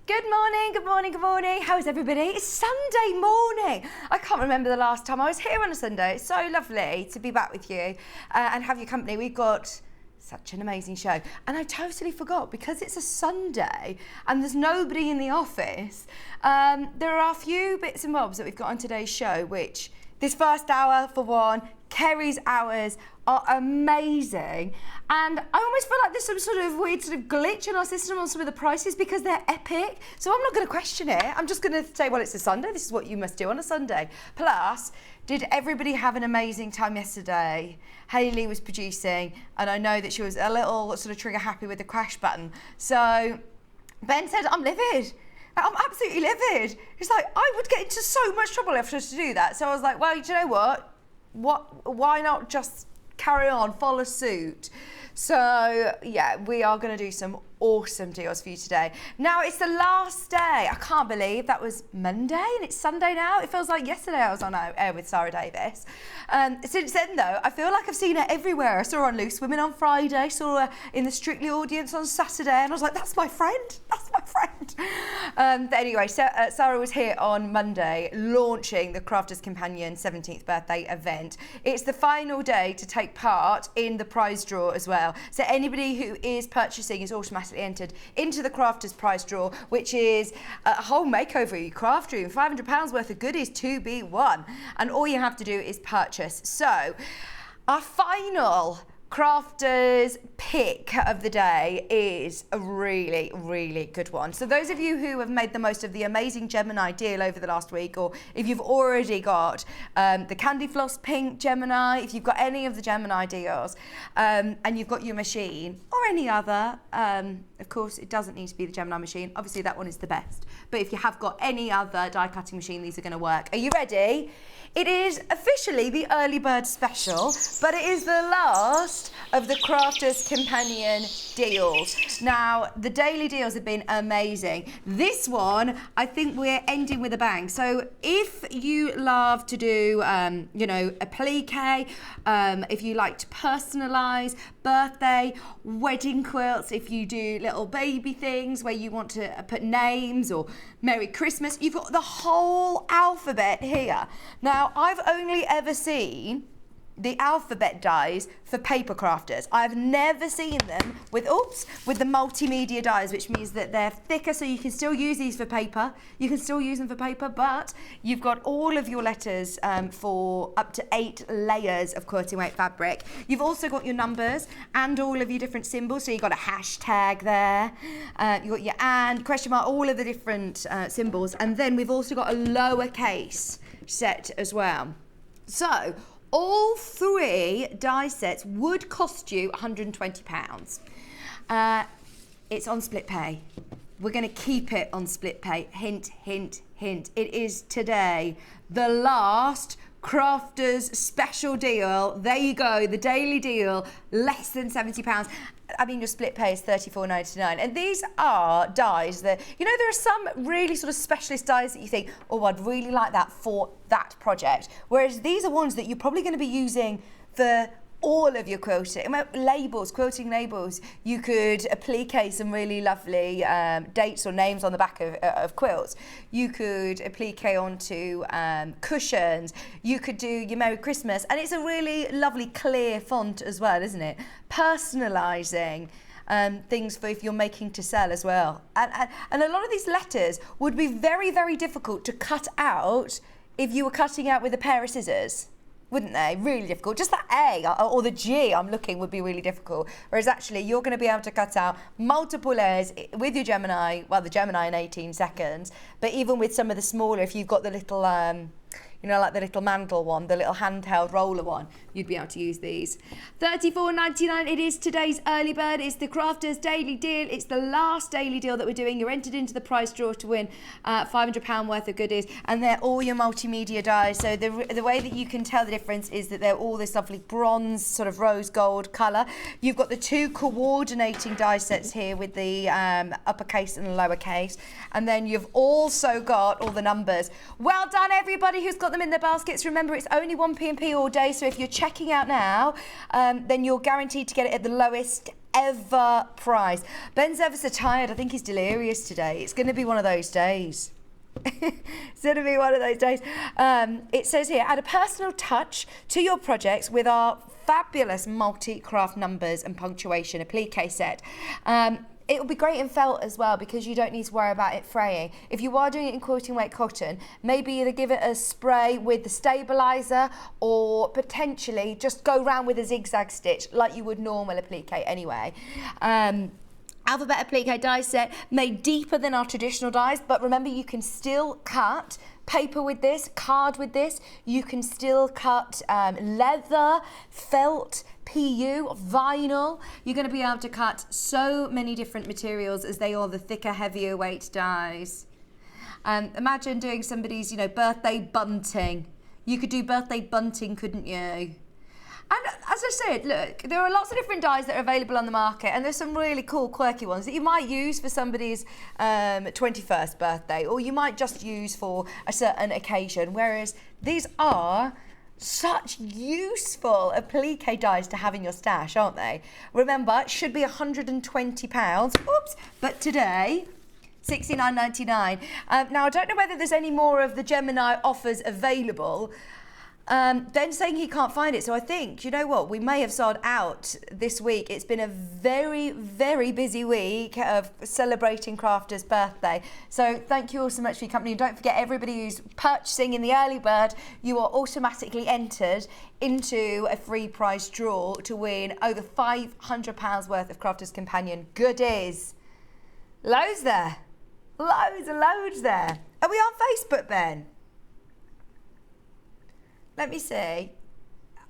Good morning, good morning, good morning. How's everybody? It's Sunday morning. I can't remember the last time I was here on a Sunday. It's so lovely to be back with you and have your company. We've got such an amazing show. And I totally forgot, because it's a Sunday and there's nobody in the office, there are a few bits and bobs that we've got on today's show, which this first hour, for one, Kerrie's hours are amazing, and I almost feel like there's some sort of weird glitch in our system on some of the prices because they're epic. So I'm not going to question it. I'm just going to say, well, it's a Sunday. This is what you must do on a Sunday. Plus, did everybody have an amazing time yesterday? Hayley was producing, and I know that she was a little sort of trigger happy with the crash button. So Ben said, I'm livid. I'm absolutely livid. It's like, I would get into so much trouble if I was to do that. So I was like, well, do you know what? Why not just carry on, follow suit? So yeah, we are going to do some awesome deals for you today. Now, it's the last day. I can't believe that was Monday and it's Sunday now. It feels like yesterday I was on air with Sarah Davis. Since then, though, I feel like I've seen her everywhere. I saw her on Loose Women on Friday, saw her in the Strictly audience on Saturday, and I was like, that's my friend. That's my friend. But anyway, Sarah was here on Monday launching the Crafters Companion 17th birthday event. It's the final day to take part in the prize draw as well. So anybody who is purchasing is automatically entered into the Crafters prize draw, which is a whole makeover of your craft room, £500 worth of goodies to be won, and all you have to do is purchase. So our final Crafters pick of the day is a really, really good one. So those of you who have made the most of the amazing Gemini deal over the last week, or if you've already got the Candy Floss Pink Gemini, if you've got any of the Gemini deals, and you've got your machine, or any other, of course it doesn't need to be the Gemini machine, obviously that one is the best, but if you have got any other die cutting machine, these are going to work. Are you ready? It is officially the early bird special, but it is the last of the Crafters Companion deals. Now, the daily deals have been amazing. This one, I think we're ending with a bang. So if you love to do, you know, a applique, if you like to personalise, birthday, wedding quilts, if you do little baby things where you want to put names or Merry Christmas, you've got the whole alphabet here. Now, I've only ever seen the alphabet dies for paper crafters. I've never seen them with the multimedia dies, which means that they're thicker, so you can still use these for paper. You can still use them for paper, but you've got all of your letters for up to 8 layers of quilting weight fabric. You've also got your numbers and all of your different symbols. So you've got a hashtag there, you've got your and, question mark, all of the different symbols. And then we've also got a lowercase set as well. So all 3 die sets would cost you £120. It's on split pay. We're going to keep it on split pay. Hint, hint, hint. It is today the last Crafters special deal. There you go, the daily deal, less than £70. I mean, your split pay is $34.99, and these are dies that, you know, there are some really sort of specialist dies that you think, oh, I'd really like that for that project, whereas these are ones that you're probably going to be using for all of your quilting. Labels, quilting labels, you could applique some really lovely dates or names on the back of quilts. You could applique onto cushions. You could do your Merry Christmas, and it's a really lovely clear font as well, isn't it? Personalising things for if you're making to sell as well. And a lot of these letters would be very, very difficult to cut out if you were cutting out with a pair of scissors. Wouldn't they? Really difficult. Just that A or the G I'm looking would be really difficult. Whereas actually you're going to be able to cut out multiple layers with your Gemini, well, the Gemini in 18 seconds, but even with some of the smaller, if you've got the little, you know, like the little mandrel one, the little handheld roller one, you'd be able to use these. $34.99, it is today's early bird. It's the Crafters daily deal. It's the last daily deal that we're doing. You're entered into the prize draw to win £500 worth of goodies, and they're all your multimedia dies. So the way that you can tell the difference is that they're all this lovely bronze, sort of rose gold colour. You've got the 2 coordinating die sets here with the uppercase and lowercase, and then you've also got all the numbers. Well done, everybody who's got them in their baskets. Remember, it's only 1p&p all day, so if you're checking out now, then you're guaranteed to get it at the lowest ever price. Ben's ever so tired. I think he's delirious today. It's going to be one of those days. It's going to be one of those days. It says here, add a personal touch to your projects with our fabulous multi-craft numbers and punctuation applique set. It will be great in felt as well because you don't need to worry about it fraying. If you are doing it in quilting weight cotton, maybe either give it a spray with the stabiliser or potentially just go round with a zigzag stitch like you would normal applique anyway. Alphabet applique die set made deeper than our traditional dies, but remember you can still cut paper with this, card with this. You can still cut leather, felt, PU, vinyl. You're going to be able to cut so many different materials as they are the thicker, heavier weight dies. Imagine doing somebody's, birthday bunting. You could do birthday bunting, couldn't you? And as I said, look, there are lots of different dies that are available on the market, and there's some really cool, quirky ones that you might use for somebody's 21st birthday, or you might just use for a certain occasion, whereas these are such useful applique dies to have in your stash, aren't they? Remember, it should be £120, oops, but today, $69.99. Now, I don't know whether there's any more of the Gemini offers available. Ben's saying he can't find it, so I think, you know what, we may have sold out this week. It's been a very, very busy week of celebrating Crafter's birthday. So thank you all so much for your company. And don't forget, everybody who's purchasing in the early bird, you are automatically entered into a free prize draw to win over £500 worth of Crafter's Companion goodies. Loads there. Loads and loads there. Are we on Facebook, Ben? Let me see. I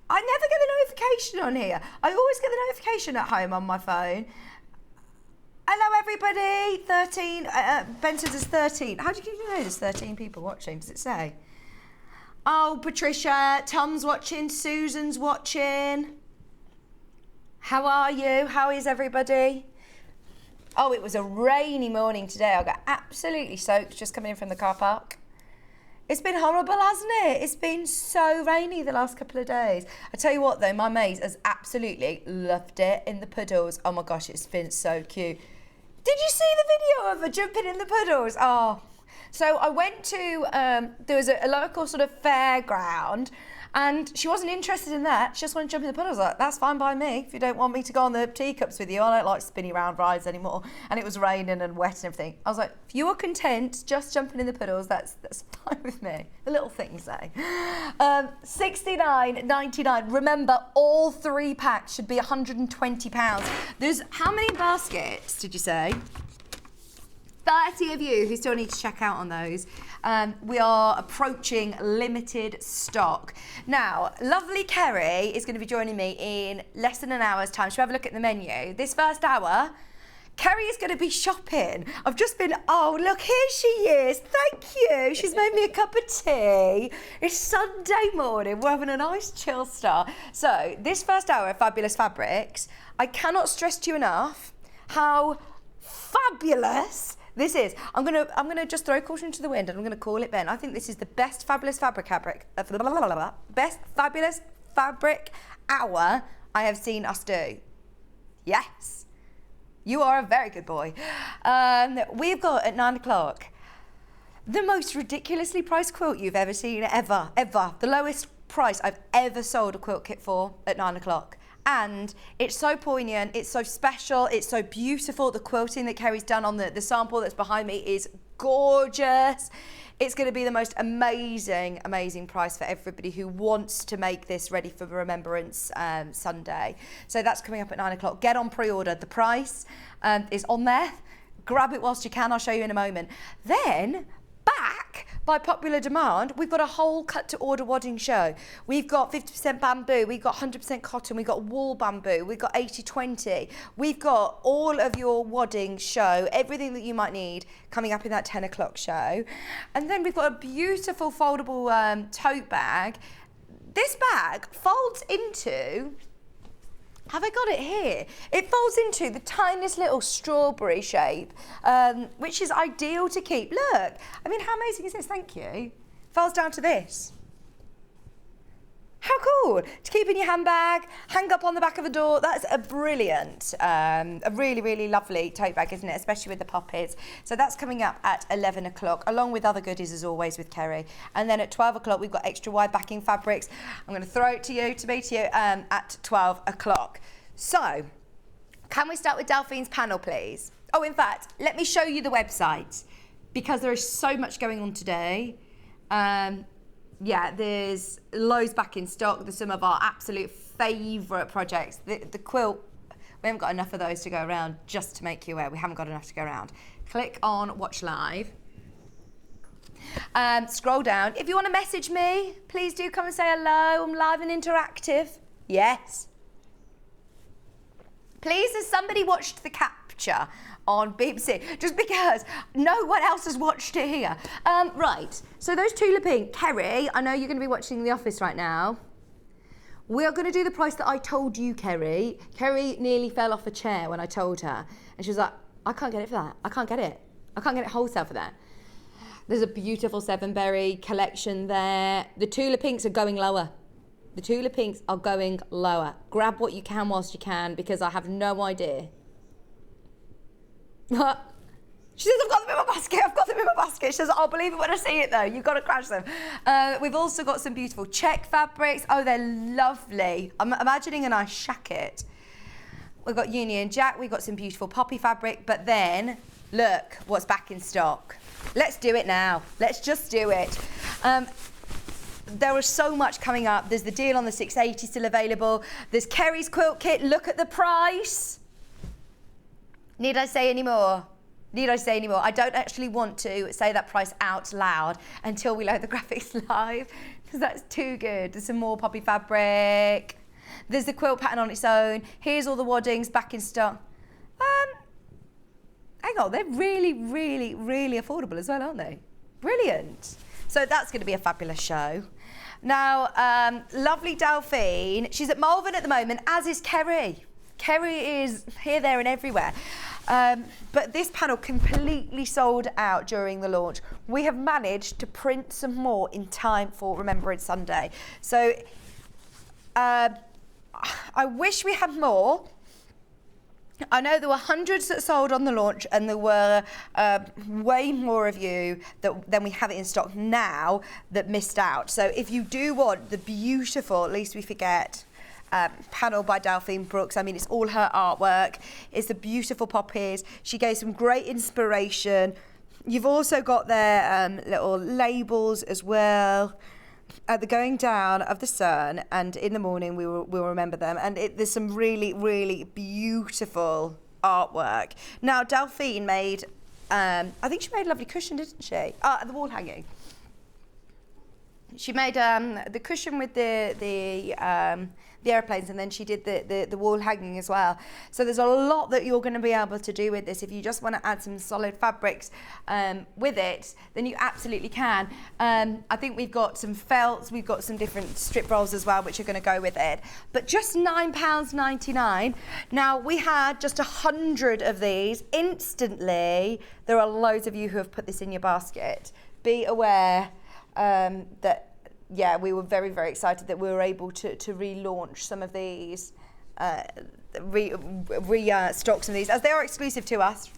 never get the notification on here. I always get the notification at home on my phone. Hello, everybody. 13. Ben says there's 13. How do you know there's 13 people watching? Does it say? Oh, Patricia. Tom's watching. Susan's watching. How are you? How is everybody? Oh, it was a rainy morning today. I got absolutely soaked just coming in from the car park. It's been horrible, hasn't it? It's been so rainy the last couple of days. I tell you what though, my maid has absolutely loved it in the puddles. Oh my gosh, it's been so cute. Did you see the video of her jumping in the puddles? Oh, so I went to, there was a local sort of fairground, and she wasn't interested in that. She just wanted to jump in the puddles. Like, that's fine by me. If you don't want me to go on the teacups with you, I don't like spinny round rides anymore. And it was raining and wet and everything. I was like, if you are content just jumping in the puddles, that's fine with me. The little things, eh? $69.99. Remember, all 3 packs should be £120. There's how many baskets did you say? 30 of you who still need to check out on those. We are approaching limited stock. Now, lovely Kerrie is going to be joining me in less than an hour's time. Shall we have a look at the menu? This first hour, Kerrie is going to be shopping. I've just been, oh, look, here she is. Thank you. She's made me a cup of tea. It's Sunday morning. We're having a nice chill start. So, this first hour of Fabulous Fabrics, I cannot stress to you enough how fabulous this is. I'm gonna just throw caution to the wind and I'm gonna call it, Ben. I think this is the best fabulous fabric hour I have seen us do. Yes, you are a very good boy. We've got at 9 o'clock the most ridiculously priced quilt you've ever seen, ever. The lowest price I've ever sold a quilt kit for at 9 o'clock. And it's so poignant, it's so special, it's so beautiful. The quilting that Kerrie's done on the sample that's behind me is gorgeous. It's going to be the most amazing, amazing price for everybody who wants to make this ready for Remembrance Sunday. So that's coming up at 9 o'clock. Get on pre-order. The price is on there. Grab it whilst you can. I'll show you in a moment. Then, back by popular demand, we've got a whole cut to order wadding show. We've got 50% bamboo, we've got 100% cotton, we've got wool bamboo, we've got 80-20. We've got all of your wadding show, everything that you might need coming up in that 10 o'clock show. And then we've got a beautiful foldable tote bag. This bag folds into, have I got it here? It folds into the tiniest little strawberry shape, which is ideal to keep. Look, I mean, how amazing is this? Thank you. Folds down to this. How cool. To keep in your handbag, hang up on the back of a door. That's a brilliant, a really, really lovely tote bag, isn't it? Especially with the poppies. So that's coming up at 11 o'clock, along with other goodies as always with Kerrie. And then at 12 o'clock, we've got extra wide backing fabrics. I'm going to throw it to you, at 12 o'clock. So, can we start with Delphine's panel, please? Oh, in fact, let me show you the website, because there is so much going on today. Yeah, there's loads back in stock. There's some of our absolute favourite projects. The quilt, we haven't got enough of those to go around, just to make you aware. We haven't got enough to go around. Click on Watch Live. Scroll down. If you want to message me, please do come and say hello. I'm live and interactive. Yes. Please, has somebody watched the capture on BBC? Just because no one else has watched it here. Right, so those Tula Pink, Kerrie, I know you're going to be watching The Office right now. We are going to do the price that I told you, Kerrie. Kerrie nearly fell off a chair when I told her. And she was like, I can't get it for that. I can't get it. I can't get it wholesale for that. There's a beautiful Sevenberry collection there. The Tula Pinks are going lower. The Tula Pinks are going lower. Grab what you can whilst you can, because I have no idea. She says, I've got them in my basket, I've got them in my basket. She says, I'll believe it when I see it though, you've got to crash them. We've also got some beautiful check fabrics. Oh, they're lovely. I'm imagining a nice shacket. We've got Union Jack, we've got some beautiful poppy fabric, but then, look what's back in stock. Let's do it now. Let's just do it. There is so much coming up. There's the deal on the 680 still available. There's Kerrie's quilt kit. Look at the price. Need I say any more? Need I say any more? I don't actually want to say that price out loud until we load the graphics live, because that's too good. There's some more poppy fabric. There's the quilt pattern on its own. Here's all the waddings back in stock. Hang on, they're really, really, really affordable as well, aren't they? Brilliant. So that's going to be a fabulous show. Now, lovely Delphine, she's at Malvern at the moment, as is Kerrie. Kerrie is here, there and everywhere. But this panel completely sold out during the launch. We have managed to print some more in time for Remembrance Sunday. So I wish we had more. I know there were hundreds that sold on the launch, and there were way more of you than we have it in stock now that missed out. So if you do want the beautiful, at least we forget, panel by Delphine Brooks. I mean, it's all her artwork. It's the beautiful poppies. She gave some great inspiration. You've also got their little labels as well. At the going down of the sun and in the morning, we'll remember them. And there's some really, really beautiful artwork. Now, Delphine made, I think she made a lovely cushion, didn't she? The wall hanging. She made the cushion with the airplanes, and then she did the wall hanging as well. So there's a lot that you're going to be able to do with this. If you just want to add some solid fabrics with it, then you absolutely can. I think we've got some felts, we've got some different strip rolls as well, which are going to go with it. But just £9.99. Now, we had just 100 of these. Instantly, there are loads of you who have put this in your basket. Be aware that, yeah, we were very, very excited that we were able to relaunch some of these, restock some of these, as they are exclusive to us.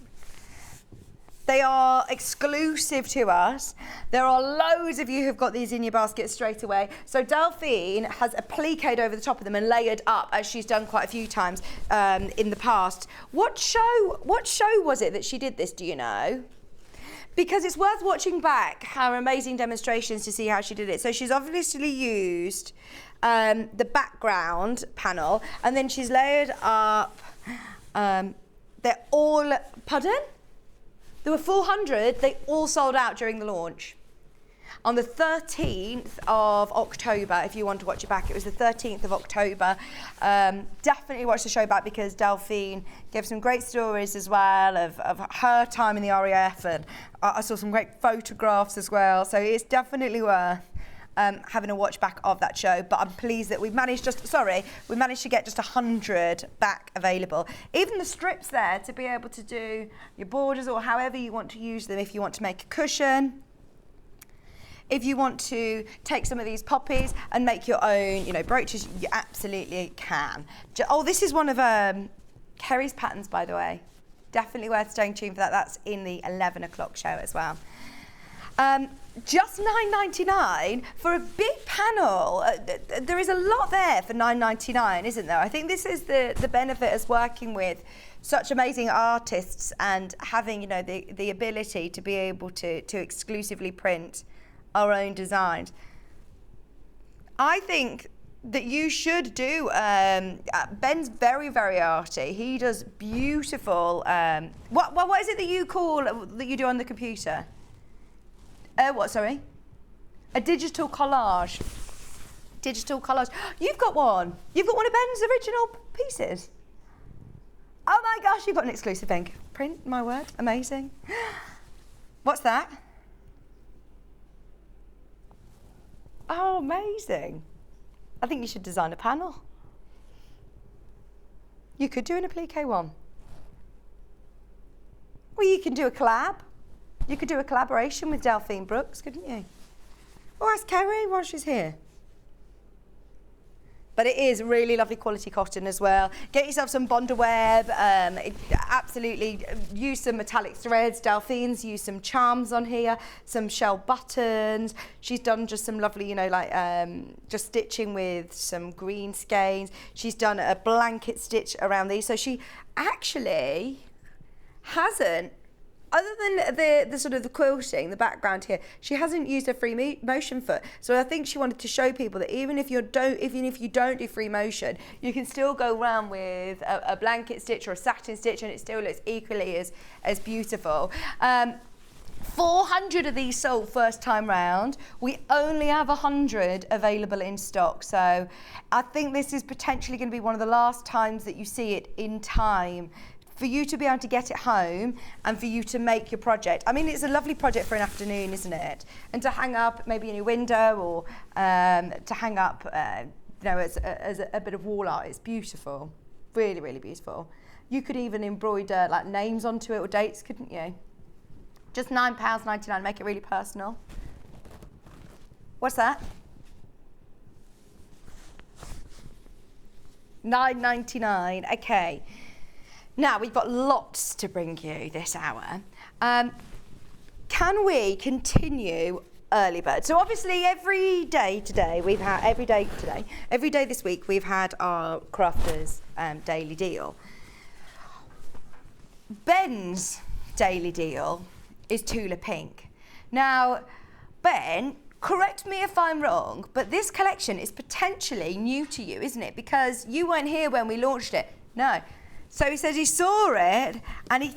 They are exclusive to us. There are loads of you who've got these in your basket straight away. So Delphine has appliqued over the top of them and layered up, as she's done quite a few times in the past. What show was it that she did this, do you know? Because it's worth watching back her amazing demonstrations to see how she did it. So she's obviously used the background panel, and then she's layered up, they're all, pardon? There were 400, they all sold out during the launch. On the 13th of October, if you want to watch it back, it was the 13th of October. Definitely watch the show back, because Delphine gave some great stories as well of her time in the RAF, and I saw some great photographs as well. So it's definitely worth having a watch back of that show. But I'm pleased that we managed to get just 100 back available. Even the strips there to be able to do your borders, or however you want to use them, if you want to make a cushion. if you want to take some of these poppies and make your own, you know, brooches, you absolutely can. Oh, this is one of Kerrie's patterns, by the way. Definitely worth staying tuned for that. That's in the 11 o'clock show as well. Just $9.99 for a big panel. There is a lot there for $9.99, isn't there? I think this is the benefit of working with such amazing artists and having, you know, the ability to be able to exclusively print our own designs. I think that you should do, Ben's very, very arty. He does beautiful, what is it that you do on the computer? What, sorry? A digital collage. Digital collage. You've got one. You've got one of Ben's original pieces. Oh my gosh, you've got an exclusive ink print, my word, amazing. What's that? Oh, amazing. I think you should design a panel. You could do an applique one. Well, you can do a collab. You could do a collaboration with Delphine Brooks, couldn't you? Or ask Kerrie while she's here. But it is really lovely quality cotton as well. Get yourself some Bondaweb. Absolutely use some metallic threads. Delphine's used some charms on here, some shell buttons. She's done just some lovely, you know, like just stitching with some green skeins. She's done a blanket stitch around these. So she actually hasn't, other than the sort of the quilting, the background here, she hasn't used a free motion foot. So I think she wanted to show people that even if you don't do free motion, you can still go around with a blanket stitch or a satin stitch, and it still looks equally as beautiful. 400 of these sold first time round. We only have 100 available in stock. So I think this is potentially going to be one of the last times that you see it in time for you to be able to get it home and for you to make your project. I mean, it's a lovely project for an afternoon, isn't it? And to hang up maybe in your window, or to hang up, you know, as a bit of wall art. It's beautiful, really, really beautiful. You could even embroider like names onto it or dates, couldn't you? Just £9.99, make it really personal. What's that? $9.99, okay. Now, we've got lots to bring you this hour. Can we continue early bird? So obviously every day this week, we've had our crafters daily deal. Ben's daily deal is Tula Pink. Now, Ben, correct me if I'm wrong, but this collection is potentially new to you, isn't it? Because you weren't here when we launched it. No. So he says he saw it and he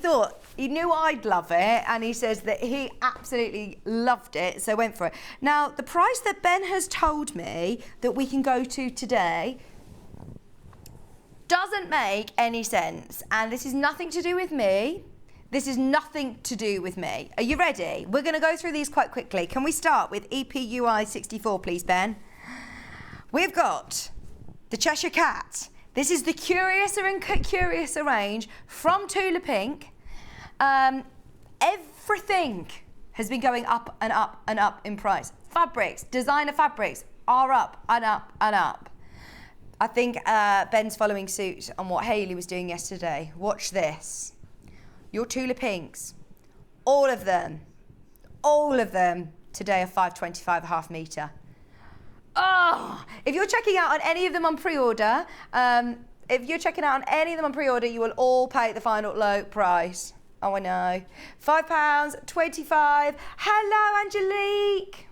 knew I'd love it, and he says that he absolutely loved it, so went for it. Now, the price that Ben has told me that we can go to today doesn't make any sense, and this is nothing to do with me. This is nothing to do with me. Are you ready? We're going to go through these quite quickly. Can we start with EPUI 64, please, Ben? We've got the Cheshire Cat. This is the Curiouser and Curiouser range from Tula Pink. Everything has been going up and up and up in price. Fabrics, designer fabrics are up and up and up. I think Ben's following suit on what Hayley was doing yesterday. Watch this. Your Tula Pinks, all of them today are $5.25 a half metre. Oh, if you're checking out on any of them on pre-order, you will all pay the final low price. Oh, I know. £5.25. Hello, Angelique.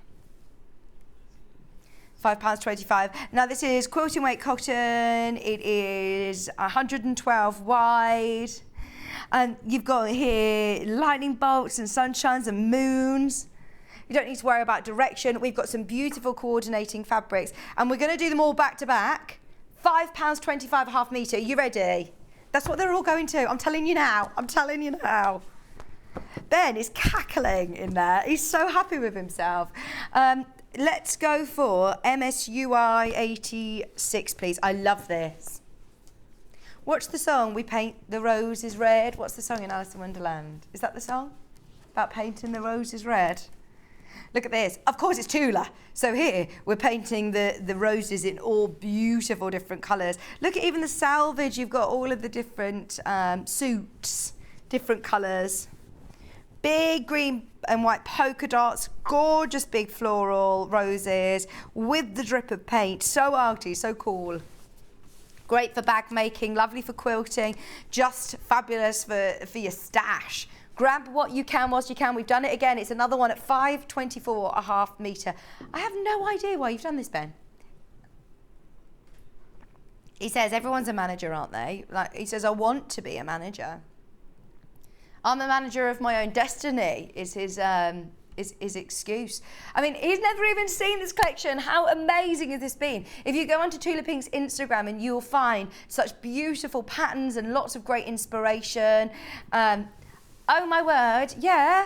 £5.25. Now, this is quilting weight cotton. It is 112 wide. And you've got here lightning bolts and sunshines and moons. You don't need to worry about direction. We've got some beautiful coordinating fabrics, and we're going to do them all back to back. £5.25 a half metre. You ready? That's what they're all going to. I'm telling you now. Ben is cackling in there. He's so happy with himself. Let's go for MSUI 86, please. I love this. What's the song? We paint the roses red. What's the song in Alice in Wonderland? Is that the song? About painting the roses red? Look at this. Of course, it's Tula. So here, we're painting the roses in all beautiful different colours. Look at even the salvage. You've got all of the different suits, different colours. Big green and white polka dots, gorgeous big floral roses with the drip of paint. So arty, so cool. Great for bag making, lovely for quilting, just fabulous for your stash. Grab what you can whilst you can. We've done it again. It's another one at 524.5 metre. I have no idea why you've done this, Ben. He says everyone's a manager, aren't they? Like he says, I want to be a manager. I'm the manager of my own destiny, is his excuse. I mean, he's never even seen this collection. How amazing has this been? If you go onto Tula Pink's Instagram, and you'll find such beautiful patterns and lots of great inspiration. Oh my word, yeah.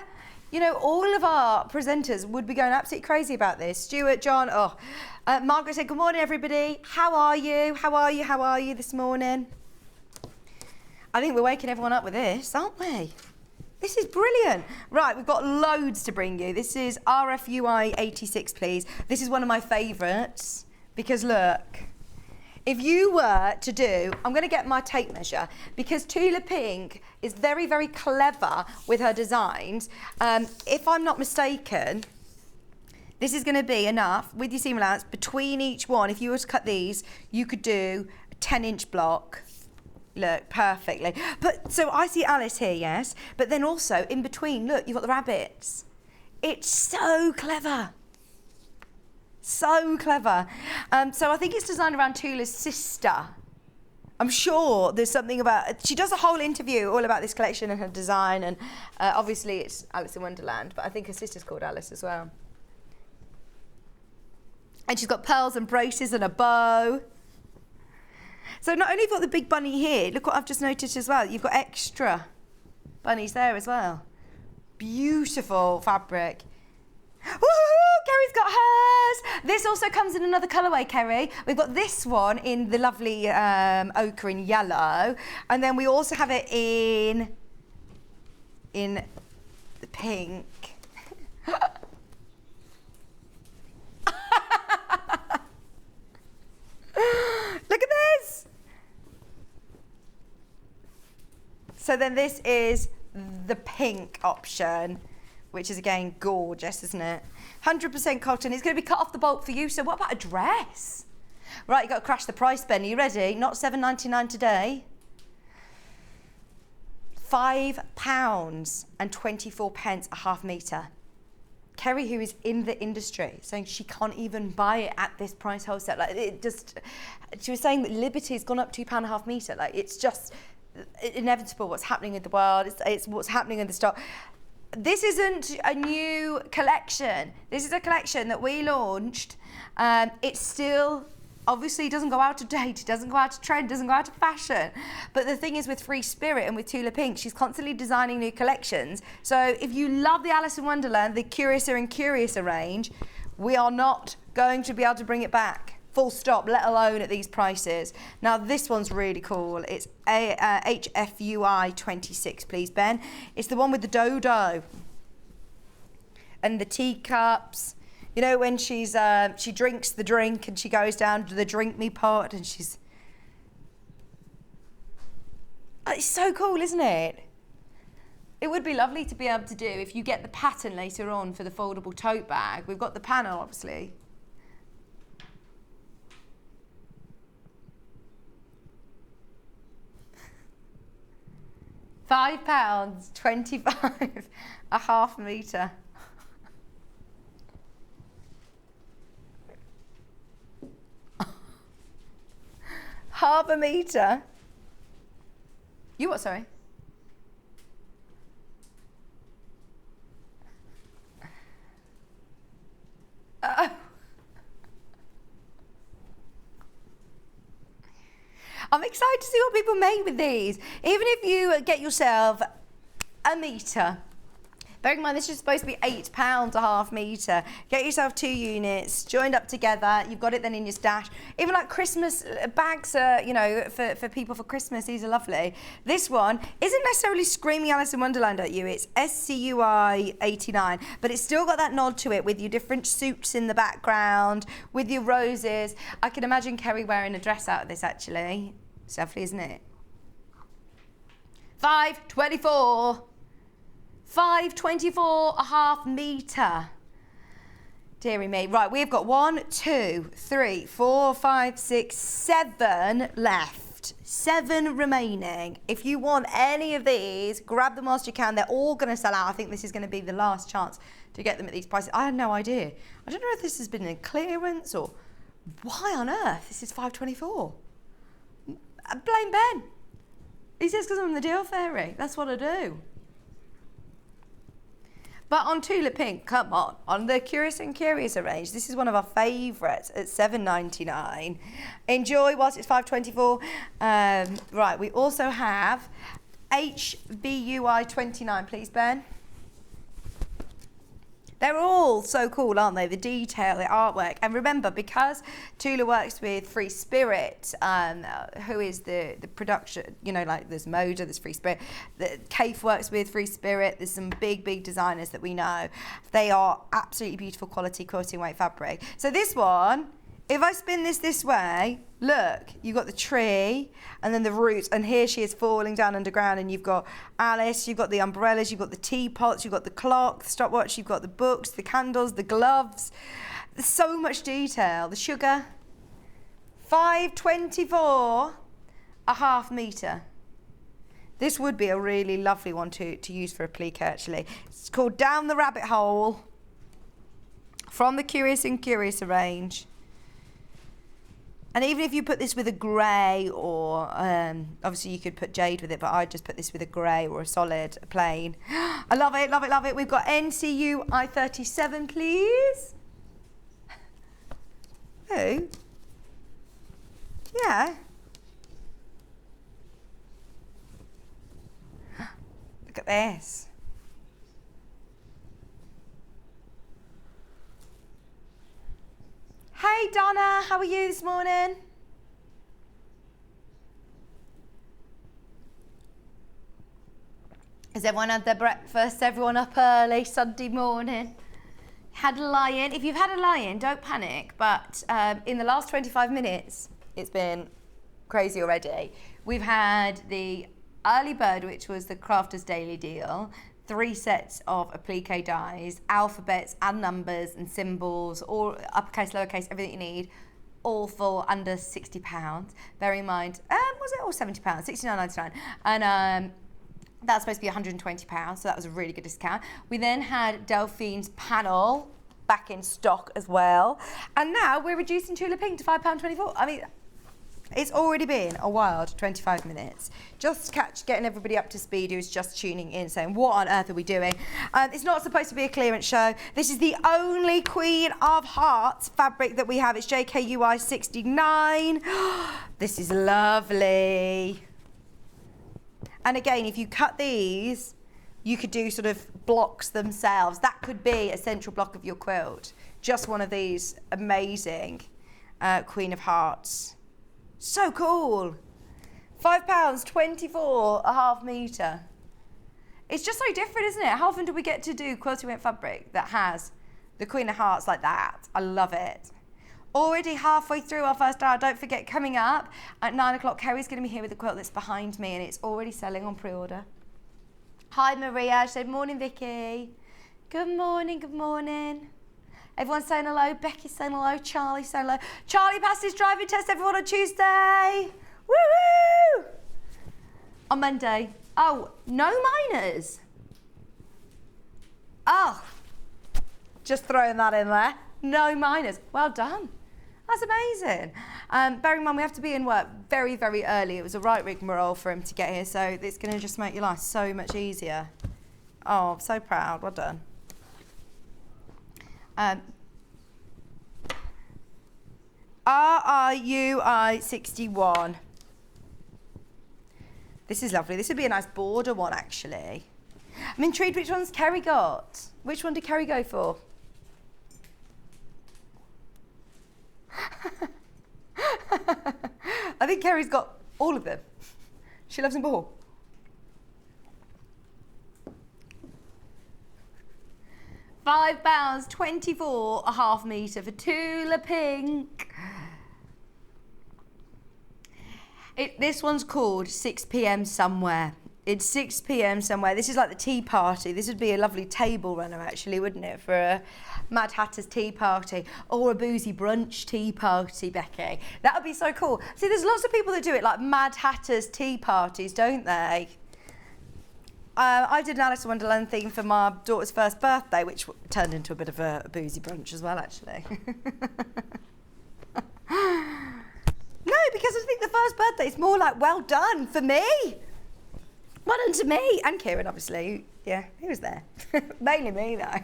You know, all of our presenters would be going absolutely crazy about this. Stuart, John, Margaret said, good morning, everybody. How are you? How are you? How are you this morning? I think we're waking everyone up with this, aren't we? This is brilliant. Right, we've got loads to bring you. This is RFUI 86, please. This is one of my favourites because look, if you were to do, I'm going to get my tape measure because Tula Pink is very, very clever with her designs. If I'm not mistaken, this is going to be enough with your seam allowance between each one. If you were to cut these, you could do a 10-inch block. Look, perfectly. But so I see Alice here, yes, but then also in between, look, you've got the rabbits. It's so clever. So clever. So I think it's designed around Tula's sister. I'm sure there's something about, she does a whole interview all about this collection and her design, and obviously it's Alice in Wonderland, but I think her sister's called Alice as well. And she's got pearls and braces and a bow. So not only have you got the big bunny here, look what I've just noticed as well. You've got extra bunnies there as well. Beautiful fabric. Woohoo! Kerrie's got hers. This also comes in another colourway, Kerrie. We've got this one in the lovely ochre and yellow. And then we also have it in the pink. Look at this. So then this is the pink option, which is again gorgeous, isn't it? 100% cotton. It's going to be cut off the bolt for you. So what about a dress? Right, you've got to crash the price, Ben. Are you ready? Not £7.99 today. £5.24 a half metre. Kerrie, who is in the industry, saying she can't even buy it at this price wholesale. Like it just, she was saying that Liberty's gone up £2 a half metre. Like it's just inevitable what's happening in the world. It's what's happening in the stock. This isn't a new collection. This is a collection that we launched. It's still, obviously, doesn't go out of date, it doesn't go out of trend, doesn't go out of fashion. But the thing is with Free Spirit and with Tula Pink, she's constantly designing new collections. So if you love the Alice in Wonderland, the Curiouser and Curiouser range, we are not going to be able to bring it back. Full stop, let alone at these prices. Now this one's really cool. It's HFUI 26, please, Ben. It's the one with the dodo and the teacups. You know when she's she drinks the drink and she goes down to the drink me pot and she's. It's so cool, isn't it? It would be lovely to be able to do if you get the pattern later on for the foldable tote bag. We've got the panel, obviously. £5.25 a half metre. Half a metre. You what, sorry? I'm excited to see what people make with these. Even if you get yourself a metre, Bearing in mind, this is supposed to be £8 a half metre. Get yourself 2 units, joined up together. You've got it then in your stash. Even like Christmas bags, you know, for people for Christmas, these are lovely. This one isn't necessarily screaming Alice in Wonderland at you. It's SCUI 89, but it's still got that nod to it with your different suits in the background, with your roses. I can imagine Kerrie wearing a dress out of this, actually. It's lovely, isn't it? 5.24. 5.24 a half metre. Dearie me. Right, we've got 1, 2, 3, 4, 5, 6, 7 left. 7 remaining. If you want any of these, grab them whilst you can. They're all going to sell out. I think this is going to be the last chance to get them at these prices. I had no idea. I don't know if this has been in clearance or why on earth this is 5.24. Blame Ben. He says because I'm the deal fairy. That's what I do. But on Tulip Pink, come on the Curious and Curiouser range, this is one of our favourites at $7.99. Enjoy whilst it's $5.24. Right, we also have HBUI 29, please, Ben. They're all so cool, aren't they? The detail, the artwork. And remember, because Tula works with Free Spirit, who is the production, you know, like there's Moda, there's Free Spirit. Kaif works with Free Spirit. There's some big designers that we know. They are absolutely beautiful quality quilting weight fabric. So this one, if I spin this way, look, you've got the tree and then the roots, and here she is falling down underground, and you've got Alice, you've got the umbrellas, you've got the teapots, you've got the clock, the stopwatch, you've got the books, the candles, the gloves. There's so much detail. The sugar. 5.24 a half metre. This would be a really lovely one to use for a plique, actually. It's called Down the Rabbit Hole from the Curious and Curiouser range. And even if you put this with a grey, or obviously you could put jade with it, but I'd just put this with a grey or a solid, a plain. I love it, love it, love it. We've got NCU I37, please. Who? Yeah. Look at this. Hey Donna, how are you this morning? Has everyone had their breakfast? Everyone up early Sunday morning? Had a lie-in? If you've had a lie-in, don't panic, but in the last 25 minutes, it's been crazy already. We've had the early bird, which was the Crafter's Daily Deal, 3 sets of applique dies, alphabets and numbers and symbols, all uppercase, lowercase, everything you need, all for under £60. Bear in mind, was it all £70? £69.99. And that's supposed to be £120, so that was a really good discount. We then had Delphine's panel back in stock as well. And now we're reducing Tulip Pink to £5.24. I mean, it's already been a wild 25 minutes. Just getting everybody up to speed who's just tuning in, saying, what on earth are we doing? It's not supposed to be a clearance show. This is the only Queen of Hearts fabric that we have. It's JKUI 69. This is lovely. And again, if you cut these, you could do sort of blocks themselves. That could be a central block of your quilt. Just one of these amazing Queen of Hearts. So cool. £5.24 a half metre. It's just so different, isn't it? How often do we get to do quilting weight fabric that has the Queen of Hearts like that? I love it. Already halfway through our first hour. Don't forget, coming up at 9 o'clock, Kerrie's going to be here with the quilt that's behind me, and it's already selling on pre-order. Hi, Maria. She said, morning, Vicky. Good morning, good morning. Everyone's saying hello. Becky's saying hello. Charlie's saying hello. Charlie passed his driving test, everyone, on Tuesday. Woo-hoo! On Monday. Oh, no minors. Oh, just throwing that in there. No minors. Well done. That's amazing. Bearing in mind, we have to be in work very, very early. It was a right rigmarole for him to get here, so it's going to just make your life so much easier. Oh, I'm so proud. Well done. RRUI 61. This is lovely. This would be a nice border one, actually. I'm intrigued which one's Kerrie got. Which one did Kerrie go for? I think Kerrie's got all of them. She loves them all. £5, 24.5 metre for Tula Pink. This one's called 6 p.m. somewhere. It's 6 p.m. somewhere. This is like the tea party. This would be a lovely table runner, actually, wouldn't it, for a Mad Hatter's tea party or a boozy brunch tea party, Becky? That would be so cool. See, there's lots of people that do it, like Mad Hatter's tea parties, don't they? I did an Alice in Wonderland theme for my daughter's first birthday, which turned into a bit of a boozy brunch as well, actually. No, because I think the first birthday is more like, well done for me. Well done to me. And Kieran, obviously. Yeah, he was there. Mainly me, though.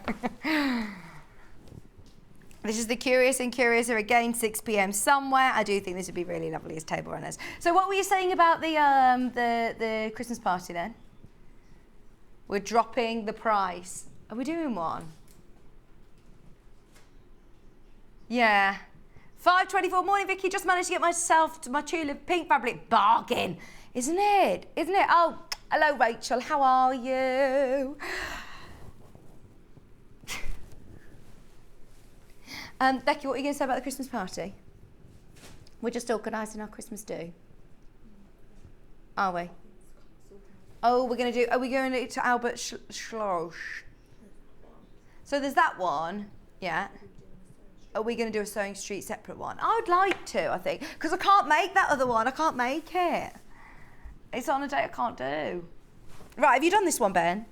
This is the Curious and Curiouser again, 6 p.m. somewhere. I do think this would be really lovely as table runners. So what were you saying about the Christmas party then? We're dropping the price. Are we doing one? Yeah. 5:24 morning, Vicky. Just managed to get myself my tulip pink fabric. Bargain, isn't it? Isn't it? Oh, hello, Rachel. How are you? Becky, what are you going to say about the Christmas party? We're just organising our Christmas do. Are we? Oh, we're going to do. Are we going to Albert Schloss? So there's that one. Yeah. Are we going to do a Sewing Street separate one? I'd like to, I think, because I can't make that other one. I can't make it. It's on a date I can't do. Right, have you done this one, Ben?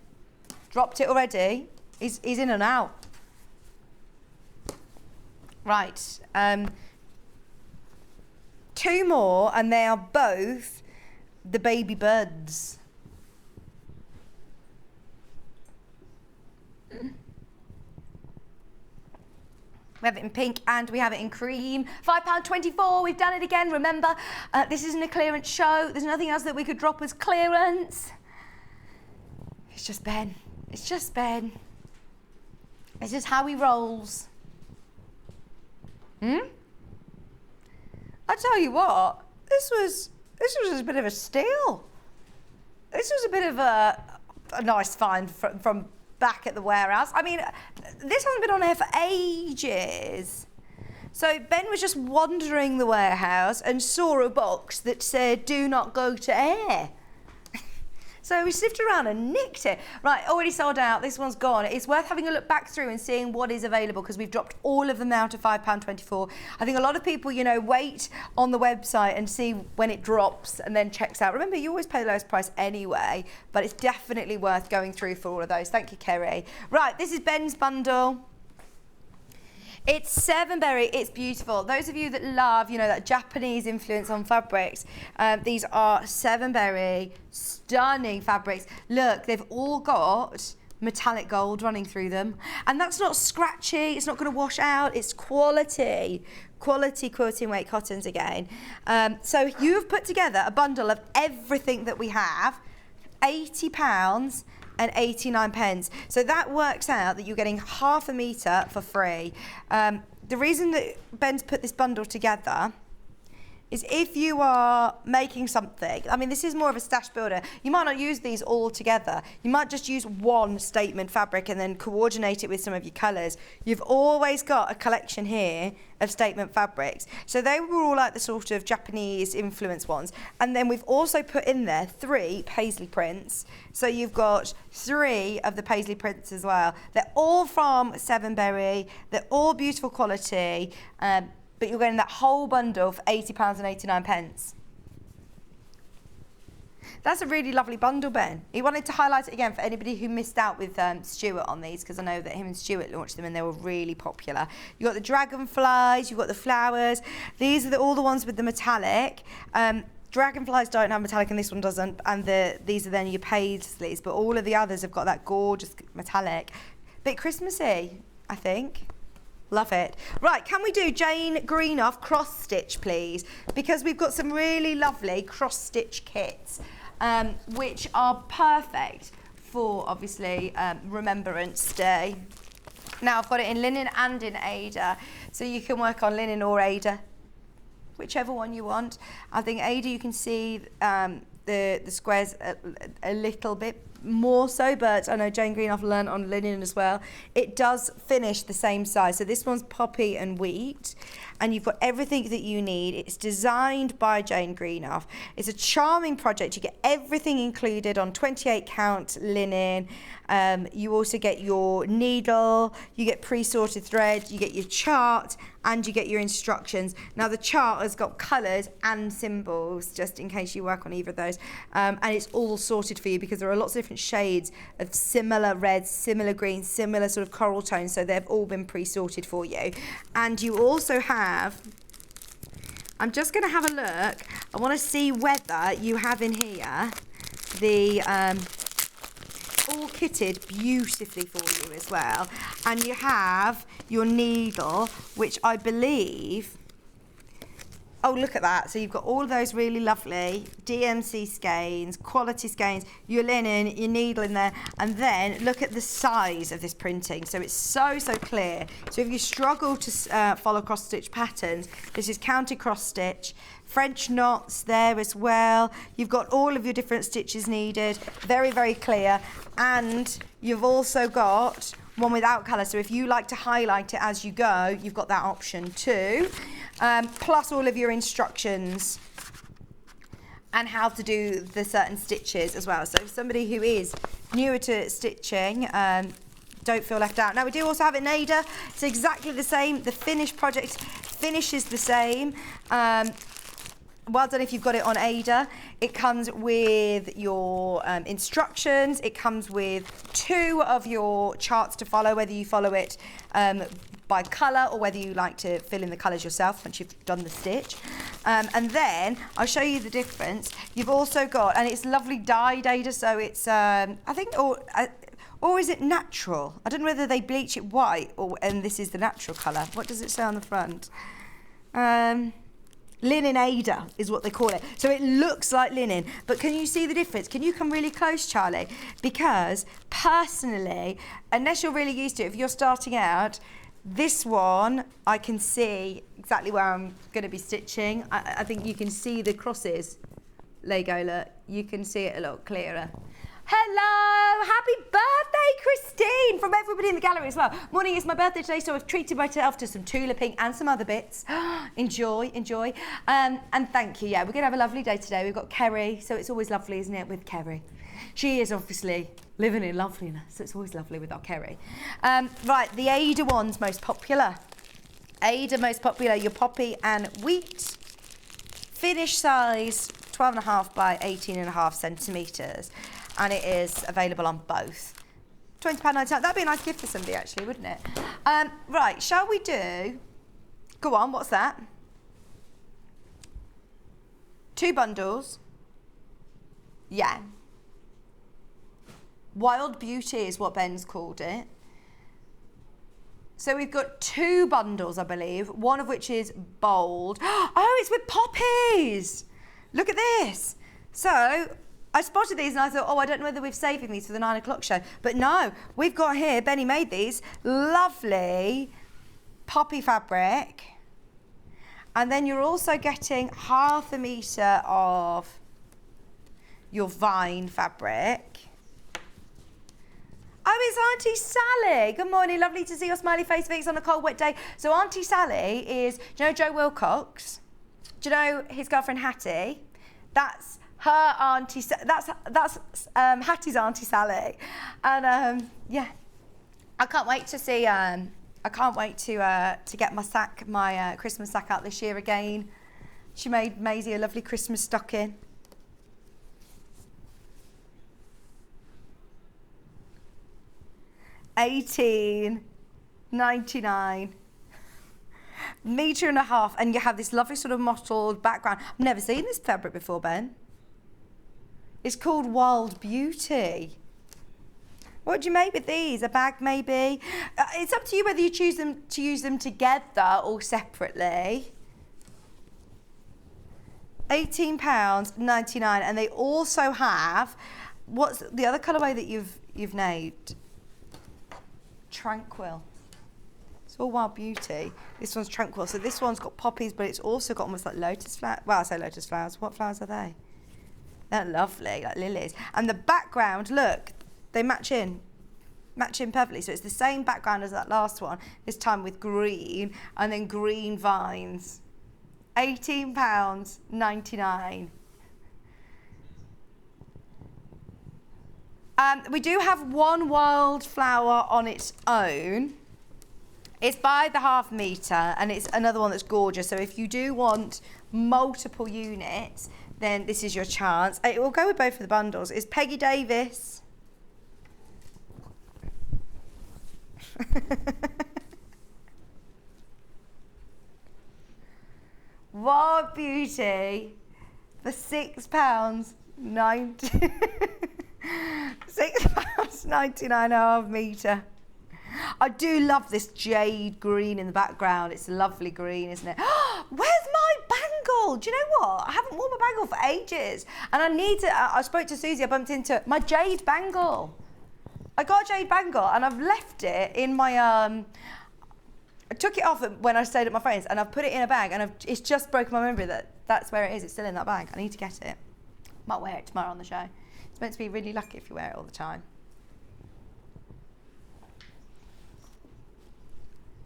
Dropped it already? He's in and out. Right. 2 more, and they are both the baby birds. We have it in pink and we have it in cream. £5.24, we've done it again. Remember, this isn't a clearance show. There's nothing else that we could drop as clearance. It's just Ben. It's just Ben. It's just how he rolls. I tell you what, this was a bit of a steal. This was a bit of a nice find from back at the warehouse. I mean, this hasn't been on air for ages. So Ben was just wandering the warehouse and saw a box that said, "Do not go to air." So we sniffed around and nicked it. Right, already sold out. This one's gone. It's worth having a look back through and seeing what is available because we've dropped all of them now to £5.24. I think a lot of people, you know, wait on the website and see when it drops and then checks out. Remember, you always pay the lowest price anyway, but it's definitely worth going through for all of those. Thank you, Kerrie. Right, this is Ben's bundle. It's Sevenberry. It's beautiful. Those of you that love, you know, that Japanese influence on fabrics, these are Sevenberry, stunning fabrics. Look, they've all got metallic gold running through them. And that's not scratchy. It's not going to wash out. It's quality. Quality quilting weight cottons again. So you've put together a bundle of everything that we have, £80 and 89 pence. So that works out that you're getting half a metre for free. The reason that Ben's put this bundle together is if you are making something, I mean, this is more of a stash builder. You might not use these all together. You might just use one statement fabric and then coordinate it with some of your colours. You've always got a collection here of statement fabrics. So they were all like the sort of Japanese influence ones. And then we've also put in there 3 paisley prints. So you've got 3 of the paisley prints as well. They're all from Sevenberry. They're all beautiful quality. But you're getting that whole bundle for £80 and 89 pence. That's a really lovely bundle, Ben. He wanted to highlight it again for anybody who missed out with Stuart on these, because I know that him and Stuart launched them and they were really popular. You've got the dragonflies, you've got the flowers. These are all the ones with the metallic. Dragonflies don't have metallic and this one doesn't, and these are then your paisleys, but all of the others have got that gorgeous metallic. Bit Christmassy, I think. Love it. Right, can we do Jane Greenough cross stitch, please? Because we've got some really lovely cross stitch kits, which are perfect for obviously Remembrance Day. Now I've got it in linen and in Ada, so you can work on linen or Ada, whichever one you want. I think Ada you can see the squares a little bit more so, but I know Jane Green I've learned on linen as well. It does finish the same size. So this one's poppy and wheat, and you've got everything that you need. It's designed by Jane Greenough. It's a charming project. You get everything included on 28 count linen. You also get your needle, you get pre-sorted thread, you get your chart, and you get your instructions. Now the chart has got colours and symbols, just in case you work on either of those. And it's all sorted for you because there are lots of different shades of similar reds, similar greens, similar sort of coral tones. So they've all been pre-sorted for you. And you also have, I'm just going to have a look. I want to see whether you have in here the all kitted beautifully for you as well, and you have your needle, which I believe, oh look at that, so you've got all of those really lovely DMC skeins, quality skeins, your linen, your needle in there, and then look at the size of this printing. So it's so clear. So if you struggle to follow cross stitch patterns, this is counted cross stitch, French knots there as well. You've got all of your different stitches needed, very clear, and you've also got one without colour, so if you like to highlight it as you go, you've got that option too, plus all of your instructions and how to do the certain stitches as well. So if somebody who is newer to stitching, don't feel left out. Now we do also have it in Ada. It's exactly the same. The finished project finishes the same. Well done if you've got it on Ada. It comes with your instructions. It comes with 2 of your charts to follow, whether you follow it by colour or whether you like to fill in the colours yourself once you've done the stitch. And then I'll show you the difference. You've also got, and it's lovely dyed Ada, so it's, I think, or is it natural? I don't know whether they bleach it white and this is the natural colour. What does it say on the front? Linen Ada is what they call it. So it looks like linen, but can you see the difference? Can you come really close, Charlie? Because personally, unless you're really used to it, if you're starting out, this one, I can see exactly where I'm going to be stitching. I think you can see the crosses, Lego, look. You can see it a lot clearer. Hello, happy birthday, Christine, from everybody in the gallery as well. Morning, it's my birthday today, so I've treated myself to some tulipping and some other bits. Enjoy. And thank you, yeah, we're gonna have a lovely day today. We've got Kerrie, so it's always lovely, isn't it, with Kerrie? She is obviously living in loveliness, so it's always lovely with our Kerrie. Right, the Ada one's most popular. Ada most popular, your poppy and wheat. Finish size, 12.5 by 18.5 centimetres. And it is available on both. £20.99. That'd be a nice gift for somebody, actually, wouldn't it? Right, shall we do... Go on, what's that? 2 bundles. Yeah. Wild Beauty is what Ben's called it. So we've got 2 bundles, I believe, one of which is bold. Oh, it's with poppies! Look at this. So... I spotted these and I thought, oh, I don't know whether we're saving these for the 9 o'clock show. But no, we've got here, Benny made these, lovely poppy fabric. And then you're also getting 1/2 metre of your vine fabric. Oh, it's Auntie Sally. Good morning, lovely to see your smiley face, Vix, on a cold, wet day. So Auntie Sally is, do you know Joe Wilcox? Do you know his girlfriend Hattie? That's her auntie, that's Hattie's Auntie Sally, and yeah, I can't wait to see. I can't wait to get my Christmas sack out this year again. She made Maisie a lovely Christmas stocking. $18.99. Metre and a half, and you have this lovely sort of mottled background. I've never seen this fabric before, Ben. It's called Wild Beauty. What do you make with these? A bag, maybe? It's up to you whether you choose them to use them together or separately. £18.99, and they also have, what's the other colourway that you've named Tranquil. It's all Wild Beauty. This one's Tranquil. So this one's got poppies, but it's also got almost like lotus flowers. Well, I say lotus flowers. What flowers are they? They're lovely, like lilies. And the background, look, they match in perfectly. So it's the same background as that last one, this time with green, and then green vines. £18.99. We do have one wildflower on its own. It's by the ½ metre, and it's another one that's gorgeous. So if you do want multiple units, then this is your chance. It will go with both of the bundles. It's Peggy Davis. Wild Beauty for £6.90. £6.99 ½ metre. I do love this jade green in the background. It's a lovely green, isn't it? Where's my bangle? Do you know what? I haven't worn my bangle for ages. And I need to, I spoke to Susie, I bumped into my jade bangle. I got a jade bangle and I've left it in my, I took it off when I stayed at my friend's and I've put it in a bag and it's just broken my memory that that's where it is. It's still in that bag. I need to get it. Might wear it tomorrow on the show. It's meant to be really lucky if you wear it all the time.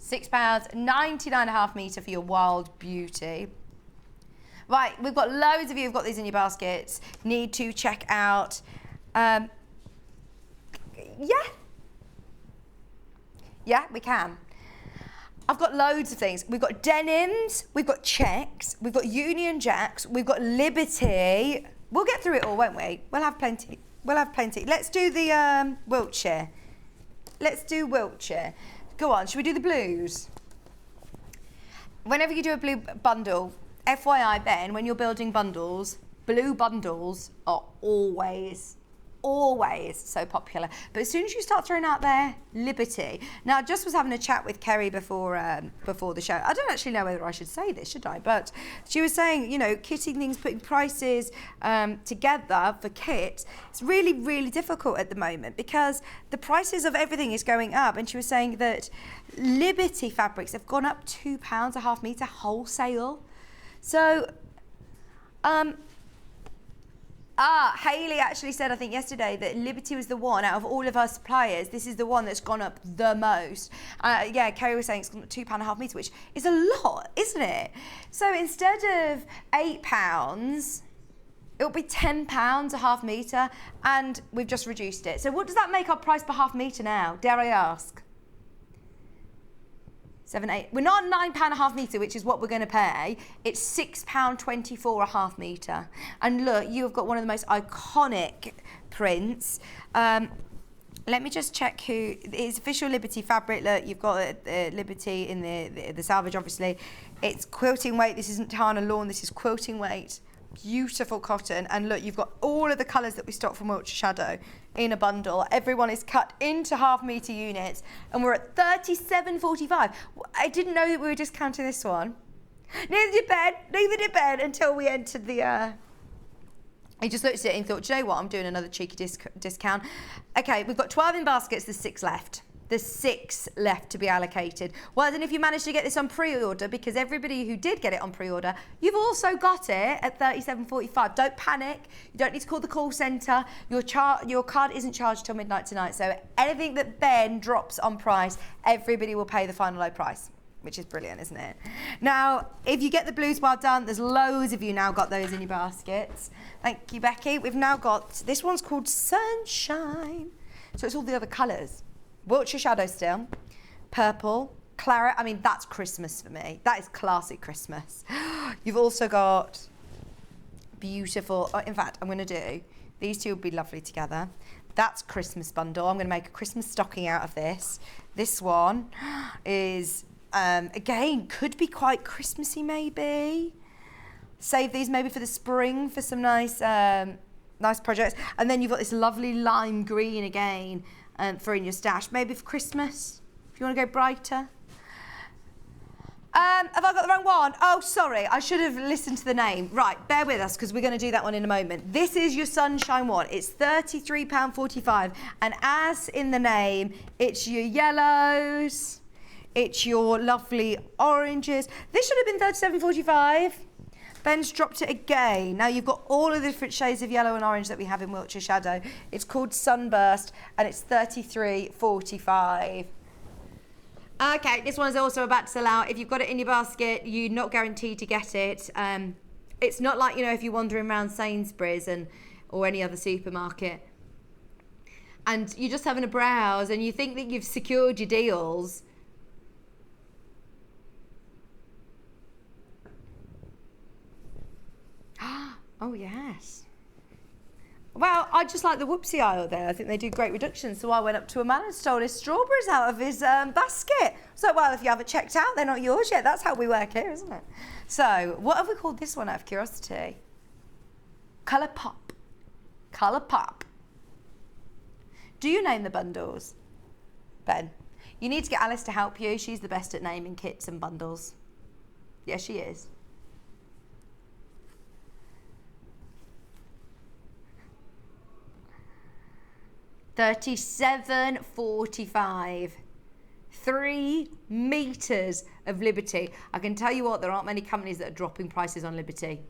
£6.99 ½ metre for your Wild Beauty. Right, we've got loads of you who've got these in your baskets. Need to check out, yeah, we can. I've got loads of things. We've got denims, we've got checks, we've got Union Jacks, we've got Liberty. We'll get through it all, won't we? We'll have plenty. We'll have plenty. Let's do the Wiltshire. Let's do Wiltshire. Go on, should we do the blues? Whenever you do a blue bundle, FYI, Ben, when you're building bundles, blue bundles are always so popular. But as soon as you start throwing out there, Liberty. Now, I just was having a chat with Kerrie before the show. I don't actually know whether I should say this, should I? But she was saying, you know, kitting things, putting prices together for kits, it's really, really difficult at the moment because the prices of everything is going up. And she was saying that Liberty fabrics have gone up £2 ½ metre wholesale. So, Hayley actually said, I think yesterday, that Liberty was the one out of all of our suppliers. This is the one that's gone up the most. Yeah, Kerrie was saying it's gone up £2 ½ metre, which is a lot, isn't it? So instead of £8, it'll be £10 ½ metre, and we've just reduced it. So what does that make our price per ½ metre now? Dare I ask? 7, 8. We're not £9 ½ metre, which is what we're going to pay. It's £6.24 ½ metre. And look, you've got one of the most iconic prints. Let me just check who it's official Liberty fabric. Look, you've got Liberty in the salvage, obviously. It's quilting weight. This isn't Tana lawn. This is quilting weight. Beautiful cotton. And look, you've got all of the colours that we stock from Wiltshire Shadow in a bundle. Everyone is cut into ½ metre units, and we're at £37.45. I didn't know that we were discounting this one. Neither did Ben until we entered the he just looked at it and thought, do you know what, I'm doing another cheeky discount. Okay, we've got 12 in baskets, there's 6 left. There's 6 left to be allocated. Well, then if you managed to get this on pre-order, because everybody who did get it on pre-order, you've also got it at £37.45. Don't panic. You don't need to call the call centre. Your card isn't charged till midnight tonight. So anything that Ben drops on price, everybody will pay the final low price, which is brilliant, isn't it? Now, if you get the blues, well done. There's loads of you now got those in your baskets. Thank you, Becky. We've now got, this one's called Sunshine. So it's all the other colours. Wiltshire Shadow still, purple, claret. I mean, that's Christmas for me. That is classic Christmas. You've also got beautiful, in fact, I'm going to do, these two will be lovely together. That's Christmas bundle. I'm going to make a Christmas stocking out of this. This one is, again, could be quite Christmassy maybe. Save these maybe for the spring for some nice, nice projects. And then you've got this lovely lime green again. For in your stash, maybe for Christmas, if you want to go brighter. Have I got the wrong one? Oh, sorry, I should have listened to the name. Right, bear with us because we're going to do that one in a moment. This is your sunshine one. It's £33.45, and as in the name, it's your yellows, it's your lovely oranges. This should have been £37.45. Ben's dropped it again. Now you've got all of the different shades of yellow and orange that we have in Wiltshire Shadow. It's called Sunburst, and it's £33.45. Okay, this one's also about to sell out. If you've got it in your basket, you're not guaranteed to get it. It's not like, you know, if you're wandering around Sainsbury's or any other supermarket and you're just having a browse and you think that you've secured your deals. Oh, yes. Well, I just like the whoopsie aisle there. I think they do great reductions. So I went up to a man and stole his strawberries out of his basket. So, well, if you haven't checked out, they're not yours yet. That's how we work here, isn't it? So, what have we called this one out of curiosity? Colour Pop. Colour Pop. Do you name the bundles, Ben? You need to get Alice to help you. She's the best at naming kits and bundles. Yes, she is. £37.45. 3 meters of Liberty. I can tell you what, there aren't many companies that are dropping prices on Liberty.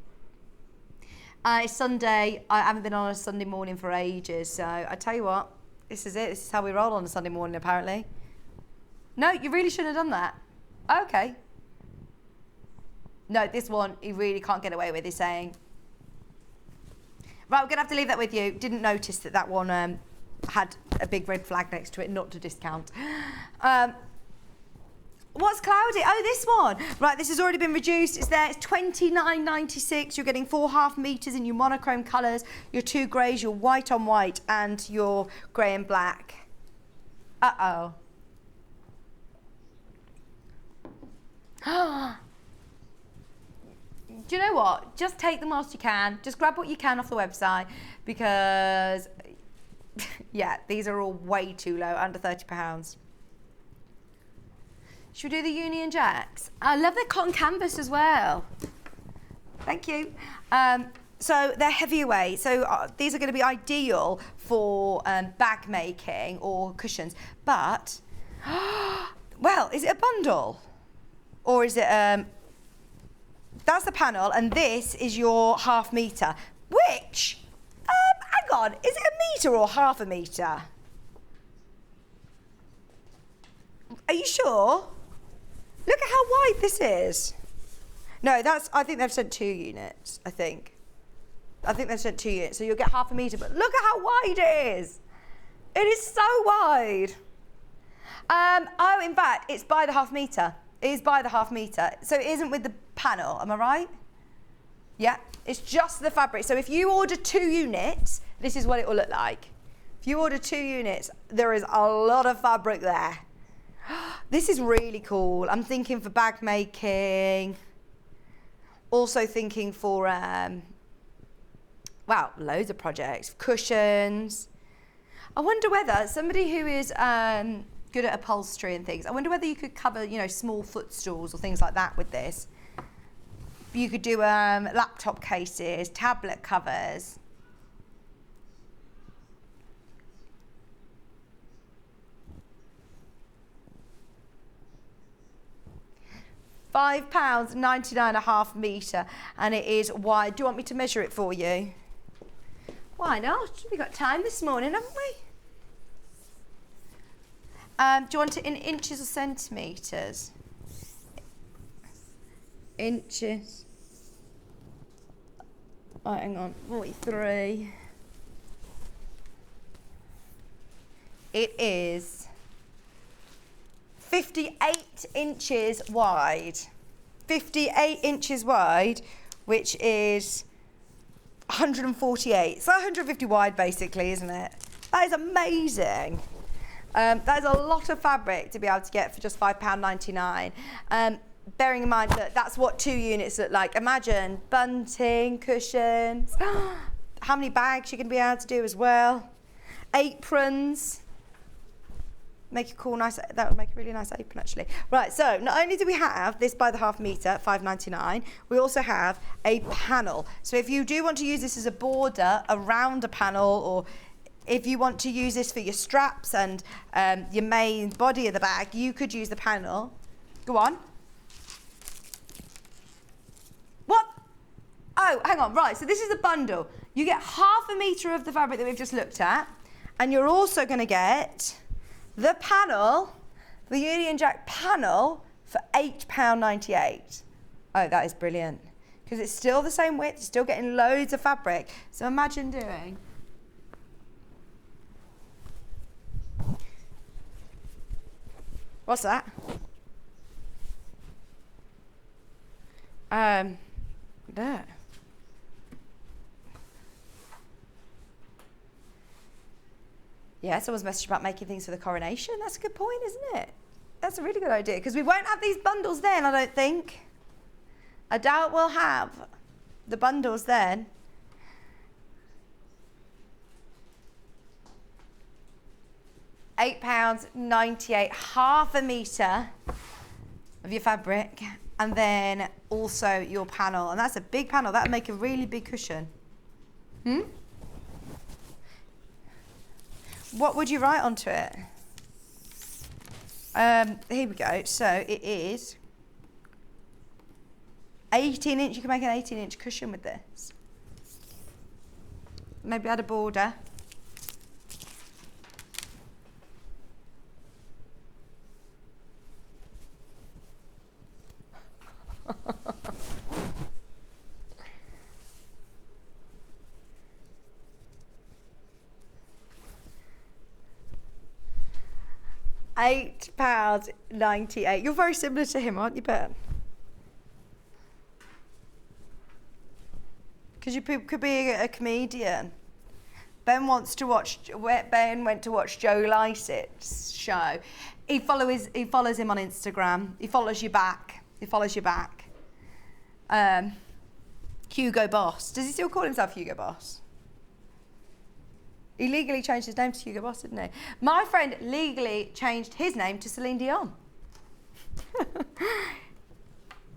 It's Sunday. I haven't been on a Sunday morning for ages, so I tell you what, this is it. This is how we roll on a Sunday morning, apparently. No, you really shouldn't have done that. Okay. No, this one, you really can't get away with, he's saying. Right, we're going to have to leave that with you. Didn't notice that that one had a big red flag next to it, not to discount. What's cloudy? Oh, this one. Right, this has already been reduced. It's there. It's £29.96. You're getting 4.5 meters in your monochrome colours, your 2 greys, your white on white, and your grey and black. Uh-oh. Do you know what? Just take them whilst you can. Just grab what you can off the website because, yeah, these are all way too low, under £30. Should we do the Union Jacks? I love their cotton canvas as well. Thank you. So they're heavier weight. So these are going to be ideal for bag making or cushions. But, well, is it a bundle? Or is it, that's the panel, and this is your half metre. Which, hang on, is it a metre or half a metre? Are you sure? Look at how wide this is. No, I think they've sent 2 units, I think they've sent 2 units, so you'll get half a metre, but look at how wide it is. It is so wide. Oh, in fact, it's by the half metre. It is by the half metre, so it isn't with the panel, am I right? Yeah, it's just the fabric. So if you order 2 units, this is what it will look like. If you order 2 units, there is a lot of fabric there. This is really cool. I'm thinking for bag making, also thinking for, wow, loads of projects, cushions. I wonder whether somebody who is good at upholstery and things, I wonder whether you could cover, you know, small footstools or things like that with this. You could do laptop cases, tablet covers. £5.99 a half metre, and it is wide. Do you want me to measure it for you? Why not? We've got time this morning, haven't we? Do you want it in inches or centimetres? Inches. Right, hang on, 43. It is 58 inches wide. 58 inches wide, which is 148. So 150 wide, basically, isn't it? That is amazing. That is a lot of fabric to be able to get for just £5.99. Bearing in mind that that's what 2 units look like. Imagine bunting, cushions. How many bags you're going to be able to do as well. Aprons. Make a cool, nice, that would make a really nice apron actually. Right, so not only do we have this by the half metre, $5.99, we also have a panel. So if you do want to use this as a border around a panel, or if you want to use this for your straps and your main body of the bag, you could use the panel. Go on. What? Oh, hang on, right, so this is a bundle. You get half a metre of the fabric that we've just looked at, and you're also going to get the panel, the Union Jack panel, for £8.98. Oh, that is brilliant. Because it's still the same width, you're still getting loads of fabric. So imagine doing... What's that? There. Yeah, someone's messaged about making things for the coronation. That's a good point, isn't it? That's a really good idea, because we won't have these bundles then, I don't think. I doubt we'll have the bundles then. £8.98, half a metre of your fabric, and then also your panel. And that's a big panel. That would make a really big cushion. What would you write onto it? Here we go. So it is 18 inch. You can make an 18-inch cushion with this. Maybe add a border. £8.98. You're very similar to him, aren't you, Ben? Because you could be a comedian. Ben went to watch Joe Lycett's show. He follows him on Instagram. He follows you back. Hugo Boss. Does he still call himself Hugo Boss? He legally changed his name to Hugo Boss, didn't he? My friend legally changed his name to Celine Dion.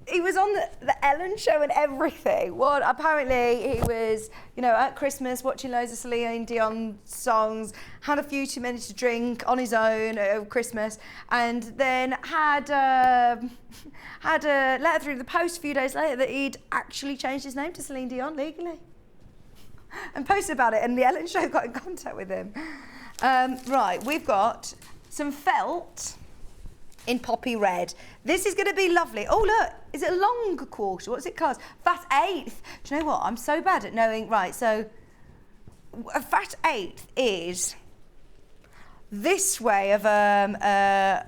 He was on the Ellen show and everything. Well, apparently he was, at Christmas watching loads of Celine Dion songs, had a few too many to drink on his own over Christmas, and then had a letter through the post a few days later that he'd actually changed his name to Celine Dion legally. And posted about it, and the Ellen show got in contact with him. Right, we've got some felt in poppy red. This is going to be lovely. Oh, look, is it a long quarter? What's it called? Fat eighth. Do you know what? I'm so bad at knowing. Right, so a fat eighth is this way of half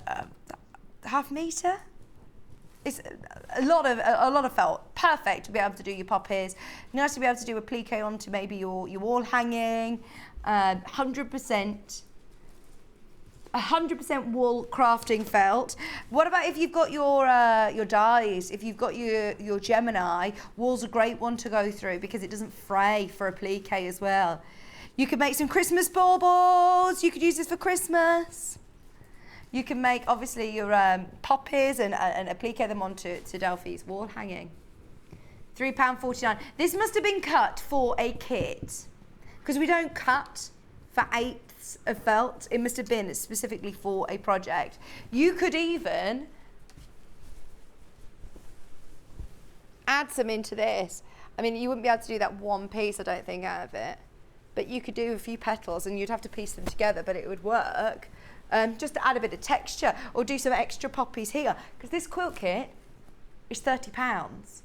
metre. It's a lot of felt. Perfect to be able to do your poppies. Nice to be able to do a plique onto maybe your wall hanging. 100% wool crafting felt. What about if you've got your dyes? If you've got your Gemini, wool's a great one to go through because it doesn't fray for a plique as well. You could make some Christmas baubles. You could use this for Christmas. You can make, obviously, your poppies and applique them onto Delphi's wall hanging. £3.49. This must have been cut for a kit, because we don't cut for eighths of felt. It must have been specifically for a project. You could even add some into this. I mean, you wouldn't be able to do that one piece, I don't think, out of it. But you could do a few petals and you'd have to piece them together, but it would work. Just to add a bit of texture, or do some extra poppies here, because this quilt kit is £30.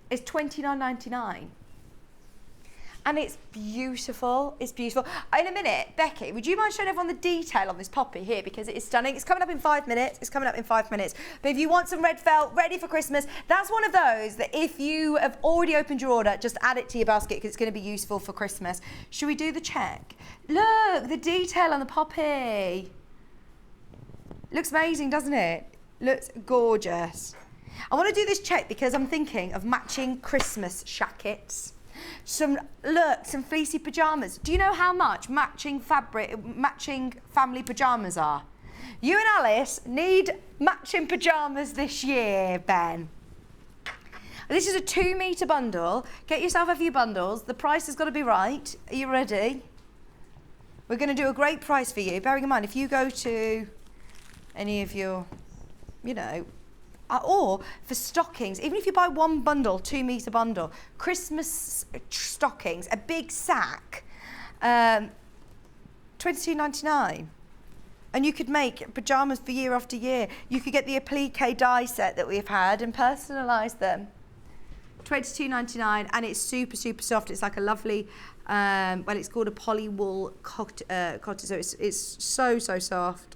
It's $29.99, and it's beautiful. It's beautiful. In a minute, Becky, would you mind showing everyone the detail on this poppy here, because it is stunning. It's coming up in 5 minutes. But if you want some red felt ready for Christmas, that's one of those that if you have already opened your order, just add it to your basket because it's going to be useful for Christmas. Should we do the check? Look, the detail on the poppy. Looks amazing, doesn't it? Looks gorgeous. I want to do this check because I'm thinking of matching Christmas shackets. Some fleecy pyjamas. Do you know how much matching family pyjamas are? You and Alice need matching pyjamas this year, Ben. This is a 2 metre bundle. Get yourself a few bundles. The price has got to be right. Are you ready? We're going to do a great price for you. Bearing in mind, if you go to any of your, you know, or for stockings, even if you buy one bundle, 2 metre bundle, Christmas stockings, a big sack, $22.99. And you could make pyjamas for year after year. You could get the applique die set that we've had and personalise them. $22.99, and it's super, super soft. It's like a lovely, well, it's called a poly wool cotton, so it's so, so soft.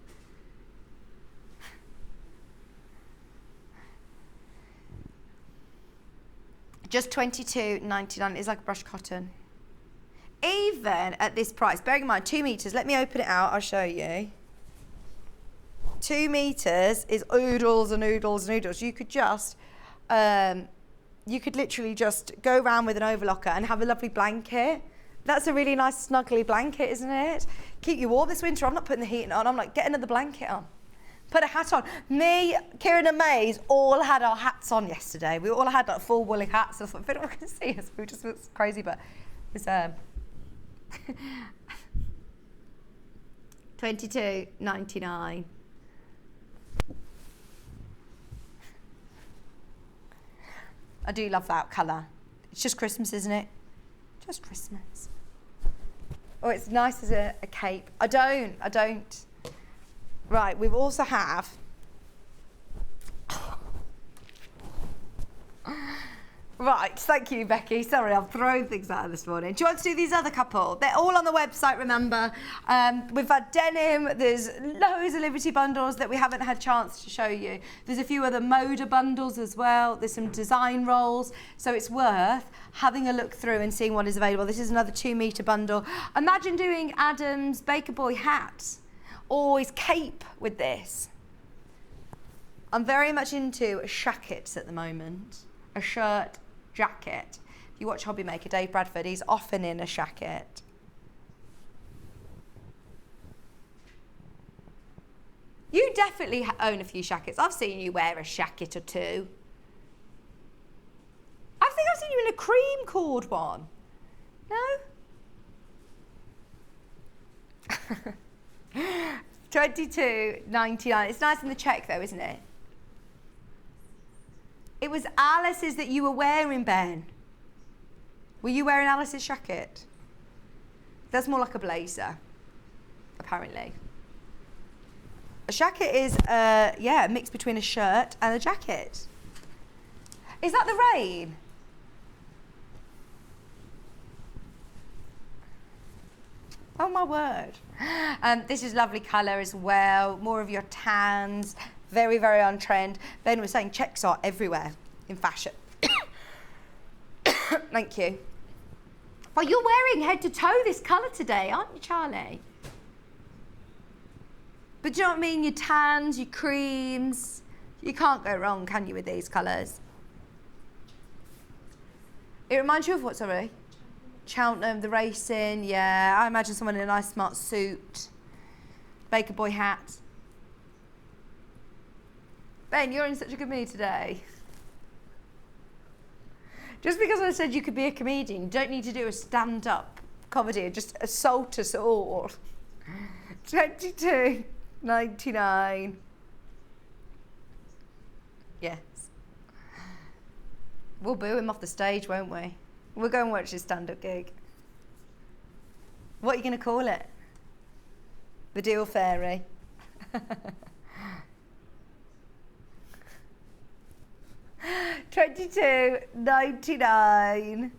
Just $22.99. It's like brushed cotton. Even at this price, bearing in mind 2 meters, let me open it out, I'll show you. 2 meters is oodles and oodles and oodles. You could just, you could literally just go around with an overlocker and have a lovely blanket. That's a really nice snuggly blanket, isn't it? Keep you warm this winter. I'm not putting the heating on. I'm like, get another blanket on. Put a hat on. Me, Kieran and Maze all had our hats on yesterday. We all had like full woolly hats. I thought, if anyone can see us, we just look crazy, but it's $22.99. I do love that colour. It's just Christmas, isn't it? Just Christmas. Oh, it's nice as a cape. I don't. Right, we also have... Right, thank you, Becky. Sorry, I'm throwing things out this morning. Do you want to do these other couple? They're all on the website, remember. We've had denim. There's loads of Liberty bundles that we haven't had chance to show you. There's a few other Moda bundles as well. There's some design rolls. So it's worth having a look through and seeing what is available. This is another 2 metre bundle. Imagine doing Adam's Baker Boy hat or his cape with this. I'm very much into shackets at the moment. A shirt, jacket. If you watch Hobby Maker, Dave Bradford, he's often in a shacket. You definitely own a few shackets. I've seen you wear a shacket or two. I think I've seen you in a cream cord one. No? $22.99. It's nice in the check though, isn't it? It was Alice's that you were wearing, Ben. Were you wearing Alice's jacket? That's more like a blazer, apparently. A jacket is, yeah, a mix between a shirt and a jacket. Is that the rain? Oh my word. This is lovely colour as well. More of your tans. Very, very on trend. Ben was saying checks are everywhere in fashion. Thank you. Well, you're wearing head to toe this colour today, aren't you, Charlie? But do you know what I mean? Your tans, your creams. You can't go wrong, can you, with these colours? It reminds you of what, sorry? Cheltenham, the racing, yeah. I imagine someone in a nice smart suit. Baker Boy hat. Ben, you're in such a good mood today. Just because I said you could be a comedian, you don't need to do a stand-up comedy, just assault us all. $22.99. Yes. We'll boo him off the stage, won't we? We'll go and watch his stand-up gig. What are you going to call it? The Deal Fairy. $22.99.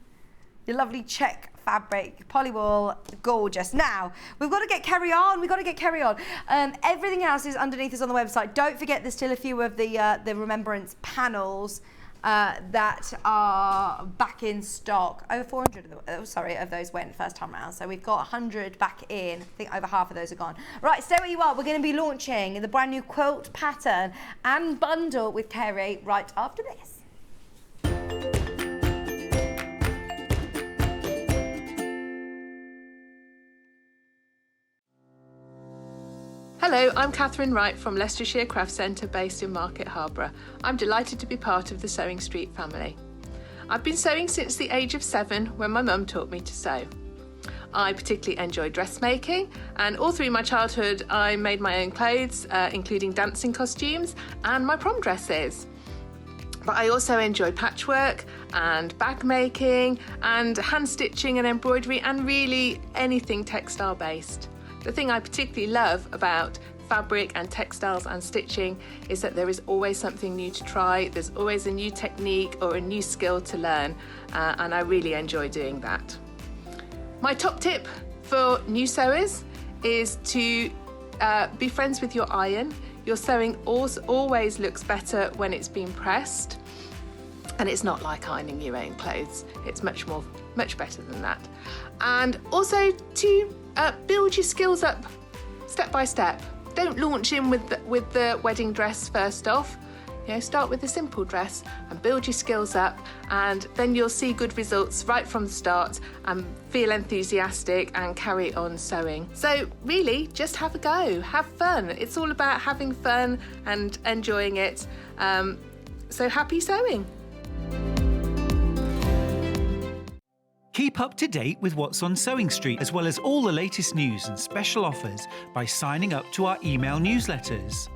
Your lovely check fabric, polywool, gorgeous. Now, we've got to get Kerrie on. Everything else is underneath us on the website. Don't forget there's still a few of the Remembrance panels that are back in stock. Over 400 of those went first time around. So we've got 100 back in. I think over half of those are gone. Right, stay where you are. We're going to be launching the brand new quilt pattern and bundle with Kerrie right after this. Hello, I'm Catherine Wright from Leicestershire Craft Centre based in Market Harborough. I'm delighted to be part of the Sewing Street family. I've been sewing since the age of 7 when my mum taught me to sew. I particularly enjoy dressmaking, and all through my childhood I made my own clothes, including dancing costumes and my prom dresses. But I also enjoy patchwork and bag making and hand stitching and embroidery and really anything textile based. The thing I particularly love about fabric and textiles and stitching is that there is always something new to try. There's always a new technique or a new skill to learn, and I really enjoy doing that. My top tip for new sewers is to be friends with your iron. Your sewing always looks better when it's been pressed, and it's not like ironing your own clothes. It's much better than that. And also to build your skills up step by step. Don't launch in with the wedding dress first off. Start with a simple dress and build your skills up, and then you'll see good results right from the start and feel enthusiastic and carry on sewing. So really, just have a go, have fun. It's all about having fun and enjoying it. So happy sewing. Keep up to date with what's on Sewing Street, as well as all the latest news and special offers by signing up to our email newsletters.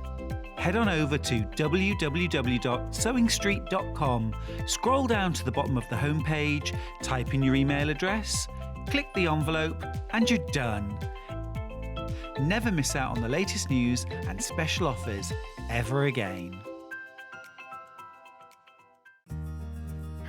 Head on over to www.sewingstreet.com, scroll down to the bottom of the homepage, type in your email address, click the envelope, and you're done. Never miss out on the latest news and special offers ever again.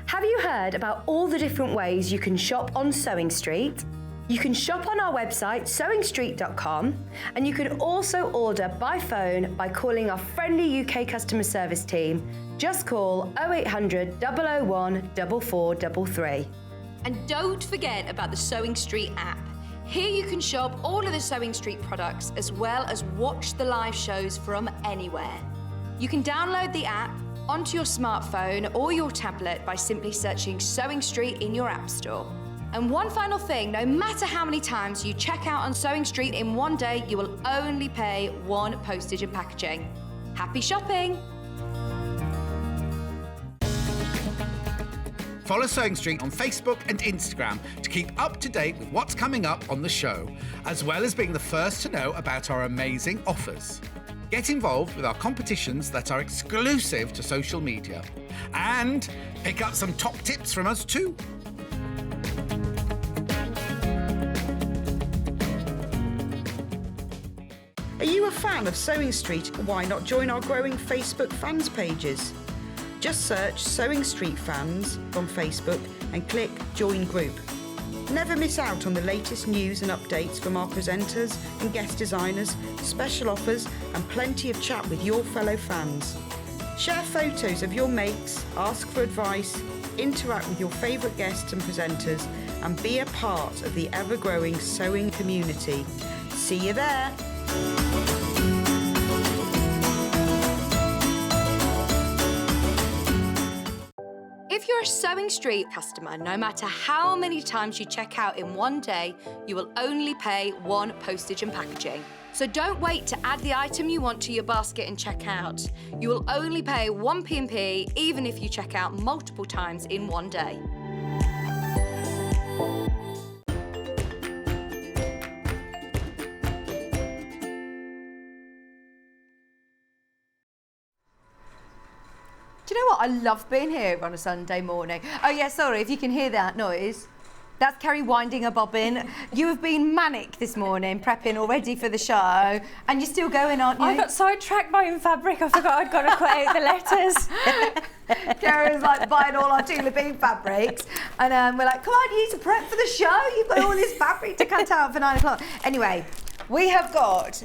Have you heard about all the different ways you can shop on Sewing Street? You can shop on our website, sewingstreet.com, and you can also order by phone by calling our friendly UK customer service team. Just call 0800 001 4433. And don't forget about the Sewing Street app. Here you can shop all of the Sewing Street products as well as watch the live shows from anywhere. You can download the app onto your smartphone or your tablet by simply searching Sewing Street in your app store. And one final thing, no matter how many times you check out on Sewing Street in one day, you will only pay 1 postage and packaging. Happy shopping! Follow Sewing Street on Facebook and Instagram to keep up to date with what's coming up on the show, as well as being the first to know about our amazing offers. Get involved with our competitions that are exclusive to social media, and pick up some top tips from us too. Are you a fan of Sewing Street? Why not join our growing Facebook fans pages? Just search Sewing Street Fans on Facebook and click Join Group. Never miss out on the latest news and updates from our presenters and guest designers, special offers and plenty of chat with your fellow fans. Share photos of your makes, ask for advice, interact with your favourite guests and presenters, and be a part of the ever-growing sewing community. See you there! If you're a Sewing Street customer, no matter how many times you check out in one day, you will only pay 1 postage and packaging. So don't wait to add the item you want to your basket and check out. You will only pay 1 P&P even if you check out multiple times in one day. Do you know what? I love being here on a Sunday morning. Oh yeah, sorry, if you can hear that noise. That's Kerrie winding a bobbin. You have been manic this morning, prepping already for the show, and you're still going, aren't you? I got sidetracked buying fabric. I forgot I'd got to quote out the letters. Kerrie was like buying all our Tula Bean fabrics, and we're like, come on, you need to prep for the show. You've got all this fabric to cut out for 9 o'clock. Anyway, we have got,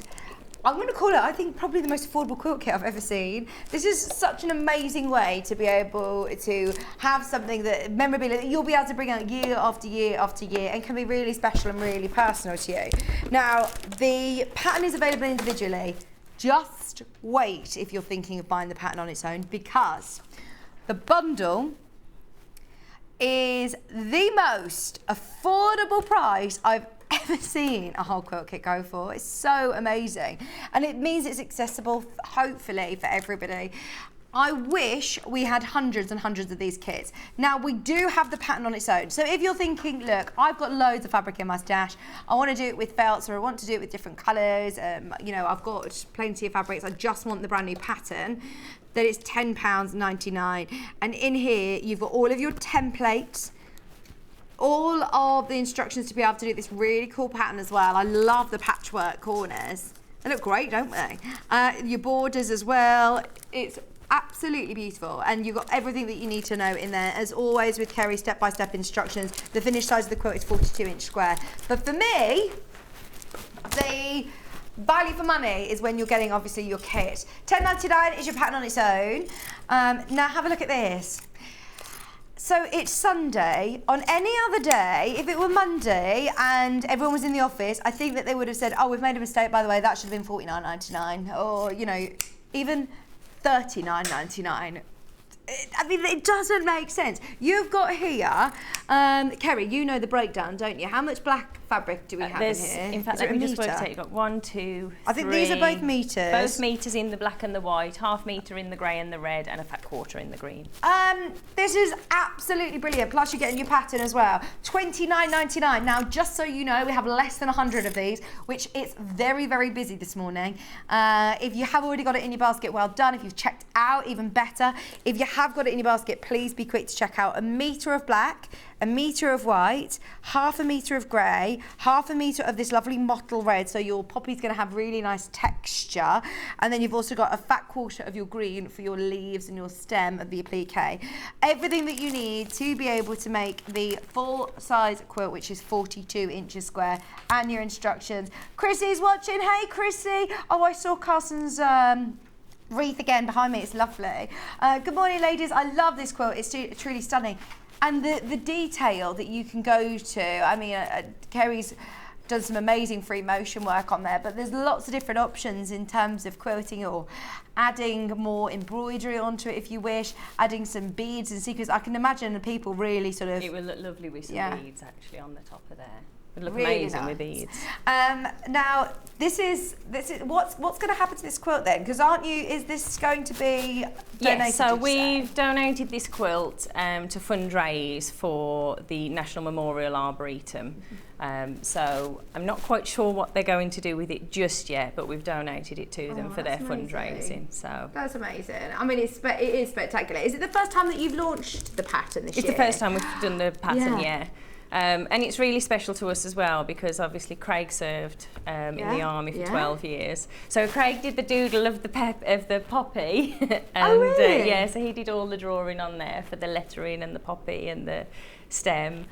I'm going to call it, I think, probably the most affordable quilt kit I've ever seen. This is such an amazing way to be able to have something that memorabilia that you'll be able to bring out year after year after year and can be really special and really personal to you. Now, the pattern is available individually. Just wait if you're thinking of buying the pattern on its own, because the bundle is the most affordable price I've ever seen a whole quilt kit go for. It's so amazing. And it means it's accessible, hopefully, for everybody. I wish we had hundreds and hundreds of these kits. Now, we do have the pattern on its own. So if you're thinking, look, I've got loads of fabric in my stash, I want to do it with felts, or I want to do it with different colours, you know, I've got plenty of fabrics, I just want the brand new pattern, then it's £10.99. And in here, you've got all of your templates, all of the instructions to be able to do this really cool pattern as well. I love the patchwork corners. They look great, don't they? Your borders as well. It's absolutely beautiful, and you've got everything that you need to know in there. As always with Kerrie, step-by-step instructions. The finished size of the quilt is 42-inch square. But for me, the value for money is when you're getting, obviously, your kit. £10.99 is your pattern on its own. Now have a look at this. So it's Sunday. On any other day, if it were Monday and everyone was in the office, I think that they would have said, oh, we've made a mistake, by the way, that should have been £49.99, or, you know, even £39.99. I mean, it doesn't make sense. You've got here, Kerrie, you know the breakdown, don't you? How much black fabric do we have in here? In fact, let me just work it out. You've got 1, 2, 3. I think these are both metres. Both metres in the black and the white, ½ metre in the grey and the red, and a fat quarter in the green. This is absolutely brilliant. Plus, you're getting your pattern as well. £29.99. Now, just so you know, we have less than 100 of these, which it's very, very busy this morning. If you have already got it in your basket, well done. If you've checked out, even better. If you have got it in your basket, please be quick to check out. 1 metre of black, 1 metre of white, ½ metre of grey, ½ metre of this lovely mottle red, so your poppy's going to have really nice texture, and then you've also got a fat quarter of your green for your leaves and your stem of the applique. Everything that you need to be able to make the full size quilt, which is 42 inches square, and your instructions. Chrissy's watching. Hey Chrissy. Oh, I saw Carson's wreath again behind me. It's lovely. Good morning, ladies. I love this quilt. It's truly stunning. And the detail that you can go to, I mean, Kerrie's done some amazing free motion work on there, but there's lots of different options in terms of quilting, or adding more embroidery onto it if you wish, adding some beads and sequins. I can imagine the people really sort of... It would look lovely with some beads actually on the top of there. It would look really amazing nice. with beads. Now, this is what's going to happen to this quilt then? Because is this going to be donated? Yes, so we've donated this quilt to fundraise for the National Memorial Arboretum. So I'm not quite sure what they're going to do with it just yet, but we've donated it to them for their fundraising. So that's amazing. I mean, it is spectacular. Is it the first time that you've launched the pattern this year? It's the first time we've done the pattern, yeah. And it's really special to us as well, because obviously Craig served in the army for 12 years. So Craig did the doodle of the poppy. And, really? So he did all the drawing on there for the lettering and the poppy and the stem.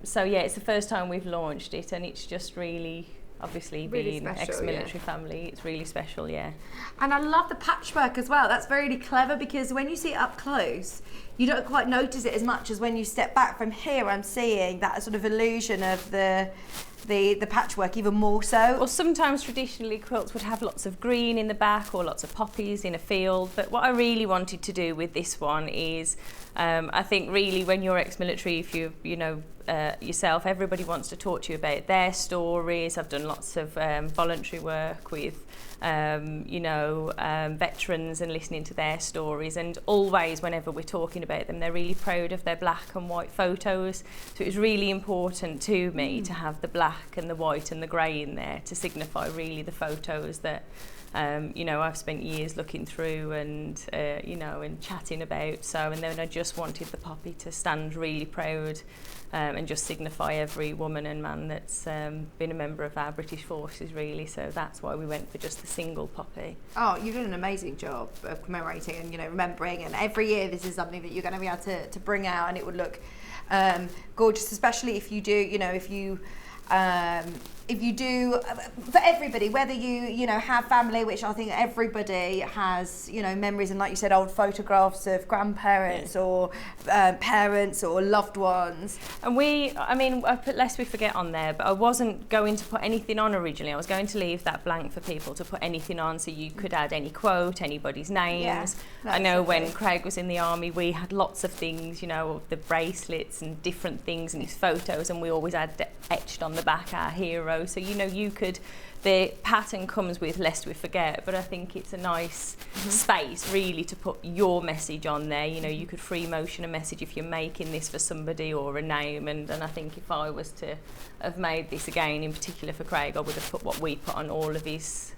So yeah, it's the first time we've launched it, and it's just really, obviously, really being ex-military family, it's really special, yeah. And I love the patchwork as well. That's very clever, because when you see it up close, you don't quite notice it as much as when you step back. From here, I'm seeing that sort of illusion of the patchwork even more so. Well, sometimes traditionally quilts would have lots of green in the back or lots of poppies in a field, but what I really wanted to do with this one is, I think really when you're ex-military, if you know yourself, everybody wants to talk to you about their stories. I've done lots of voluntary work with veterans and listening to their stories, and always whenever we're talking about them, they're really proud of their black and white photos. So it was really important to me to have the black and the white and the grey in there to signify really the photos that I've spent years looking through and and chatting about. So, and then I just wanted the poppy to stand really proud and just signify every woman and man that's been a member of our British forces, really. So that's why we went for just the single poppy. Oh, you've done an amazing job of commemorating and remembering, and every year this is something that you're going to be able to bring out, and it would look gorgeous, especially if you do, if you if you do, for everybody, whether you know, have family, which I think everybody has, you know, memories and, like you said, old photographs of grandparents or parents or loved ones. And I mean, I put Lest We Forget on there, but I wasn't going to put anything on originally. I was going to leave that blank for people to put anything on, so you could add any quote, anybody's names. Yeah, I know when Craig was in the army, we had lots of things, you know, the bracelets and different things and his photos, and we always had etched on the back our hero. So, you know, the pattern comes with Lest We Forget, but I think it's a nice space really to put your message on there. You know, you could free motion a message if you're making this for somebody or a name, and I think if I was to have made this again, in particular for Craig, I would have put what we put on all of his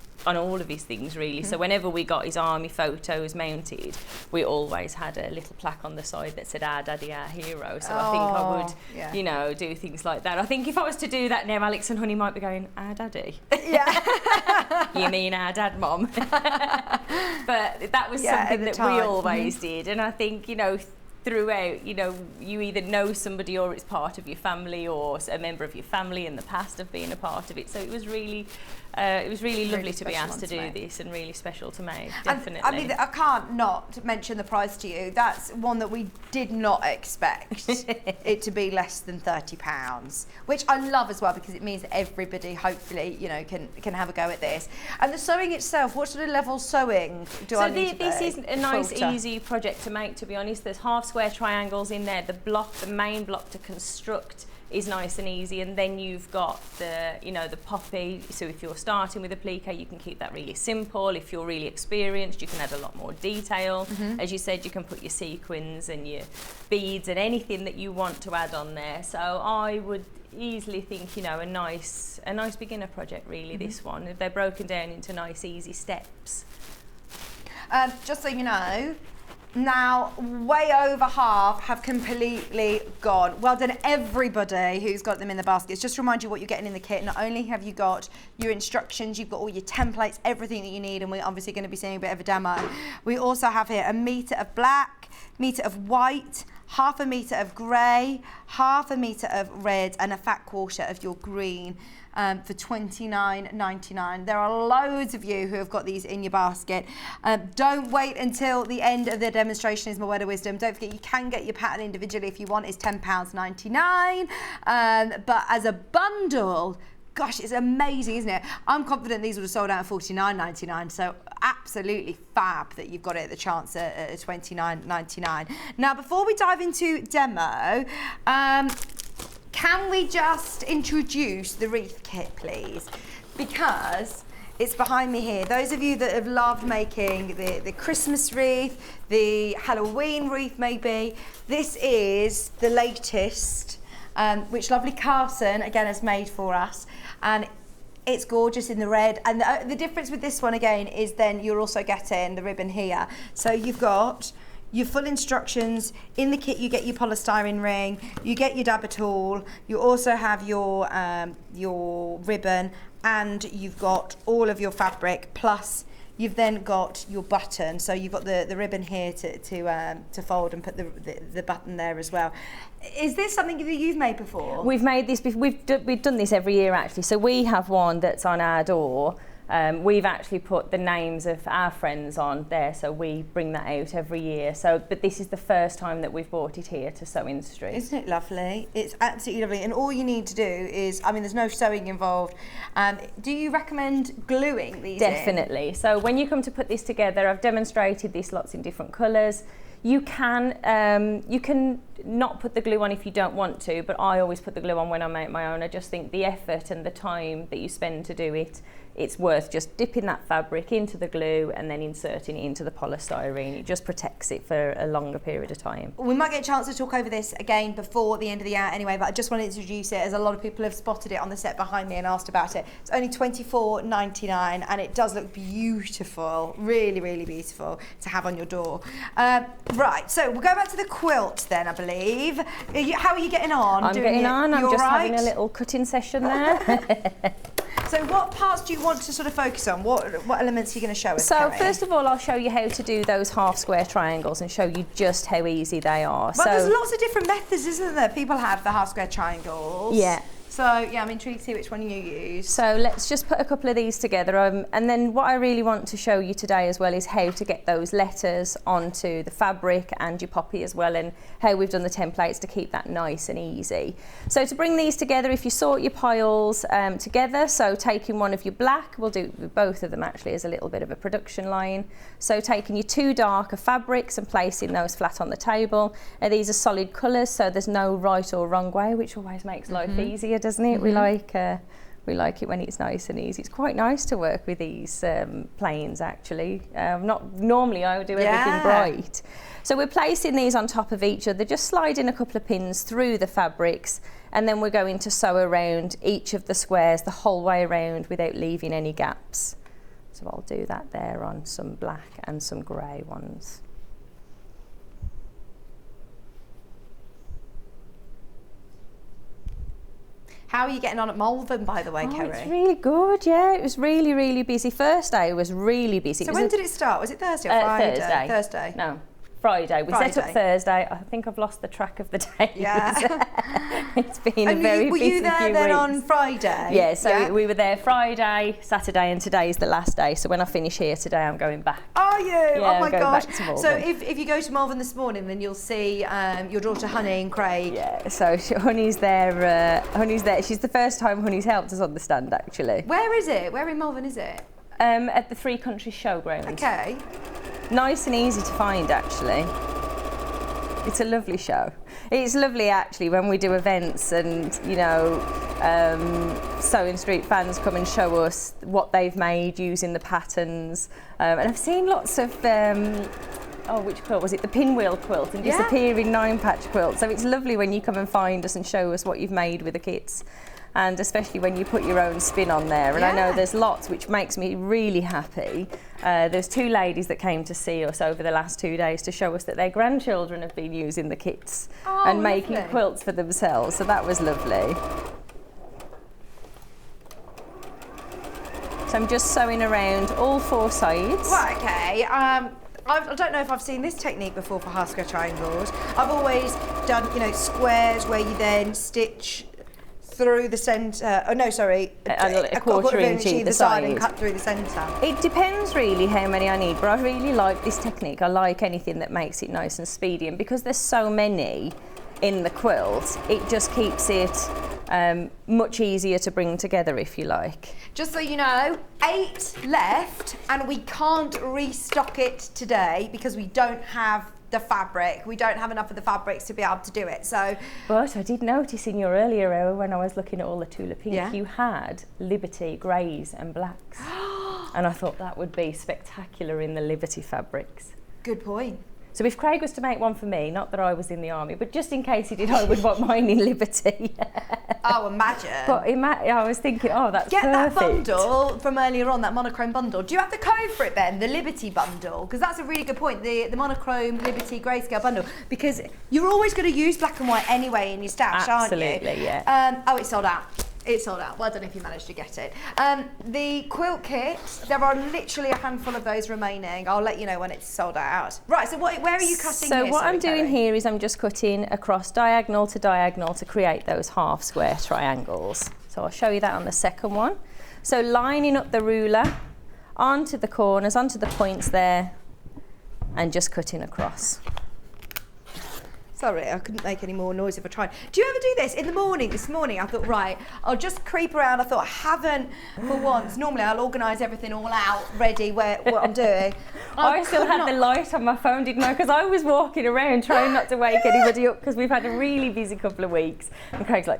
things really. So whenever we got his army photos mounted, we always had a little plaque on the side that said "Our Daddy, Our Hero." So I think I would, you know, do things like that. I think if I was to do that now, Alex and Honey might be going, "Our Daddy." Yeah. You mean our dad, Mom? But that was something that we always did, and I think, you know, throughout, you know, you either know somebody or it's part of your family or a member of your family in the past have been a part of it. So it was really lovely to be asked to do this, and really special to me, definitely. I mean, I can't not mention the price to you. That's one that we did not expect it to be less than £30, which I love as well, because it means that everybody, hopefully, you know, can have a go at this. And the sewing itself, what sort of level sewing do I need to be? This is a nice, easy project to make, to be honest. There's half square triangles in there. The main block to construct is nice and easy, and then you've got the, you know, the poppy. So if you're starting with a plique, you can keep that really simple. If you're really experienced, you can add a lot more detail. As you said, you can put your sequins and your beads and anything that you want to add on there. So I would easily think, you know, a nice beginner project really, this one. If they're broken down into nice easy steps. Just so you know, now way over half have completely gone. Well done everybody who's got them in the baskets. Just to remind you what you're getting in the kit. Not only have you got your instructions, you've got all your templates, everything that you need, and we're obviously going to be seeing a bit of a demo. We also have here a metre of black, metre of white, half a metre of grey, half a metre of red, and a fat quarter of your green. For $29.99. There are loads of you who have got these in your basket. Don't wait until the end of the demonstration, is my word of wisdom. Don't forget, you can get your pattern individually if you want. It's £10.99. But as a bundle, gosh, it's amazing, isn't it? I'm confident these would have sold out at $49.99, so absolutely fab that you've got it at the chance at $29.99. Now, before we dive into demo, can we just introduce the wreath kit, please? Because it's behind me here. Those of you that have loved making the Christmas wreath, the Halloween wreath maybe, this is the latest, which lovely Carson, again, has made for us. And it's gorgeous in the red. And the difference with this one, again, is then you're also getting the ribbon here. So you've got your full instructions. In the kit you get your polystyrene ring, you get your dabber tool, you also have your ribbon, and you've got all of your fabric, plus you've then got your button. So you've got the ribbon here to fold and put the button there as well. Is this something that you've made before? We've made this before. We've done this every year actually. So we have one that's on our door. We've actually put the names of our friends on there, so we bring that out every year. But this is the first time that we've brought it here to Sewing Street. Isn't it lovely? It's absolutely lovely. And all you need to do is, I mean, there's no sewing involved. Do you recommend gluing these Definitely. in? So when you come to put this together, I've demonstrated this lots in different colours. You can not put the glue on if you don't want to, but I always put the glue on when I make my own. I just think the effort and the time that you spend to do it, it's worth just dipping that fabric into the glue and then inserting it into the polystyrene. It just protects it for a longer period of time. We might get a chance to talk over this again before the end of the hour anyway, but I just wanted to introduce it as a lot of people have spotted it on the set behind me and asked about it. It's only $24.99 and it does look beautiful, really, really beautiful to have on your door. Right, so we'll go back to the quilt then, I believe. How are you getting on? I'm getting on. I'm just having a little cutting session there. So what parts do you want to sort of focus on? What elements are you going to show us, Kerrie? First of all, I'll show you how to do those half square triangles and show you just how easy they are. Well, there's lots of different methods, isn't there? People have the half square triangles. Yeah. So yeah, I'm intrigued to see which one you use. So let's just put a couple of these together, and then what I really want to show you today as well is how to get those letters onto the fabric and your poppy as well, and how we've done the templates to keep that nice and easy. So to bring these together, if you sort your piles together, so taking one of your black, we'll do both of them actually as a little bit of a production line. So taking your two darker fabrics and placing those flat on the table. Now these are solid colours, so there's no right or wrong way, which always makes life easier, doesn't it? We like it when it's nice and easy. It's quite nice to work with these planes actually. Not normally I would do everything bright. So we're placing these on top of each other, just sliding a couple of pins through the fabrics, and then we're going to sew around each of the squares the whole way around without leaving any gaps. So I'll do that there on some black and some grey ones. How are you getting on at Malvern, by the way, Kerrie? It's really good, yeah. It was really, really busy. First day was really busy. So when did it start? Was it Thursday or Friday? Thursday. No, Friday. We set up Thursday. I think I've lost the track of the days. Yeah. It's been a very busy few weeks. Were you there then on Friday? Yeah, so we were there Friday, Saturday, and today's the last day. So when I finish here today, I'm going back. Are you? Yeah, oh my gosh. So if you go to Malvern this morning, then you'll see your daughter Honey and Craig. Yeah, so Honey's there. Honey's there. She's the first time Honey's helped us on the stand, actually. Where is it? Where in Malvern is it? At the Three Countries Showground. Okay. Nice and easy to find, actually. It's a lovely show. It's lovely, actually, when we do events and, you know, Sewing Street fans come and show us what they've made using the patterns. And I've seen lots of, which quilt was it? The pinwheel quilt and disappearing 9-patch quilt. So it's lovely when you come and find us and show us what you've made with the kits. And especially when you put your own spin on there. And I know there's lots, which makes me really happy. There's 2 ladies that came to see us over the last 2 days to show us that their grandchildren have been using the kits and making quilts for themselves. So that was lovely. So I'm just sewing around all 4 sides. Right, okay. I don't know if I've seen this technique before for half square triangles. I've always done, you know, squares where you then stitch through the centre. Oh no, sorry. A quarter inch either side and cut through the centre. It depends really how many I need, but I really like this technique. I like anything that makes it nice and speedy, and because there's so many in the quilt, it just keeps it much easier to bring together, if you like. Just so you know, 8 left, and we can't restock it today because we don't have the fabric. We don't have enough of the fabrics to be able to do it. So, but I did notice in your earlier hour when I was looking at all the Tula Pink, you had Liberty greys and blacks, and I thought that would be spectacular in the Liberty fabrics. Good point. So if Craig was to make one for me, not that I was in the army, but just in case he did, I would want mine in Liberty. Oh, imagine. But I was thinking, oh, that's Get perfect. that bundle from earlier on, that monochrome bundle. Do you have the code for it then, the Liberty bundle? Because that's a really good point, the monochrome Liberty grayscale bundle. Because you're always going to use black and white anyway in your stash, aren't you? Absolutely, yeah. Oh, it's sold out. It's sold out. Well, I don't know if you managed to get it. The quilt kit, there are literally a handful of those remaining. I'll let you know when it's sold out. Right, so where are you cutting here? So what I'm doing Kerrie? here is I'm just cutting across diagonal to create those half square triangles. So I'll show you that on the second one. So lining up the ruler onto the corners, onto the points there, and just cutting across. Sorry, I couldn't make any more noise if I tried. Do you ever do this? In the morning, this morning, I thought, right, I'll just creep around. I thought, I haven't for once. Normally, I'll organise everything all out, ready, what I'm doing. I still had the light on my phone, didn't I? Because I was walking around trying not to wake anybody up because we've had a really busy couple of weeks. And Craig's like,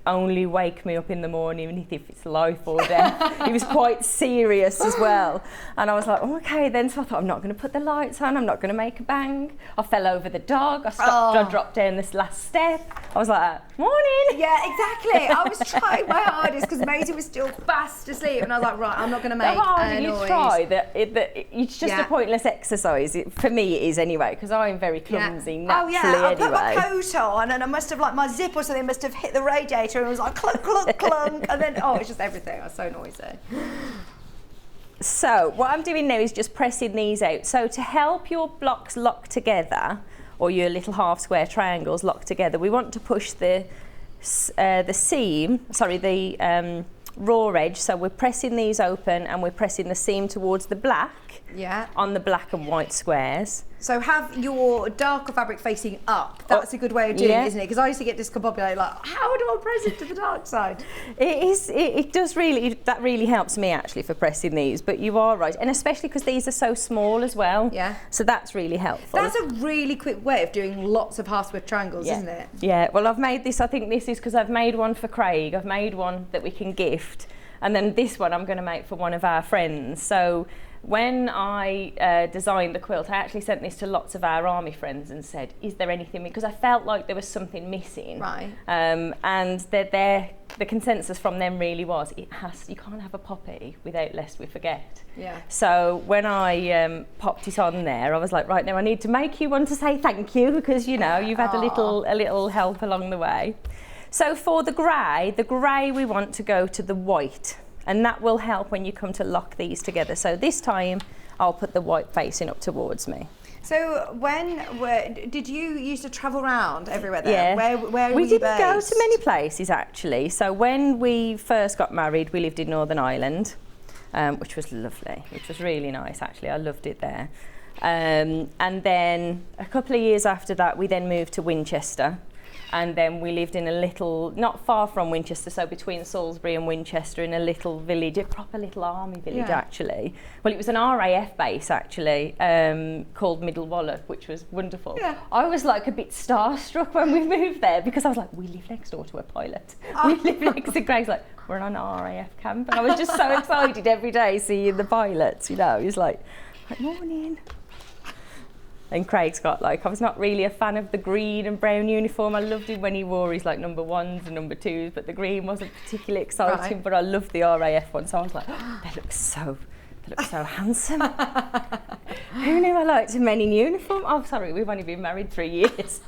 only wake me up in the morning if it's life or death. He was quite serious as well. And I was like, oh, okay then. So I thought, I'm not going to put the lights on. I'm not going to make a bang. I fell over the dog. I stopped. I dropped down this last step. I was like, morning. Yeah, exactly. I was trying my hardest because Maisie was still fast asleep. And I was like, right, I'm not going to make the harder noise. you try, it's just a pointless exercise. For me, it is anyway, because I'm very clumsy naturally I put my coat on and I must have, like, my zip or something must have hit the radiator and it was like clunk, clunk, clunk. And then, it's just everything. I was so noisy. So what I'm doing now is just pressing these out. So to help your blocks lock together, or your little half square triangles lock together, we want to push the the raw edge, so we're pressing these open and we're pressing the seam towards the black on the black and white squares. So have your darker fabric facing up. That's a good way of doing it, isn't it? Because I used to get discombobulated, like, how do I press it to the dark side? It does really, that really helps me actually for pressing these, but you are right. And especially because these are so small as well. Yeah. So that's really helpful. That's a really quick way of doing lots of half square triangles, isn't it? Yeah, well I've made this, I think this is because I've made one for Craig, I've made one that we can gift, and then this one I'm going to make for one of our friends. So when I designed the quilt, I actually sent this to lots of our army friends and said, is there anything, because I felt like there was something missing. Right. And the consensus from them really was, you can't have a poppy without Lest We Forget. Yeah. So when I popped it on there, I was like, right, now I need to make you one to say thank you, because you know, you've had a little help along the way. So for the grey we want to go to the white. And that will help when you come to lock these together. So this time, I'll put the white facing up towards me. So did you used to travel around everywhere there? Yeah. Where we didn't go to many places actually. So when we first got married, we lived in Northern Ireland, which was lovely, which was really nice actually. I loved it there. And then a couple of years after that, we then moved to Winchester. And then we lived in a little, not far from Winchester, so between Salisbury and Winchester, in a little village, a proper little army village actually. Well, it was an RAF base actually, called Middle Wallop, which was wonderful. Yeah. I was like a bit starstruck when we moved there, because I was like, we live next door to a pilot. We live next to Greg's, like, we're on an RAF camp. And I was just so excited every day seeing the pilots, you know. He was like, morning. And Craig's got, like, I was not really a fan of the green and brown uniform. I loved him when he wore his like number 1s and number 2s, but the green wasn't particularly exciting. Right. But I loved the RAF one, so I was like, oh, they look so handsome. Who knew I liked a men in uniform? Oh, sorry, we've only been married 3 years.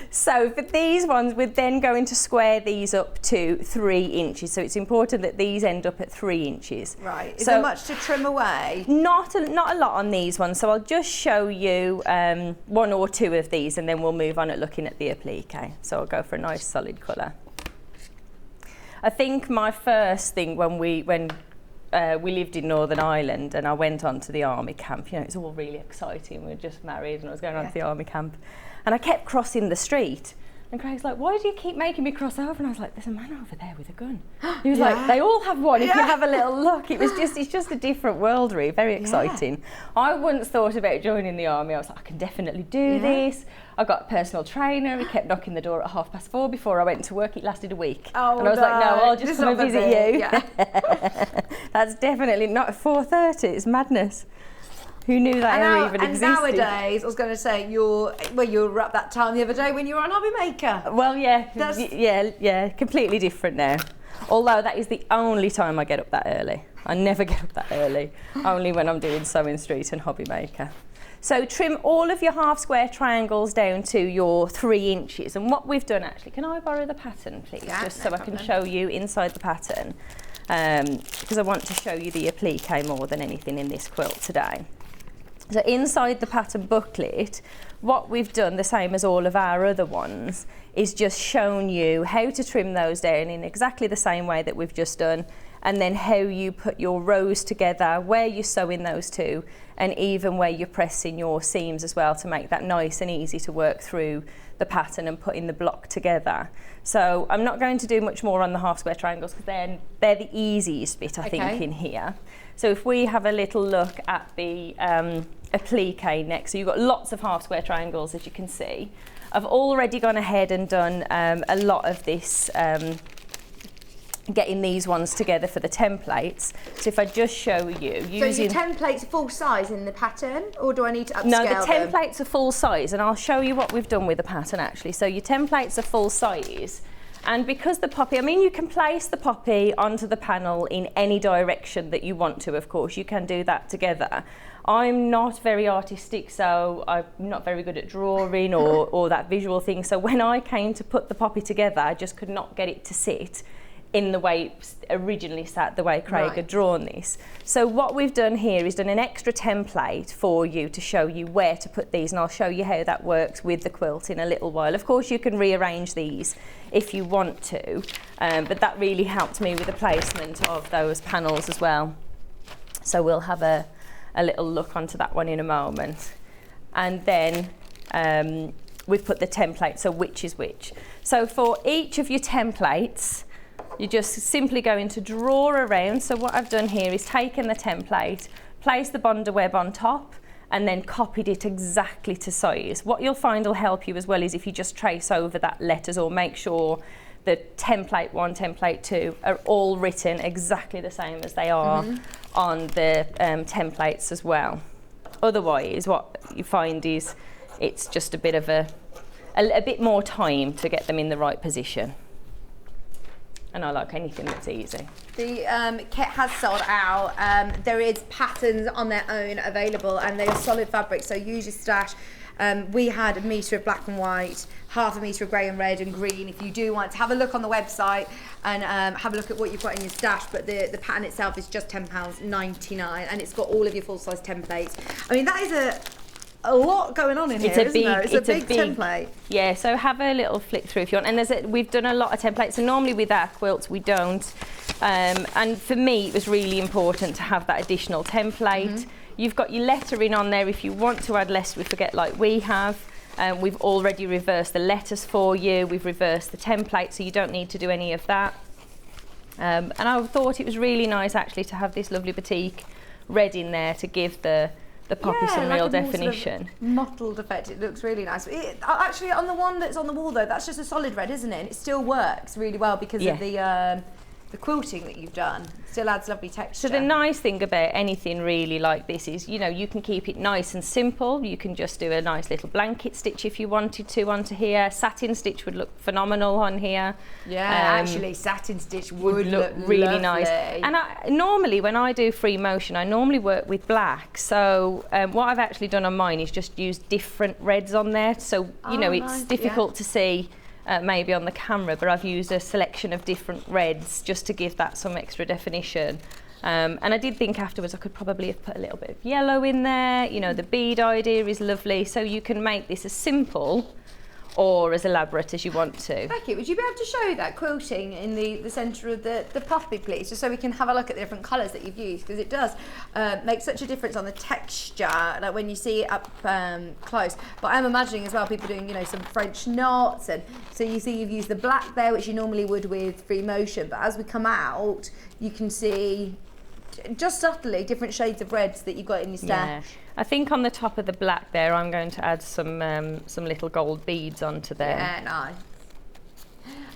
So for these ones, we're then going to square these up to 3 inches. So it's important that these end up at 3 inches. Right. Is there much to trim away? Not a lot on these ones. So I'll just show you 1 or 2 of these, and then we'll move on at looking at the applique. So I'll go for a nice solid colour. I think my first thing when we lived in Northern Ireland and I went on to the army camp, you know, it was all really exciting. We were just married and I was going on to the army camp. And I kept crossing the street. And Craig's like, why do you keep making me cross over? And I was like, there's a man over there with a gun. He was like, they all have one if you have a little look. It's just a different world, really, very exciting. I once thought about joining the army. I was like, I can definitely do this. I got a personal trainer. He kept knocking the door at 4:30 before I went to work. It lasted a week. Oh, and I was like, no, I'll just come and visit you. Yeah. That's definitely not 4:30. It's madness. Who knew that era even existed? And nowadays, I was going to say, you were up that time the other day when you were on Hobby Maker. Well, yeah, completely different now. Although that is the only time I get up that early. I never get up that early, only when I'm doing Sewing Street and Hobby Maker. So trim all of your half square triangles down to your 3 inches. And what we've done actually, can I borrow the pattern, please? Yeah, just so I can show you inside the pattern. Because I want to show you the applique more than anything in this quilt today. So inside the pattern booklet, what we've done, the same as all of our other ones, is just shown you how to trim those down in exactly the same way that we've just done, and then how you put your rows together, where you sew in those two, and even where you're pressing your seams as well, to make that nice and easy to work through the pattern and put in the block together. So I'm not going to do much more on the half square triangles, because they're the easiest bit, I think, in here. So if we have a little look at the applique next, so you've got lots of half square triangles, as you can see. I've already gone ahead and done a lot of this, getting these ones together for the templates. So if I just show you using... So your templates are full size in the pattern, or do I need to upscale them? No, the templates are full size, and I'll show you what we've done with the pattern actually. So your templates are full size. And because the poppy, I mean, you can place the poppy onto the panel in any direction that you want to, of course. You can do that together. I'm not very artistic, so I'm not very good at drawing or that visual thing. So when I came to put the poppy together, I just could not get it to sit in the way it originally sat, the way Craig Right. had drawn this. So what we've done here is done an extra template for you to show you where to put these, and I'll show you how that works with the quilt in a little while. Of course you can rearrange these if you want to, but that really helped me with the placement of those panels as well. So we'll have a little look onto that one in a moment. And then we've put the template, so which is which. So for each of your templates, you're just simply going to draw around. So what I've done here is taken the template, placed the Bonder web on top, and then copied it exactly to size. What you'll find will help you as well is if you just trace over that letters, or make sure the template 1, template 2 are all written exactly the same as they are on the templates as well. Otherwise, what you find is it's just a bit of a bit more time to get them in the right position. And I like anything that's easy. The kit has sold out. There is patterns on their own available, and they are solid fabric, so use your stash. We had 1 metre of black and white, half a metre of grey and red and green. If you do want to have a look on the website and have a look at what you've got in your stash, but the pattern itself is just £10.99, and it's got all of your full-size templates. I mean, that is a lot going on in here, isn't there? It's a big template. Yeah, so have a little flick through if you want. And we've done a lot of templates, and normally with our quilts we don't. And for me, it was really important to have that additional template. You've got your lettering on there if you want to add lest we forget, like we have. We've already reversed the letters for you. We've reversed the template, so you don't need to do any of that. And I thought it was really nice actually to have this lovely batik red in there to give the poppy some real definition. Sort of mottled effect. It looks really nice. Actually, on the one that's on the wall though, that's just a solid red, isn't it? And it still works really well because of the quilting that you've done. Still adds lovely texture. So the nice thing about anything really like this is, you know, you can keep it nice and simple. You can just do a nice little blanket stitch if you wanted to onto here. Satin stitch would look phenomenal on here. Yeah, actually satin stitch would look really lovely. nice. And normally when I do free motion, I normally work with black. So what I've actually done on mine is just use different reds on there. So, you know, it's difficult to see maybe on the camera, but I've used a selection of different reds just to give that some extra definition. And I did think afterwards I could probably have put a little bit of yellow in there. You know, the bead idea is lovely, so you can make this as simple or as elaborate as you want to. Becky, would you be able to show that quilting in the centre of the puppy, please, just so we can have a look at the different colours that you've used, because it does make such a difference on the texture, like when you see it up close. But I'm imagining as well people doing, you know, some French knots, and so you see you've used the black there, which you normally would with free motion, but as we come out, you can see just subtly different shades of reds that you've got in your stash. Yeah. I think on the top of the black there, I'm going to add some little gold beads onto there. Yeah, nice.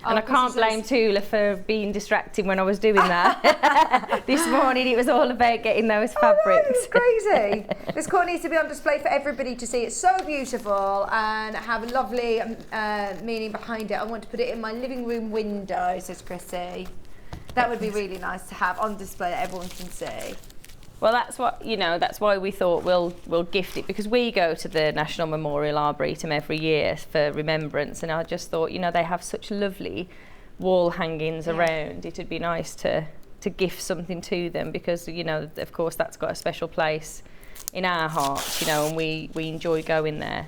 And I can't blame Tula for being distracting when I was doing that. This morning it was all about getting those fabrics. It's crazy. This quilt needs to be on display for everybody to see. It's so beautiful and have a lovely meaning behind it. I want to put it in my living room window, says Chrissy. That would be really nice to have on display that everyone can see. Well, that's what, you know, that's why we thought we'll gift it, because we go to the National Memorial Arboretum every year for Remembrance, and I just thought, you know, they have such lovely wall hangings around. It would be nice to gift something to them, because, you know, of course that's got a special place in our hearts, you know, and we enjoy going there.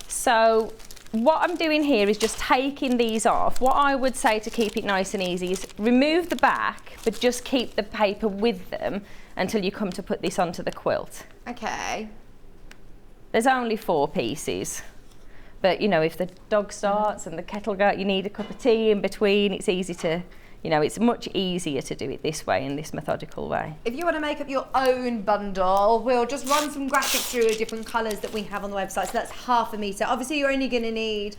So what I'm doing here is just taking these off. What I would say to keep it nice and easy is remove the back, but just keep the paper with them until you come to put this onto the quilt. Okay. There's only 4 pieces, but you know, if the dog starts and the kettle goes, you need a cup of tea in between. It's easy to, you know, it's much easier to do it this way, in this methodical way. If you want to make up your own bundle, we'll just run some graphics through the different colours that we have on the website. So that's ½ metre. Obviously, you're only going to need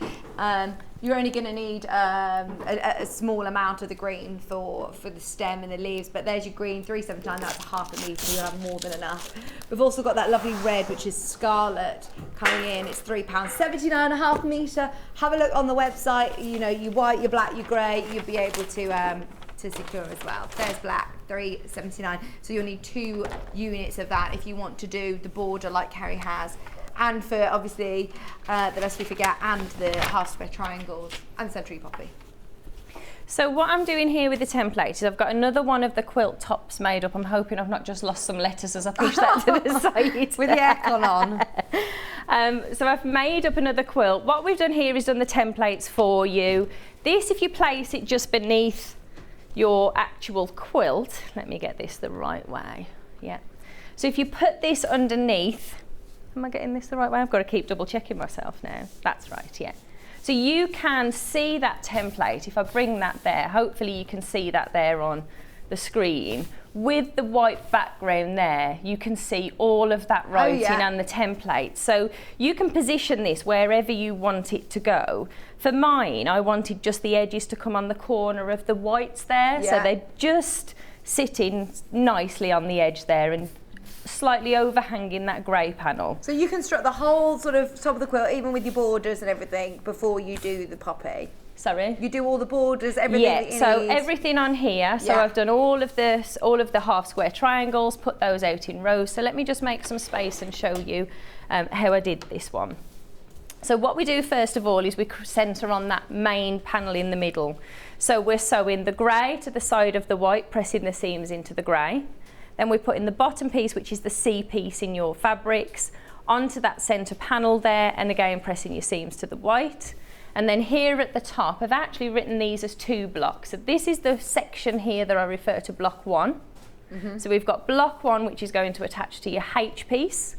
a small amount of the green for the stem and the leaves. But there's your green, 379. That's ½ metre. You'll have more than enough. We've also got that lovely red, which is scarlet, coming in. It's £3.79 ½ metre. Have a look on the website. You know, your white, your black, your grey. You'll be able to secure as well. There's black, £3.79. So you'll need 2 units of that if you want to do the border like Kerrie has. And for obviously the Lest We Forget and the half square triangles and century poppy. So what I'm doing here with the template is I've got another one of the quilt tops made up. I'm hoping I've not just lost some letters as I push that to the side. With the aircon on. So I've made up another quilt. What we've done here is done the templates for you. This, if you place it just beneath your actual quilt, let me get this the right way. Yeah. So if you put this underneath, am I getting this the right way? I've got to keep double checking myself now. That's right, yeah. So you can see that template. If I bring that there, hopefully you can see that there on the screen. With the white background there, you can see all of that writing and the template. So you can position this wherever you want it to go. For mine, I wanted just the edges to come on the corner of the whites there. So they're just sitting nicely on the edge there and slightly overhanging that grey panel. So you construct the whole sort of top of the quilt, even with your borders and everything, before you do the poppy? Sorry? You do all the borders, everything that you so need? everything on here. So I've done all of this, all of the half square triangles, put those out in rows. So let me just make some space and show you how I did this one. So what we do first of all is we centre on that main panel in the middle. So we're sewing the grey to the side of the white, pressing the seams into the grey. Then we put in the bottom piece, which is the C piece in your fabrics, onto that centre panel there, and again pressing your seams to the white. And then here at the top, I've actually written these as 2 blocks. So this is the section here that I refer to block 1. So we've got block 1, which is going to attach to your H piece.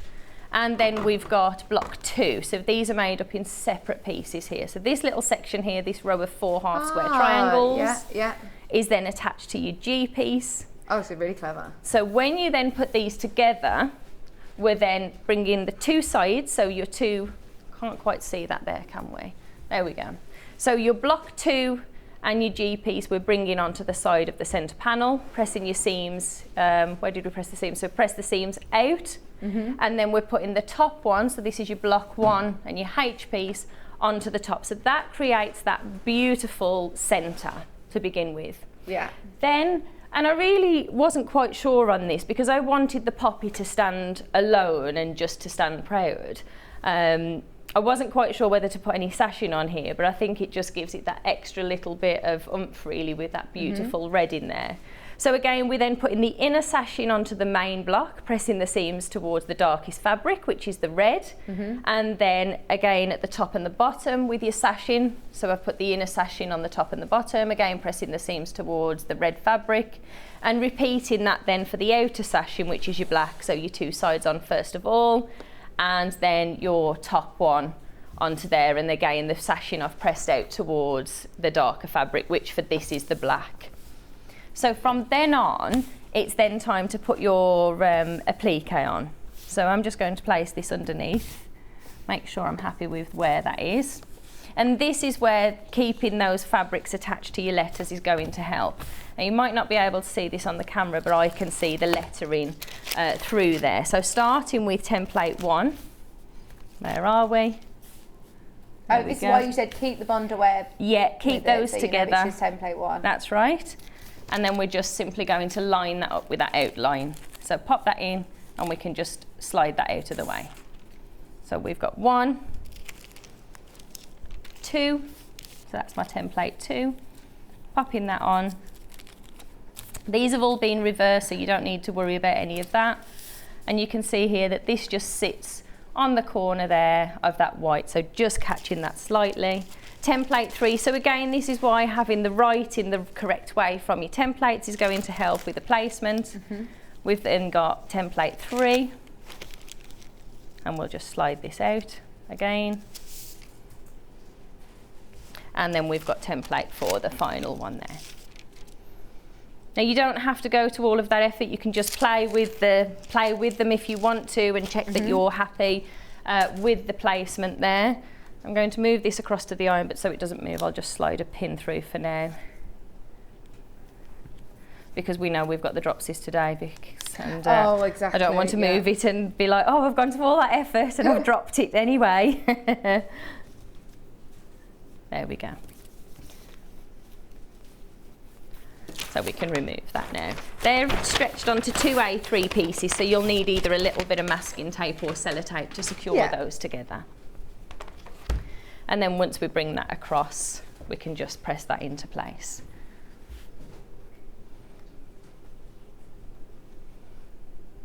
And then we've got block 2. So these are made up in separate pieces here. So this little section here, this row of 4 half square triangles, is then attached to your G piece. Oh, so really clever. So when you then put these together, we're then bringing the 2 sides, so your 2, can't quite see that there, can we? There we go. So your block 2 and your G piece we're bringing onto the side of the centre panel, pressing your seams, where did we press the seams? So press the seams out, and then we're putting the top one, so this is your block 1 and your H piece, onto the top. So that creates that beautiful centre to begin with. Yeah. Then, and I really wasn't quite sure on this because I wanted the poppy to stand alone and just to stand proud. I wasn't quite sure whether to put any sashing on here, but I think it just gives it that extra little bit of oomph really with that beautiful red in there. So again, we're then putting the inner sashing onto the main block, pressing the seams towards the darkest fabric, which is the red. And then again at the top and the bottom with your sashing. So I've put the inner sashing on the top and the bottom, again pressing the seams towards the red fabric, and repeating that then for the outer sashing, which is your black. So your 2 sides on first of all, and then your top one onto there, and again the sashing I've pressed out towards the darker fabric, which for this is the black. So from then on, it's then time to put your applique on. So I'm just going to place this underneath, make sure I'm happy with where that is. And this is where keeping those fabrics attached to your letters is going to help. Now you might not be able to see this on the camera, but I can see the lettering through there. So starting with template 1, where are we? Oh, this is why you said keep the bond aware. Yeah, keep those together. Which is template 1. That's right. And then we're just simply going to line that up with that outline. So pop that in and we can just slide that out of the way. So we've got 1, 2, so that's my template 2. Popping that on. These have all been reversed, so you don't need to worry about any of that. And you can see here that this just sits on the corner there of that white, so just catching that slightly. Template 3, so again this is why having the right in the correct way from your templates is going to help with the placement. We've then got template 3, and we'll just slide this out again. And then we've got template 4, the final one there. Now you don't have to go to all of that effort, you can just play with them if you want to, and check that you're happy with the placement there. I'm going to move this across to the iron, but so it doesn't move, I'll just slide a pin through for now. Because we know we've got the dropsies today, and oh, exactly, I don't want to move it and be like, oh, I've gone to all that effort and I've dropped it anyway. There we go. So we can remove that now. They're stretched onto 2 A3 pieces, so you'll need either a little bit of masking tape or sellotape to secure those together. And then once we bring that across, we can just press that into place.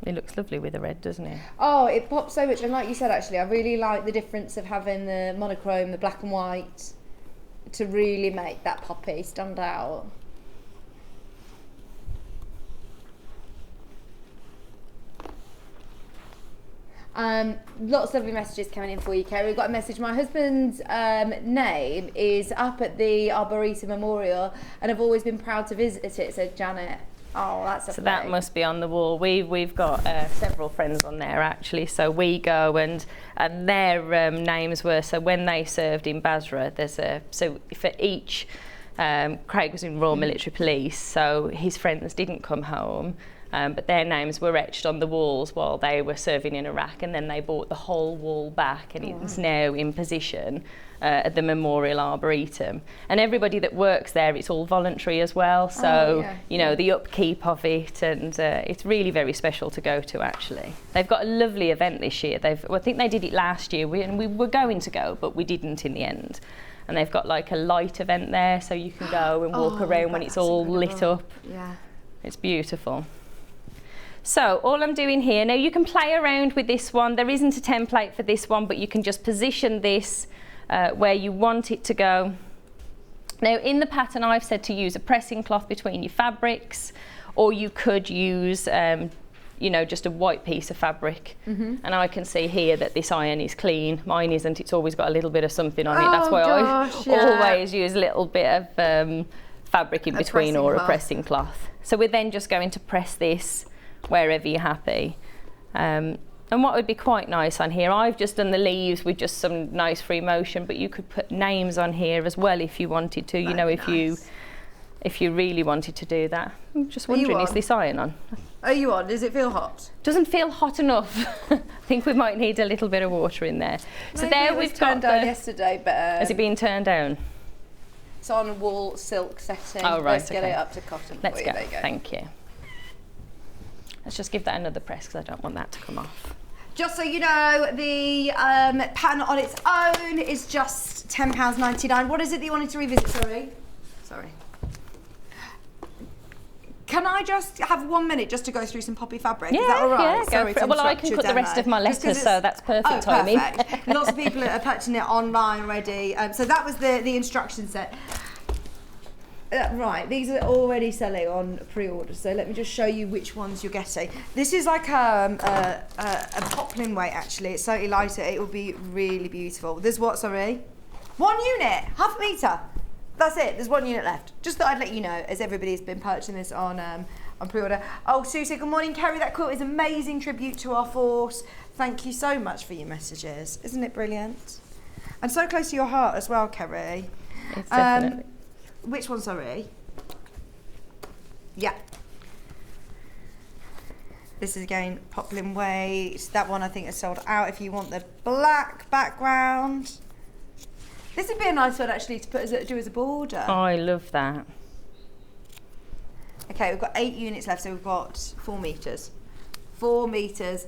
It looks lovely with the red, doesn't it? Oh, it pops so much, and like you said, actually, I really like the difference of having the monochrome, the black and white, to really make that poppy stand out. Lots of lovely messages coming in for you, Kerrie. We've got a message. My husband's name is up at the Arboretum Memorial, and I've always been proud to visit it, said Janet. Oh, that's lovely. So that must be on the wall. We've got several friends on there actually. So we go and their names were, so when they served in Basra, so for each, Craig was in Royal Military Police, so his friends didn't come home. But their names were etched on the walls while they were serving in Iraq, and then they bought the whole wall back, and it's now in position at the Memorial Arboretum. And everybody that works there, it's all voluntary as well, so you know, the upkeep of it, and it's really very special to go to actually. They've got a lovely event this year. I think they did it last year, and we were going to go, but we didn't in the end. And they've got like a light event there, so you can go and walk around when it's all lit up. Yeah. It's beautiful. So all I'm doing here, now you can play around with this one. There isn't a template for this one, but you can just position this where you want it to go. Now in the pattern I've said to use a pressing cloth between your fabrics, or you could use you know, just a white piece of fabric. And I can see here that this iron is clean. Mine isn't, it's always got a little bit of something on it. That's why I always use a little bit of fabric in between, or a pressing cloth. So we're then just going to press this wherever you're happy. And what would be quite nice on here, I've just done the leaves with just some nice free motion, but you could put names on here as well if you wanted to, you know, if you really wanted to do that. I'm just wondering, is this iron on? Are you on? Does it feel hot? Doesn't feel hot enough. I think we might need a little bit of water in there. So Maybe there we've turned down yesterday, but has it been turned down? It's on a wool silk setting. Oh right, Let's get it up to cotton. Let's for go. You. There you go. Thank you. Let's just give that another press because I don't want that to come off. Just so you know, the pattern on its own is just £10.99. What is it that you wanted to revisit? Sorry. Can I just have 1 minute just to go through some poppy fabric? Is that all right? Yeah, go for it. Well, I can put the rest of my letters, so that's perfect timing. Perfect. Lots of people are purchasing it online already. So that was the instruction set. Right, these are already selling on pre-order, so let me just show you which ones you're getting. This is like a poplin weight actually, it's slightly lighter, it will be really beautiful. There's what, sorry? 1 unit, half a metre. That's it, there's 1 unit left. Just thought I'd let you know, as everybody's been purchasing this on pre-order. Oh, Susie, good morning, Kerrie, that quilt is an amazing tribute to our force. Thank you so much for your messages. Isn't it brilliant? And so close to your heart as well, Kerrie. It's definitely. Which one, sorry? Yeah. This is again poplin weight. That one I think is sold out if you want the black background. This would be a nice one actually to do as a border. Oh, I love that. Okay, we've got 8 units left, so we've got 4 metres. 4 metres.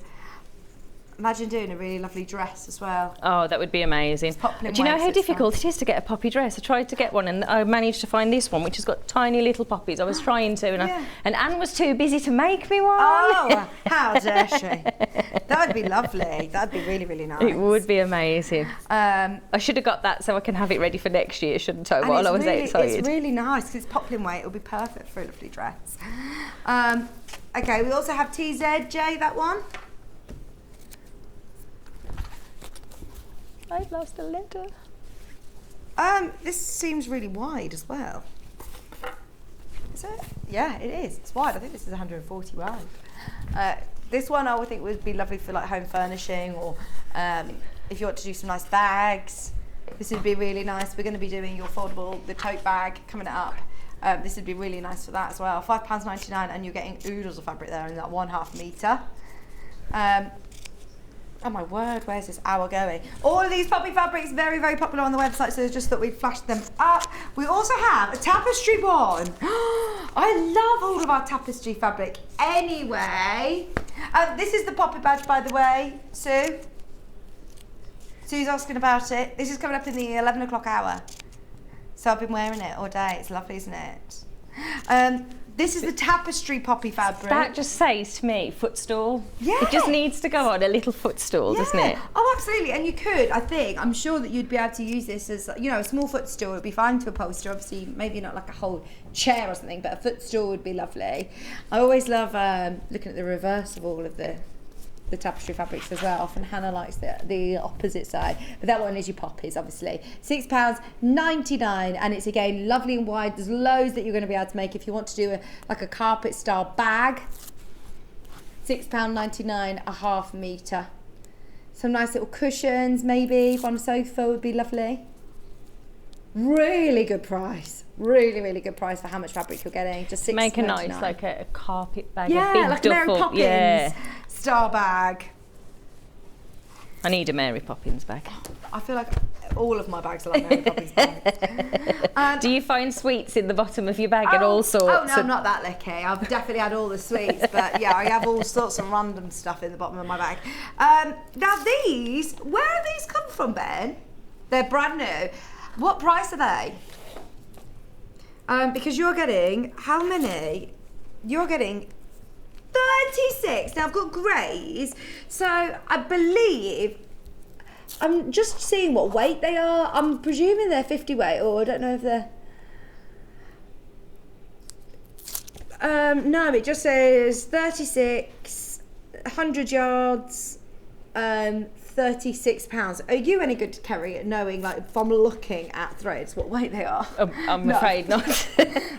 Imagine doing a really lovely dress as well. Oh, that would be amazing. Do you know how difficult it is to get a poppy dress? I tried to get one and I managed to find this one, which has got tiny little poppies. I was trying to, and Anne was too busy to make me one. Oh, how dare she? That would be lovely. That would be really, really nice. It would be amazing. I should have got that so I can have it ready for next year, shouldn't I? While I was excited. It's really nice because it's poplin weight. It'll be perfect for a lovely dress. Okay, we also have TZJ, that one. I've lost a letter. This seems really wide as well. Is it? Yeah, it is. It's wide. I think this is 140 wide. This one I would think would be lovely for like home furnishing, or if you want to do some nice bags. This would be really nice. We're going to be doing your foldable, the tote bag coming up. This would be really nice for that as well. £5.99, and you're getting oodles of fabric there in that 1/2 metre. Oh my word, where's this hour going? All of these poppy fabrics very, very popular on the website, so it's just that we've flashed them up. We also have a tapestry one. I love all of our tapestry fabric. Anyway, this is the poppy badge, by the way, Sue. Sue's asking about it. This is coming up in the 11 o'clock hour. So I've been wearing it all day. It's lovely, isn't it? This is the tapestry poppy fabric. That just says to me, footstool. Yeah. It just needs to go on a little footstool, doesn't it? Oh, absolutely. And you could, I'm sure that you'd be able to use this as, a small footstool would be fine to upholster. Obviously, maybe not like a whole chair or something, but a footstool would be lovely. I always love looking at the reverse of all of the tapestry fabrics as well. Often Hannah likes the opposite side, but that one is your poppies, obviously. £6.99, and it's again lovely and wide. There's loads that you're going to be able to make if you want to do a carpet style bag. £6.99 a half metre. Some nice little cushions maybe on a sofa would be lovely. Really good price. Really good price for how much fabric you're getting. Just £6.99. Make a nice like a carpet bag, yeah, a big like duffel. Mary Poppins. Yeah. Star bag. I need a Mary Poppins bag. I feel like all of my bags are like Mary Poppins bags. Do you find sweets in the bottom of your bag and all sorts? Oh no, I'm not that lucky. I've definitely had all the sweets, but yeah, I have all sorts of random stuff in the bottom of my bag. Now these, where have these come from, Ben? They're brand new. What price are they? Because you're getting, how many? You're getting 36. Now I've got greys, so I believe, I'm just seeing what weight they are. I'm presuming they're 50 weight, or I don't know if they're... no, it just says 36, 100 yards, £36. Are you any good, Kerrie, at knowing, like, from looking at threads, what weight they are? I'm afraid not.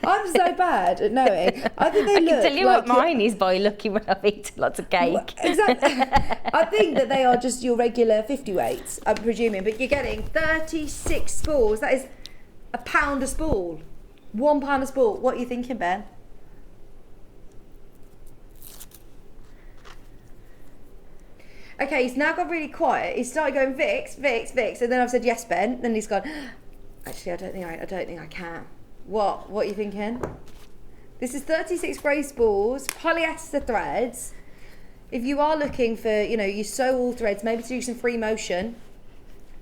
I'm so bad at knowing. I think they I look can tell you like what mine is by looking when I've eaten lots of cake. Exactly. I think that they are just your regular 50 weights, I'm presuming, but you're getting 36 spools. That is £1 a spool. £1 a spool. What are you thinking, Ben? Okay, he's now got really quiet. He started going Vix, and then I've said yes, Ben. Then he's gone. Actually, I don't think I can. What are you thinking? This is 36 grey spools, polyester threads. If you are looking for, you sew all threads, maybe to do some free motion.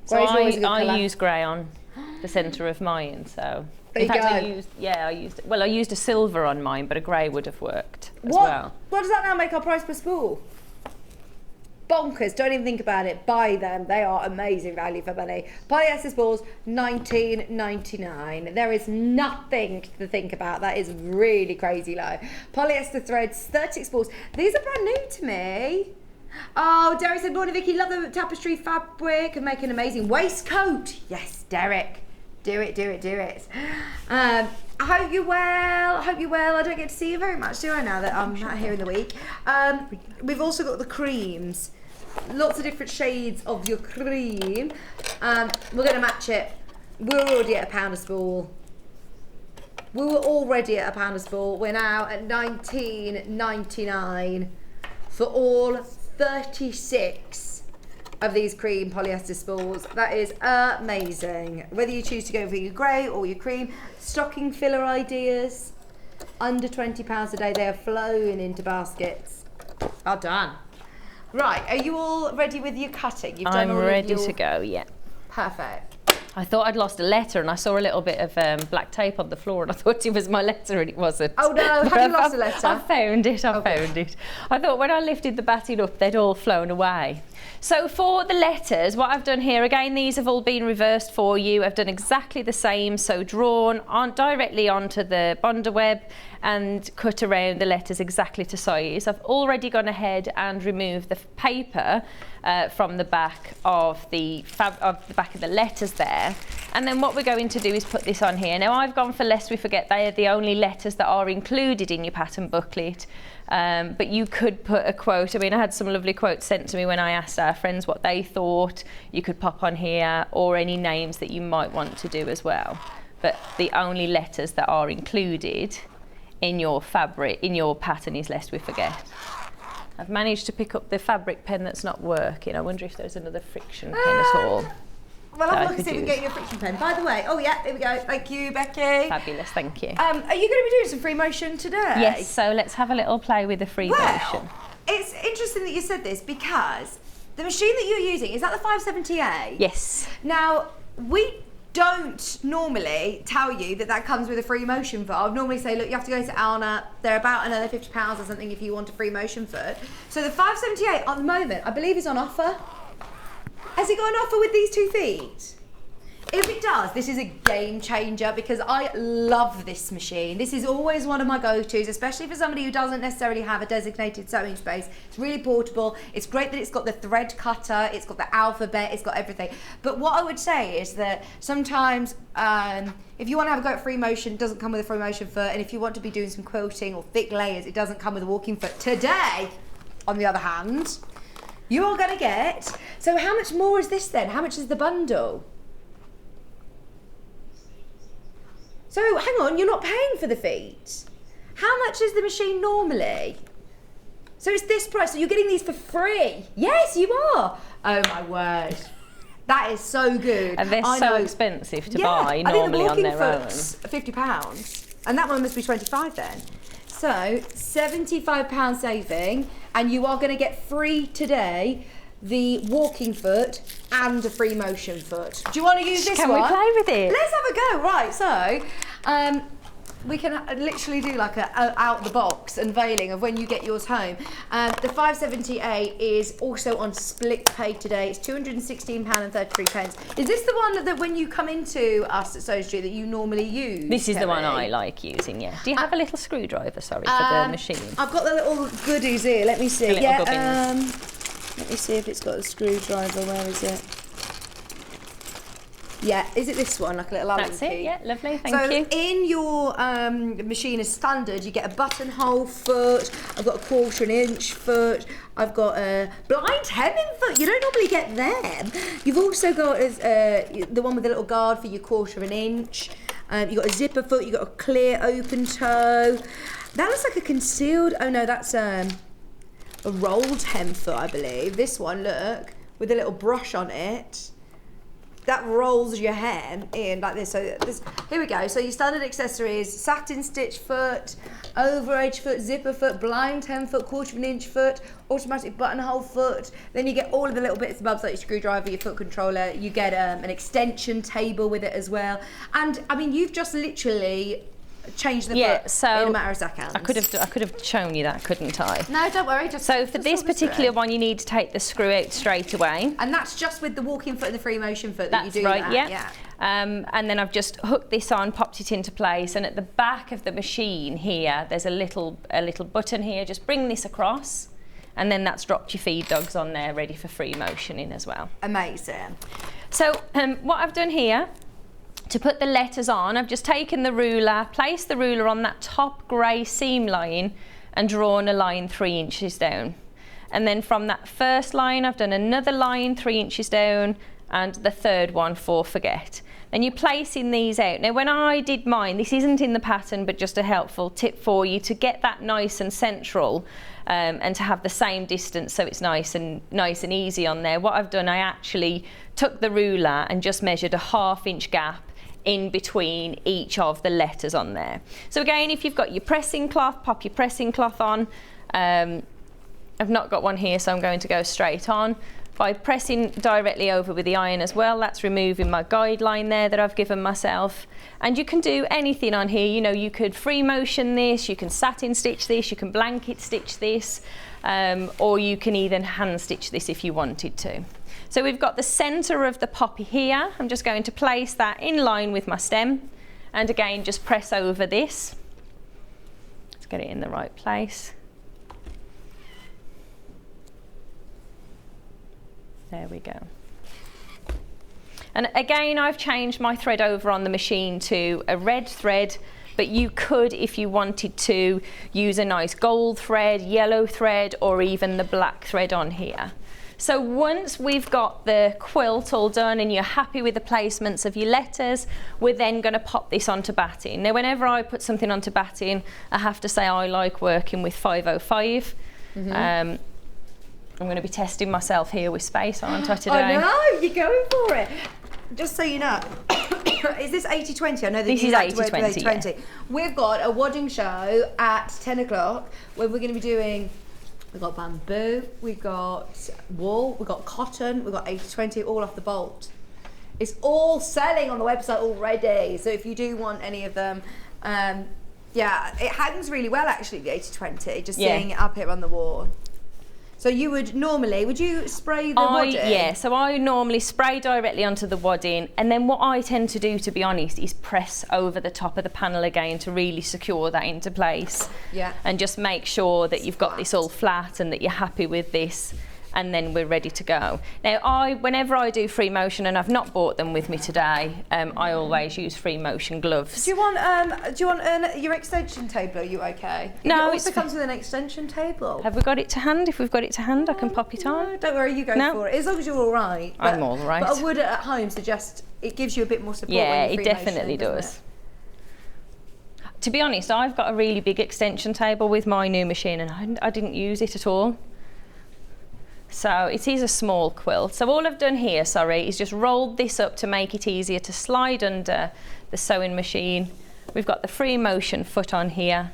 So I use grey on the centre of mine. So there in fact, you go. I used a silver on mine, but a grey would have worked as well. What does that now make our price per spool? Bonkers, don't even think about it, buy them, they are amazing value for money. Polyester spools, £19.99. There is nothing to think about, that is really crazy low. Polyester threads, 36 spools, these are brand new to me. Oh, Derek said, morning Vicky, love the tapestry fabric and make an amazing waistcoat. Yes, Derek, do it. I hope you're well. I don't get to see you very much, do I, now that I'm not here in the week. We've also got the creams. Lots of different shades of your cream. We're going to match it. We're already at £1 a spool. We were already at £1 a spool. We're now at £19.99 for all 36 of these cream polyester spools. That is amazing. Whether you choose to go for your grey or your cream. Stocking filler ideas. Under £20 a day. They are flowing into baskets. Are done. Right, are you all ready with your cutting? I'm ready to go, yeah. Perfect. I thought I'd lost a letter and I saw a little bit of black tape on the floor and I thought it was my letter and it wasn't. Oh no, have you lost a letter? I found it. I thought when I lifted the batting up they'd all flown away. So for the letters, what I've done here, again, these have all been reversed for you. I've done exactly the same, so drawn directly onto the Bonder web and cut around the letters exactly to size. I've already gone ahead and removed the paper from the back of the back of the letters there. And then what we're going to do is put this on here. Now I've gone for Lest We Forget. They are the only letters that are included in your pattern booklet. But you could put a quote. I mean, I had some lovely quotes sent to me when I asked our friends what they thought. You could pop on here, or any names that you might want to do as well. But the only letters that are included in your fabric, in your pattern, is Lest We Forget. I've managed to pick up the fabric pen that's not working. I wonder if there's another friction pen at all. Well, I'll look and see if we can get you a friction pen. By the way, oh yeah, here we go. Thank you, Becky. Fabulous, thank you. Are you going to be doing some free motion today? Yes, so let's have a little play with the free motion. It's interesting that you said this because the machine that you're using, is that the 570A? Yes. Now, we don't normally tell you that comes with a free motion foot. I'll normally say, look, you have to go to Alna. They're about another £50 or something if you want a free motion foot. So the £5.78 at the moment, I believe, is on offer. Has it got an offer with these 2 feet? If it does, this is a game changer because I love this machine. This is always one of my go-tos, especially for somebody who doesn't necessarily have a designated sewing space. It's really portable. It's great that it's got the thread cutter, it's got the alphabet, it's got everything. But what I would say is that sometimes if you want to have a go at free motion, it doesn't come with a free motion foot. And if you want to be doing some quilting or thick layers, it doesn't come with a walking foot. Today, on the other hand, you are going to get... So how much more is this then? How much is the bundle? So hang on, you're not paying for the feet. How much is the machine normally? So it's this price, so you're getting these for free. Yes, you are. Oh my word. That is so good. And they're so expensive to buy normally on their own. £50. And that one must be 25 then. So £75 saving, and you are going to get free today the walking foot and a free motion foot. Do you want to use this one? Can we play with it? Let's have a go. Right, so we can literally do like a out the box unveiling of when you get yours home. The £5.78 is also on split pay today. It's £216.33. Is this the one that when you come into us at Sew Street that you normally use? This is the one I like using, yeah. Do you have a little screwdriver, for the machine? I've got the little goodies here. Let me see. The little gubbins. Let me see if it's got a screwdriver. Where is it? Yeah, is it this one, like a little Allen That's key? it, yeah, lovely, thank you. So in your machine as standard, you get a buttonhole foot, I've got a 1/4 inch foot, I've got a blind hemming foot, you don't normally get them. You've also got the one with the little guard for your 1/4 inch, you've got a zipper foot, you've got a clear open toe. That looks like a concealed, oh no, that's a rolled hem foot, I believe. This one, look, with a little brush on it. That rolls your hem in like this. So here we go. So your standard accessories: satin stitch foot, over edge foot, zipper foot, blind hem foot, 1/4 inch foot, automatic buttonhole foot. Then you get all of the little bits and bobs like your screwdriver, your foot controller. You get an extension table with it as well. And I mean, you've just literally change the foot in a matter of seconds. I could have shown you that, couldn't I? No, don't worry. So for this particular one, you need to take the screw out straight away. And that's just with the walking foot and the free motion foot that you do. That's right, that. yeah. And then I've just hooked this on, popped it into place, and at the back of the machine here, there's a little button here. Just bring this across, and then that's dropped your feed dogs on there, ready for free motioning as well. Amazing. So what I've done here, to put the letters on, I've just taken the ruler, placed the ruler on that top grey seam line and drawn a line 3 inches down. And then from that first line, I've done another line 3 inches down and the third one for forget. Then you're placing these out. Now when I did mine, this isn't in the pattern, but just a helpful tip for you to get that nice and central and to have the same distance so it's nice and easy on there. What I've done, I actually took the ruler and just measured a 1/2 inch gap in between each of the letters on there. So again, if you've got your pressing cloth, pop your pressing cloth on. I've not got one here, so I'm going to go straight on. By pressing directly over with the iron as well, that's removing my guideline there that I've given myself. And you can do anything on here. You know, you could free motion this, you can satin stitch this, you can blanket stitch this, or you can even hand stitch this if you wanted to. So we've got the centre of the poppy here. I'm just going to place that in line with my stem. And again, just press over this. Let's get it in the right place. There we go. And again, I've changed my thread over on the machine to a red thread, but you could, if you wanted to, use a nice gold thread, yellow thread, or even the black thread on here. So once we've got the quilt all done and you're happy with the placements of your letters, we're then going to pop this onto batting. Now, whenever I put something onto batting, I have to say I like working with 505. I'm going to be testing myself here with space, aren't I, today? I know, you're going for it. Just so you know, is this 80/20? I know that this is 80/20. Yeah. We've got a wadding show at 10 o'clock where we're going to be doing, we've got bamboo, we've got wool, we've got cotton, we've got 80/20 all off the bolt. It's all selling on the website already. So if you do want any of them, yeah, it hangs really well actually, the 80/20, just seeing it up here on the wall. So you would you spray the wadding? Yeah, so I normally spray directly onto the wadding, and then what I tend to do, to be honest, is press over the top of the panel again to really secure that into place. Yeah. And just make sure that you've got this all flat and that you're happy with this, and then we're ready to go. Now, whenever I do free motion, and I've not bought them with me today, I always use free motion gloves. Do you want your extension table? Are you okay? No, it also comes with an extension table. Have we got it to hand? If we've got it to hand, I can pop it on. No, don't worry, you go for it. As long as you're all right. I'm all right. But I would at home suggest it gives you a bit more support. Yeah, when you're it free definitely motion, does. To be honest, I've got a really big extension table with my new machine, and I didn't use it at all. So it is a small quilt. So all I've done here, is just rolled this up to make it easier to slide under the sewing machine. We've got the free motion foot on here.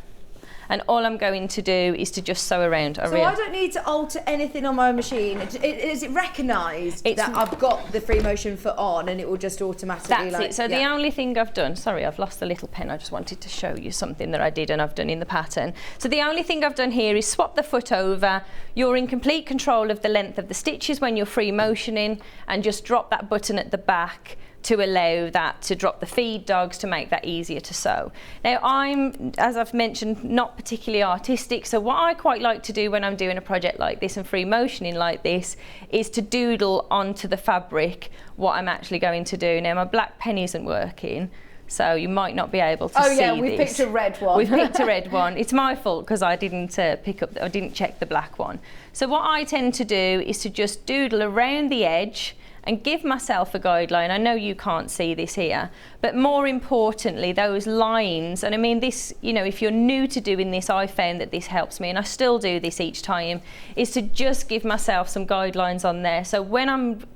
And all I'm going to do is to just sew around. So I don't need to alter anything on my machine. Is it recognised that I've got the free motion foot on, and it will just automatically That's it. So the only thing I've done, I've lost the little pen. I just wanted to show you something that I did and I've done in the pattern. So the only thing I've done here is swap the foot over. You're in complete control of the length of the stitches when you're free motioning, and just drop that button at the back to allow that to drop the feed dogs, to make that easier to sew. Now I'm, as I've mentioned, not particularly artistic, so what I quite like to do when I'm doing a project like this and free motioning like this is to doodle onto the fabric what I'm actually going to do. Now my black pen isn't working, so you might not be able to see this. Oh yeah, we picked a red one. We've picked a red one. It's my fault because I didn't I didn't check the black one. So what I tend to do is to just doodle around the edge and give myself a guideline. I know you can't see this here, but more importantly, those lines, and I mean this, if you're new to doing this, I found that this helps me, and I still do this each time, is to just give myself some guidelines on there. So when I'm,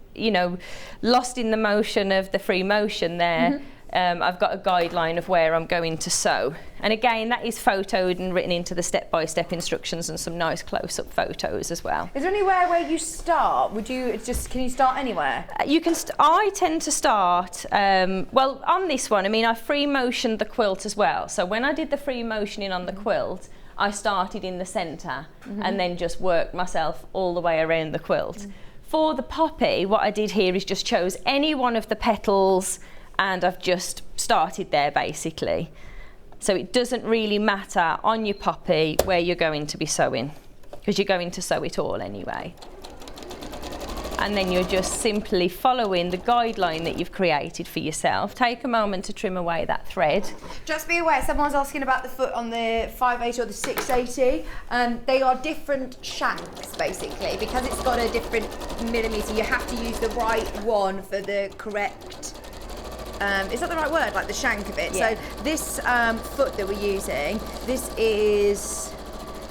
lost in the motion of the free motion there, I've got a guideline of where I'm going to sew. And again, that is photoed and written into the step-by-step instructions, and some nice close-up photos as well. Is there anywhere where you start? Can you start anywhere? I tend to start, well, on this one, I free motioned the quilt as well. So when I did the free motioning on the quilt, I started in the centre and then just worked myself all the way around the quilt. For the poppy, what I did here is just chose any one of the petals, and I've just started there basically. So it doesn't really matter on your poppy where you're going to be sewing, because you're going to sew it all anyway. And then you're just simply following the guideline that you've created for yourself. Take a moment to trim away that thread. Just be aware, someone's asking about the foot on the 580 or the 680. They are different shanks basically, because it's got a different millimetre. You have to use the right one for the correct. Is that the right word? Like the shank of it. Yeah. So this foot that we're using, this is,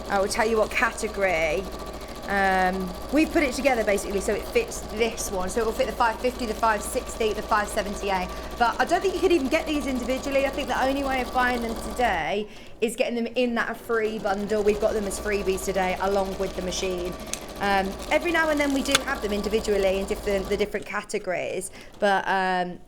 I will tell you what category. We put it together basically so it fits this one. So it will fit the 550, the 560, the 578. But I don't think you could even get these individually. I think the only way of buying them today is getting them in that free bundle. We've got them as freebies today along with the machine. Every now and then we do have them individually in the different categories, but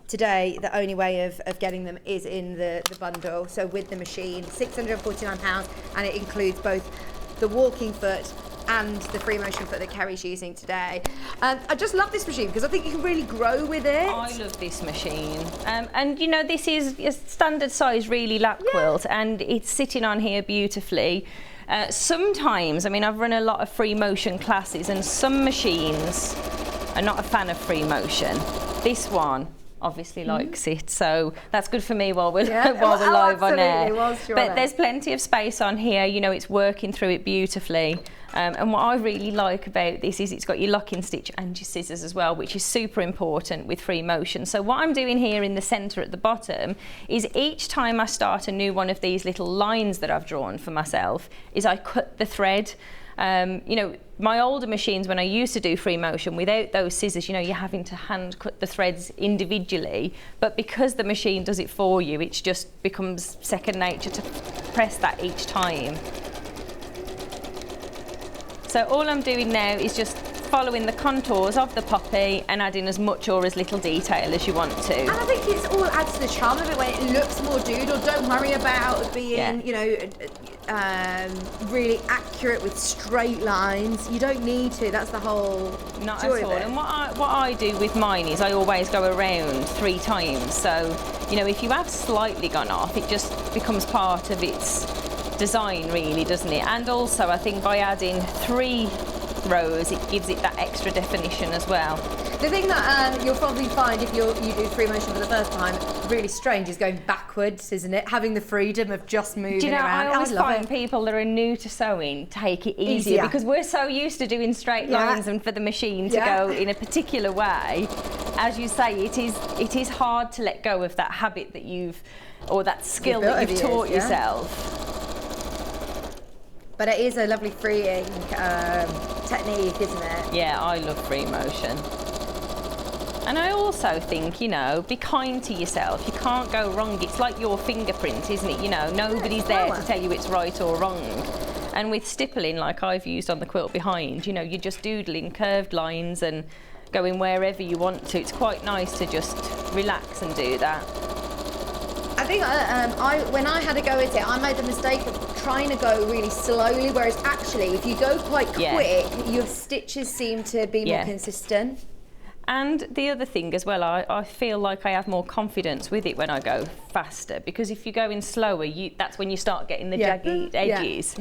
today the only way of getting them is in the bundle. So with the machine, £649, and it includes both the walking foot and the free motion foot that Kerrie's using today. I just love this machine because I think you can really grow with it. I love this machine. And this is a standard size really lap quilt, and it's sitting on here beautifully. Sometimes, I've run a lot of free motion classes, and some machines are not a fan of free motion. This one obviously likes it, so that's good for me while we're live on air. But there's plenty of space on here, it's working through it beautifully. And what I really like about this is it's got your locking stitch and your scissors as well, which is super important with free motion. So what I'm doing here in the centre at the bottom is each time I start a new one of these little lines that I've drawn for myself, is I cut the thread. My older machines, when I used to do free motion without those scissors, you're having to hand cut the threads individually, but because the machine does it for you, it just becomes second nature to press that each time. So all I'm doing now is just following the contours of the poppy and adding as much or as little detail as you want to. And I think it's all adds to the charm of it when it looks more doodle. Don't worry about being, you know, really accurate with straight lines. You don't need to. That's the whole Not joy at all. of it. And what I do with mine is I always go around 3 times. So, you know, if you have slightly gone off, it just becomes part of its design, really, doesn't it? And also, I think by adding 3 rows, it gives it that extra definition as well. The thing that you'll probably find if you do free motion for the first time really strange is going backwards, isn't it? Having the freedom of just moving Do you know, around. I always love find it. people that are new to sewing take it easier because we're so used to doing straight lines and for the machine to go in a particular way. As you say, it is hard to let go of that habit that or that skill that you've taught yourself. But it is a lovely freeing technique, isn't it? Yeah, I love free motion. And I also think, you know, be kind to yourself. You can't go wrong. It's like your fingerprint, isn't it? You know, nobody's there to tell you it's right or wrong. And with stippling, like I've used on the quilt behind, you know, you're just doodling curved lines and going wherever you want to. It's quite nice to just relax and do that. I think when I had a go at it, I made the mistake of trying to go really slowly, whereas actually, if you go quite quick, your stitches seem to be more consistent. And the other thing as well, I feel like I have more confidence with it when I go faster, because if you're going slower, that's when you start getting the jagged edges.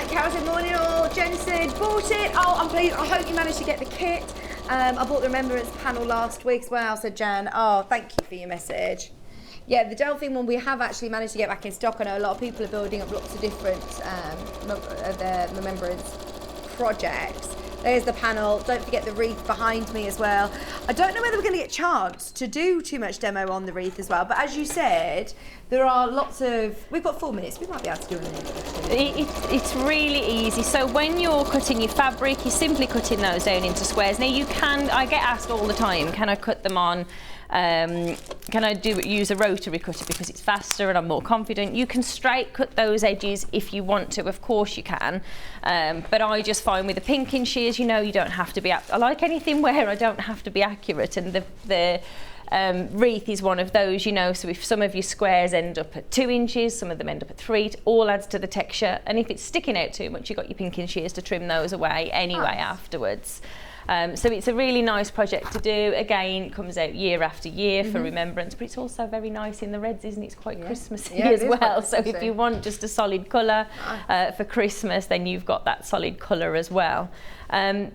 Carol said, morning all. Jen said, bought it. Oh, I'm pleased. I hope you managed to get the kit. I bought the Remembrance panel last week as well, said Jan. Oh, thank you for your message. Yeah, the Delphine one we have actually managed to get back in stock. I know a lot of people are building up lots of different their Remembrance projects. There's the panel. Don't forget the wreath behind me as well. I don't know whether we're going to get a chance to do too much demo on the wreath as well, but as you said, there are lots of... We've got 4 minutes. We might be able to do it. It's really easy. So when you're cutting your fabric, you're simply cutting those down into squares. Now you can... I get asked all the time, can I cut them on... can I use a rotary cutter because it's faster and I'm more confident? You can straight cut those edges if you want to, of course you can. But I just find with the pinking shears, you know, you don't have to be... I like anything where I don't have to be accurate, and the wreath is one of those, you know, so if some of your squares end up at 2 inches, some of them end up at 3, it all adds to the texture, and if it's sticking out too much, you've got your pinking shears to trim those away anyway afterwards. So it's a really nice project to do. Again, it comes out year after year for Remembrance, but it's also very nice in the reds, isn't it? It's quite Christmassy as well. So if you want just a solid colour for Christmas, then you've got that solid colour as well.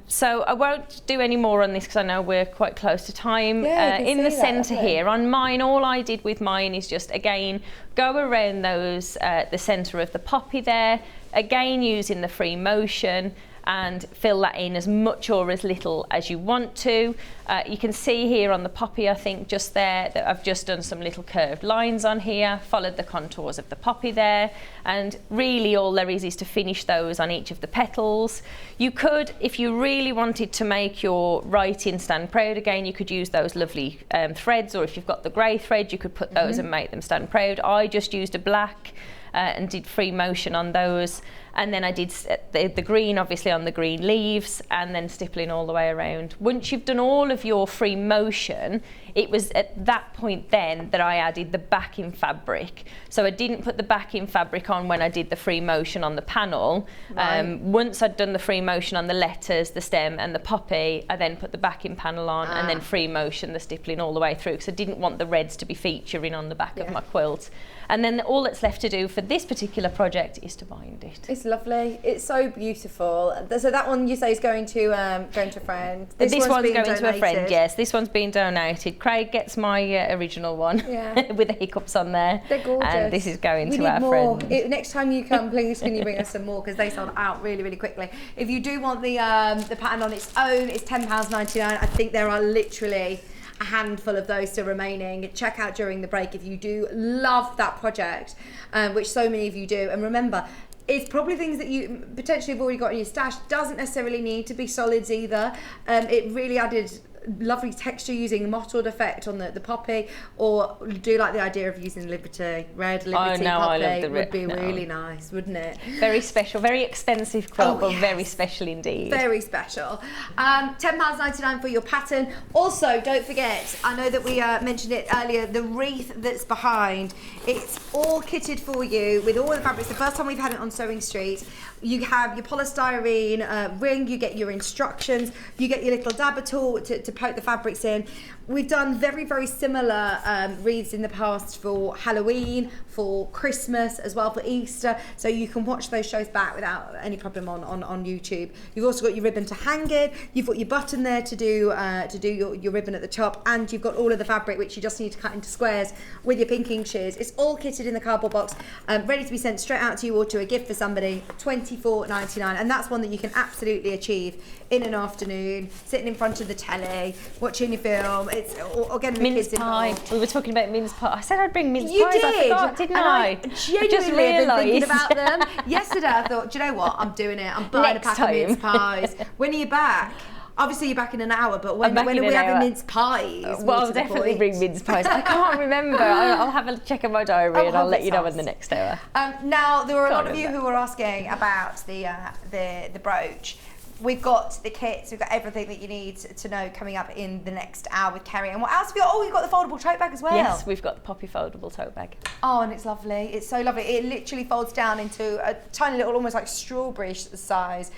So I won't do any more on this because I know we're quite close to time. In the centre here, on mine, all I did with mine is just, again, go around those, the centre of the poppy there, again using the free motion, and fill that in as much or as little as you want to. You can see here on the poppy, I think just there, that I've just done some little curved lines on here, followed the contours of the poppy there, and really all there is to finish those on each of the petals. You could, if you really wanted to make your writing stand proud again, you could use those lovely threads, or if you've got the grey thread, you could put those and make them stand proud. I just used a black and did free motion on those, and then I did the green obviously on the green leaves, and then stippling all the way around. Once you've done all of your free motion, it was at that point then that I added the backing fabric. So I didn't put the backing fabric on when I did the free motion on the panel. Once I'd done the free motion on the letters, the stem and the poppy, I then put the backing panel on and then free motion the stippling all the way through, because I didn't want the reds to be featuring on the back of my quilt. And then all that's left to do for this particular project is to bind it. It's lovely. It's so beautiful. So that one you say is going to a friend. This one's going to a friend. Yes, this one's being donated. Craig gets my original one with the hiccups on there. They're gorgeous. And this is going to our more. friend. Next time you come, please can you bring us some more, because they sold out really, really quickly. If you do want the pattern on its own, it's £10.99. I think there are literally a handful of those still remaining. Check out during the break if you do love that project, which so many of you do. And remember, it's probably things that you potentially have already got in your stash. Doesn't necessarily need to be solids either. It really added lovely texture using the mottled effect on the poppy, or do you like the idea of using Liberty, red Liberty no, poppy? I love the would be no. really nice, wouldn't it? Very special, very expensive quilt, but yes. very special indeed. Very special. £10.99 for your pattern. Also, don't forget, I know that we mentioned it earlier, the wreath that's behind, it's all kitted for you with all the fabrics. The first time we've had it on Sewing Street, you have your polystyrene ring, you get your instructions, you get your little dabber tool to poke the fabrics in. We've done very, very similar wreaths in the past for Halloween, for Christmas, as well for Easter, so you can watch those shows back without any problem on YouTube. You've also got your ribbon to hang it, you've got your button there to do your ribbon at the top, and you've got all of the fabric which you just need to cut into squares with your pinking shears. It's all kitted in the cardboard box, ready to be sent straight out to you or to a gift for somebody, £24.99, and that's one that you can absolutely achieve in an afternoon, sitting in front of the telly, watching your film. It's or getting the Mince kids pie. involved. We were talking about mince pie. I said I'd bring mince You pies. did. I forgot, didn't and I? I genuinely just have been thinking realised. about them. Yesterday I thought, do you know what? I'm doing it. I'm buying Next a pack of mince time. pies. When are you back? Obviously you're back in an hour, but when back are in we an having hour. mince pies? Well, More I'll to the definitely point. bring mince pies. I can't remember. I'll have a check of my diary and I'll let you know in the next hour. Now there were a lot Can't of you remember. who were asking about the brooch. We've got the kits, we've got everything that you need to know coming up in the next hour with Kerrie. And what else have we got? Oh, we've got the foldable tote bag as well. Yes, we've got the poppy foldable tote bag. Oh, and it's lovely. It's so lovely. It literally folds down into a tiny little, almost like strawberry size.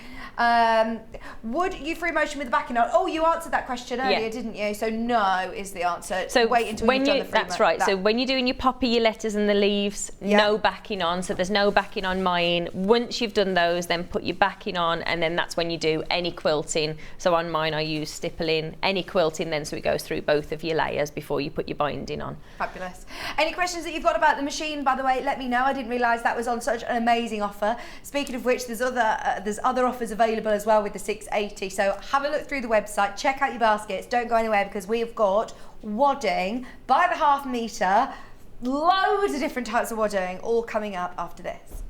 Would you free motion with the backing on? Oh, you answered that question earlier, didn't you? So no is the answer. So wait until when you've done the free that's right. So when you're doing your poppy, your letters and the leaves, no backing on. So there's no backing on mine. Once you've done those, then put your backing on, and then that's when you do any quilting. So on mine I use stippling, any quilting then, so it goes through both of your layers before you put your binding on. Fabulous. Any questions that you've got about the machine, by the way, let me know. I didn't realise that was on such an amazing offer. Speaking of which, there's other offers available as well with the 680. So have a look through the website, check out your baskets, don't go anywhere, because we've got wadding by the half metre, loads of different types of wadding, all coming up after this.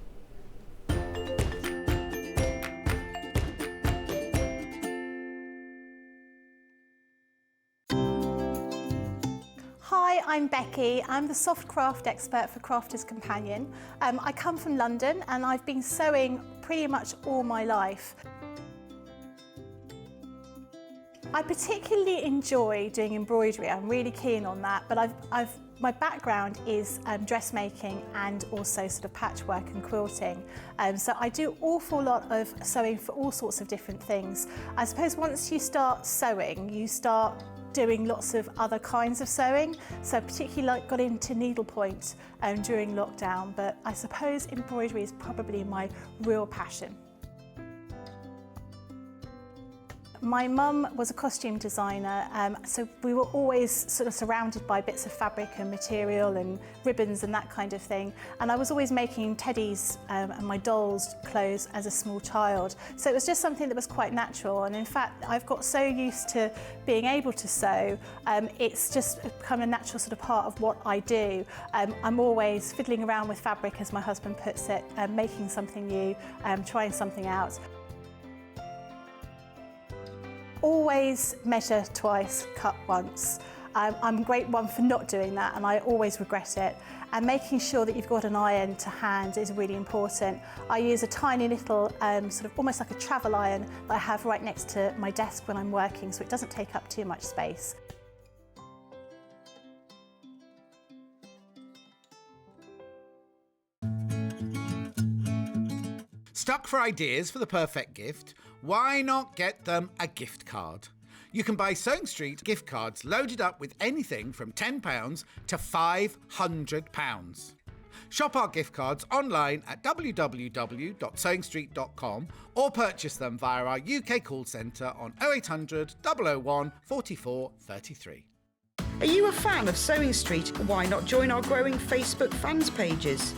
Hi, I'm Becky. I'm the soft craft expert for Crafter's Companion. I come from London and I've been sewing pretty much all my life. I particularly enjoy doing embroidery. I'm really keen on that, but my background is dressmaking and also sort of patchwork and quilting. So I do an awful lot of sewing for all sorts of different things. I suppose once you start sewing, you start doing lots of other kinds of sewing. So particularly got into needlepoint during lockdown, but I suppose embroidery is probably my real passion. My mum was a costume designer, so we were always sort of surrounded by bits of fabric and material and ribbons and that kind of thing. And I was always making teddies and my dolls' clothes as a small child. So it was just something that was quite natural. And in fact, I've got so used to being able to sew, it's just become a natural sort of part of what I do. I'm always fiddling around with fabric, as my husband puts it, making something new, trying something out. Always measure twice, cut once. I'm a great one for not doing that, and I always regret it. And making sure that you've got an iron to hand is really important. I use a tiny little, sort of almost like a travel iron that I have right next to my desk when I'm working, so it doesn't take up too much space. Stuck for ideas for the perfect gift? Why not get them a gift card? You can buy Sewing Street gift cards loaded up with anything from £10 to £500. Shop our gift cards online at www.sewingstreet.com or purchase them via our UK call centre on 0800 001 44 33. Are you a fan of Sewing Street? Why not join our growing Facebook fans pages?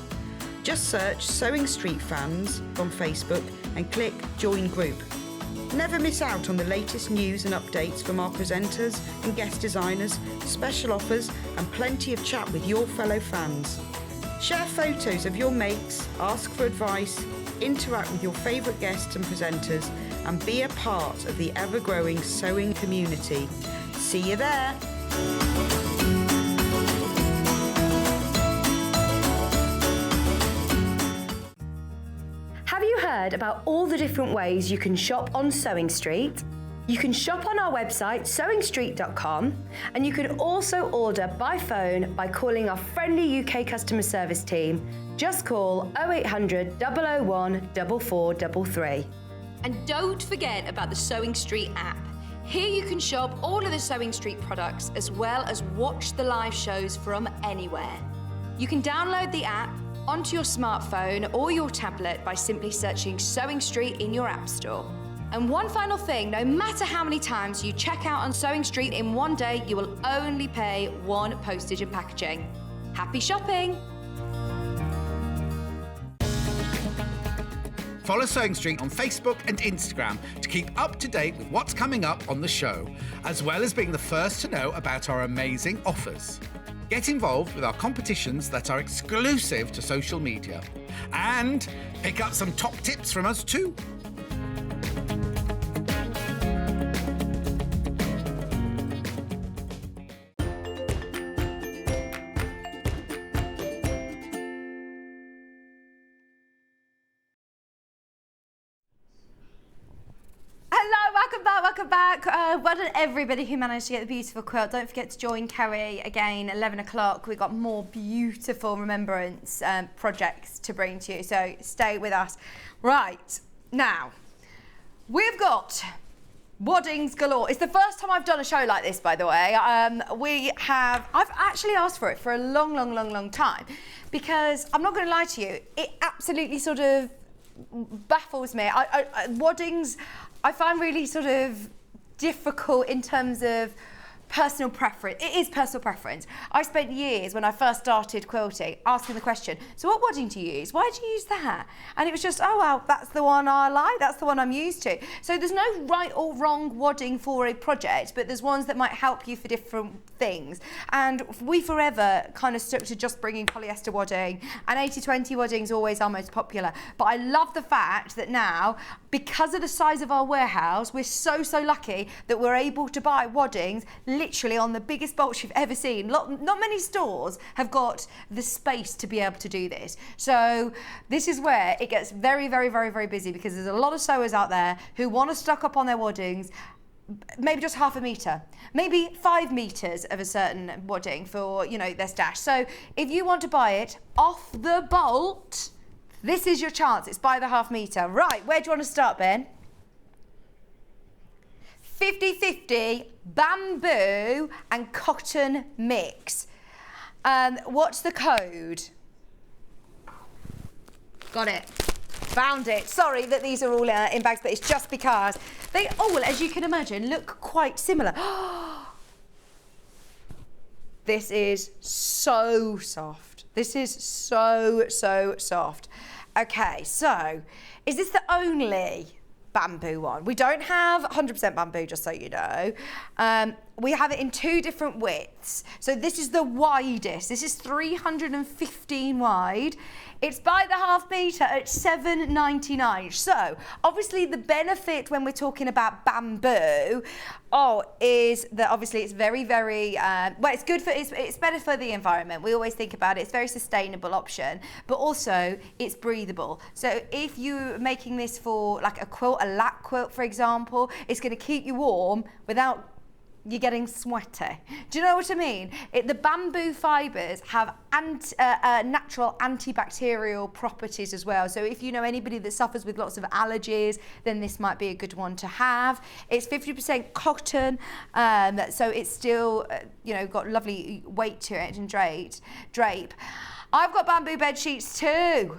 Just search Sewing Street Fans on Facebook and click Join Group. Never miss out on the latest news and updates from our presenters and guest designers, special offers and plenty of chat with your fellow fans. Share photos of your makes, ask for advice, interact with your favourite guests and presenters and be a part of the ever-growing sewing community. See you there. Have you heard about all the different ways you can shop on Sewing Street? You can shop on our website sewingstreet.com, and you can also order by phone by calling our friendly UK customer service team. Just call 0800 001 4433. And don't forget about the Sewing Street app. Here you can shop all of the Sewing Street products as well as watch the live shows from anywhere. You can download the app onto your smartphone or your tablet by simply searching Sewing Street in your app store. And one final thing, no matter how many times you check out on Sewing Street in one day, you will only pay one postage and packaging. Happy shopping! Follow Sewing Street on Facebook and Instagram to keep up to date with what's coming up on the show, as well as being the first to know about our amazing offers. Get involved with our competitions that are exclusive to social media. And pick up some top tips from us too. Welcome back. Well done everybody who managed to get the beautiful quilt. Don't forget to join Kerrie again 11 o'clock. We've got more beautiful remembrance projects to bring to you, so stay with us. Right, now, we've got waddings galore. It's the first time I've done a show like this, by the way. I've actually asked for it for a long time, because I'm not going to lie to you, it absolutely sort of baffles me. Waddings, I find really sort of difficult in terms of personal preference. It is personal preference. I spent years when I first started quilting asking the question, so what wadding do you use? Why do you use that? And it was just, oh well, that's the one I like, that's the one I'm used to. So there's no right or wrong wadding for a project, but there's ones that might help you for different things. And we forever kind of stuck to just bringing polyester wadding, and 80/20 wadding is always our most popular. But I love the fact that now, because of the size of our warehouse, we're so lucky that we're able to buy waddings literally on the biggest bolts you've ever seen. Not many stores have got the space to be able to do this. So this is where it gets very busy, because there's a lot of sewers out there who want to stock up on their waddings, maybe just half a metre, maybe 5 metres of a certain wadding for, you know, their stash. So if you want to buy it off the bolt, this is your chance. It's by the half metre. Right, where do you want to start, Ben? 50/50 bamboo and cotton mix. What's the code? Got it. Found it. Sorry that these are all in bags, but it's just because they all, as you can imagine, look quite similar. This is so soft. This is so soft. Okay, so is this the only bamboo one? We don't have 100% bamboo, just so you know. We have it in 2 different widths. So this is the widest. This is 315 wide. It's by the half metre at £7.99. So obviously the benefit when we're talking about bamboo, is that obviously it's very, well, it's good for, it's better for the environment. We always think about it. It's a very sustainable option, but also it's breathable. So if you're making this for like a quilt, a lap quilt, for example, it's going to keep you warm without you getting sweaty. Do you know what I mean? The bamboo fibres have natural antibacterial properties as well. So if you know anybody that suffers with lots of allergies, then this might be a good one to have. It's 50% cotton, so it's still, got lovely weight to it and drape. I've got bamboo bed sheets too.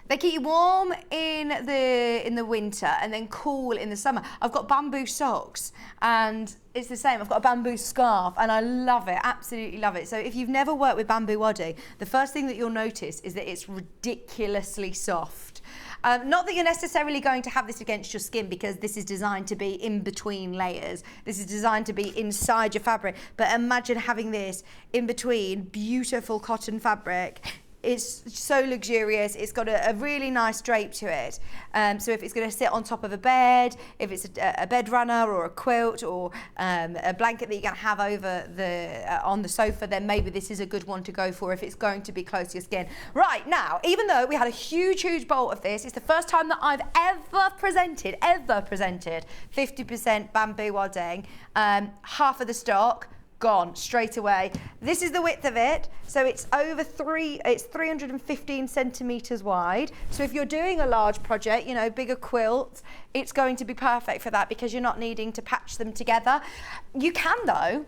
They keep you warm in the winter and then cool in the summer. I've got bamboo socks and it's the same. I've got a bamboo scarf and I love it, absolutely love it. So if you've never worked with bamboo wadding, the first thing that you'll notice is that it's ridiculously soft. Not that you're necessarily going to have this against your skin, because this is designed to be in between layers. This is designed to be inside your fabric. But imagine having this in between beautiful cotton fabric It's so luxurious. It's got a really nice drape to it. So if it's going to sit on top of a bed, if it's a bed runner or a quilt or a blanket that you're going to have over on the sofa, then maybe this is a good one to go for if it's going to be close to your skin. Right, now, even though we had a huge bolt of this, it's the first time that I've ever presented 50% bamboo wadding. Half of the stock gone straight away. This is the width of it, so it's it's 315 centimeters wide. So if you're doing a large project, you know, bigger quilts, it's going to be perfect for that because you're not needing to patch them together. You can though,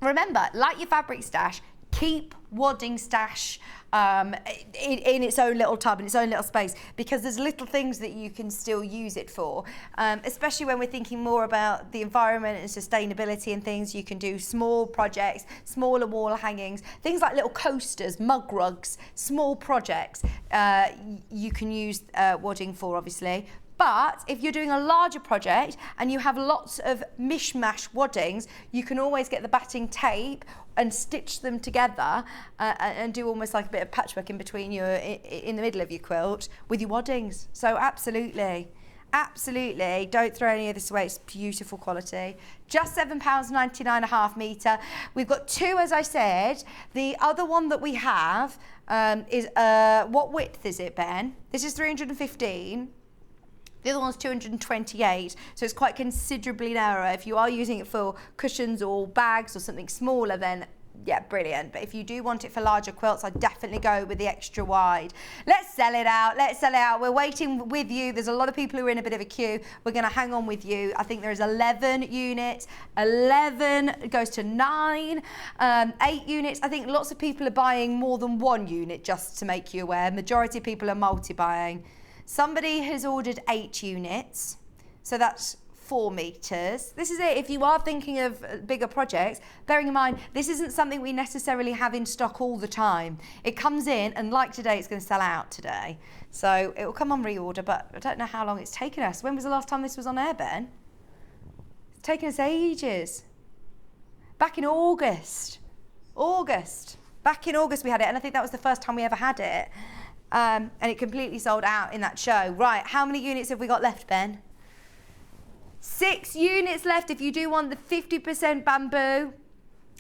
remember, like your fabric stash, keep wadding stash in its own little tub, in its own little space, because there's little things that you can still use it for, especially when we're thinking more about the environment and sustainability and things. You can do small projects, smaller wall hangings, things like little coasters, mug rugs, small projects you can use wadding for, obviously. But if you're doing a larger project and you have lots of mishmash waddings, you can always get the batting tape and stitch them together and do almost like a bit of patchwork in between in the middle of your quilt with your waddings. So absolutely, don't throw any of this away. It's beautiful quality. Just £7.99 a half metre. We've got two, as I said. The other one that we have is, what width is it, Ben? This is 315. The other one's 228, so it's quite considerably narrower. If you are using it for cushions or bags or something smaller, then yeah, brilliant. But if you do want it for larger quilts, I'd definitely go with the extra wide. Let's sell it out. We're waiting with you. There's a lot of people who are in a bit of a queue. We're going to hang on with you. I think there's 11 units. 11 goes to 9. 8 units. I think lots of people are buying more than one unit, just to make you aware. Majority of people are multi-buying. Somebody has ordered 8 units, so that's 4 meters. This is it. If you are thinking of bigger projects, bearing in mind, this isn't something we necessarily have in stock all the time. It comes in, and like today, it's going to sell out today. So it will come on reorder, but I don't know how long it's taken us. When was the last time this was on air, Ben? It's taken us ages. Back in August. Back in August we had it, and I think that was the first time we ever had it. And it completely sold out in that show. Right, how many units have we got left, Ben? 6 units left if you do want the 50% bamboo.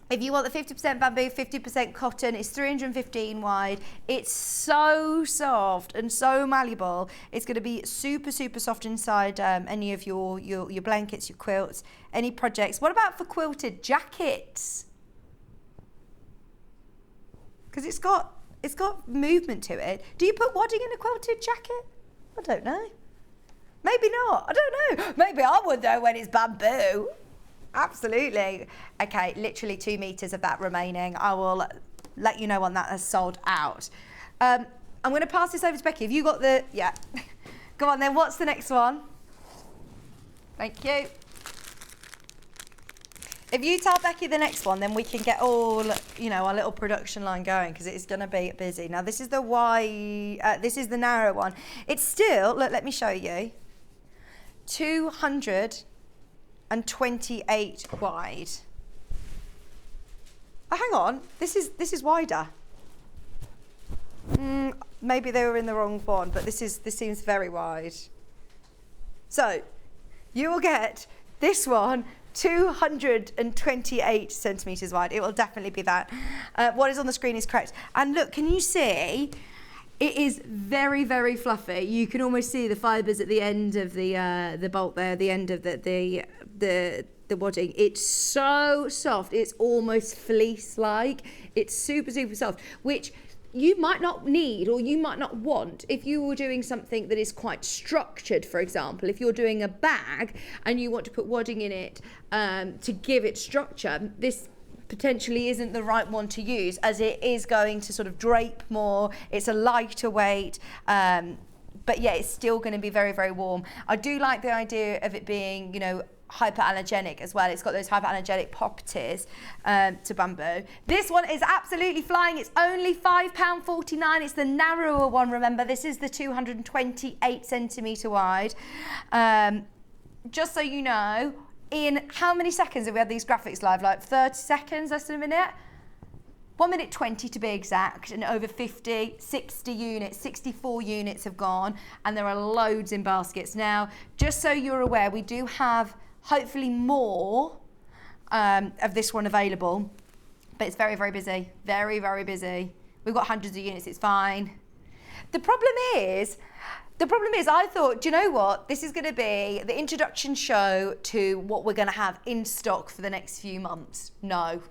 If you want the 50% bamboo, 50% cotton, it's 315 wide. It's so soft and so malleable. It's going to be super soft inside any of your blankets, your quilts, any projects. What about for quilted jackets? Because it's got movement to it. Do you put wadding in a quilted jacket? I don't know. Maybe not. I don't know. Maybe I would though when it's bamboo. Absolutely. Okay, literally 2 meters of that remaining. I will let you know when that has sold out. I'm going to pass this over to Becky. Have you got the... Yeah. Go on then. What's the next one? Thank you. If you tell Becky the next one, then we can get all, our little production line going, because it's going to be busy. Now, this is the this is the narrow one. It's still, look, let me show you, 228 wide. Oh, hang on, this is wider. Maybe they were in the wrong one, but this seems very wide. So, you will get this one, 228 centimetres wide. It will definitely be that. What is on the screen is correct. And look, can you see? It is very fluffy. You can almost see the fibres at the end of the bolt there, the end of the wadding. It's so soft. It's almost fleece-like. It's super soft, which you might not need or you might not want if you were doing something that is quite structured. For example, if you're doing a bag and you want to put wadding in it to give it structure, this potentially isn't the right one to use, as it is going to sort of drape more. It's a lighter weight, but yeah, it's still going to be very warm. I do like the idea of it being, hyperallergenic as well. It's got those hyperallergenic properties to bamboo. This one is absolutely flying. It's only £5.49. It's the narrower one, remember. This is the 228 centimetre wide. Just so you know, in how many seconds have we had these graphics live? Like 30 seconds, less than a minute? 1 minute 20 to be exact, and over 50, 60 units, 64 units have gone, and there are loads in baskets. Now, just so you're aware, we do have hopefully more of this one available, but it's very, very busy, very, very busy. We've got hundreds of units, it's fine. The problem is, I thought, do you know what? This is going to be the introduction show to what we're going to have in stock for the next few months. No.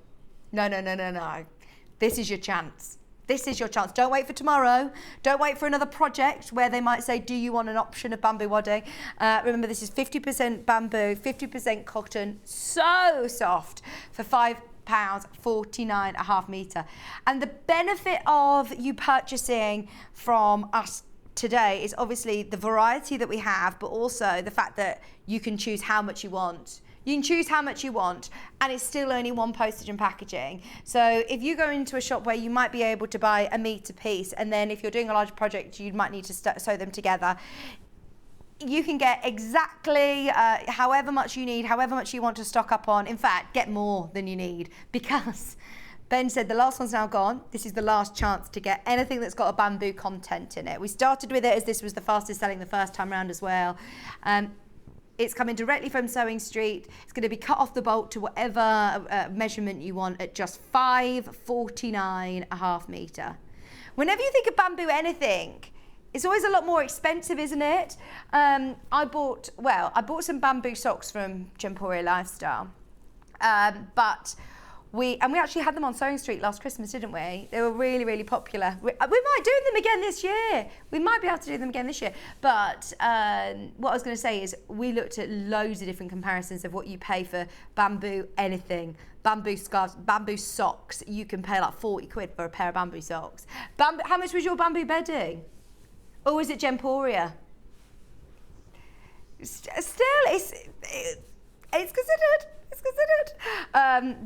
This is your chance. This is your chance. Don't wait for tomorrow. Don't wait for another project where they might say, do you want an option of bamboo wadding? Remember, this is 50% bamboo, 50% cotton, so soft for £5.49 a half metre. And the benefit of you purchasing from us today is obviously the variety that we have, but also the fact that you can choose how much you want. You can choose how much you want, and it's still only one postage and packaging. So if you go into a shop where you might be able to buy a metre piece, and then if you're doing a large project, you might need to sew them together, you can get exactly however much you need, however much you want to stock up on. In fact, get more than you need, because Ben said the last one's now gone. This is the last chance to get anything that's got a bamboo content in it. We started with it as this was the fastest selling the first time round as well. It's coming directly from Sewing Street. It's going to be cut off the bolt to whatever measurement you want at just £5.49 a half metre. Whenever you think of bamboo anything, it's always a lot more expensive, isn't it? I bought some bamboo socks from Emporia Lifestyle, but we actually had them on Sewing Street last Christmas, didn't we? They were really, really popular. We might do them again this year. We might be able to do them again this year. But what I was going to say is we looked at loads of different comparisons of what you pay for bamboo anything. Bamboo scarves, bamboo socks. You can pay like 40 quid for a pair of bamboo socks. How much was your bamboo bedding? Or was it Emporia? Still, it's considered. It's considered.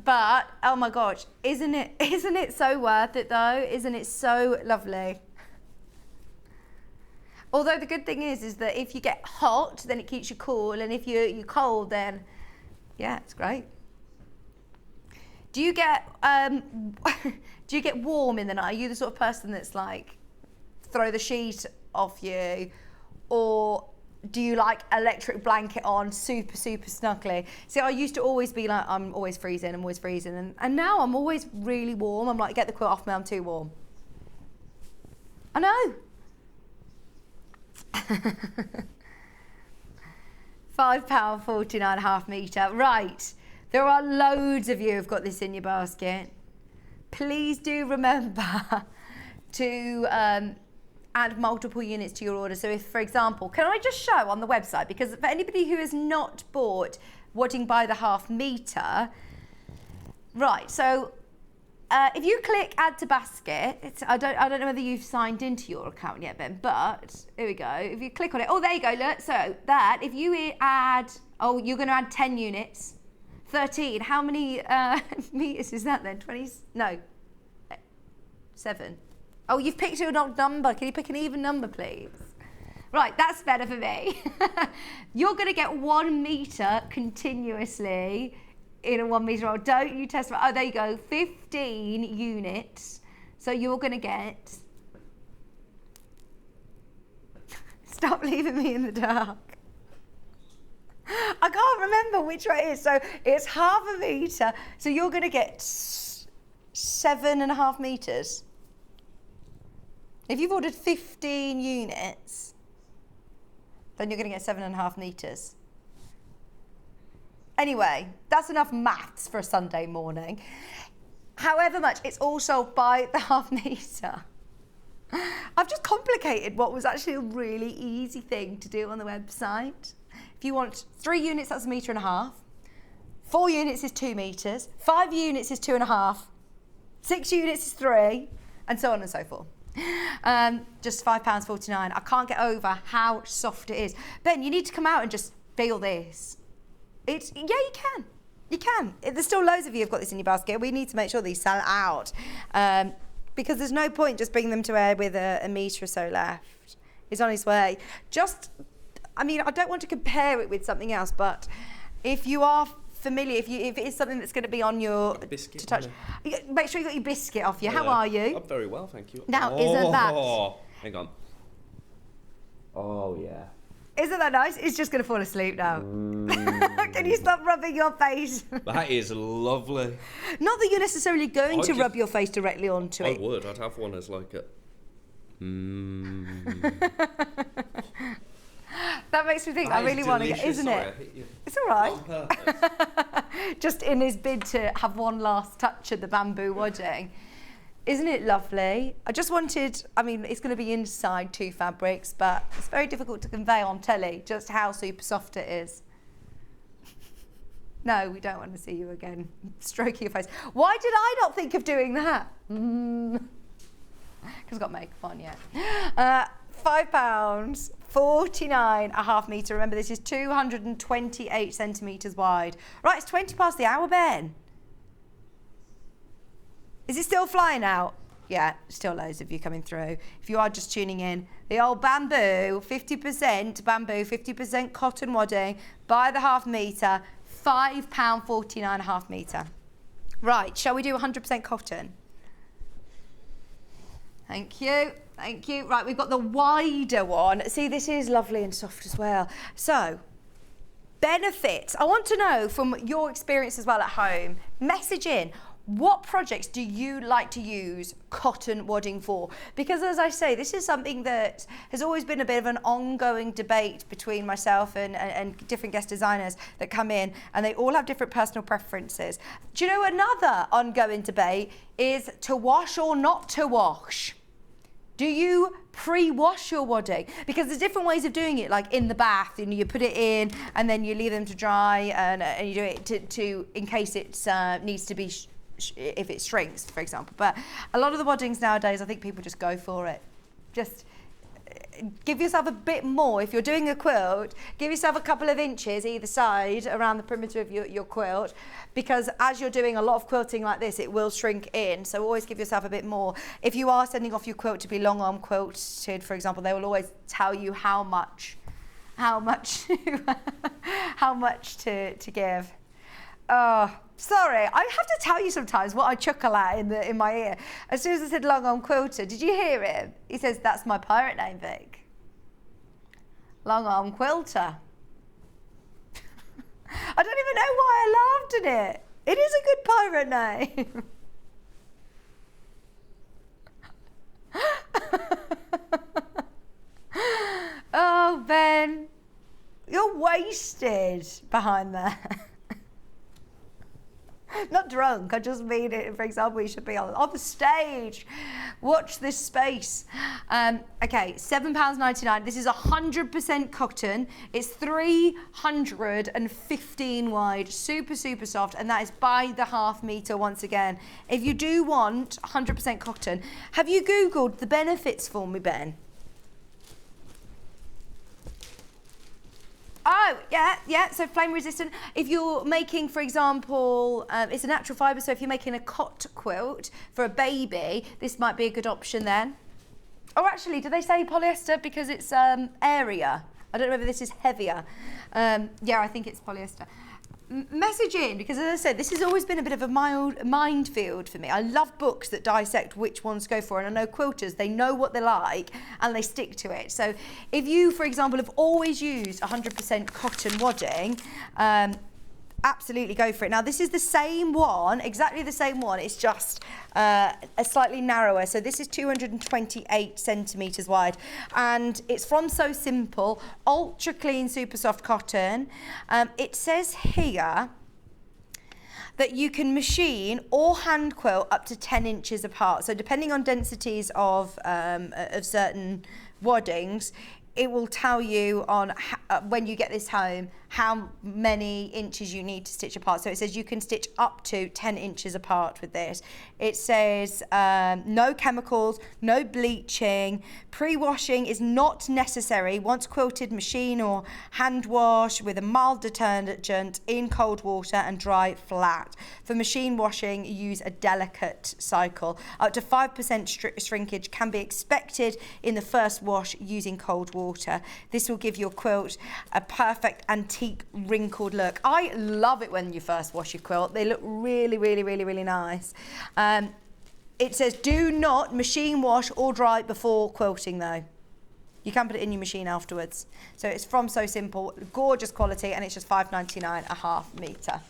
But oh my gosh, isn't it so worth it though? Isn't it so lovely? Although the good thing is that if you get hot, then it keeps you cool, and if you're cold, then yeah, it's great. Do you get warm in the night? Are you the sort of person that's like throw the sheet off you, or do you like electric blanket on, super, super snuggly? See, I used to always be like, I'm always freezing, and now I'm always really warm. I'm like, get the quilt off me, I'm too warm. I know. £5.49 a half metre. Right, there are loads of you who've got this in your basket. Please do remember to add multiple units to your order. So if, for example, can I just show on the website, because for anybody who has not bought wadding by the half metre, right, so if you click add to basket, I don't know whether you've signed into your account yet, Ben, but here we go. If you click on it, oh, there you go, look, so that, if you add, oh, you're going to add 10 units, 13, how many metres is that then? 20, no, 7. Oh, you've picked an odd number. Can you pick an even number, please? Right, that's better for me. You're going to get 1 metre continuously in a 1 metre roll. Don't you test? Oh, there you go. 15 units. So you're going to get... Stop leaving me in the dark. I can't remember which way it is. So it's half a metre. So you're going to get 7.5 metres. If you've ordered 15 units, then you're going to get 7.5 metres. Anyway, that's enough maths for a Sunday morning. However much, it's all sold by the half metre. I've just complicated what was actually a really easy thing to do on the website. If you want 3 units, that's 1.5 metres. 4 units is 2 metres. 5 units is 2.5. 6 units is 3, and so on and so forth. Just £5.49. I can't get over how soft it is. Ben, you need to come out and just feel this. Yeah, you can. You can. There's still loads of you who've got this in your basket. We need to make sure these sell out, because there's no point just bringing them to air with a metre or so left. It's on its way. I don't want to compare it with something else, but if you are familiar, if it is something that's going to be on your biscuit, to touch, make sure you got your biscuit off you. How are you? I'm very well, thank you. Now, isn't that... Hang on. Oh, yeah. Isn't that nice? It's just going to fall asleep now. Can you stop rubbing your face? That is lovely. Not that you're necessarily going to rub your face directly onto it. I would. I'd have one as like a... That makes me think, I really want to get, isn't it? I hit you. It's all right. On purpose. Just in his bid to have one last touch of the bamboo wadding. Isn't it lovely? I just wanted, I mean, it's going to be inside 2 fabrics, but it's very difficult to convey on telly just how super soft it is. No, we don't want to see you again stroking your face. Why did I not think of doing that? Because I've got makeup on yet. £5, 49.5 metre. Remember, this is 228 centimetres wide. Right, it's 20 past the hour, Ben. Is it still flying out? Yeah, still loads of you coming through. If you are just tuning in, the old bamboo, 50% bamboo, 50% cotton wadding, by the half metre, £5.49.5 metre. Right, shall we do 100% cotton? Thank you, thank you. Right, we've got the wider one. See, this is lovely and soft as well. So, benefits. I want to know from your experience as well at home, message in. What projects do you like to use cotton wadding for? Because as I say, this is something that has always been a bit of an ongoing debate between myself and different guest designers that come in, and they all have different personal preferences. Do you know another ongoing debate is to wash or not to wash? Do you pre-wash your wadding? Because there's different ways of doing it, like in the bath, and you put it in and then you leave them to dry, and you do it to in case it needs to be if it shrinks, for example. But a lot of the waddings nowadays, I think people just go for it. Just give yourself a bit more. If you're doing a quilt, give yourself a couple of inches either side around the perimeter of your quilt, because as you're doing a lot of quilting like this, it will shrink in. So always give yourself a bit more. If you are sending off your quilt to be long arm quilted, for example, they will always tell you how much to give. Oh, sorry, I have to tell you sometimes what I chuckle at in my ear. As soon as I said long arm quilter, did you hear him? He says, that's my pirate name, Vic. Long arm quilter. I don't even know why I laughed at it. It is a good pirate name. Oh, Ben, you're wasted behind there. Not drunk, I just mean it, for example, you should be on the stage. Watch this space. Okay, £7.99. This is 100% cotton. It's 315 wide, super, super soft, and that is by the half metre once again. If you do want 100% cotton, have you Googled the benefits for me, Ben? Oh, yeah, so flame resistant. If you're making, for example, it's a natural fibre, so if you're making a cot quilt for a baby, this might be a good option then. Or actually, do they say polyester because it's airier? I don't know whether this is heavier. Yeah, I think it's polyester. Message in, because as I said, this has always been a bit of a minefield for me. I love books that dissect which ones to go for, and I know quilters, they know what they like and they stick to it. So if you, for example, have always used 100% cotton wadding, absolutely go for it. Now this is the same one, exactly the same one, it's just a slightly narrower. So this is 228 centimetres wide, and it's from So Simple, ultra clean, super soft cotton. It says here that you can machine or hand quilt up to 10 inches apart. So depending on densities of certain waddings, it will tell you on when you get this home how many inches you need to stitch apart. So it says you can stitch up to 10 inches apart with this. It says no chemicals, no bleaching, pre-washing is not necessary. Once quilted, machine or hand wash with a mild detergent in cold water and dry flat. For machine washing, use a delicate cycle. Up to 5% shrinkage can be expected in the first wash using cold water. This will give your quilt a perfect antique peak wrinkled look. I love it when you first wash your quilt. They look really, really, really, really nice. It says do not machine wash or dry before quilting though. You can put it in your machine afterwards. So it's from So Simple, gorgeous quality, and it's just $5.99 a half metre.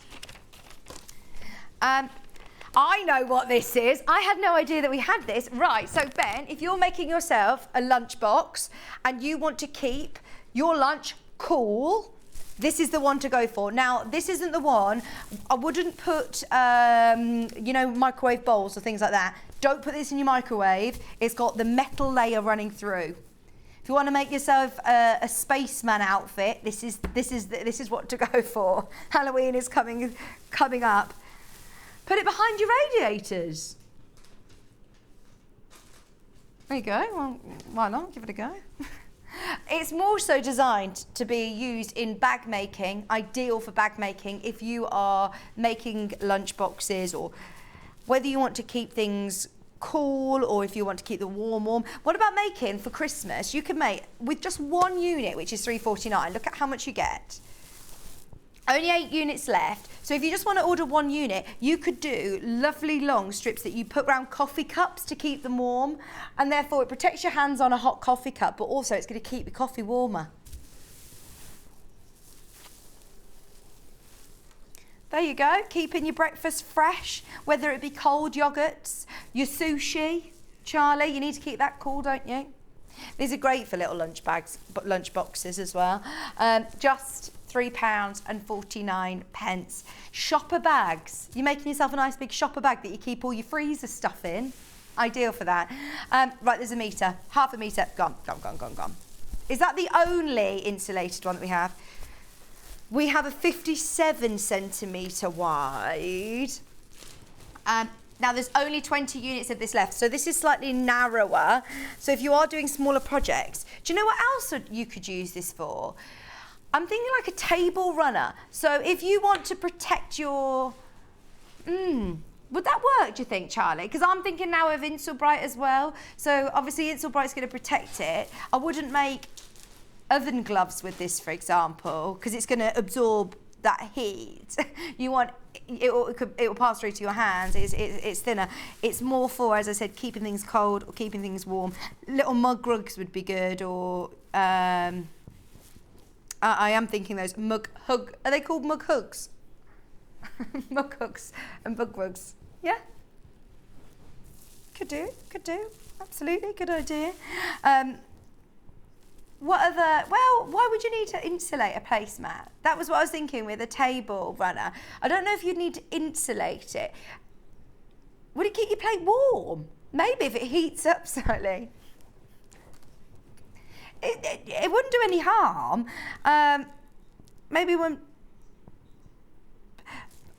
I know what this is. I had no idea that we had this. Right, so Ben, if you're making yourself a lunchbox and you want to keep your lunch cool, this is the one to go for. Now, this isn't the one, I wouldn't put, you know, microwave bowls or things like that. Don't put this in your microwave. It's got the metal layer running through. If you want to make yourself a spaceman outfit, this is what to go for. Halloween is coming up. Put it behind your radiators. There you go. Well, why not? Give it a go. It's more so designed to be used in bag making, ideal for bag making if you are making lunch boxes, or whether you want to keep things cool or if you want to keep them warm. What about making for Christmas? You can make with just one unit, which is $3.49. Look at how much you get. Only 8 units left. So if you just want to order one unit, you could do lovely long strips that you put around coffee cups to keep them warm, and therefore it protects your hands on a hot coffee cup, but also it's going to keep your coffee warmer. There you go, keeping your breakfast fresh, whether it be cold yogurts, your sushi. Charlie, you need to keep that cool, don't you? These are great for little lunch bags, but lunch boxes as well. Just £3.49. Shopper bags. You're making yourself a nice big shopper bag that you keep all your freezer stuff in. Ideal for that. Right, there's a metre. Half a metre. Gone. Is that the only insulated one that we have? We have a 57 centimetre wide. Now there's only 20 units of this left, so this is slightly narrower. So if you are doing smaller projects, do you know what else you could use this for? I'm thinking like a table runner. So if you want to protect your, would that work, do you think, Charlie? Because I'm thinking now of Insulbright as well. So obviously Insulbright's going to protect it. I wouldn't make oven gloves with this, for example, because it's going to absorb that heat. You want, it will pass through to your hands. It's thinner. It's more for, as I said, keeping things cold or keeping things warm. Little mug rugs would be good, or I am thinking those mug hug. Are they called mug hugs? Mug hugs and bug rugs. Yeah. Could do. Absolutely, good idea. What other? Well, why would you need to insulate a placemat? That was what I was thinking with a table runner. I don't know if you'd need to insulate it. Would it keep your plate warm? Maybe if it heats up slightly. It wouldn't do any harm. Maybe when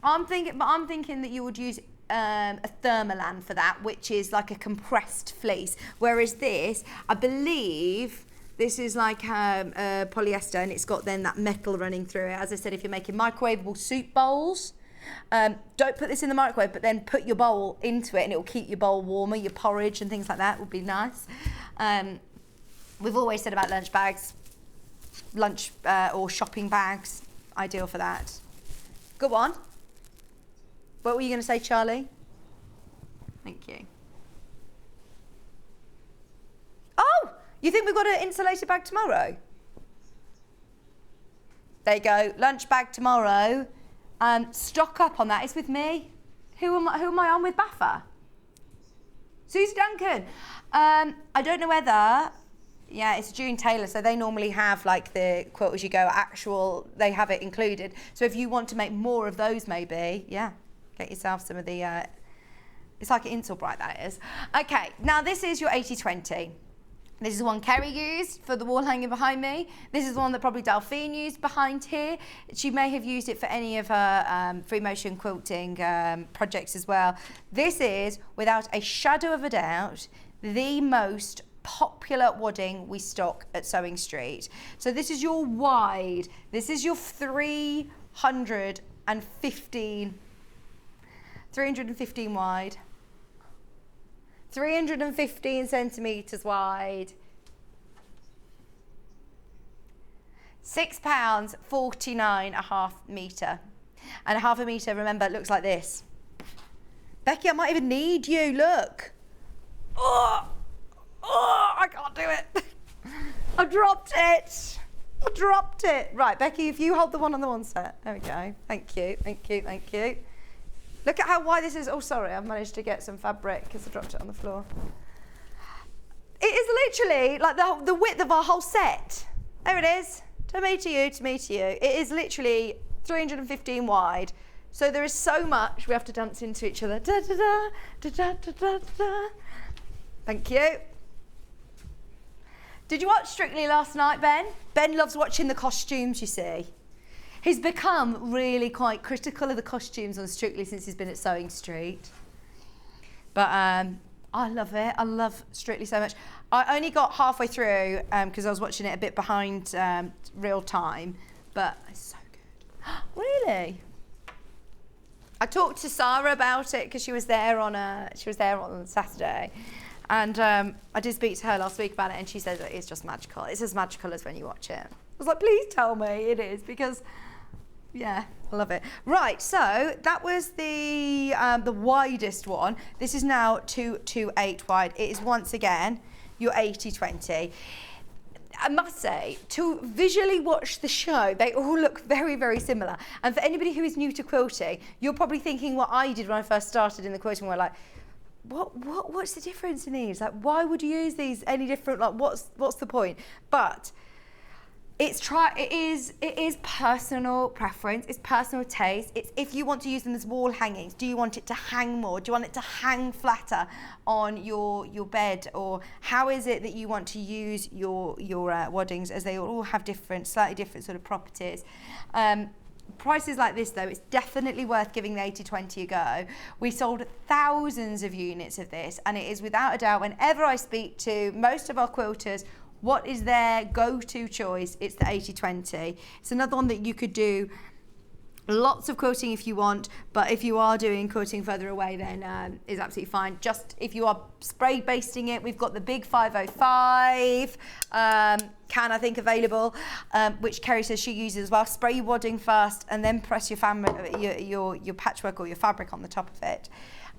I'm thinking that you would use a thermolan for that, which is like a compressed fleece. Whereas this, I believe, this is like polyester, and it's got then that metal running through it. As I said, if you're making microwavable soup bowls, don't put this in the microwave, but then put your bowl into it, and it will keep your bowl warmer. Your porridge and things like that would be nice. We've always said about lunch bags, or shopping bags, ideal for that. Go on. What were you going to say, Charlie? Thank you. Oh, you think we've got an insulated bag tomorrow? There you go, lunch bag tomorrow. Stock up on that. It's with me. Who am I on with? Baffa? Susie Duncan. I don't know whether. Yeah, it's June Taylor, so they normally have like the Quilt As You Go actual, they have it included. So if you want to make more of those, maybe, yeah, get yourself some of the, it's like an Insulbright, that is. Okay, now this is your 80-20. This is the one Kerrie used for the wall hanging behind me. This is the one that probably Delphine used behind here. She may have used it for any of her free motion quilting projects as well. This is, without a shadow of a doubt, the most popular wadding we stock at Sewing Street. So this is your wide. This is your 315 wide. 315 centimetres wide. £6.49 a half metre. And a half a metre, remember, looks like this. Becky, I might even need you, look. Oh, I can't do it. I dropped it. Right, Becky, if you hold the one on the one set. There we go. Thank you. Look at how wide this is. Oh, sorry, I've managed to get some fabric because I dropped it on the floor. It is literally like the width of our whole set. There it is. To me, to you. It is literally 315 wide. So there is so much we have to dance into each other. Da, da, da, da, da, da, da, da. Thank you. Did you watch Strictly last night, Ben? Ben loves watching the costumes, you see. He's become really quite critical of the costumes on Strictly since he's been at Sewing Street. But I love it. I love Strictly so much. I only got halfway through because I was watching it a bit behind real time, but it's so good. Really? I talked to Sarah about it because she was there on Saturday, and I did speak to her last week about it, and she said that it's just magical. It's as magical as when you watch it. I was like, please tell me it is, because yeah, I love it. Right, so that was the widest one. This is now 228 wide. It is once again your 80/20. I must say, to visually watch the show, they all look very, very similar. And for anybody who is new to quilting, you're probably thinking what I did when I first started in the quilting world, like, what's the difference in these? Like, why would you use these any different? Like, what's the point? But it is personal preference, it's personal taste. It's if you want to use them as wall hangings, do you want it to hang more? Do you want it to hang flatter on your bed? Or how is it that you want to use your waddings, as they all have slightly different sort of properties. Prices like this, though, it's definitely worth giving the 80/20 a go. We sold thousands of units of this, and it is without a doubt, whenever I speak to most of our quilters, what is their go-to choice? It's the 80/20. It's another one that you could do lots of quilting if you want, but if you are doing quilting further away, then is absolutely fine. Just if you are spray basting it, we've got the big 505 can, I think, available, which Kerrie says she uses as well. Spray your wadding first and then press your patchwork or your fabric on the top of it.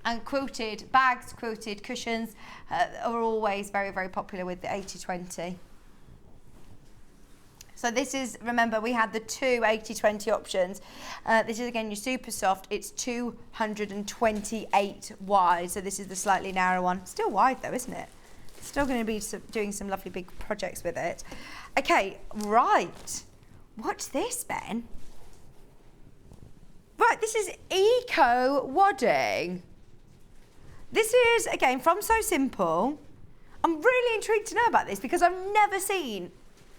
And quilted bags, quilted cushions are always very, very popular with the 80/20. So this is, remember, we had the two 80/20 options. This is, again, your super soft. It's 228 wide. So this is the slightly narrow one. Still wide, though, isn't it? Still going to be doing some lovely big projects with it. Okay, right. What's this, Ben? Right, this is Eco Wadding. This is, again, from So Simple. I'm really intrigued to know about this because I've never seen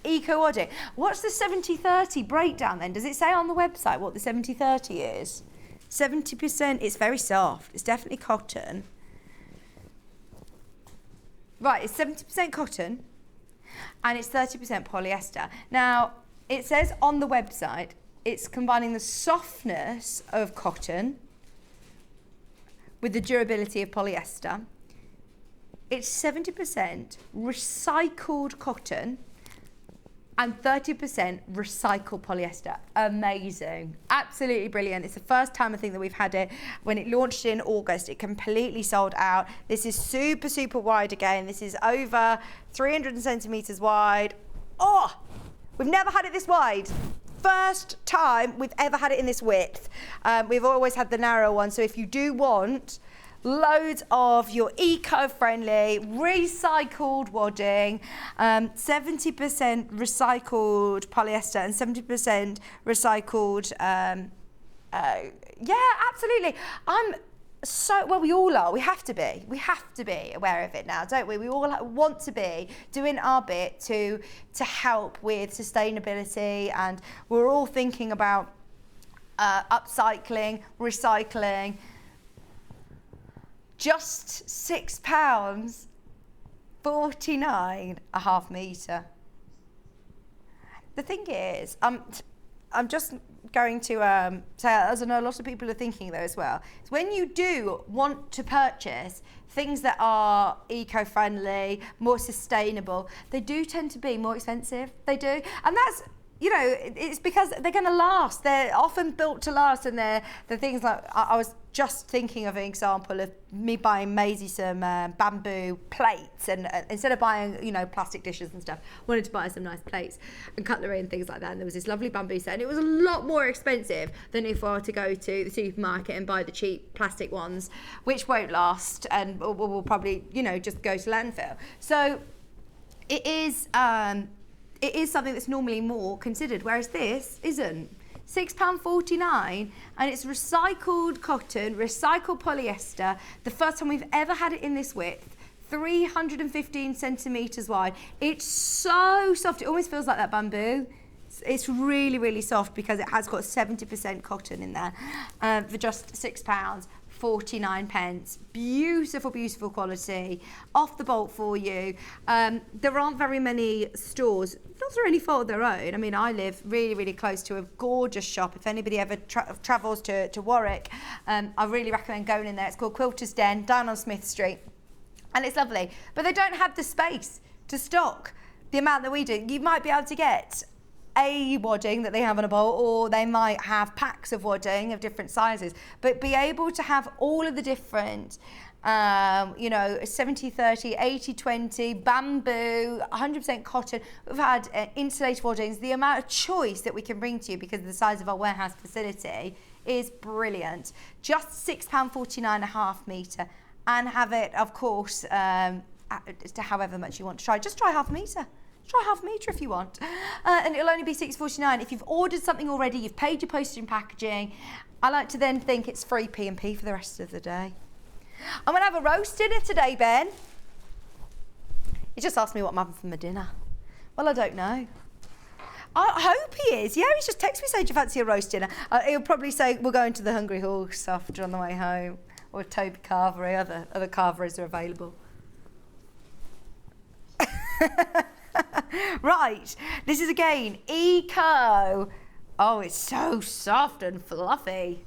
Eco Wadding. What's the 70/30 breakdown then? Does it say on the website what the 70/30 is? 70%, it's very soft. It's definitely cotton. Right, it's 70% cotton and it's 30% polyester. Now, it says on the website it's combining the softness of cotton with the durability of polyester. It's 70% recycled cotton and 30% recycled polyester. Amazing. Absolutely brilliant. It's the first time, I think, that we've had it. When it launched in August, it completely sold out. This is super, super wide again. This is over 300 centimetres wide. Oh, we've never had it this wide. First time we've ever had it in this width. We've always had the narrow one, so if you do want loads of your eco-friendly recycled wadding, 70% recycled polyester and 70% recycled, yeah, absolutely. We all are. We have to be aware of it now, don't we? We all want to be doing our bit to help with sustainability, and we're all thinking about upcycling, recycling. Just £6.49 a half metre. The thing is, I'm just going to say, as I know a lot of people are thinking though as well, is when you do want to purchase things that are eco-friendly, more sustainable, they do tend to be more expensive. They do. And you know, it's because they're going to last. They're often built to last, and they're things like, I was just thinking of an example of me buying Maisie some bamboo plates, and instead of buying, you know, plastic dishes and stuff, wanted to buy some nice plates and cutlery and things like that. And there was this lovely bamboo set, and it was a lot more expensive than if I were to go to the supermarket and buy the cheap plastic ones, which won't last and will probably, you know, just go to landfill. So it is something that's normally more considered, whereas this isn't. £6.49, and it's recycled cotton, recycled polyester. The first time we've ever had it in this width, 315 centimetres wide. It's so soft, it almost feels like that bamboo. It's really, really soft because it has got 70% cotton in there for just £6.49. Beautiful, beautiful quality, off the bolt for you. There aren't very many stores, not through any fault of their own. I mean, I live really, really close to a gorgeous shop. If anybody ever travels to Warwick, I really recommend going in there. It's called Quilter's Den, down on Smith Street, and it's lovely. But they don't have the space to stock the amount that we do. You might be able to get a wadding that they have in a bowl, or they might have packs of wadding of different sizes, but be able to have all of the different, you know, 70-30, 80-20, bamboo, 100% cotton. We've had insulated waddings. The amount of choice that we can bring to you because of the size of our warehouse facility is brilliant. Just £6.49 a half metre, and have it, of course, to however much you want to try. Just try half a metre. Try half a metre if you want, and it'll only be £6.49. If you've ordered something already, you've paid your postage and packaging, I like to then think it's free P&P for the rest of the day. I'm going to have a roast dinner today, Ben. He just asked me what I'm having for my dinner. Well, I don't know. I hope he is. Yeah, he's just texted me saying, do you fancy a roast dinner? He'll probably say, we're going to the Hungry Horse after on the way home, or Tote Carvery, other carveries are available. Right, this is again Eco. Oh, it's so soft and fluffy.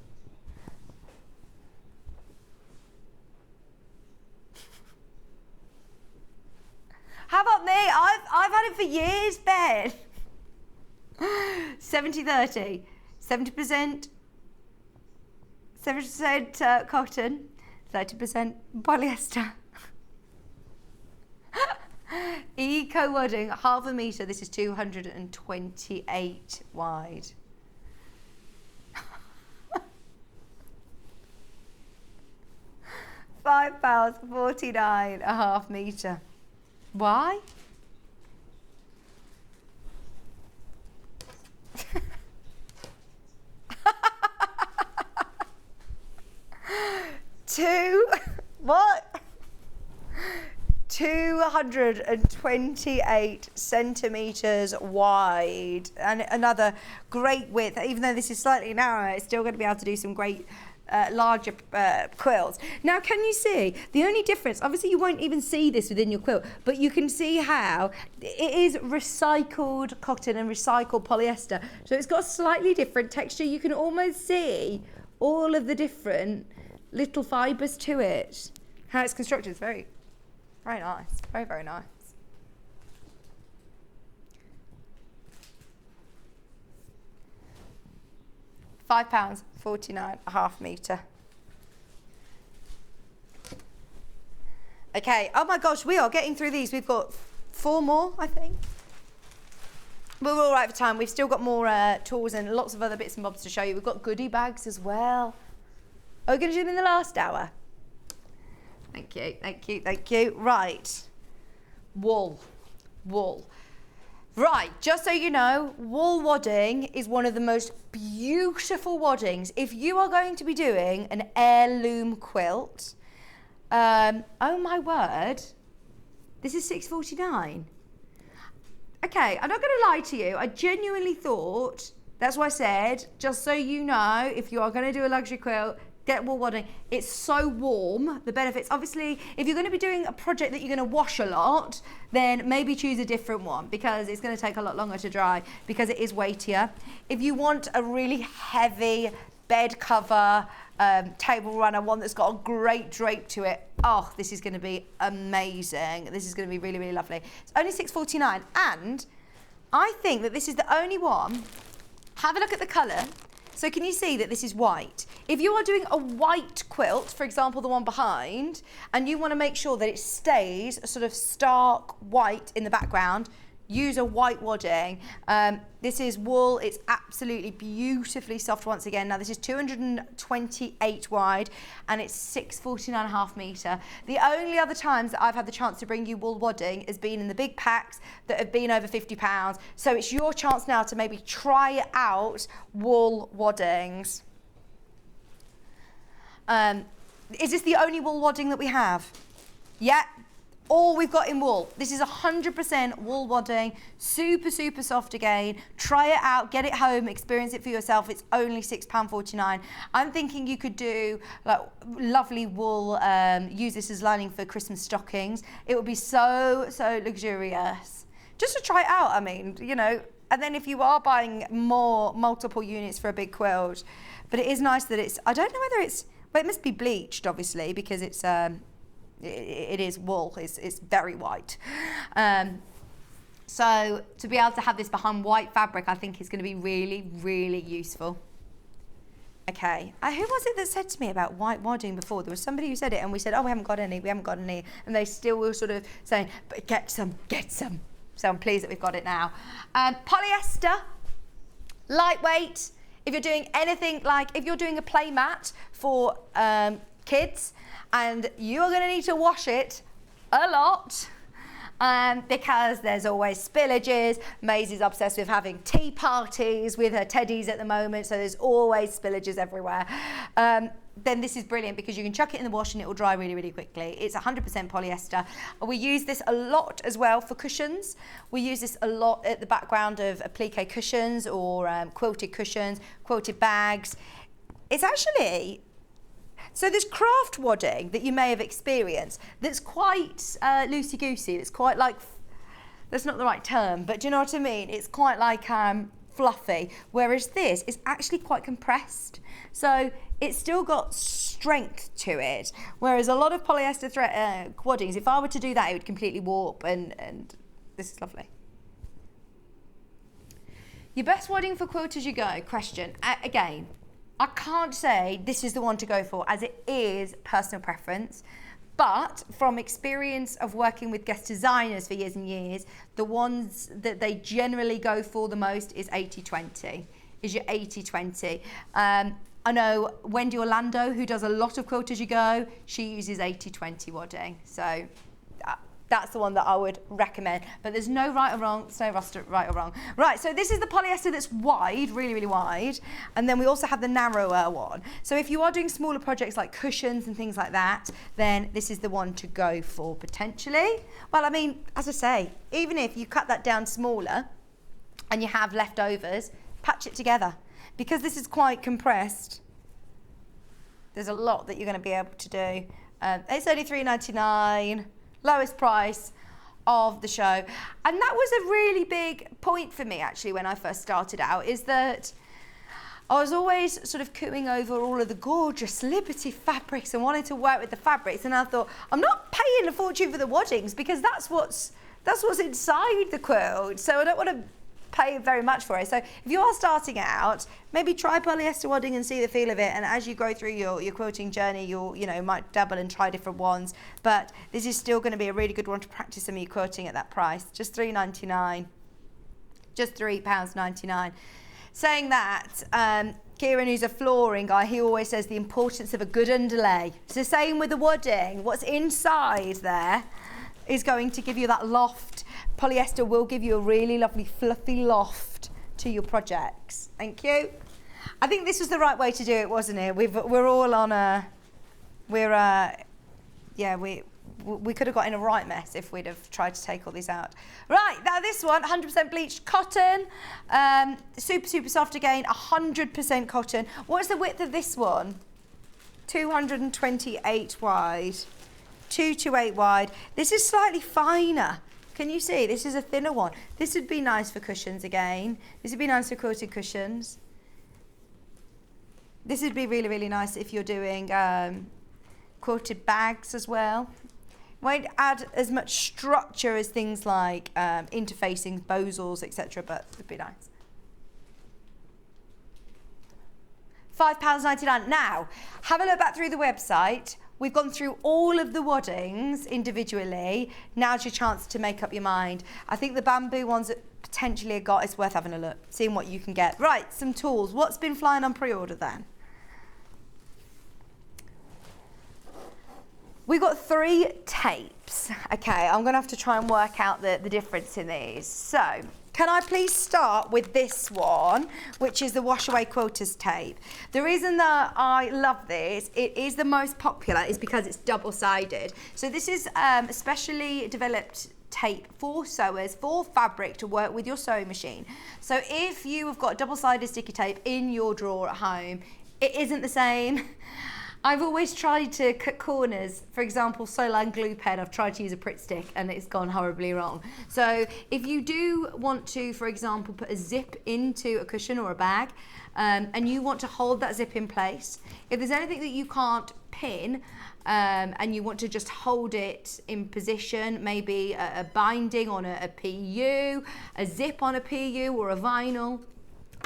How about me? I've had it for years, Ben. 70-30, 70% cotton, 30% polyester. Eco wadding, half a metre. This is 228 wide. £5.49 a half metre. Why? What? 228 centimetres wide, and another great width. Even though this is slightly narrower, it's still going to be able to do some great larger quilts. Now, can you see the only difference? Obviously, you won't even see this within your quilt, but you can see how it is recycled cotton and recycled polyester. So it's got a slightly different texture. You can almost see all of the different little fibres to it. How it's constructed is very, very nice. Very, very nice. £5.49 a half metre. Okay, oh my gosh, we are getting through these. We've got 4 more, I think. But we're all right for time. We've still got more tools and lots of other bits and bobs to show you. We've got goodie bags as well. Are we going to do them in the last hour? Thank you, thank you, thank you. Right, wool. Right, just so you know, wool wadding is one of the most beautiful waddings. If you are going to be doing an heirloom quilt, oh my word, this is £6.49. Okay, I'm not going to lie to you. I genuinely thought, that's why I said, just so you know, if you are going to do a luxury quilt, get wool wadding. It's so warm. The benefits, obviously, if you're going to be doing a project that you're going to wash a lot, then maybe choose a different one because it's going to take a lot longer to dry because it is weightier. If you want a really heavy bed cover, table runner, one that's got a great drape to it, oh, this is going to be amazing. This is going to be really, really lovely. It's only £6.49, and I think that this is the only one. Have a look at the colour. So can you see that this is white? If you are doing a white quilt, for example, the one behind, and you want to make sure that it stays a sort of stark white in the background, use a white wadding. This is wool. It's absolutely beautifully soft once again. Now this is 228 wide and it's 649.5 metre. The only other times that I've had the chance to bring you wool wadding has been in the big packs that have been over £50. So it's your chance now to maybe try out wool waddings. Is this the only wool wadding that we have? Yeah. All we've got in wool. This is 100% wool wadding, super, super soft again. Try it out, get it home, experience it for yourself. It's only £6.49. I'm thinking you could do like lovely wool, use this as lining for Christmas stockings. It would be so, so luxurious. Just to try it out, I mean, you know, and then if you are buying multiple units for a big quilt, but it is nice that it's, I don't know whether it's, well, it must be bleached, obviously, because it's, it is wool, it's very white. So to be able to have this behind white fabric, I think is going to be really, really useful. Okay, who was it that said to me about white wadding before? There was somebody who said it and we said, oh, we haven't got any. And they still were sort of saying, but get some. So I'm pleased that we've got it now. Polyester, lightweight. If you're doing anything like, if you're doing a play mat for kids, and you are going to need to wash it a lot because there's always spillages. Maisie's obsessed with having tea parties with her teddies at the moment, so there's always spillages everywhere. Then this is brilliant because you can chuck it in the wash and it will dry really, really quickly. It's 100% polyester. We use this a lot as well for cushions. We use this a lot at the background of applique cushions or quilted cushions, quilted bags. It's actually... So there's craft wadding that you may have experienced that's quite loosey-goosey. It's quite like, that's not the right term, but do you know what I mean? It's quite like fluffy, whereas this is actually quite compressed. So it's still got strength to it, whereas a lot of polyester waddings, if I were to do that, it would completely warp, and this is lovely. Your best wadding for quilt as you go? Question. Again, I can't say this is the one to go for, as it is personal preference, but from experience of working with guest designers for years and years, the ones that they generally go for the most is 80-20, is your 80-20. I know Wendy Orlando, who does a lot of quilt as you go, she uses 80-20 wadding, so that's the one that I would recommend. But there's no right or wrong, there's no right or wrong. Right, so this is the polyester that's wide, really, really wide. And then we also have the narrower one. So if you are doing smaller projects like cushions and things like that, then this is the one to go for potentially. Well, I mean, as I say, even if you cut that down smaller and you have leftovers, patch it together. Because this is quite compressed, there's a lot that you're going to be able to do. It's only $3.99. Lowest price of the show. And that was a really big point for me actually when I first started out, is that I was always sort of cooing over all of the gorgeous Liberty fabrics and wanting to work with the fabrics, and I thought, I'm not paying a fortune for the waddings because that's what's inside the quilt, so I don't want to pay very much for it. So if you are starting out, maybe try polyester wadding and see the feel of it, and as you go through your quilting journey, you might dabble and try different ones, but this is still going to be a really good one to practice some of your quilting at that price. Just £3.99, just £3.99. Saying that, Kieran, who's a flooring guy, he always says the importance of a good underlay. It's the same with the wadding. What's inside there is going to give you that loft. Polyester will give you a really lovely fluffy loft to your projects. Thank you. I think this was the right way to do it, wasn't it? We're all on a, we could have got in a right mess if we'd have tried to take all these out. Right, now this one, 100% bleached cotton, super, super soft again, 100% cotton. What's the width of this one? 228 wide, 228 wide. This is slightly finer. Can you see? This is a thinner one. This would be nice for cushions again. This would be nice for quilted cushions. This would be really, really nice if you're doing quilted bags as well. Won't add as much structure as things like interfacing, bozels, etc., but it'd be nice. £5.99. Now, have a look back through the website. We've gone through all of the waddings individually. Now's your chance to make up your mind. I think the bamboo ones that potentially have got, it's worth having a look, seeing what you can get. Right, some tools. What's been flying on pre-order then? We've got 3 tapes. Okay, I'm going to have to try and work out the difference in these. So, can I please start with this one, which is the Wash Away Quilters tape. The reason that I love this, it is the most popular, is because it's double-sided. So this is a specially developed tape for sewers, for fabric to work with your sewing machine. So if you have got double-sided sticky tape in your drawer at home, it isn't the same. I've always tried to cut corners. For example, Soline glue pen, I've tried to use a Pritt stick and it's gone horribly wrong. So if you do want to, for example, put a zip into a cushion or a bag, and you want to hold that zip in place, if there's anything that you can't pin, and you want to just hold it in position, maybe a binding on a PU, a zip on a PU or a vinyl,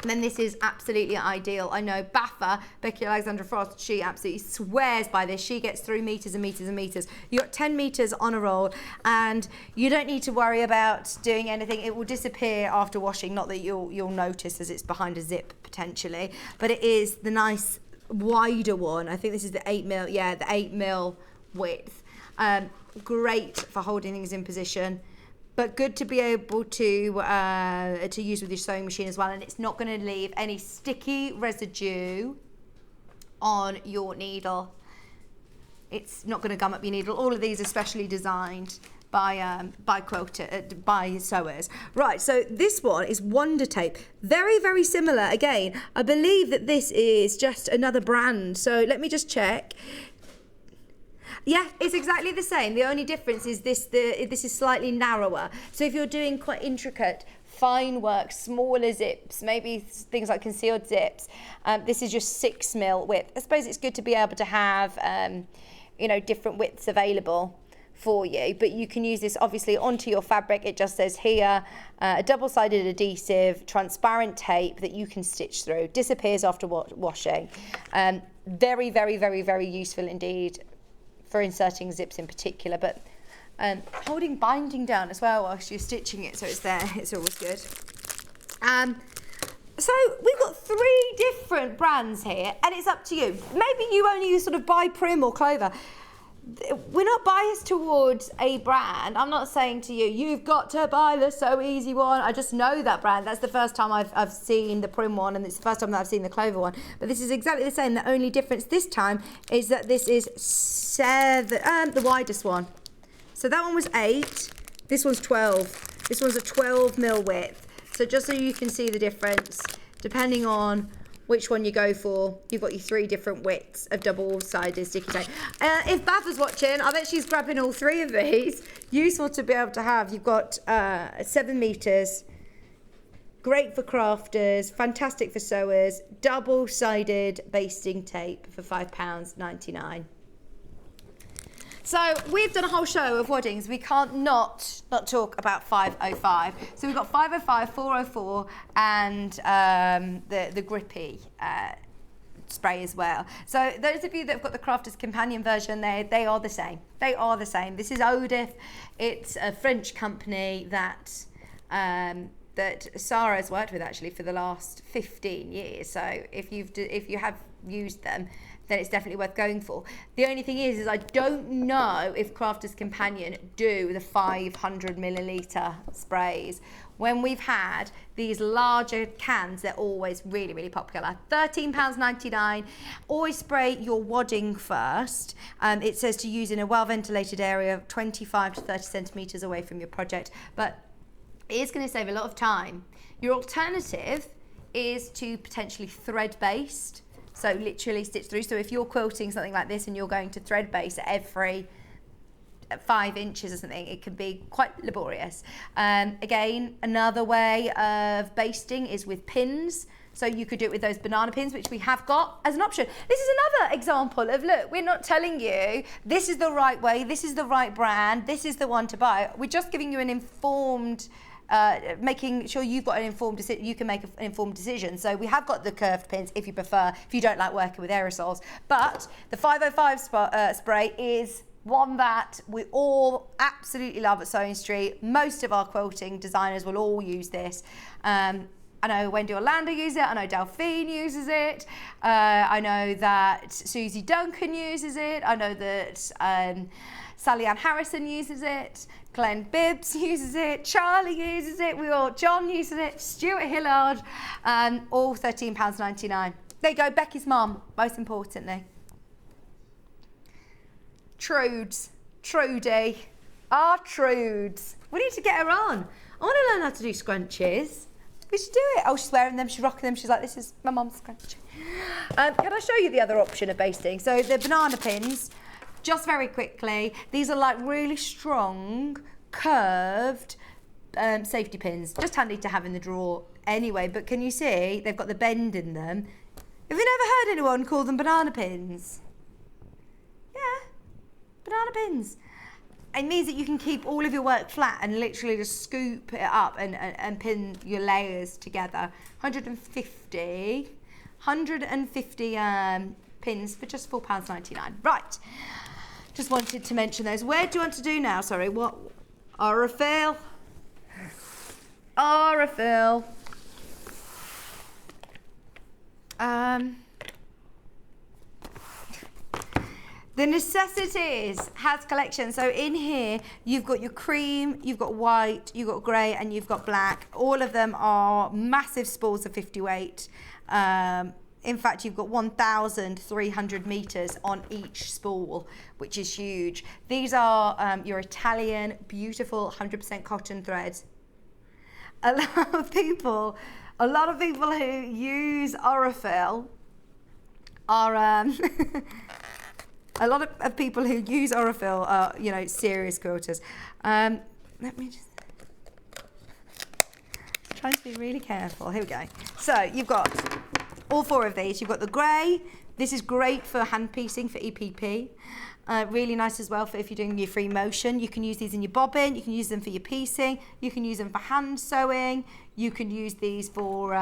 then this is absolutely ideal. I know Baffa, Becky Alexandra Frost, she absolutely swears by this. She gets through meters and meters and meters. You've got 10 meters on a roll and you don't need to worry about doing anything. It will disappear after washing, not that you'll notice as it's behind a zip potentially, but it is the nice wider one. I think this is the 8mm, yeah, the 8mm width. Great for holding things in position, but good to be able to use with your sewing machine as well, and it's not going to leave any sticky residue on your needle. It's not going to gum up your needle. All of these are specially designed by sewers. Right, so this one is Wonder Tape. Very, very similar. Again, I believe that this is just another brand. So let me just check. Yeah, it's exactly the same. The only difference is this is slightly narrower. So if you're doing quite intricate, fine work, smaller zips, maybe things like concealed zips, this is just 6mm width. I suppose it's good to be able to have, different widths available for you, but you can use this obviously onto your fabric. It just says here, a double-sided adhesive, transparent tape that you can stitch through. Disappears after washing. Very, very, very, very useful indeed for inserting zips in particular, but holding binding down as well whilst you're stitching it, so it's there. It's always good. So we've got 3 different brands here, and it's up to you. Maybe you only use sort of buy Prim or Clover. We're not biased towards a brand. I'm not saying to you, you've got to buy the So Easy one. I just know that brand. That's the first time I've seen the Prim one, and it's the first time that I've seen the Clover one. But this is exactly the same. The only difference this time is that this is the widest one. So that one was 8. This one's 12. This one's a 12mm width. So just so you can see the difference, depending on which one you go for, you've got your 3 different widths of double-sided sticky tape. If Baffa's watching, I bet she's grabbing all 3 of these. Useful to be able to have. You've got 7 meters, great for crafters, fantastic for sewers, double-sided basting tape for £5.99. So we've done a whole show of waddings. We can't not talk about 505. So we've got 505, 404, and the grippy spray as well. So those of you that have got the Crafter's Companion version, they are the same. They are the same. This is Odif. It's a French company that Sarah has worked with actually for the last 15 years. So if you have used them, then it's definitely worth going for. The only thing is I don't know if Crafter's Companion do the 500ml sprays. When we've had these larger cans, they're always really, really popular. £13.99. Always spray your wadding first. It says to use in a well-ventilated area, 25 to 30 centimetres away from your project, but it is going to save a lot of time. Your alternative is to potentially thread-based. So literally stitch through. So if you're quilting something like this and you're going to thread base at every 5 inches or something, it can be quite laborious. Again, another way of basting is with pins. So you could do it with those banana pins, which we have got as an option. This is another example of, look, we're not telling you this is the right way, this is the right brand, this is the one to buy. We're just giving you an informed, making sure you've got an informed decision, you can make an informed decision. So we have got the curved pins if you prefer, if you don't like working with aerosols. But the 505 spray is one that we all absolutely love at Sewing Street. Most of our quilting designers will all use this. I know Wendy Orlando uses it, I know Delphine uses it, I know that Susie Duncan uses it, I know that Sally Ann Harrison uses it, Glenn Bibbs uses it, Charlie uses it, John uses it, Stuart Hillard, all £13.99. There you go, Becky's mum, most importantly. Trudes, Trudy, our Trudes. We need to get her on. I want to learn how to do scrunchies. We should do it. Oh, she's wearing them, she's rocking them. She's like, this is my mum's scrunchie. Can I show you the other option of basting? So the banana pins, just very quickly, these are like really strong, curved safety pins. Just handy to have in the drawer anyway. But can you see, they've got the bend in them. Have you never heard anyone call them banana pins? Yeah, banana pins. It means that you can keep all of your work flat and literally just scoop it up and pin your layers together. 150 pins for just £4.99. Right, just wanted to mention those. Where do you want to do now? Sorry, what? Aurifil. Aurifil. The Necessities has collection. So in here, you've got your cream, you've got white, you've got grey, and you've got black. All of them are massive spools of 50 weight. In fact, you've got 1,300 metres on each spool, which is huge. These are your Italian, beautiful 100% cotton threads. A lot of people who use Aurifil are... A lot of people who use Aurifil are, you know, serious quilters. Let me just try to be really careful. Here we go. So you've got all four of these. You've got the grey. This is great for hand piecing for EPP. Really nice as well for if you're doing your free motion. You can use these in your bobbin. You can use them for your piecing. You can use them for hand sewing. You can use these for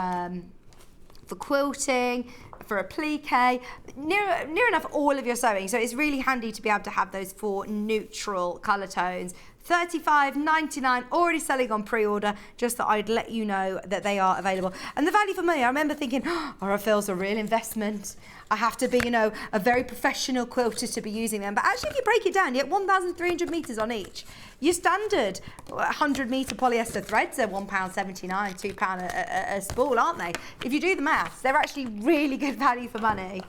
quilting, for applique, near enough all of your sewing. So it's really handy to be able to have those four neutral colour tones. $35.99, already selling on pre-order, just that I'd let you know that they are available. And the value for money, I remember thinking, oh, Aurifil's a real investment. I have to be, you know, a very professional quilter to be using them. But actually, if you break it down, you get 1,300 metres on each. Your standard 100 metre polyester threads are £1.79, £2 a spool, aren't they? If you do the maths, they're actually really good value for money.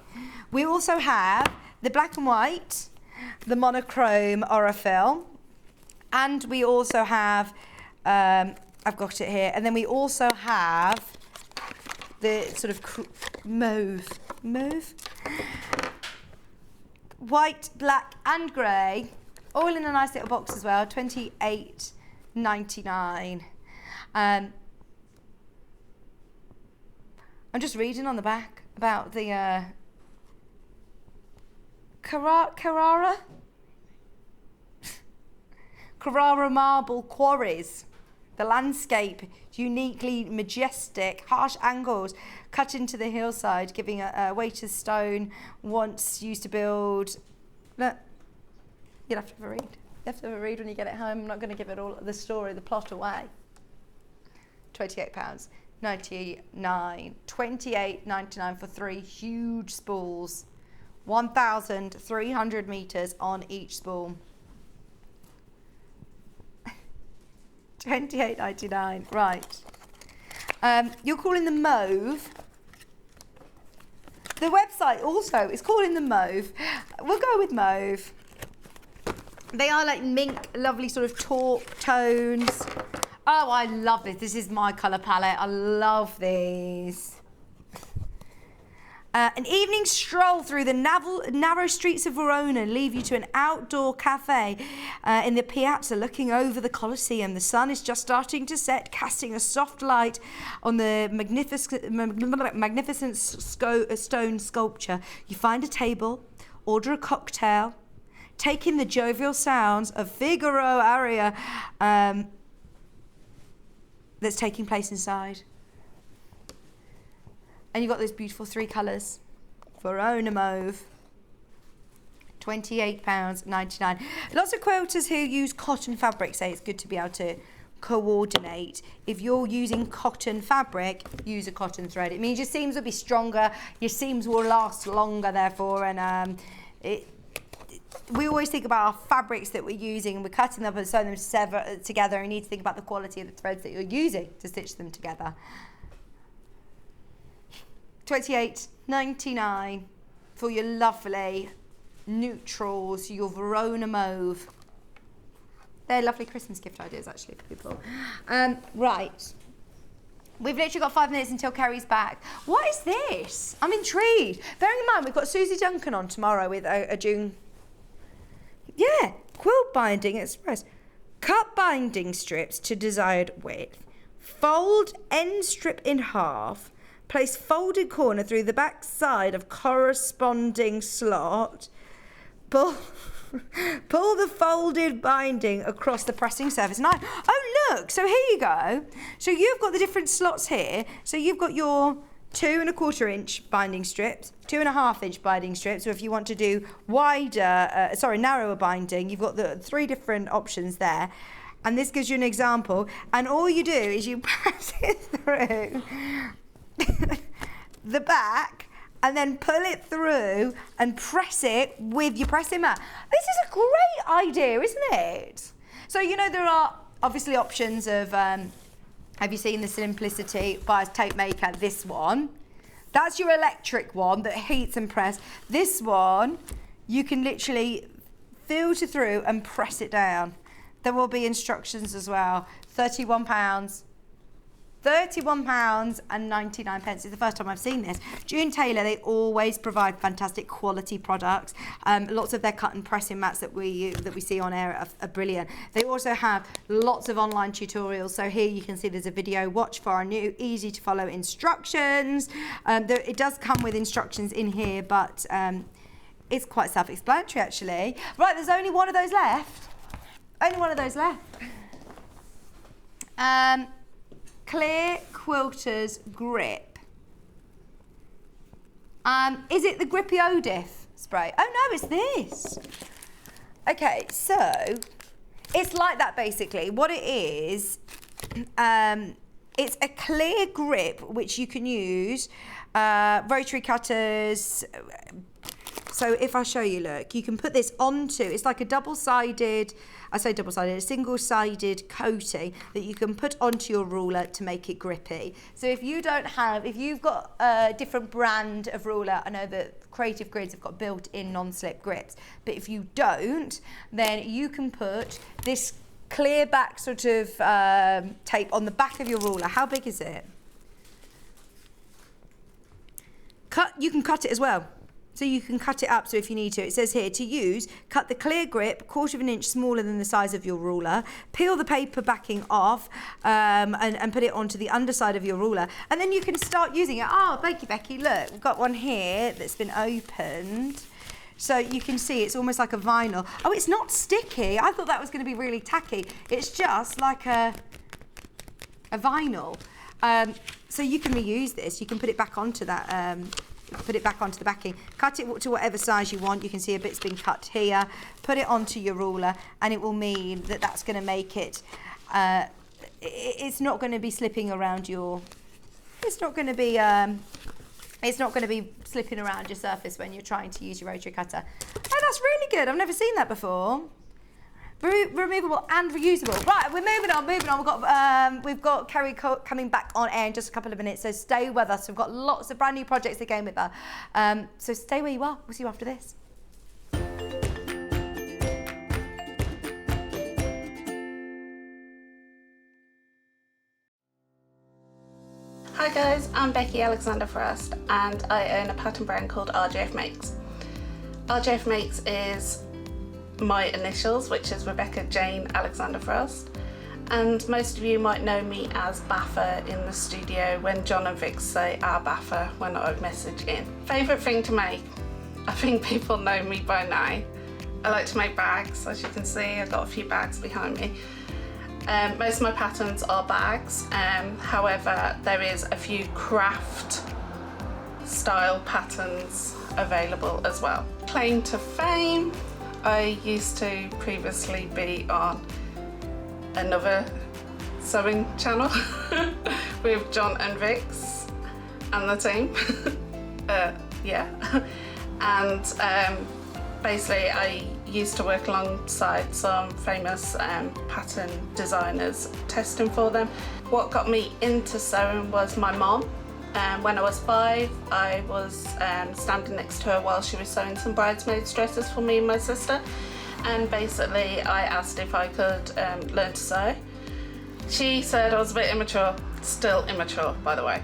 We also have the black and white, the monochrome Aurifil, and we also have, I've got it here, and then we also have the sort of mauve, white, black and grey, all in a nice little box as well, $28.99. I'm just reading on the back about the Carrara marble quarries. The landscape, uniquely majestic, harsh angles cut into the hillside, giving a waiter's stone once used to build. Look, you'll have to have a read. You have to have a read when you get it home. I'm not going to give it all the story, the plot away. £28.99. $28.99 for 3 huge spools. 1,300 metres on each spool. $28.99, right. You're calling them mauve. The website also is calling them mauve. We'll go with mauve. They are like mink, lovely sort of taupe tones. Oh, I love this. This is my colour palette. I love these. An evening stroll through the narrow streets of Verona leave you to an outdoor cafe in the piazza looking over the Colosseum. The sun is just starting to set, casting a soft light on the magnificent stone sculpture. You find a table, order a cocktail, take in the jovial sounds of Figaro aria that's taking place inside. And you've got those beautiful 3 colours. Verona Mauve, £28.99. Lots of quilters who use cotton fabric say it's good to be able to coordinate. If you're using cotton fabric, use a cotton thread. It means your seams will be stronger, your seams will last longer therefore, and we always think about our fabrics that we're using and we're cutting them and sewing them together. You need to think about the quality of the threads that you're using to stitch them together. £28.99 for your lovely neutrals, your Verona Mauve. They're lovely Christmas gift ideas actually for people. Right. We've literally got 5 minutes until Kerrie's back. What is this? I'm intrigued. Bearing in mind we've got Susie Duncan on tomorrow with a June... Yeah, quilt binding express. Cut binding strips to desired width. Fold end strip in half. Place folded corner through the back side of corresponding slot. Pull the folded binding across the pressing surface. And oh look, so here you go. So you've got the different slots here. So you've got your 2 1/4 inch binding strips, 2 1/2 inch binding strips. So if you want to do narrower binding, you've got the 3 different options there. And this gives you an example. And all you do is you press it through the back and then pull it through and press it with your pressing mat. This is a great idea, isn't it? So, you know, there are obviously options of, have you seen the Simplicity by Tape Maker? This one. That's your electric one that heats and press. This one, you can literally filter through and press it down. There will be instructions as well. £31.99. It's the first time I've seen this. June Taylor, they always provide fantastic quality products. Lots of their cut and pressing mats that we see on air are brilliant. They also have lots of online tutorials. So here you can see there's a video. Watch for our new easy to follow instructions. It does come with instructions in here, but it's quite self-explanatory actually. Right, there's only one of those left. Only one of those left. Clear Quilter's Grip. Is it the Grippy Odif spray? Oh no, it's this. Okay, so it's like that basically. What it is, it's a clear grip which you can use, rotary cutters. So if I show you, look, you can put this onto, it's like a double-sided, I say double-sided, a single-sided coating that you can put onto your ruler to make it grippy. So if you've got a different brand of ruler, I know that Creative Grids have got built-in non-slip grips, but if you don't, then you can put this clear back sort of tape on the back of your ruler. How big is it? You can cut it as well. So you can cut it up, so if you need to. It says here, to use, cut the clear grip 1/4 inch smaller than the size of your ruler, peel the paper backing off and put it onto the underside of your ruler, and then you can start using it. Oh, Becky, look, we've got one here that's been opened. So you can see it's almost like a vinyl. Oh, it's not sticky. I thought that was going to be really tacky. It's just like a vinyl. So you can reuse this. You can put it back onto that. Put it back onto the backing, cut it to whatever size you want. You can see a bit's been cut here, put it onto your ruler, and it will mean that that's going to make it, it's not going to be slipping around your, it's not going to be slipping around your surface when you're trying to use your rotary cutter. Oh, that's really good. I've never seen that before. Removable and reusable. Right, we're moving on. We've got Kerrie coming back on air in just a couple of minutes, so stay with us. We've got lots of brand new projects again with her. So stay where you are. We'll see you after this. Hi guys, I'm Becky Alexander Frost and I own a pattern brand called RJF Makes. RJF Makes is my initials, which is Rebecca Jane Alexander Frost, and most of you might know me as Baffer in the studio when John and Vic say our Baffer when I message in. Favourite thing to make? I think people know me by now. I like to make bags, as you can see. I've got a few bags behind me. Most of my patterns are bags, however there is a few craft style patterns available as well. Claim to fame, I used to previously be on another sewing channel with John and Vix and the team. And basically I used to work alongside some famous pattern designers testing for them. What got me into sewing was my mom. When I was 5, I was standing next to her while she was sewing some bridesmaids dresses for me and my sister, and basically I asked if I could learn to sew. She said I was a bit immature, still immature by the way.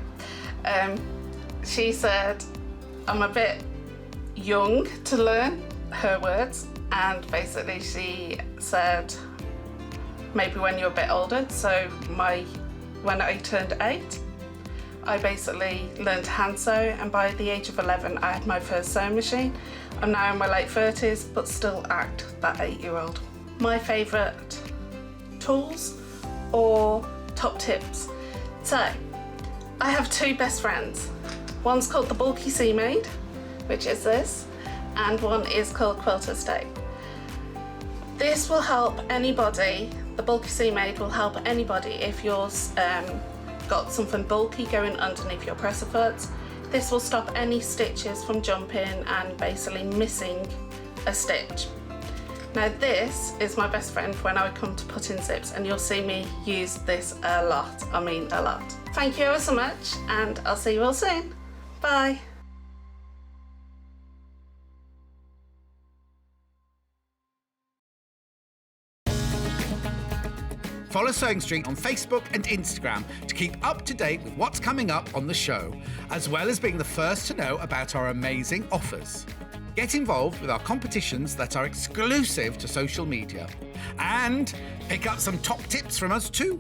She said I'm a bit young to learn, her words, and basically she said maybe when you're a bit older. So when I turned 8, I basically learned to hand sew, and by the age of 11 I had my first sewing machine. I'm now in my late 30s but still act that 8-year-old. My favourite tools or top tips. So I have 2 best friends. One's called the Bulky Sea Maid, which is this, and one is called Quilter's Tape. This will help anybody, the Bulky Sea Maid will help anybody if yours got something bulky going underneath your presser foots. This will stop any stitches from jumping and basically missing a stitch. Now this is my best friend when I come to put in zips, and you'll see me use this a lot, I mean a lot. Thank you ever so much, and I'll see you all soon. Bye. Follow Sewing Street on Facebook and Instagram to keep up to date with what's coming up on the show, as well as being the first to know about our amazing offers. Get involved with our competitions that are exclusive to social media, and pick up some top tips from us too.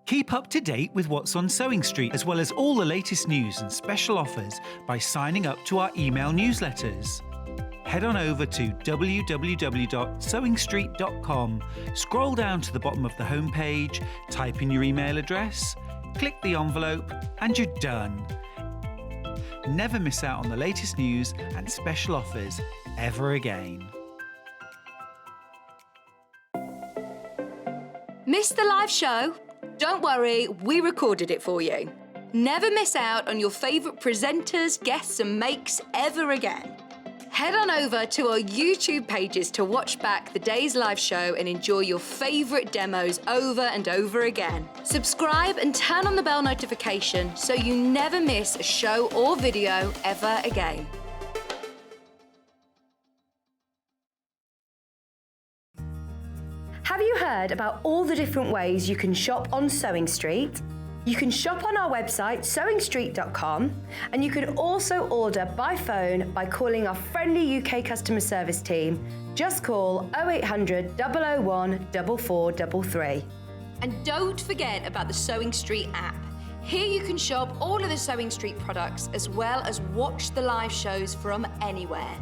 Keep up to date with what's on Sewing Street, as well as all the latest news and special offers by signing up to our email newsletters. Head on over to www.sewingstreet.com, scroll down to the bottom of the homepage, type in your email address, click the envelope, and you're done. Never miss out on the latest news and special offers ever again. Missed the live show? Don't worry, we recorded it for you. Never miss out on your favourite presenters, guests and makes ever again. Head on over to our YouTube pages to watch back the day's live show and enjoy your favourite demos over and over again. Subscribe and turn on the bell notification so you never miss a show or video ever again. Have you heard about all the different ways you can shop on Sewing Street? You can shop on our website, sewingstreet.com, and you can also order by phone by calling our friendly UK customer service team. Just call 0800 001 4433. And don't forget about the Sewing Street app. Here you can shop all of the Sewing Street products as well as watch the live shows from anywhere.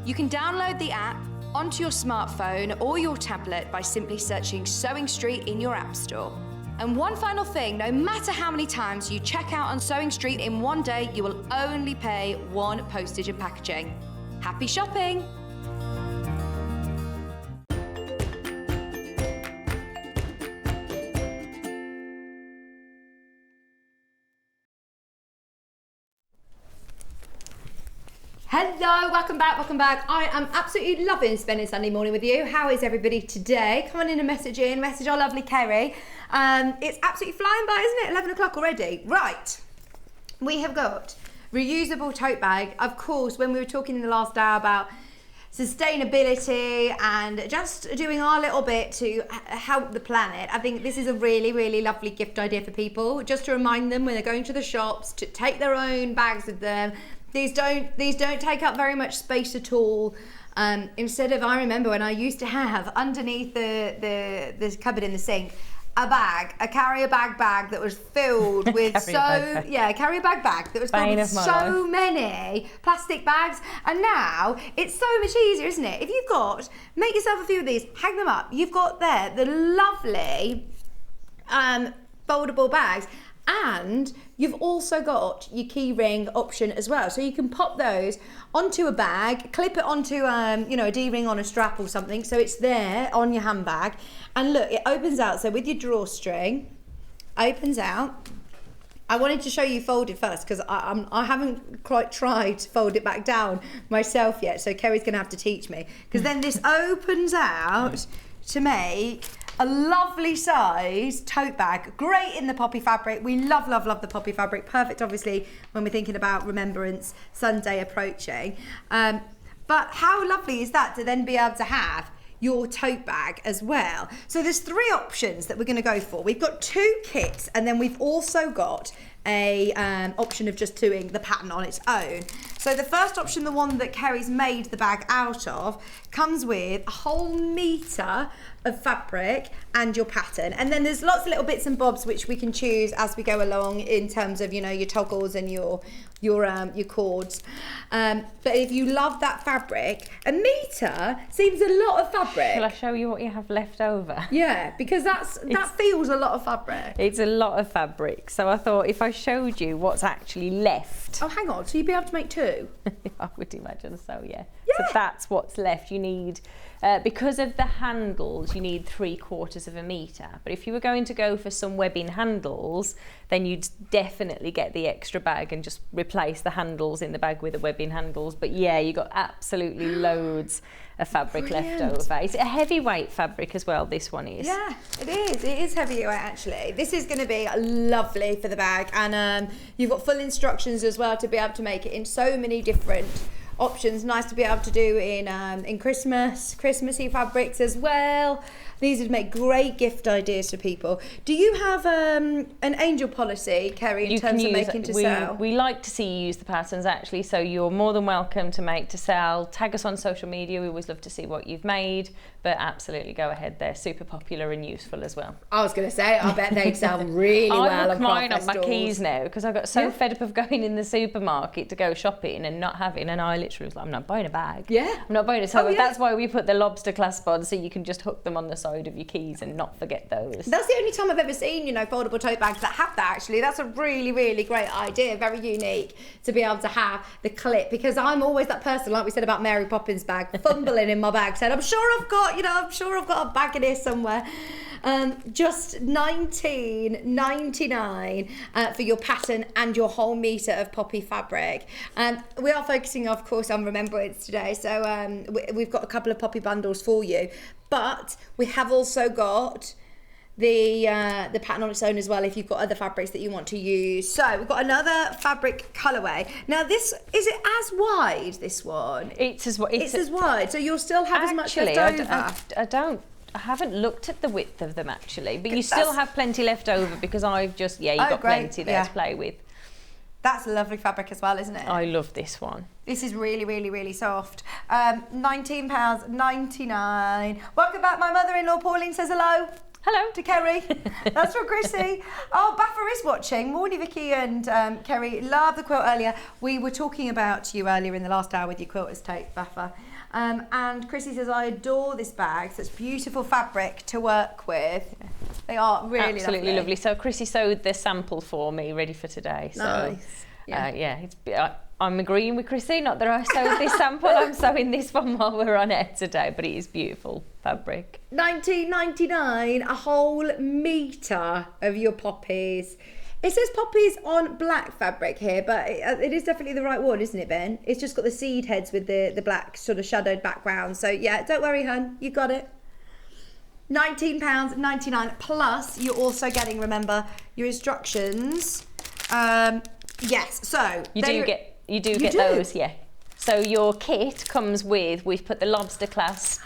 You can download the app onto your smartphone or your tablet by simply searching Sewing Street in your app store. And one final thing, no matter how many times you check out on Sewing Street in one day, you will only pay 1 postage and packaging. Happy shopping! Hello, welcome back, welcome back. I am absolutely loving spending Sunday morning with you. How is everybody today? Come on in and message our lovely Kerrie. It's absolutely flying by, isn't it? 11 o'clock already. Right, we have got reusable tote bag. Of course, when we were talking in the last hour about sustainability and just doing our little bit to help the planet. I think this is a really, really lovely gift idea for people, just to remind them when they're going to the shops to take their own bags with them. These don't take up very much space at all. Instead of, I remember when I used to have underneath the cupboard in the sink a carrier bag that was filled with carrier bag that was filled with so many plastic bags, and now it's so much easier, isn't it? If you've got, make yourself a few of these, hang them up. You've got there the lovely foldable bags. And you've also got your key ring option as well. So you can pop those onto a bag, clip it onto a D-ring on a strap or something, so it's there on your handbag. And look, it opens out. So with your drawstring, opens out. I wanted to show you folded first because I haven't quite tried to fold it back down myself yet. So Kerrie's going to have to teach me, because then this opens out to make a lovely size tote bag, great in the poppy fabric. We love the poppy fabric. Perfect, obviously, when we're thinking about Remembrance Sunday approaching. But how lovely is that to then be able to have your tote bag as well? So there's 3 options that we're going to go for. We've got 2 kits, and then we've also got a option of just doing the pattern on its own. So the first option, the one that Kerrie's made the bag out of, comes with a whole metre of fabric and your pattern, and then there's lots of little bits and bobs which we can choose as we go along in terms of your toggles and your cords. But if you love that fabric, a metre seems a lot of fabric. Shall I show you what you have left over? Yeah, because that feels a lot of fabric. It's a lot of fabric, so I thought if I showed you what's actually left. Oh, hang on, so you'd be able to make 2? I would imagine so, yeah. So that's what's left. You need, because of the handles, you need 3/4 of a metre. But if you were going to go for some webbing handles, then you'd definitely get the extra bag and just replace the handles in the bag with the webbing handles. But yeah, you got absolutely loads of fabric left over. It's a heavyweight fabric as well, this one is. Yeah, it is. It is heavyweight, actually. This is going to be lovely for the bag, and you've got full instructions as well to be able to make it in so many different options. Nice to be able to do in Christmassy fabrics as well. These would make great gift ideas for people. Do you have an angel policy, Kerrie, in terms of making to sell? We like to see you use the patterns, actually, so you're more than welcome to make to sell. Tag us on social media. We always love to see what you've made, but absolutely go ahead. They're super popular and useful as well. I was going to say, I bet they'd sell really well. I look mine on my keys now because I got so fed up of going in the supermarket to go shopping and not having, and I literally was like, I'm not buying a bag. Yeah. I'm not buying it. So that's why we put the lobster clasp on, so you can just hook them on the side of your keys and not forget those. That's the only time I've ever seen, foldable tote bags that have that, actually. That's a really, really great idea. Very unique to be able to have the clip, because I'm always that person, like we said about Mary Poppins' bag, fumbling in my bag, saying, I'm sure I've got a bag in here somewhere. Just $19.99 for your pattern and your whole metre of poppy fabric. We are focusing, of course, on Remembrance today, so we've got a couple of poppy bundles for you, but we have also got the pattern on its own as well if you've got other fabrics that you want to use. So we've got another fabric colourway. Now is it as wide, this one? It's as wide, so you'll still have as much left over. I haven't looked at the width of them, actually, but you still have plenty left over because I've just, you've got plenty there to play with. That's a lovely fabric as well, isn't it? I love this one. This is really, really, really soft. £19.99. Welcome back. My mother-in-law, Pauline, says hello. Hello. To Kerrie. That's from Chrissy. Oh, Baffa is watching. Morning, Vicky and Kerrie. Love the quilt earlier. We were talking about you earlier in the last hour with your quilter's tape, Baffa. And Chrissy says, I adore this bag. Such beautiful fabric to work with. They are really absolutely lovely. So Chrissy sewed the sample for me, ready for today. So, nice. I'm agreeing with Chrissy. Not that I sewed this sample. I'm sewing this one while we're on air today, but it is beautiful fabric. $19.99, a whole metre of your poppies. It says poppies on black fabric here, but it is definitely the right one, isn't it, Ben? It's just got the seed heads with the black sort of shadowed background. So yeah, don't worry, hun, you got it. £19.99 plus you're also getting, remember, your instructions. Yes, so you do get those, yeah. So your kit comes with, we've put the lobster clasp.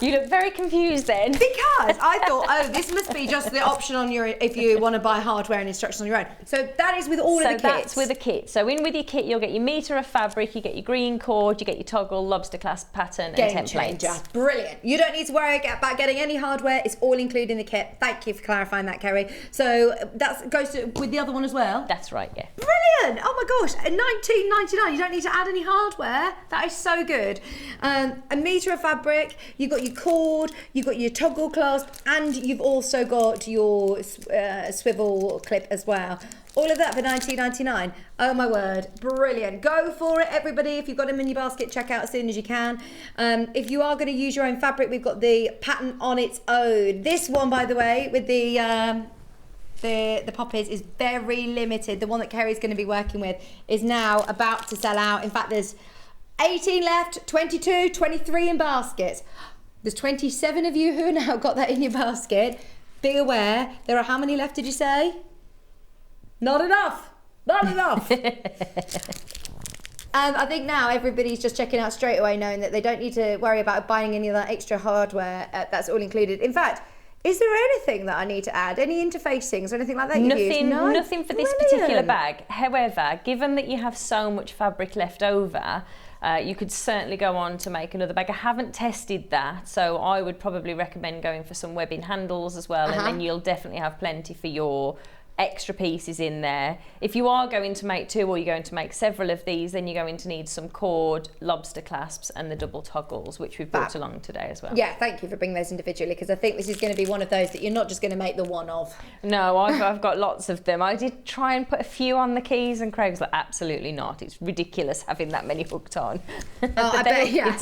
You look very confused then. Because I thought, oh, this must be just the option on your, if you want to buy hardware and instructions on your own. So that is with all of the kits. So that's with a kit. So in with your kit, you'll get your metre of fabric, you get your green cord, you get your toggle, lobster clasp pattern Game and templates. changer. Brilliant. You don't need to worry about getting any hardware. It's all included in the kit. Thank you for clarifying that, Kerrie. So that goes with the other one as well? That's right, yeah. Brilliant. Oh my gosh. At $19.99, you don't need to add any hardware. That is so good. A metre of fabric, you've got your cord, you've got your toggle clasp, and you've also got your swivel clip as well. All of that for $19.99. Oh my word, brilliant. Go for it, everybody. If you've got them in your basket, check out as soon as you can. If you are going to use your own fabric, we've got the pattern on its own. This one, by the way, with the poppies is very limited. The one that Kerrie's going to be working with is now about to sell out. In fact, there's 18 left, 22, 23 in baskets. There's 27 of you who have now got that in your basket. Be aware, there are how many left, did you say? Not enough. Not enough. I think now everybody's just checking out straight away, knowing that they don't need to worry about buying any of that extra hardware. That's all included. In fact, is there anything that I need to add? Any interfacings or anything like that? Nothing for this particular bag. However, given that you have so much fabric left over, you could certainly go on to make another bag. I haven't tested that, so I would probably recommend going for some webbing handles as well, and then you'll definitely have plenty for your extra pieces in there. If you are going to make two or you're going to make several of these, then you're going to need some cord, lobster clasps and the double toggles, which we've brought along today as well. Yeah, thank you for bringing those individually, because I think this is going to be one of those that you're not just going to make the one of. No, I've got lots of them. I did try and put a few on the keys and Craig's like, absolutely not. It's ridiculous having that many hooked on. I bet, yeah.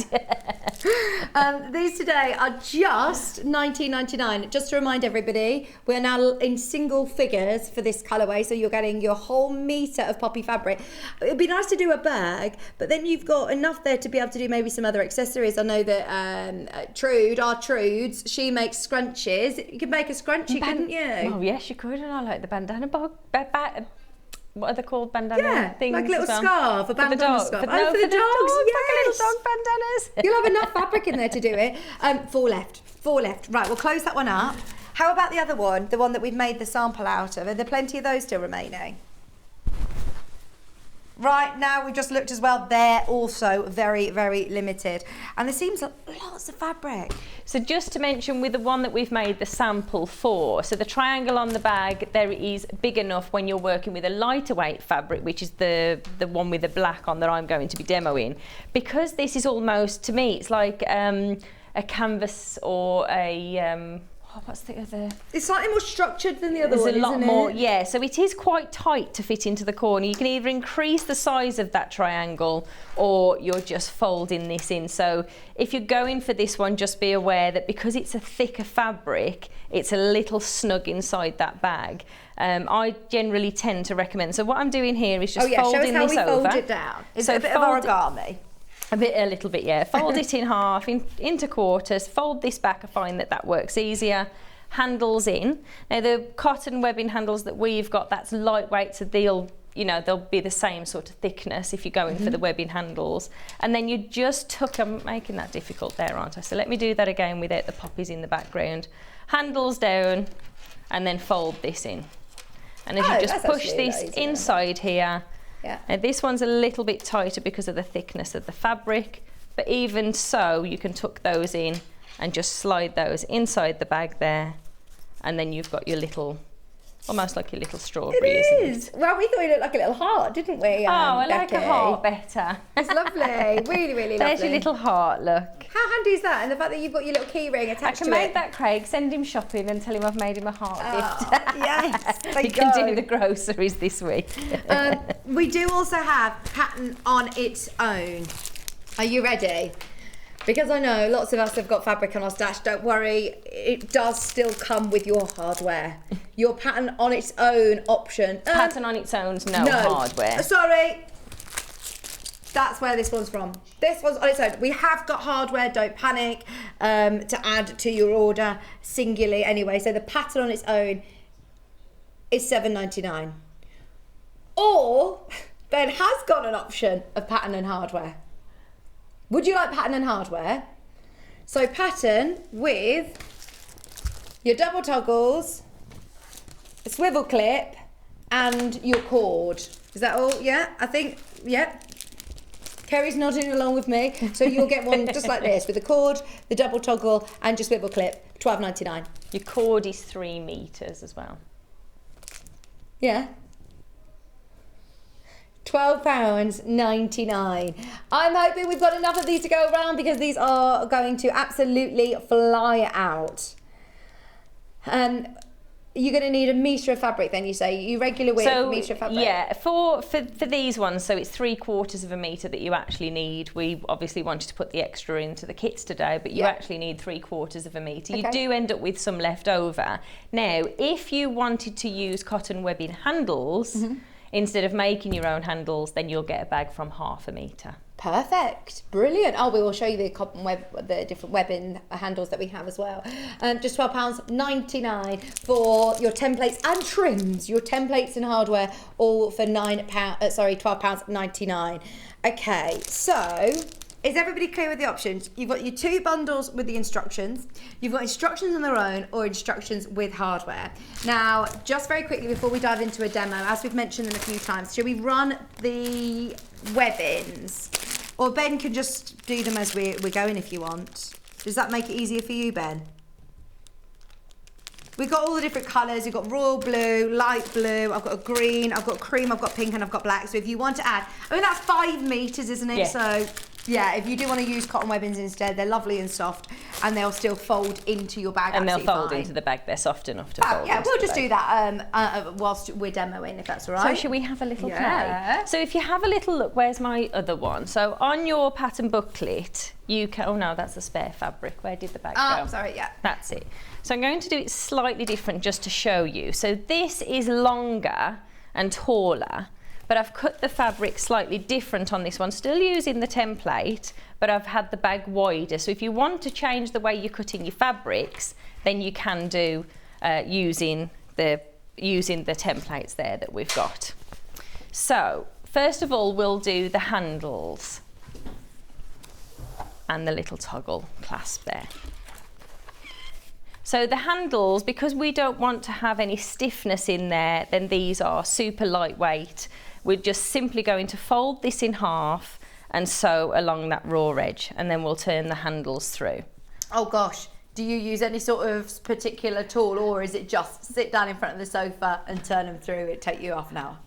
These today are just $19.99. Just to remind everybody, we're now in single figures for this colourway, so you're getting your whole metre of poppy fabric. It'd be nice to do a bag, but then you've got enough there to be able to do maybe some other accessories. I know that Trudes, she makes scrunchies. You could make a scrunchie, couldn't you? Oh yes, you could, and I like the bandana what are they called? Bandana things? Like a little scarf, a bandana scarf. For the dogs, yes. little dog bandanas. You'll have enough fabric in there to do it. Four left. Right, we'll close that one up. How about the other one, the one that we've made the sample out of? Are there plenty of those still remaining? Right, now we've just looked as well. They're also very, very limited. And there seems lots of fabric. So just to mention, with the one that we've made the sample for, so the triangle on the bag, there is big enough when you're working with a lighter weight fabric, which is the one with the black on that I'm going to be demoing. Because this is almost, to me, it's like a canvas or a... what's the other? It's slightly more structured than the other one, There's a lot isn't more, it? yeah. So it is quite tight to fit into the corner. You can either increase the size of that triangle or you're just folding this in. So if you're going for this one, just be aware that because it's a thicker fabric, it's a little snug inside that bag. I generally tend to recommend. So what I'm doing here is just folding this over. Show us how we fold it down. It's a bit of origami. A little bit, yeah. Fold it in half, into quarters, fold this back. I find that works easier. Handles in. Now the cotton webbing handles that we've got, that's lightweight, so they'll be the same sort of thickness if you're going for the webbing handles. And then you just I'm making that difficult there, aren't I? So let me do that again without the poppies in the background. Handles down, and then fold this in. And as you just push this inside here, yeah. Now this one's a little bit tighter because of the thickness of the fabric, but even so you can tuck those in and just slide those inside the bag there, and then you've got your little, almost like your little strawberry. It is. Well, we thought it looked like a little heart, didn't we? I like Becky? a heart better. It's lovely, really, really lovely. There's your little heart, look. How handy is that? And the fact that you've got your little key ring attached to it. I can make that, Craig. Send him shopping and tell him I've made him a heart gift. Yes, you can do the groceries this week. We do also have pattern on its own. Are you ready? Because I know lots of us have got fabric on our stash. Don't worry, it does still come with your hardware. Your pattern on its own option. Pattern on its own's no hardware. Sorry. That's where this one's from. This one's on its own. We have got hardware, don't panic, to add to your order singularly anyway. So the pattern on its own is $7.99. Or Ben has got an option of pattern and hardware. Would you like pattern and hardware? So pattern with your double toggles, a swivel clip, and your cord. Is that all? Yeah, I think, yeah. Kerrie's nodding along with me. So you'll get one just like this with the cord, the double toggle, and your swivel clip, $12.99. Your cord is 3 meters as well. Yeah. £12.99. I'm hoping we've got enough of these to go around because these are going to absolutely fly out. You're going to need a metre of fabric then, you say? You regular width, a metre of fabric? Yeah, for these ones, so it's 3/4 of a metre that you actually need. We obviously wanted to put the extra into the kits today, but you actually need 3/4 of a metre. Okay. You do end up with some left over. Now, if you wanted to use cotton webbing handles, instead of making your own handles, then you'll get a bag from 1/2 metre. Perfect, brilliant. Oh, we will show you the cotton web, the different webbing handles that we have as well. Just £12.99 for your templates and trims, your templates and hardware, all for £12.99. Okay, so is everybody clear with the options? You've got your 2 bundles with the instructions. You've got instructions on their own or instructions with hardware. Now, just very quickly before we dive into a demo, as we've mentioned them a few times, shall we run the webbings? Or Ben can just do them as we're going if you want. Does that make it easier for you, Ben? We've got all the different colours. We've got royal blue, light blue, I've got a green, I've got cream, I've got pink, and I've got black. So if you want to add, I mean, that's 5 metres, isn't it? Yeah. So yeah, if you do want to use cotton webbings instead, they're lovely and soft, and they'll still fold into your bag. And they'll fold fine. into the bag. They're soft enough to fold. Yeah, into we'll the just bag. do that whilst we're demoing, if that's all right. So shall we have a little Yeah. play? So if you have a little look, where's my other one? So on your pattern booklet, you can, oh no, that's a spare fabric. Where did the bag go? Oh, sorry, yeah. That's it. So I'm going to do it slightly different just to show you. So this is longer and taller, but I've cut the fabric slightly different on this one, still using the template, but I've had the bag wider. So if you want to change the way you're cutting your fabrics, then you can do using the templates there that we've got. So first of all, we'll do the handles and the little toggle clasp there. So the handles, because we don't want to have any stiffness in there, then these are super lightweight. We're just simply going to fold this in half and sew along that raw edge, and then we'll turn the handles through. Oh gosh, do you use any sort of particular tool, or is it just sit down in front of the sofa and turn them through? It'd take you half an hour.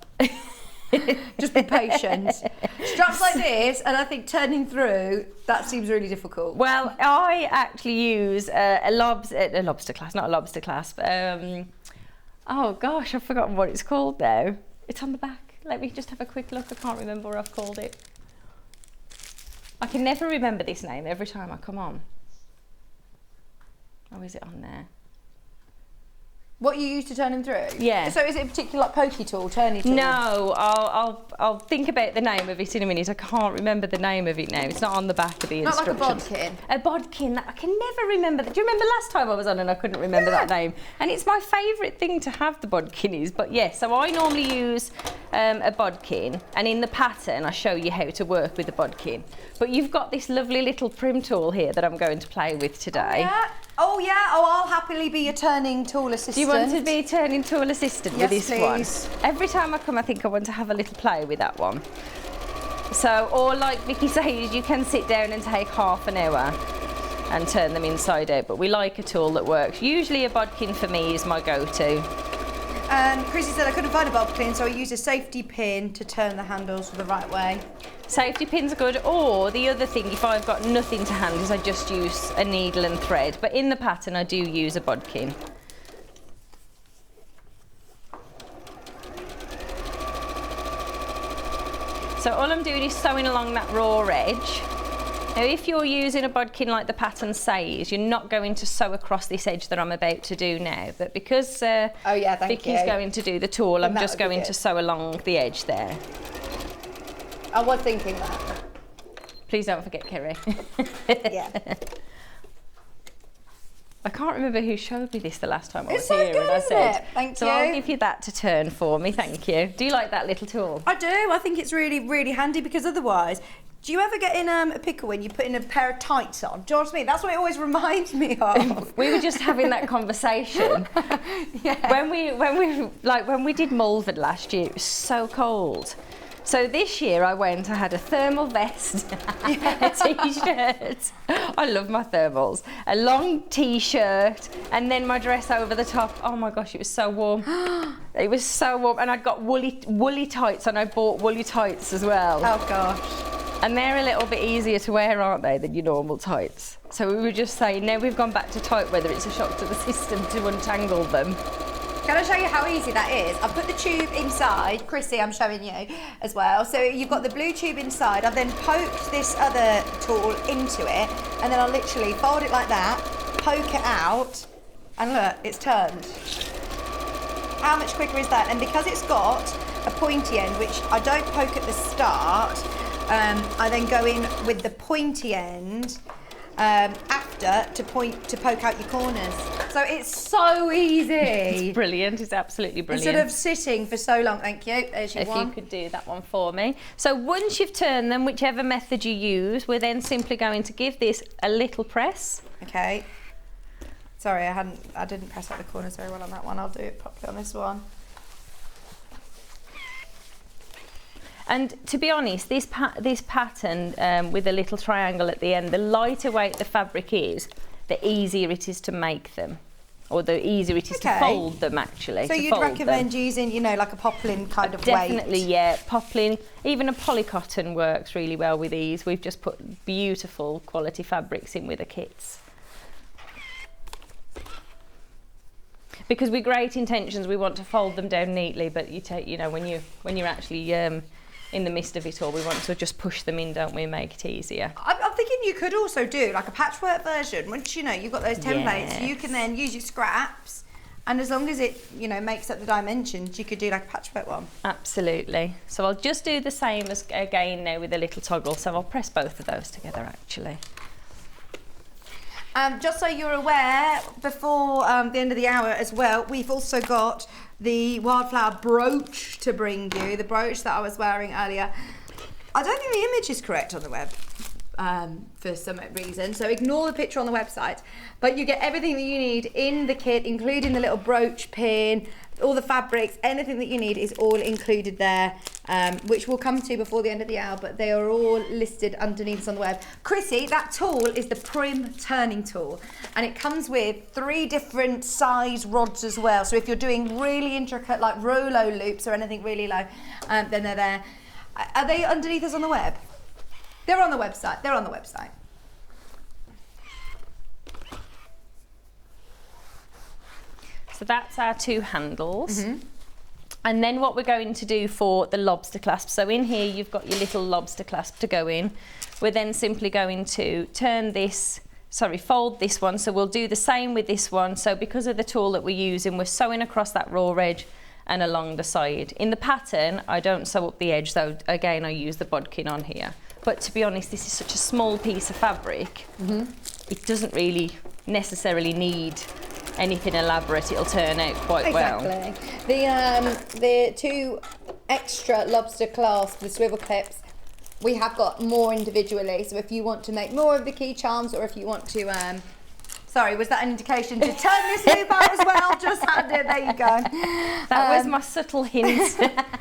Just be patient. Straps like this, and I think turning through, that seems really difficult. Well, I actually use a lobster clasp, not a lobster clasp. Oh gosh, I've forgotten what it's called now. It's on the back. Let me just have a quick look. I can't remember what I've called it. I can never remember this name every time I come on. Oh, is it on there? What you use to turn them through? Yeah. So is it a particular like pokey tool, turny tool? No, I'll think about the name of it in a minute. I can't remember the name of it now. It's not on the back of the Not instructions. like a bodkin? A bodkin. I can never remember that. Do you remember last time I was on and I couldn't remember that name? And it's my favourite thing to have, the bodkin is. But yes, so I normally use a bodkin, and in the pattern I show you how to work with the bodkin. But you've got this lovely little prim tool here that I'm going to play with today. Oh yeah, oh I'll happily be your turning tool assistant. Do you want to be a turning tool assistant with this please. one? Every time I come, I think I want to have a little play with that one. So, or like Vicky says, you can sit down and take half an hour and turn them inside out, but we like a tool that works. Usually a bodkin for me is my go-to. Chrissy said I couldn't find a bodkin, so I used a safety pin to turn the handles the right way. Safety pins are good, or the other thing, if I've got nothing to hand, is I just use a needle and thread. But in the pattern, I do use a bodkin. So all I'm doing is sewing along that raw edge. Now, if you're using a bodkin like the pattern says, you're not going to sew across this edge that I'm about to do now. But because Vicky's going to do the tool, I'm just going to sew along the edge there. I was thinking that. Please don't forget Kerrie. Yeah. I can't remember who showed me this the last time I was It's so here, good, and I isn't said, it? Thank so you. I'll give you that to turn for me, thank you. Do you like that little tool? I do. I think it's really, really handy because otherwise, do you ever get in a pickle when you put in a pair of tights on? Do you know what I mean? That's what it always reminds me of. We were just having that conversation. Yeah. When we did Malvern last year, it was so cold. So this year I had a thermal vest, a t-shirt. I love my thermals. A long t-shirt and then my dress over the top. Oh my gosh, it was so warm. It was so warm, and I'd got woolly tights, and I bought woolly tights as well. Oh gosh. And they're a little bit easier to wear, aren't they, than your normal tights? So we were just saying, now we've gone back to tight weather, it's a shock to the system to untangle them. Can I show you how easy that is? I've put the tube inside. Chrissy, I'm showing you as well. So you've got the blue tube inside. I've then poked this other tool into it, and then I'll literally fold it like that, poke it out, and look, it's turned. How much quicker is that? And because it's got a pointy end, which I don't poke at the start, I then go in with the pointy end after to poke out your corners. So it's so easy. It's brilliant, it's absolutely brilliant. Instead of sitting for so long, thank you. There's your If one. you could do that one for me. So once you've turned them, whichever method you use, we're then simply going to give this a little press. Okay. Sorry, I didn't press out the corners very well on that one. I'll do it properly on this one. And to be honest, this pattern with a little triangle at the end, the lighter weight the fabric is, the easier it is to make them, or the easier it is to fold them, actually. So you'd recommend using, you know, like a poplin kind of weight? Definitely, yeah. Poplin, even a polycotton works really well with these. We've just put beautiful quality fabrics in with the kits. Because with great intentions, we want to fold them down neatly, but you know, when you're actually in the midst of it all, we want to just push them in, don't we, and make it easier. I'm thinking you could also do like a patchwork version. Once you know you've got those templates, you can then use your scraps, and as long as it, you know, makes up the dimensions, you could do like a patchwork one. Absolutely. So I'll just do the same as again now with a little toggle. So I'll press both of those together actually. Just so you're aware, before the end of the hour as well, we've also got the wildflower brooch to bring you, the brooch that I was wearing earlier. I don't think the image is correct on the web for some reason, so ignore the picture on the website. But you get everything that you need in the kit, including the little brooch pin, all the fabrics, anything that you need is all included there, which we'll come to before the end of the hour, but they are all listed underneath us on the web. Chrissy, that tool is the Prim turning tool, and it comes with 3 different size rods as well. So if you're doing really intricate, like Rolo loops or anything really low, then they're there. Are they underneath us on the web? They're on the website. They're on the website. So that's our 2 handles. And then what we're going to do for the lobster clasp, so in here you've got your little lobster clasp to go in. We're then simply going to fold this one, so we'll do the same with this one. So because of the tool that we're using, we're sewing across that raw edge and along the side. In the pattern, I don't sew up the edge, though again I use the bodkin on here. But to be honest, this is such a small piece of fabric, it doesn't really necessarily need anything elaborate. It'll turn out quite well. Exactly. The 2 extra lobster clasps, the swivel clips, we have got more individually. So if you want to make more of the key charms, or if you want to, sorry, was that an indication to turn this loop out as well? Just hand it, there you go. That was my subtle hint.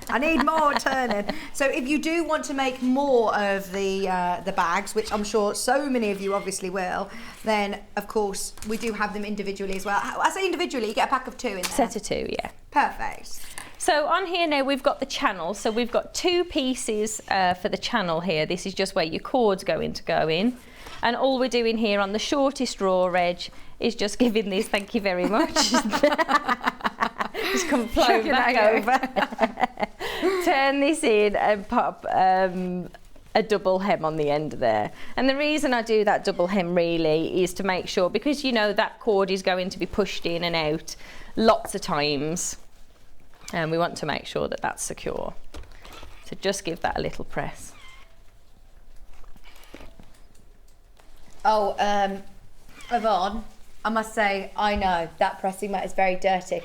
I need more turning. So if you do want to make more of the bags, which I'm sure so many of you obviously will, then of course we do have them individually as well. I say individually, you get a pack of 2 in there. Set of 2, yeah. Perfect. So on here now we've got the channel. So we've got 2 pieces for the channel here. This is just where your cord's going to go in. And all we're doing here on the shortest raw edge is just giving this, thank you very much. Just come flow back over. Turn this in and pop a double hem on the end there. And the reason I do that double hem really is to make sure, because you know that cord is going to be pushed in and out lots of times, and we want to make sure that that's secure. So just give that a little press. Oh, Yvonne, I must say, I know that pressing mat is very dirty.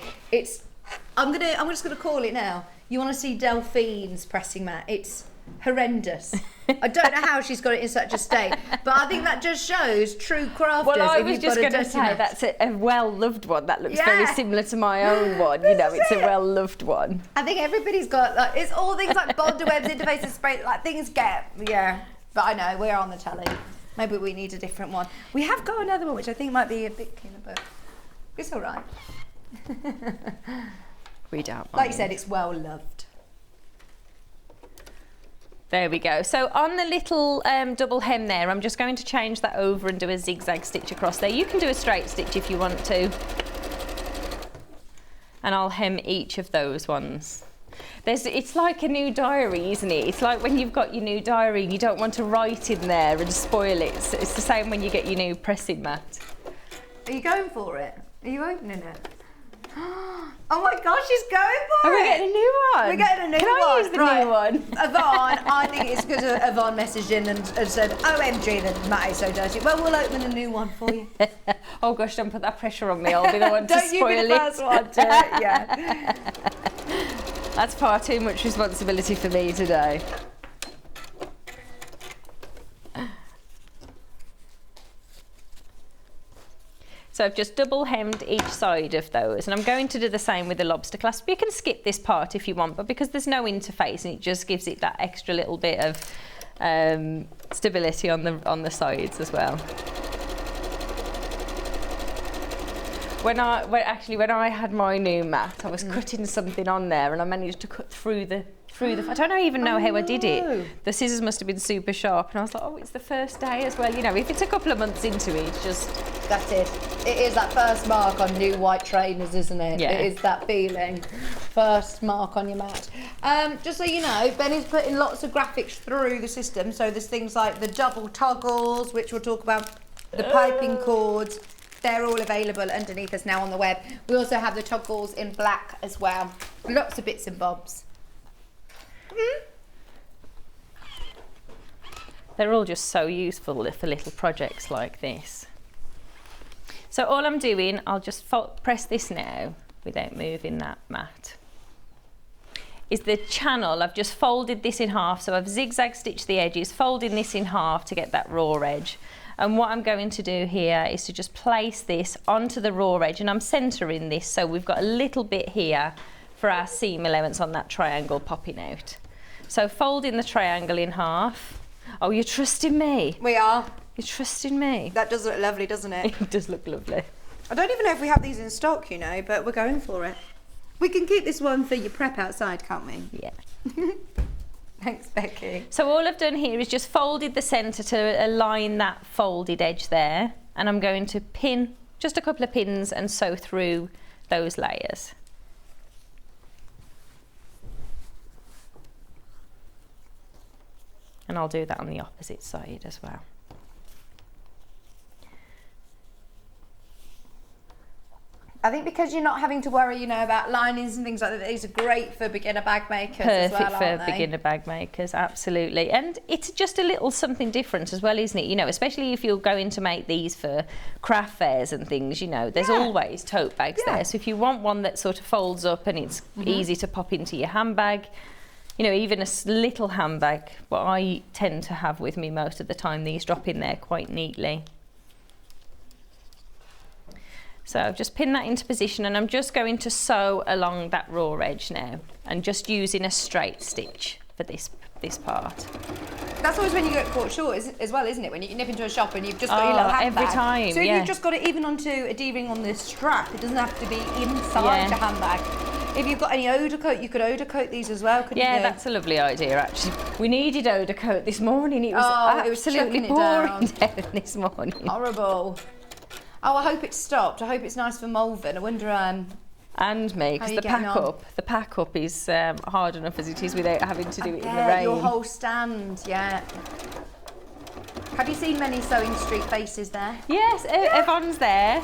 I'm just gonna call it now. You want to see Delphine's pressing mat? It's horrendous. I don't know how she's got it in such a state, but I think that just shows true crafters. Well, I if was you've just got a going to dirty say mat. that's a well-loved one. That looks Yeah. very similar to my own one. You know, it's a well-loved one. I think everybody's got like it's all things like bonder webs, interfaces, spray, like things get But I know we're on the telly. Maybe we need a different one. We have got another one which I think might be a bit cleaner, but it's all right. We don't mind. Like you said, it's well loved. There we go. So on the little double hem there, I'm just going to change that over and do a zigzag stitch across there. You can do a straight stitch if you want to. And I'll hem each of those ones. It's like a new diary, isn't it? It's like when you've got your new diary and you don't want to write in there and spoil it. It's the same when you get your new pressing mat. Are you going for it? Are you opening it? Oh my gosh, she's going for it! Are we getting a new one? We're getting a new Can one. I use the new one? Yvonne, I think it's because Yvonne messaged in and said, OMG, the mat is so dirty. Well, we'll open a new one for you. Oh gosh, don't put that pressure on me. I'll be the one to Don't spoil you be the first one to it, yeah. That's far too much responsibility for me today. So I've just double hemmed each side of those, and I'm going to do the same with the lobster clasp. You can skip this part if you want, but because there's no interface, and it just gives it that extra little bit of stability on the sides as well. When I had my new mat, I was cutting something on there, and I managed to cut through the. I don't even know how I did it. The scissors must have been super sharp, and I was like, oh, it's the first day as well. You know, if it's a couple of months into it, it's just. That's it. It is that first mark on new white trainers, isn't it? Yeah. It is that feeling. First mark on your mat. Just so you know, Benny's putting lots of graphics through the system. So there's things like the double toggles, which we'll talk about, the piping cords. They're all available underneath us now on the web. We also have the toggles in black as well. Lots of bits and bobs. They're all just so useful for little projects like this. So all I'm doing, I'll just press this now without moving that mat, is the channel. I've just folded this in half, so I've zigzag stitched the edges, folding this in half to get that raw edge. And what I'm going to do here is to just place this onto the raw edge, and I'm centering this so we've got a little bit here for our seam allowance on that triangle popping out. So folding the triangle in half. Oh, you're trusting me? We are. You're trusting me? That does look lovely, doesn't it? It does look lovely. I don't even know if we have these in stock, you know, but we're going for it. We can keep this one for your prep outside, can't we? Yeah. Thanks, Becky. So all I've done here is just folded the centre to align that folded edge there, and I'm going to pin just a couple of pins and sew through those layers. And I'll do that on the opposite side as well. I think because you're not having to worry, you know, about linings and things like that, these are great for beginner bag makers as well, Perfect aren't for they? beginner bag makers, absolutely. And it's just a little something different as well, isn't it? You know, especially if you're going to make these for craft fairs and things, you know, there's always tote bags there. So if you want one that sort of folds up and it's easy to pop into your handbag, you know, even a little handbag, what I tend to have with me most of the time, these drop in there quite neatly. So I've just pinned that into position, and I'm just going to sew along that raw edge now, and just using a straight stitch for this part. That's always when you get caught short as well, isn't it? When you nip into a shop and you've just got your little handbag. Every time, so if you've just got it even onto a D-ring on the strap, it doesn't have to be inside the handbag. If you've got any Order coat, you could Order coat these as well, couldn't you? Yeah, that's a lovely idea, actually. We needed Order coat this morning. It was absolutely pouring down this morning. Horrible. Oh, I hope it's stopped. I hope it's nice for Malvern. I wonder. And me, because the pack up is hard enough as it is without having to do it in the rain. Your whole stand, yeah. Have you seen many Sewing Street faces there? Yes, Yvonne's there.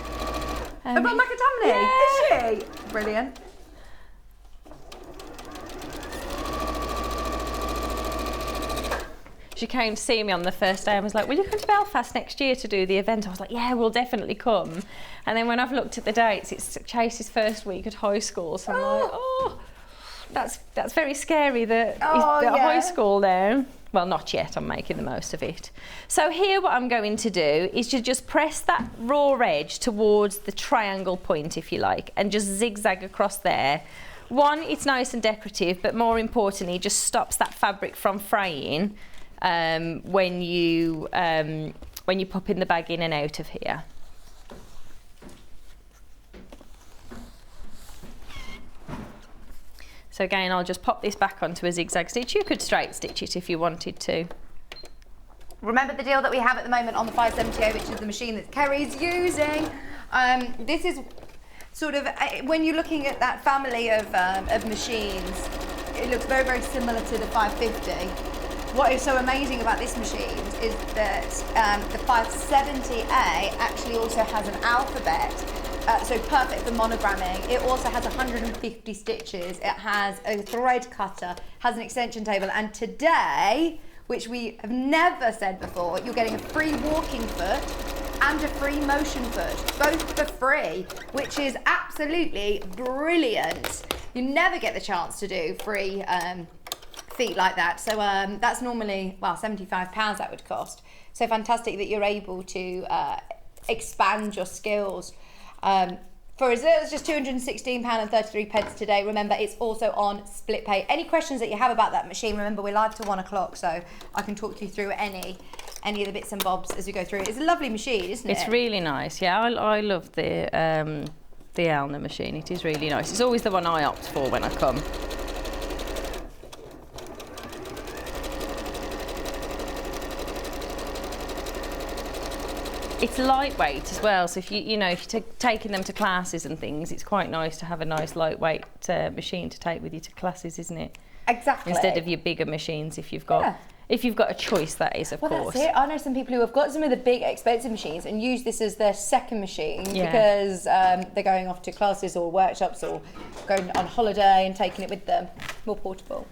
Yvonne McAtamney? Yeah. Is she? Brilliant. She came to see me on the first day and was like, will you come to Belfast next year to do the event? I was like, yeah, we'll definitely come. And then when I've looked at the dates, it's Chase's first week at high school. So I'm like, oh, that's very scary that he's at high school now. Well, not yet, I'm making the most of it. So here what I'm going to do is to just press that raw edge towards the triangle point, if you like, and just zigzag across there. One, it's nice and decorative, but more importantly, it just stops that fabric from fraying when you pop in the bag in and out of here. So again, I'll just pop this back onto a zigzag stitch. You could straight stitch it if you wanted to. Remember the deal that we have at the moment on the 570, which is the machine that Kerrie's using. This is sort of, when you're looking at that family of machines, it looks very, very similar to the 550. What is so amazing about this machine is that the 570A actually also has an alphabet, so perfect for monogramming. It also has 150 stitches. It has a thread cutter, has an extension table, and today, which we have never said before, you're getting a free walking foot and a free motion foot, both for free, which is absolutely brilliant. You never get the chance to do free feet like that. So that's normally, well, £75 that would cost. So fantastic that you're able to expand your skills. For as little as just £216.33 today. Remember, it's also on split pay. Any questions that you have about that machine, remember we're live till 1 o'clock, so I can talk you through any of the bits and bobs as we go through. It's a lovely machine, isn't it? It's really nice. Yeah, I love the Alna machine. It is really nice. It's always the one I opt for when I come. It's lightweight as well, so if you're taking them to classes and things, it's quite nice to have a nice lightweight machine to take with you to classes, isn't it? Exactly. Instead of your bigger machines, if you've got a choice, that is, of course. That's it. I know some people who have got some of the big expensive machines and use this as their second machine because they're going off to classes or workshops or going on holiday and taking it with them. More portable.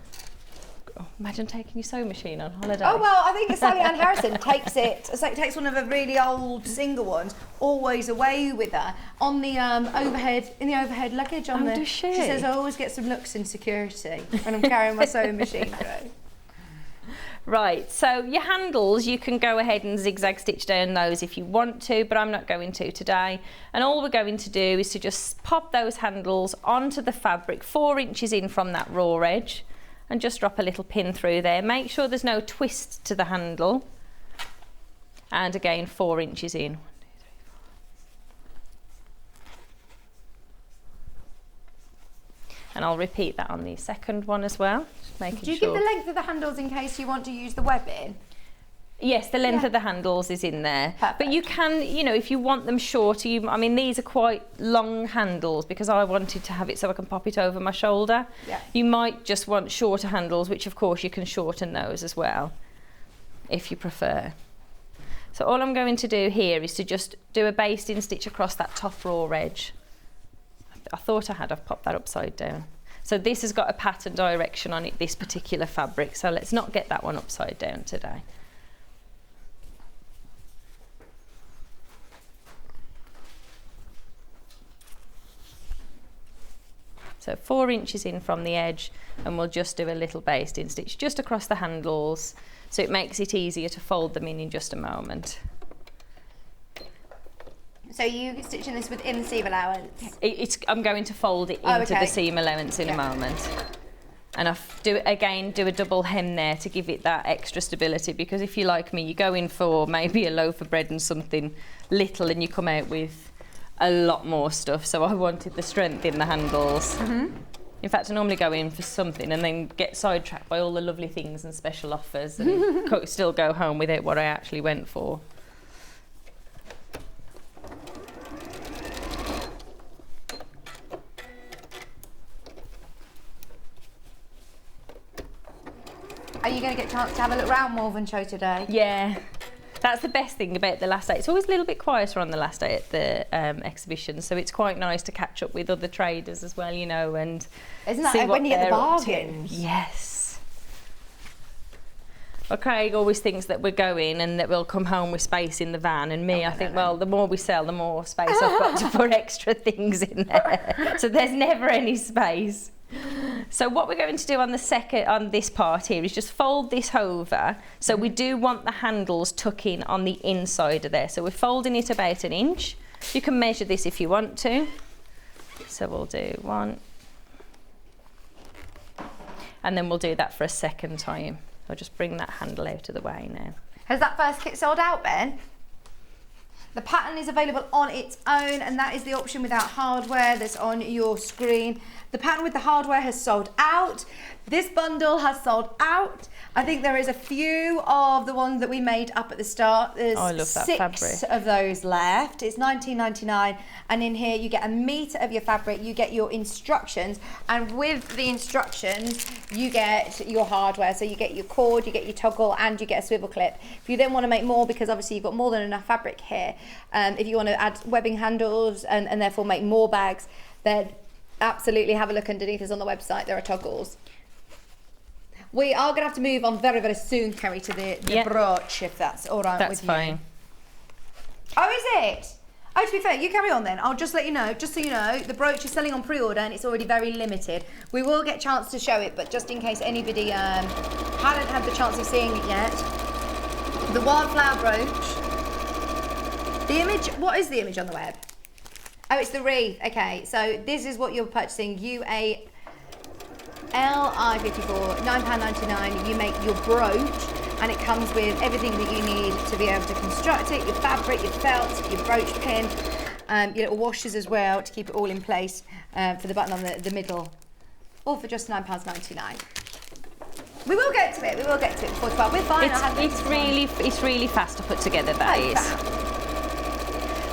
Oh, imagine taking your sewing machine on holiday. Oh well, I think Sally Ann Harrison takes one of the really old single ones, always away with her on the overhead luggage on the. Does she? She says I always get some looks in security when I'm carrying my sewing machine through. Right, so your handles, you can go ahead and zigzag stitch down those if you want to, but I'm not going to today. And all we're going to do is to just pop those handles onto the fabric 4 inches in from that raw edge. And just drop a little pin through there. Make sure there's no twist to the handle. And again, 4 inches in. 1, 2, 3, 4. And I'll repeat that on the second one as well. Just making Do you give the length of the handles in case you want to use the webbing? Yes, the length of the handles is in there. Perfect. But you can, if you want them shorter, I mean, these are quite long handles because I wanted to have it so I can pop it over my shoulder. Yeah. You might just want shorter handles, which of course you can shorten those as well, if you prefer. So all I'm going to do here is to just do a basting stitch across that top raw edge. I thought I've popped that upside down. So this has got a pattern direction on it, this particular fabric, so let's not get that one upside down today. So 4 inches in from the edge, and we'll just do a little basting stitch just across the handles, so it makes it easier to fold them in just a moment. So you stitching this within the seam allowance? I'm going to fold it into the seam allowance in a moment. And I do a double hem there to give it that extra stability, because if you're like me, you go in for maybe a loaf of bread and something little and you come out with a lot more stuff, so I wanted the strength in the handles. In fact, I normally go in for something and then get sidetracked by all the lovely things and special offers and still go home without what I actually went for. Are you going to get a chance to have a look round Malvern Show today? Yeah. That's the best thing about the last day. It's always a little bit quieter on the last day at the exhibition, so it's quite nice to catch up with other traders as well, and isn't that when you get the bargains? Yes. Craig always thinks that we're going and that we'll come home with space in the van, and me, I think, well, the more we sell, the more space I've got to put extra things in there. So there's never any space. So what we're going to do on this part here is just fold this over. So we do want the handles tucking on the inside of there. So we're folding it about 1 inch. You can measure this if you want to. So we'll do 1. And then we'll do that for a second time. I'll just bring that handle out of the way now. Has that first kit sold out, Ben? The pattern is available on its own, and that is the option without hardware that's on your screen. The pattern with the hardware has sold out. This bundle has sold out. I think there is a few of the ones that we made up at the start. There's I love that 6 fabric. of those left. It's $19.99, and in here you get 1 meter of your fabric, you get your instructions, and with the instructions you get your hardware. So you get your cord, you get your toggle, and you get a swivel clip. If you then want to make more, because obviously you've got more than enough fabric here, if you want to add webbing handles and therefore make more bags, then absolutely have a look underneath us on the website. There are toggles. We are going to have to move on very, very soon, Kerrie, to the brooch, if that's all right with you. That's fine. Oh, is it? Oh, to be fair, you carry on then. I'll just let you know, just so you know, the brooch is selling on pre-order and it's already very limited. We will get a chance to show it, but just in case anybody hadn't had the chance of seeing it yet, the wildflower brooch. The image, what is the image on the web? Oh, it's the wreath. Okay, so this is what you're purchasing. UALI54, £9.99. You make your brooch, and it comes with everything that you need to be able to construct it: your fabric, your felt, your brooch pin, your little washers as well to keep it all in place for the button on the middle, all for just £9.99. We will get to it. We will get to it before 12. We're fine. It's really fast to put together. That is.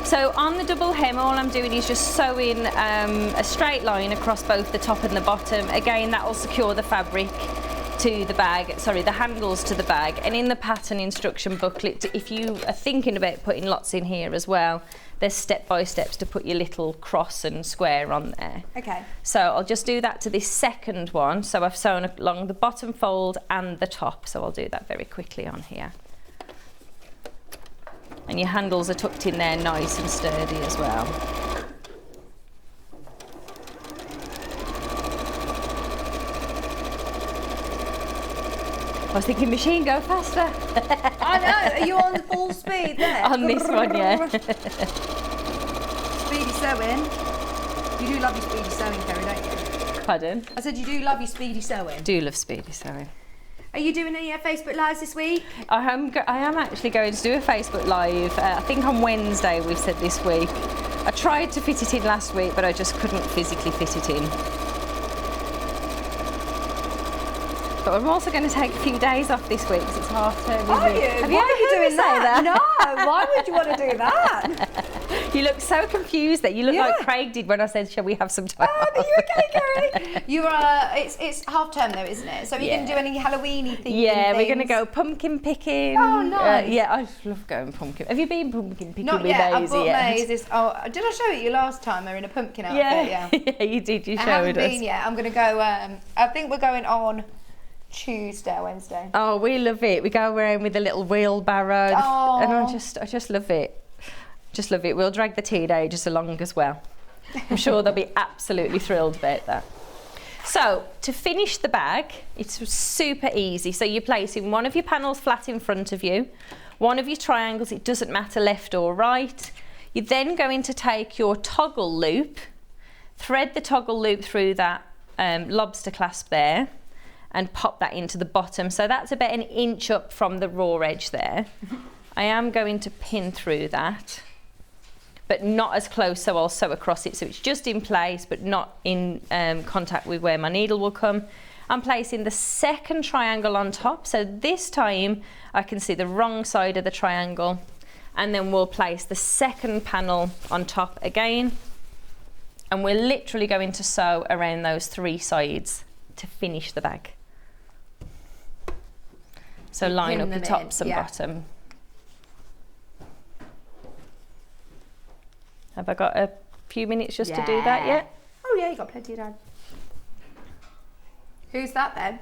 So on the double hem, all I'm doing is just sewing a straight line across both the top and the bottom. Again, that will secure the fabric to the bag, sorry, the handles to the bag. And in the pattern instruction booklet, if you are thinking about putting lots in here as well, there's step-by-steps to put your little cross and square on there. Okay. So I'll just do that to this second one. So I've sewn along the bottom fold and the top. So I'll do that very quickly on here. And your handles are tucked in there nice and sturdy as well. I was thinking, machine, go faster. I know, are you on full speed there? On this one, yeah. Speedy sewing. You do love your speedy sewing, Kerrie, don't you? Pardon? I said you do love your speedy sewing. Do love speedy sewing. Are you doing any Facebook Lives this week? I am actually going to do a Facebook Live, I think on Wednesday we said this week. I tried to fit it in last week, but I just couldn't physically fit it in. But I'm also going to take a few days off this week because it's half term. Are you? Have Why are you doing that? No, why would you want to do that? You look so confused that you look like Craig did when I said, shall we have some time off? Are you okay, Kerrie? You are, it's half term though, isn't it? So are you going to do any Halloween-y things? Yeah, we're going to go pumpkin picking. Oh, nice. Yeah, I love going pumpkin. Have you been pumpkin picking Not with yet. Daisy? I bought Maisie. Did I show it you last time? We're in a pumpkin outfit, yeah. Yeah, you did. You showed us. I haven't been yet. I'm going to go, I think we're going on Tuesday or Wednesday. Oh, we love it. We go around with a little wheelbarrow, and I just love it. Just love it. We'll drag the teenagers along as well. I'm sure they'll be absolutely thrilled about that. So to finish the bag, it's super easy. So you're placing one of your panels flat in front of you, one of your triangles, it doesn't matter left or right. You're then going to take your toggle loop, thread the toggle loop through that lobster clasp there, and pop that into the bottom. So that's about 1 inch up from the raw edge there. I am going to pin through that, but not as close, so I'll sew across it so it's just in place but not in contact with where my needle will come. I'm placing the second triangle on top, so this time I can see the wrong side of the triangle, and then we'll place the second panel on top again, and we're literally going to sew around those 3 sides to finish the bag. So line up the tops and bottom. Have I got a few minutes just to do that yet? Oh yeah, you got plenty of time. Who's that then?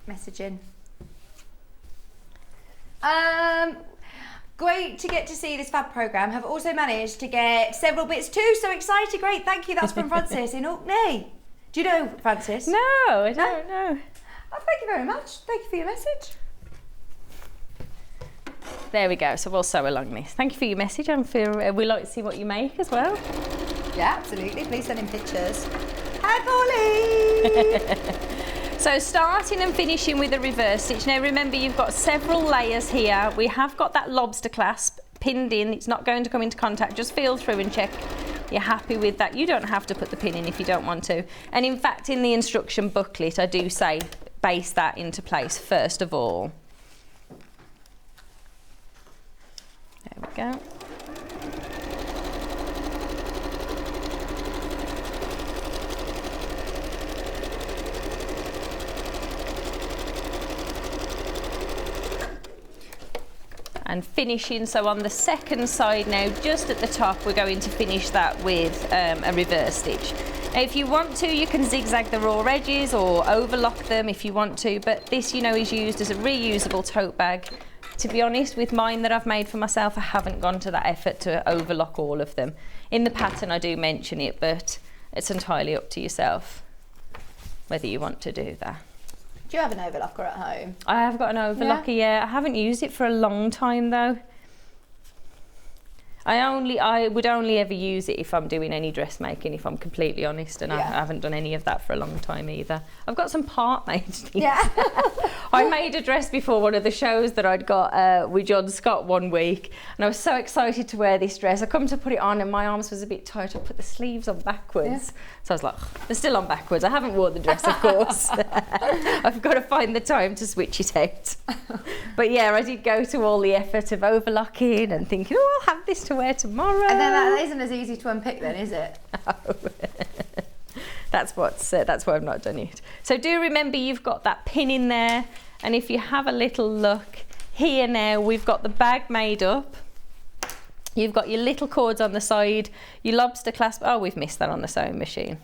messaging. Great to get to see this fab programme. Have also managed to get several bits too. So excited. Great. Thank you. That's from Francis in Orkney. Do you know Francis? No, I don't know. Oh, thank you very much. Thank you for your message. There we go. So we'll sew along this. Thank you for your message, and we like to see what you make as well. Yeah, absolutely. Please send in pictures. Hi, Polly. So starting and finishing with a reverse stitch. Now remember, you've got several layers here. We have got that lobster clasp pinned in. It's not going to come into contact. Just feel through and check you're happy with that. You don't have to put the pin in if you don't want to. And in fact, in the instruction booklet, I do say base that into place first of all. There we go. And finishing, so on the second side now, just at the top, we're going to finish that with a reverse stitch. Now, if you want to, you can zigzag the raw edges or overlock them if you want to, but this, you know, is used as a reusable tote bag. To be honest, with mine that I've made for myself, I haven't gone to that effort to overlock all of them. In the pattern, I do mention it, but it's entirely up to yourself whether you want to do that. Do you have an overlocker at home? I have got an overlocker, yeah. I haven't used it for a long time though. I would only ever use it if I'm doing any dressmaking, if I'm completely honest, and I haven't done any of that for a long time either. I've got some part made things. Yeah. I made a dress before one of the shows that I'd got with John Scott one week, and I was so excited to wear this dress. I come to put it on and my arms was a bit tight. I put the sleeves on backwards. So I was like, they're still on backwards. I haven't worn the dress, of course. I've got to find the time to switch it out. But yeah, I did go to all the effort of overlocking and thinking, oh, I'll have this to wear tomorrow. And then that isn't as easy to unpick then, is it? No. That's why I've not done it. So do remember you've got that pin in there, and if you have a little look here now, we've got the bag made up. You've got your little cords on the side, your lobster clasp. Oh, we've missed that on the sewing machine.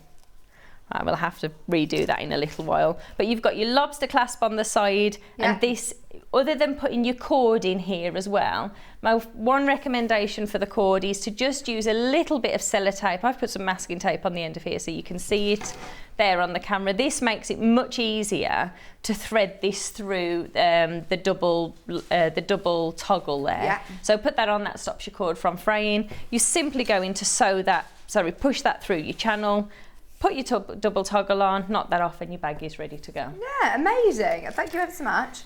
Right, we'll have to redo that in a little while. But you've got your lobster clasp on the side, and this, other than putting your cord in here as well, my one recommendation for the cord is to just use a little bit of sellotape. I've put some masking tape on the end of here so you can see it there on the camera. This makes it much easier to thread this through the double toggle there. Yeah. So put that on, that stops your cord from fraying. You're simply going to push that through your channel, put your double toggle on, knock that off, and your bag is ready to go. Yeah, amazing. Thank you ever so much.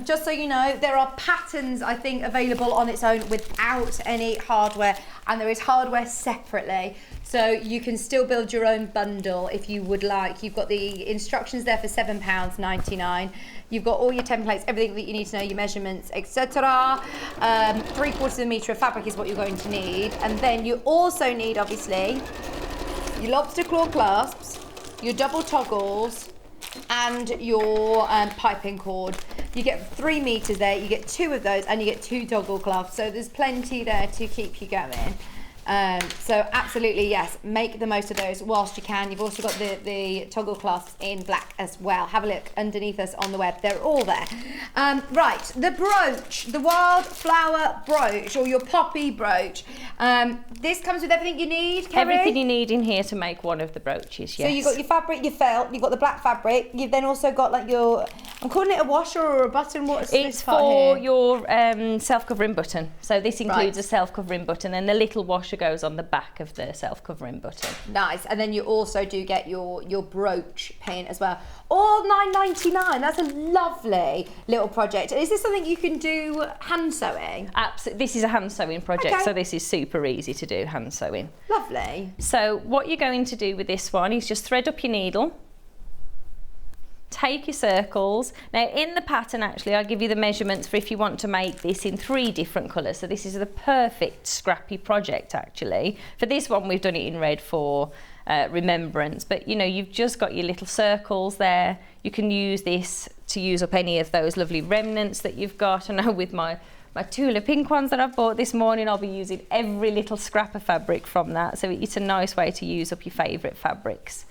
Just so you know, there are patterns, I think, available on its own without any hardware, and there is hardware separately. So you can still build your own bundle if you would like. You've got the instructions there for £7.99. You've got all your templates, everything that you need to know, your measurements, etc. 3/4 metre of fabric is what you're going to need. And then you also need, obviously, your lobster claw clasps, your double toggles, and your piping cord. You get 3 meters there, you get 2 of those, and you get 2 toggle clasps. So there's plenty there to keep you going. So absolutely, yes, make the most of those whilst you can. You've also got the toggle clasps in black as well. Have a look underneath us on the web, they're all there. Right, the brooch, the wildflower brooch, or your poppy brooch. This comes with everything you need, Kerrie? Everything you need in here to make one of the brooches, yes. So you've got your fabric, your felt, you've got the black fabric, you've then also got like your, I'm calling it a washer or a button, what's this part for here? Your self-covering button. So this includes a self-covering button, and the little washer goes on the back of the self-covering button. Nice. And then you also do get your brooch pin as well. All £9.99. That's a lovely little project. Is this something you can do hand sewing? Absolutely. This is a hand sewing project, Okay. so this is super easy to do hand sewing. Lovely. So what you're going to do with this one is just thread up your needle, take your circles. Now in the pattern, actually, I'll give you the measurements for if you want to make this in 3 different colours. So this is the perfect scrappy project, actually. For this one, we've done it in red for Remembrance, but you know, you've just got your little circles there. You can use this to use up any of those lovely remnants that you've got. I know with my Tula pink ones that I've bought this morning, I'll be using every little scrap of fabric from that. So it's a nice way to use up your favourite fabrics.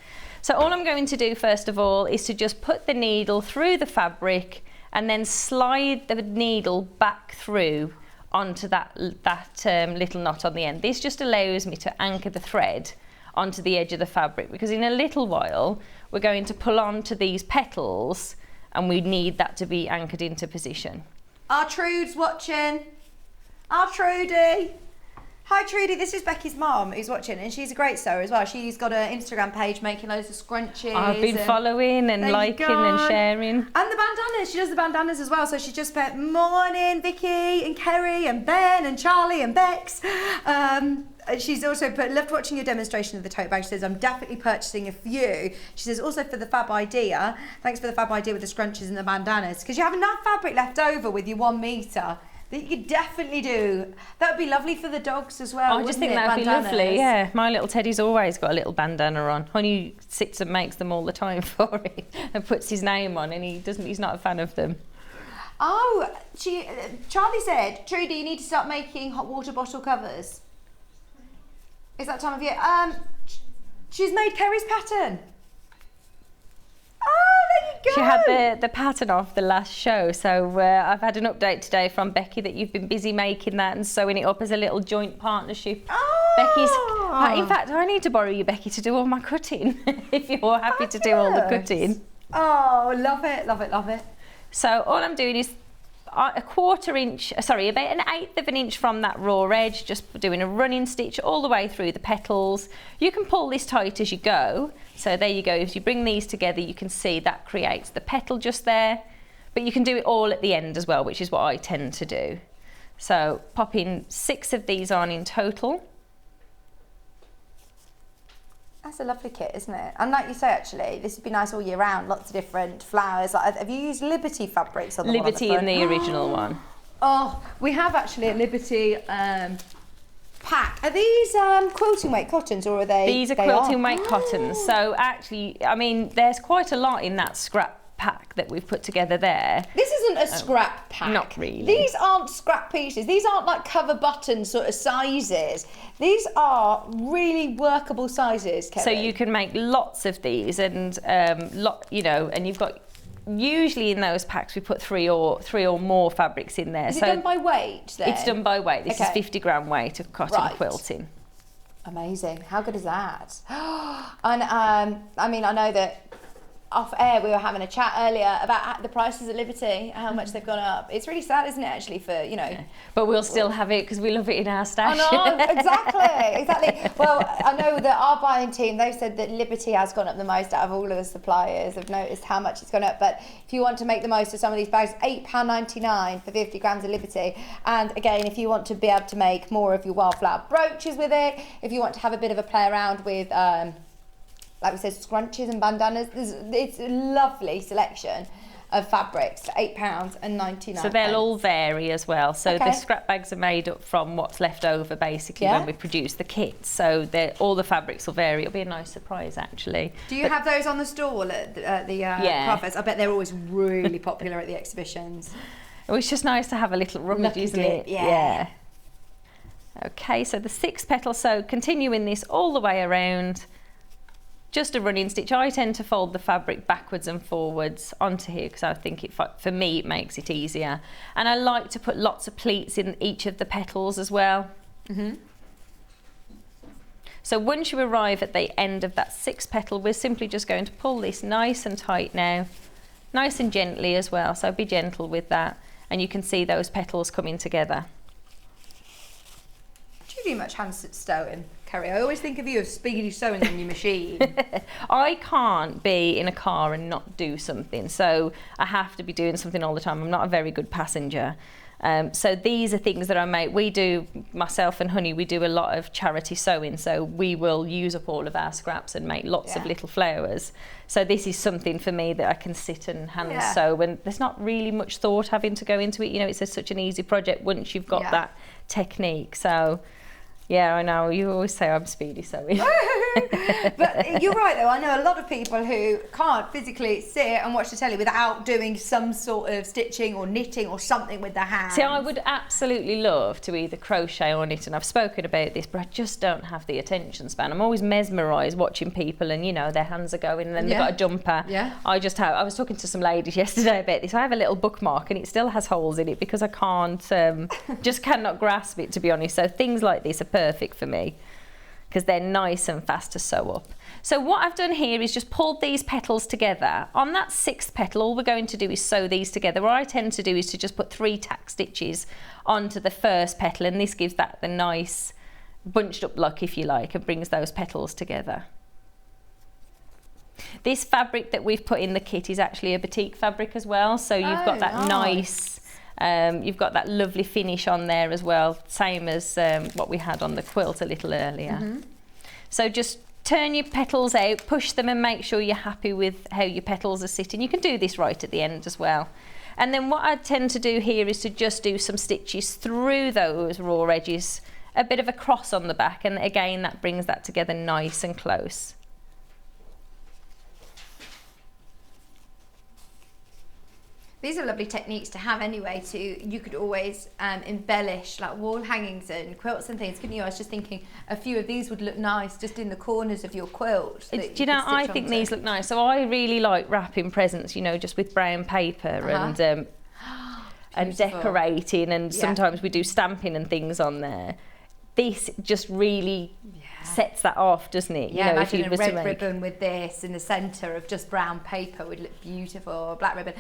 So all I'm going to do first of all is to just put the needle through the fabric and then slide the needle back through onto that little knot on the end. This just allows me to anchor the thread onto the edge of the fabric, because in a little while we're going to pull onto these petals and we need that to be anchored into position. Our Trude's watching. Our Trudy. Hi Trudy, this is Becky's mum who's watching, and she's a great sewer as well. She's got an Instagram page making loads of scrunchies. I've been following and liking and sharing. And the bandanas, she does the bandanas as well. So she just put morning Vicky and Kerrie and Ben and Charlie and Bex. She's also put, loved watching your demonstration of the tote bag. She says, I'm definitely purchasing a few. She says, also for the fab idea, thanks for the fab idea with the scrunchies and the bandanas, because you have enough fabric left over with your 1 metre. That you could definitely do. That would be lovely for the dogs as well. I just think that would be lovely, yeah. My little Teddy's always got a little bandana on. Honey sits and makes them all the time for him and puts his name on, and he's not a fan of them. Oh, Charlie said, Trudy, you need to start making hot water bottle covers. Is that time of year? She's made Kerrie's pattern. Oh, there you go. She had the pattern off the last show, so I've had an update today from Becky that you've been busy making that and sewing it up as a little joint partnership. Oh. In fact, I need to borrow you, Becky, to do all my cutting, if you're happy to do all the cutting. Oh, love it, love it, love it. So all I'm doing is about an 1/8 of an inch from that raw edge, just doing a running stitch all the way through the petals. You can pull this tight as you go. So there you go, as you bring these together, you can see that creates the petal just there, but you can do it all at the end as well, which is what I tend to do. So popping 6 of these on in total. That's a lovely kit, isn't it? And like you say, actually, this would be nice all year round, lots of different flowers. Have you used Liberty fabrics on the Liberty one on in the original one. Oh, we have actually a Liberty pack. Are these quilting weight cottons, or are they? These are quilting weight cottons. So actually, I mean, there's quite a lot in that scrap pack that we've put together there. This isn't a scrap pack. Not really. These aren't scrap pieces. These aren't like cover button sort of sizes. These are really workable sizes, Kerrie. So you can make lots of these, and and you've got. Usually in those packs we put three or more fabrics in there. Is it done by weight then? It's done by weight. This is 50 gram weight of cotton quilting. Amazing. How good is that? And I mean, I know that off air we were having a chat earlier about the prices at Liberty, how much they've gone up. It's really sad, isn't it, actually, for, you know. Yeah. But we'll still have it because we love it in our stash. I know, exactly. Well, I know that our buying team, they've said that Liberty has gone up the most out of all of the suppliers. I've noticed how much it's gone up. But if you want to make the most of some of these bags, £8.99 for 50 grams of Liberty. And again, if you want to be able to make more of your wildflower brooches with it, if you want to have a bit of a play around with like we said, scrunchies and bandanas. It's a lovely selection of fabrics, £8.99. So they'll all vary as well. So the scrap bags are made up from what's left over basically when we produce the kits. So all the fabrics will vary. It'll be a nice surprise actually. Do you have those on the stall at the Profits? I bet they're always really popular at the exhibitions. Well, it's just nice to have a little rummage, isn't it? Yeah. Okay, so the 6 petals. So continuing this all the way around. Just a running stitch. I tend to fold the fabric backwards and forwards onto here because I think for me it makes it easier. And I like to put lots of pleats in each of the petals as well. Mm-hmm. So once you arrive at the end of that 6th petal, we're simply just going to pull this nice and tight now, nice and gently as well. So be gentle with that, and you can see those petals coming together. Do you do much hand sewing, Kerrie? I always think of you as speedy sewing on your machine. I can't be in a car and not do something, so I have to be doing something all the time. I'm not a very good passenger. So these are things that I make. We do, myself and Honey, we do a lot of charity sewing, so we will use up all of our scraps and make lots of little flowers. So this is something for me that I can sit and hand sew, and there's not really much thought having to go into it. You know, it's such an easy project once you've got that technique. So yeah, I know, you always say I'm speedy sewing. But you're right though, I know a lot of people who can't physically sit and watch the telly without doing some sort of stitching or knitting or something with their hands. See, I would absolutely love to either crochet or knit, and I've spoken about this, but I just don't have the attention span. I'm always mesmerised watching people and, you know, their hands are going and then they've got a jumper. Yeah. I was talking to some ladies yesterday about this. I have a little bookmark and it still has holes in it because I can't, just cannot grasp it, to be honest. So things like this are perfect for me because they're nice and fast to sew up. So what I've done here is just pulled these petals together. On that 6th petal, all we're going to do is sew these together. What I tend to do is to just put 3 tack stitches onto the 1st petal, and this gives that the nice bunched up look, if you like, and brings those petals together. This fabric that we've put in the kit is actually a batik fabric as well, so you've got that nice, you've got that lovely finish on there as well, same as what we had on the quilt a little earlier. So just turn your petals out, push them and make sure you're happy with how your petals are sitting. You can do this right at the end as well. And then what I tend to do here is to just do some stitches through those raw edges, a bit of a cross on the back, and again that brings that together nice and close. These are lovely techniques to have anyway. You could always embellish like wall hangings and quilts and things, couldn't you? I was just thinking a few of these would look nice just in the corners of your quilt. Do you know, I think these look nice. So I really like wrapping presents, you know, just with brown paper and decorating, and sometimes we do stamping and things on there. This just really sets that off, doesn't it? Yeah, you know, imagine if you a red ribbon with this in the centre of just brown paper would look beautiful, black ribbon.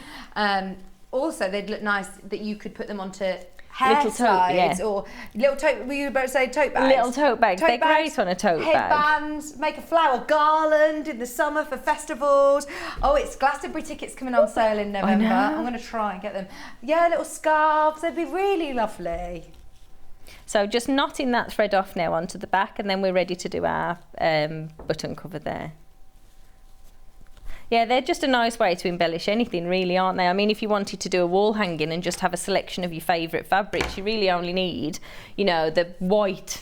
Also, they'd look nice that you could put them onto hair slides or little tote, were you about to say tote bags? Little tote bags, they're great on a tote bag. Headbands, make a flower garland in the summer for festivals. Oh, it's Glastonbury tickets coming on sale in November. I'm going to try and get them. Yeah, little scarves, they'd be really lovely. So just knotting that thread off now onto the back, and then we're ready to do our button cover there. Yeah, they're just a nice way to embellish anything, really, aren't they? I mean, if you wanted to do a wall hanging and just have a selection of your favourite fabrics, you really only need, you know, the white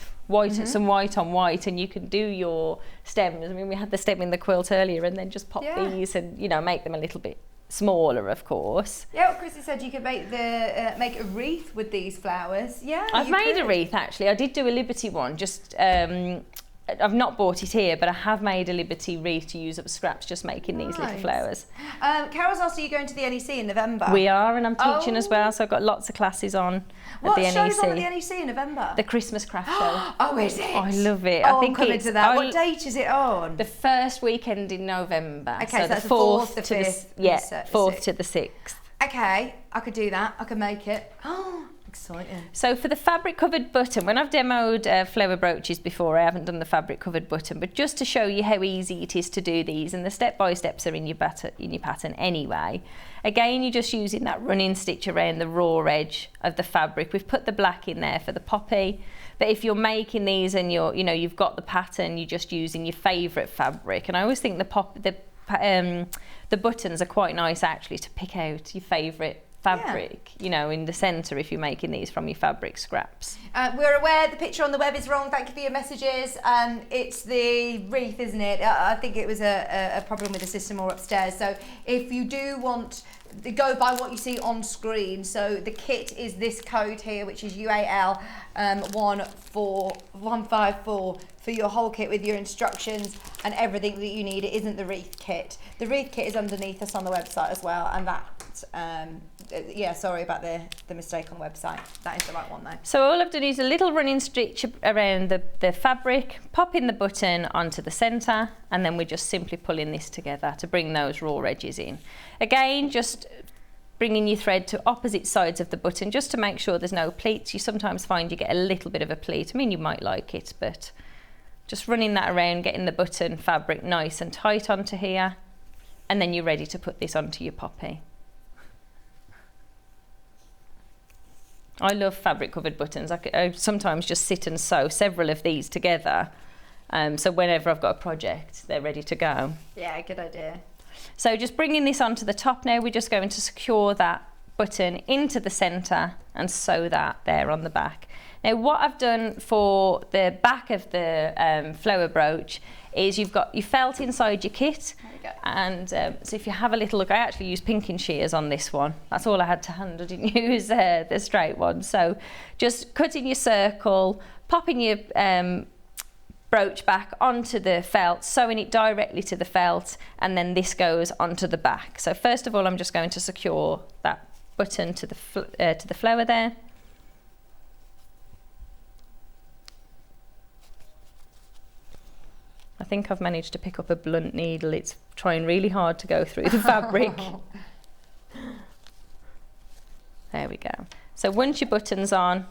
some white on white, and you can do your stems. I mean, we had the stem in the quilt earlier, and then just pop these and, you know, make them a little bit smaller, of course. Yeah, well, Chrissy said you could make make a wreath with these flowers. Yeah, I've made a wreath actually. I did do a Liberty one. Just I've not bought it here, but I have made a Liberty wreath to use up scraps, just making these little flowers. Carol's asked, are you going to the NEC in November? We are, and I'm teaching as well, so I've got lots of classes on at the NEC. What show's on at the NEC in November? The Christmas craft show. Oh, is it? I love it. Oh, I think I'm coming to that. What date is it on? The first weekend in November. Okay, so that's the 4th, the 5th, yeah, 4th to the 6th. Okay, I could do that. I could make it. Oh, exciting. So for the fabric covered button, when I've demoed flower brooches before, I haven't done the fabric covered button, but just to show you how easy it is to do these, and the step-by-steps are in your pattern anyway. Again, you're just using that running stitch around the raw edge of the fabric. We've put the black in there for the poppy, but if you're making these and you've got the pattern, you're just using your favourite fabric. And I always think the buttons are quite nice actually to pick out your favourite fabric, you know, in the centre if you're making these from your fabric scraps. We're aware the picture on the web is wrong. Thank you for your messages. It's the wreath, isn't it? I think it was a problem with the system or upstairs. So if you do want to go by what you see on screen, so the kit is this code here, which is UAL 14154 for your whole kit with your instructions and everything that you need. It isn't the wreath kit. The wreath kit is underneath us on the website as well, and that yeah, sorry about the mistake on the website. That is the right one though. So all I've done is a little running stitch around the fabric, popping the button onto the centre, and then we're just simply pulling this together to bring those raw edges in. Again, just bringing your thread to opposite sides of the button just to make sure there's no pleats. You sometimes find you get a little bit of a pleat. I mean, you might like it, but just running that around, getting the button fabric nice and tight onto here, and then you're ready to put this onto your poppy. I love fabric covered buttons. I sometimes just sit and sew several of these together. So whenever I've got a project, they're ready to go. Yeah, good idea. So just bringing this onto the top now, we're just going to secure that button into the centre and sew that there on the back. Now what I've done for the back of the flower brooch is you've got your felt inside your kit. There we go. And so if you have a little look, I actually used pinking shears on this one. That's all I had to hand. I didn't use the straight one. So just cutting your circle, popping your brooch back onto the felt, sewing it directly to the felt, and then this goes onto the back. So first of all, I'm just going to secure that button to the flower there. I think I've managed to pick up a blunt needle. It's trying really hard to go through the fabric. There we go. So once your button's on,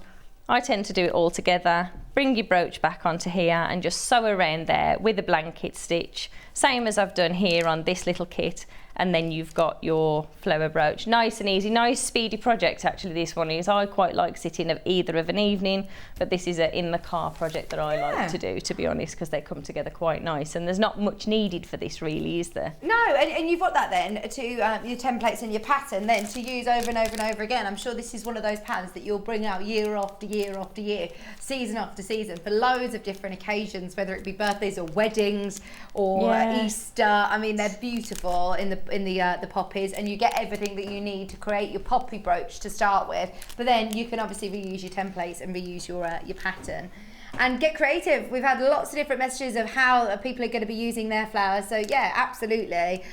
I tend to do it all together. Bring your brooch back onto here and just sew around there with a blanket stitch, same as I've done here on this little kit, and then you've got your flower brooch. Nice and easy, nice speedy project actually this one is. I quite like sitting either of an evening, but this is a in the car project that I like to do, to be honest, because they come together quite nice, and there's not much needed for this really, is there? No, and you've got that then to your templates and your pattern then to use over and over and over again. I'm sure this is one of those patterns that you'll bring out year after year after year, season after season, for loads of different occasions, whether it be birthdays or weddings or Easter. I mean, they're beautiful in the poppies, and you get everything that you need to create your poppy brooch to start with, but then you can obviously reuse your templates and reuse your pattern and get creative. We've had lots of different messages of how people are going to be using their flowers, so yeah, absolutely,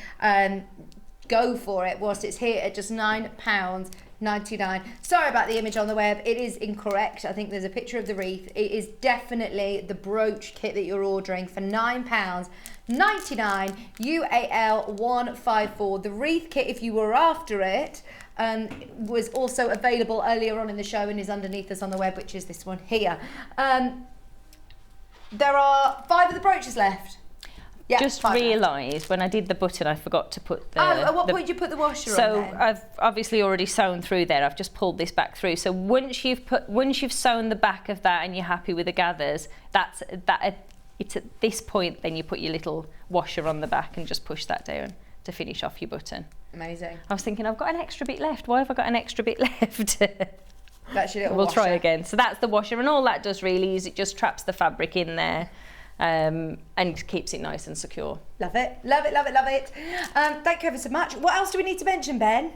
go for it whilst it's here at just £9.99. Sorry about the image on the web, it is incorrect. I think there's a picture of the wreath. It is definitely the brooch kit that you're ordering for £9.99, UAL 154. The wreath kit, if you were after it, was also available earlier on in the show and is underneath us on the web, which is this one here. There are 5 of the brooches left. Yeah, just realised when I did the button I forgot to put the... at what point did you put the washer on then? So I've obviously already sewn through there, I've just pulled this back through. So once you've sewn the back of that and you're happy with the gathers, it's at this point then you put your little washer on the back and just push that down to finish off your button. Amazing. I was thinking, I've got an extra bit left. Why have I got an extra bit left? That's your little We'll washer. try again. So that's the washer, and all that does really is it just traps the fabric in there and keeps it nice and secure. Love it, love it, love it, love it. Thank you ever so much. What else do we need to mention, Ben?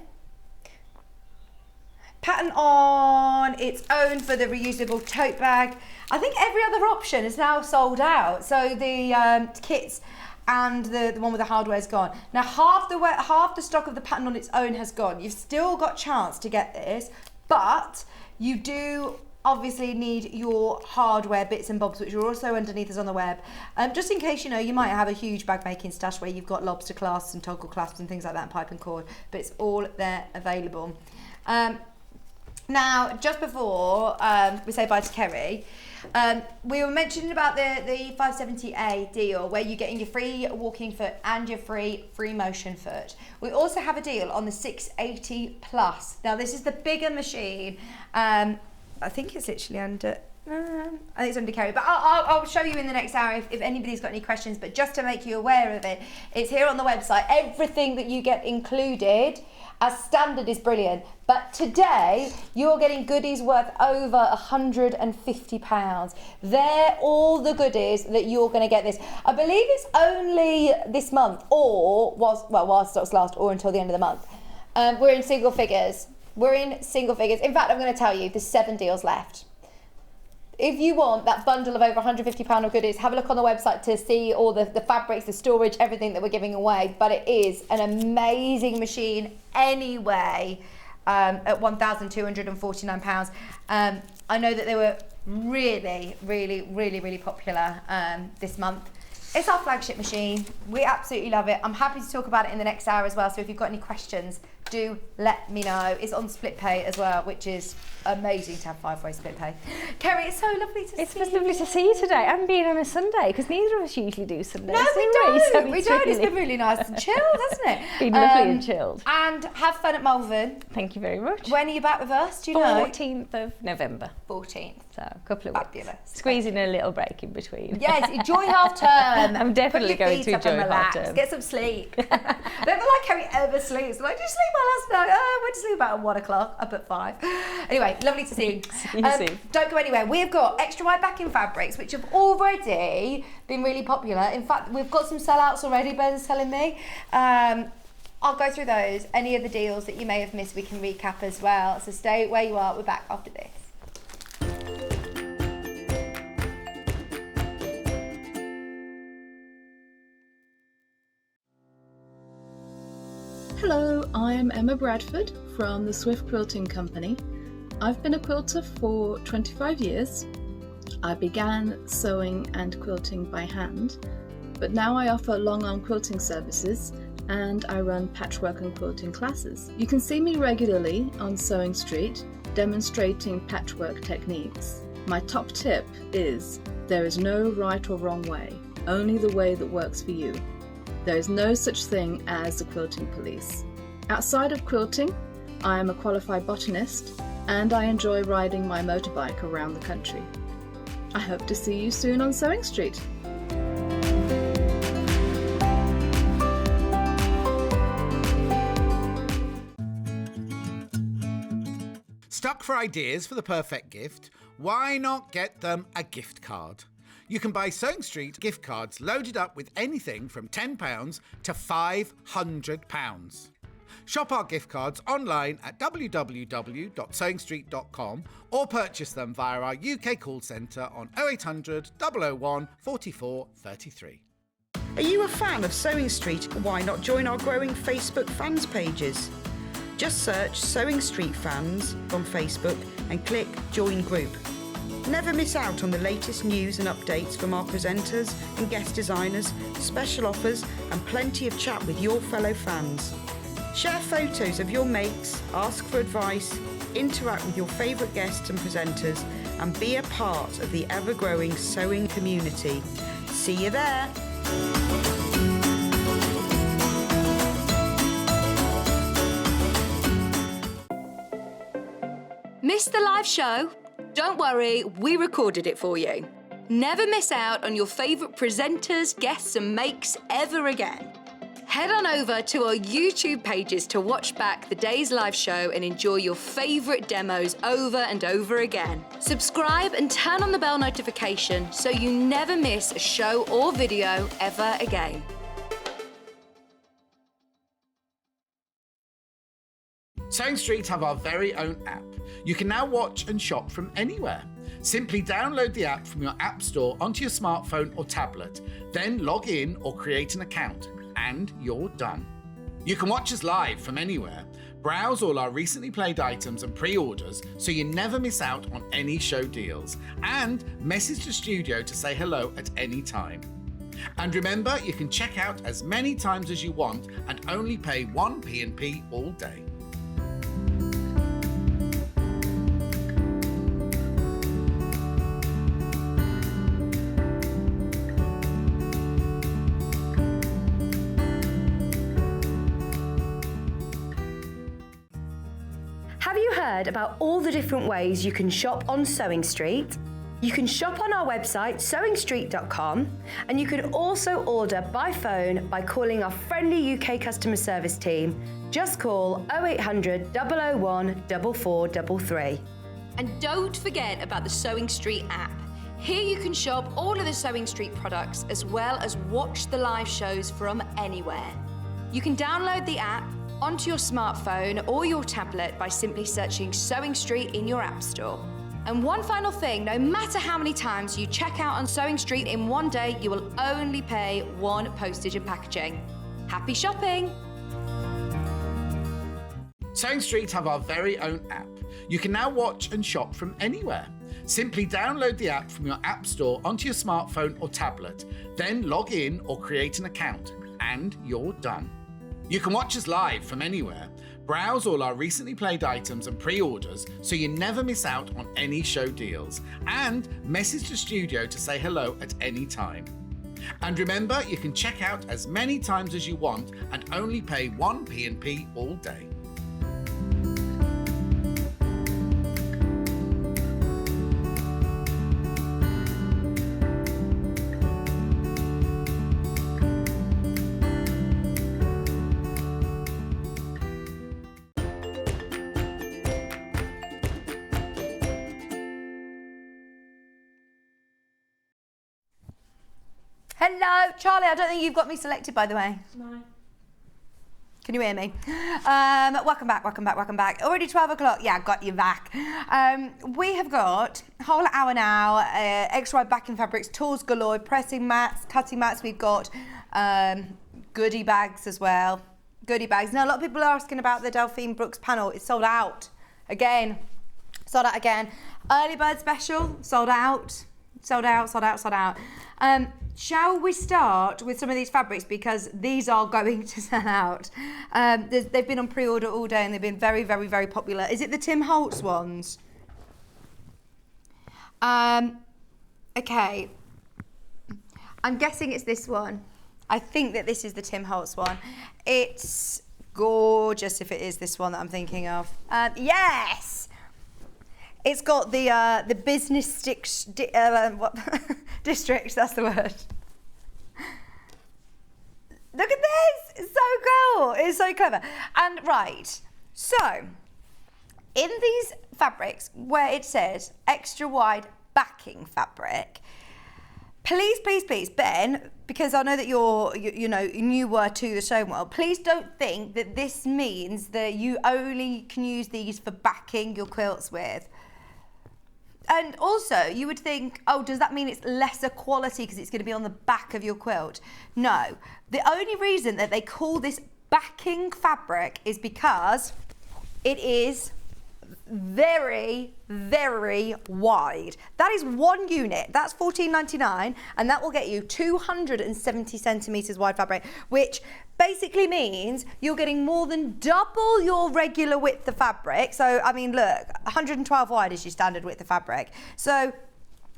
Pattern on its own for the reusable tote bag. I think every other option is now sold out. So the kits and the one with the hardware is gone. Now half the stock of the pattern on its own has gone. You've still got chance to get this, but you do obviously need your hardware bits and bobs, which are also underneath us on the web, just in case you might have a huge bag making stash where you've got lobster clasps and toggle clasps and things like that, and pipe and cord, but it's all there available. Now, just before we say bye to Kerrie, we were mentioning about the 570A deal where you're getting your free walking foot and your free motion foot. We also have a deal on the 680 Plus. Now, this is the bigger machine. I think it's literally under... I think it's under Kerrie, but I'll show you in the next hour if anybody's got any questions, but just to make you aware of it, it's here on the website. Everything that you get included as standard is brilliant, but today you're getting goodies worth over £150. They're all the goodies that you're going to get this. I believe it's only this month, or while stocks last, or until the end of the month. We're in single figures. In fact, I'm going to tell you, there's 7 deals left. If you want that bundle of over £150 of goodies, have a look on the website to see all the fabrics, the storage, everything that we're giving away. But it is an amazing machine anyway, at £1,249. I know that they were really, really, really, really popular this month. It's our flagship machine. We absolutely love it. I'm happy to talk about it in the next hour as well. So if you've got any questions, do let me know. It's on split pay as well, which is amazing to have 5-way split pay. Kerrie, it's so lovely to see you. It's lovely to see you today, and being on a Sunday, because neither of us usually do Sundays. No, we don't. We don't. It's been really nice and chilled, hasn't it? Been lovely and chilled. And have fun at Malvern. Thank you very much. When are you back with us? Do you know? 14th of November. 14th. So a couple of weeks. Fabulous. Squeezing a little break in between. Yes, enjoy half term. I'm definitely Put your going feet to up and enjoy half relax. term. Get some sleep. I don't feel like Kerrie ever sleeps. I'm like, did you sleep well last night? Oh, I went to sleep about 1 o'clock, up at 5. Anyway, lovely to see you. See you soon. Don't go anywhere. We've got extra wide backing fabrics, which have already been really popular. In fact, we've got some sellouts already, Ben's telling me. I'll go through those. Any of the deals that you may have missed, we can recap as well. So stay where you are. We're back after this. Hello, I'm Emma Bradford from the Swift Quilting Company. I've been a quilter for 25 years. I began sewing and quilting by hand, but now I offer long-arm quilting services and I run patchwork and quilting classes. You can see me regularly on Sewing Street demonstrating patchwork techniques. My top tip is there is no right or wrong way, only the way that works for you. There is no such thing as a quilting police. Outside of quilting, I am a qualified botanist and I enjoy riding my motorbike around the country. I hope to see you soon on Sewing Street. Stuck for ideas for the perfect gift? Why not get them a gift card? You can buy Sewing Street gift cards loaded up with anything from £10 to £500. Shop our gift cards online at www.sewingstreet.com or purchase them via our UK call centre on 0800 001 44 33. Are you a fan of Sewing Street? Why not join our growing Facebook fans pages? Just search Sewing Street Fans on Facebook and click Join Group. Never miss out on the latest news and updates from our presenters and guest designers, special offers and plenty of chat with your fellow fans. Share photos of your makes, ask for advice, interact with your favourite guests and presenters and be a part of the ever-growing sewing community. See you there! Missed the live show? Don't worry, we recorded it for you. Never miss out on your favourite presenters, guests and makes ever again. Head on over to our YouTube pages to watch back the day's live show and enjoy your favourite demos over and over again. Subscribe and turn on the bell notification so you never miss a show or video ever again. Sewing Street have our very own app. You can now watch and shop from anywhere. Simply download the app from your app store onto your smartphone or tablet, then log in or create an account, and you're done. You can watch us live from anywhere, browse all our recently played items and pre-orders so you never miss out on any show deals, and message the studio to say hello at any time. And remember, you can check out as many times as you want and only pay 1 P&P all day. Have you heard about all the different ways you can shop on Sewing Street? You can shop on our website, sewingstreet.com, and you can also order by phone by calling our friendly UK customer service team. Just call 0800 001 4433. And don't forget about the Sewing Street app. Here you can shop all of the Sewing Street products as well as watch the live shows from anywhere. You can download the app onto your smartphone or your tablet by simply searching Sewing Street in your app store. And one final thing, no matter how many times you check out on Sewing Street in one day, you will only pay 1 postage and packaging. Happy shopping! Sewing Street have our very own app. You can now watch and shop from anywhere. Simply download the app from your app store onto your smartphone or tablet, then log in or create an account, and you're done. You can watch us live from anywhere, browse all our recently played items and pre-orders so you never miss out on any show deals, and message the studio to say hello at any time. And remember, you can check out as many times as you want and only pay 1 P&P all day. Hello, Charlie. I don't think you've got me selected, by the way. No. Can you hear me? Welcome back. Already 12 o'clock. Yeah, got you back. We have got a whole hour now, extra wide backing fabrics, tools galore, pressing mats, cutting mats. We've got goodie bags as well. Goodie bags. Now, a lot of people are asking about the Delphine Brooks panel. It's sold out again. Early bird special, sold out. Shall we start with some of these fabrics, because these are going to sell out. They've been on pre-order all day and they've been very, very, very popular. Is it the Tim Holtz ones? Okay. I'm guessing it's this one. I think that this is the Tim Holtz one. It's gorgeous if it is this one that I'm thinking of. Yes! It's got the business district, that's the word. Look at this, it's so cool, it's so clever. And right, so, in these fabrics where it says extra wide backing fabric, please, Ben, because I know that you're newer to the sewing world, please don't think that this means that you only can use these for backing your quilts with. And also, you would think, oh, does that mean it's lesser quality because it's going to be on the back of your quilt? No. The only reason that they call this backing fabric is because it is very, very wide. That is one unit. That's $14.99, and that will get you 270 centimetres wide fabric, which basically means you're getting more than double your regular width of fabric. So, I mean, look, 112 wide is your standard width of fabric. So,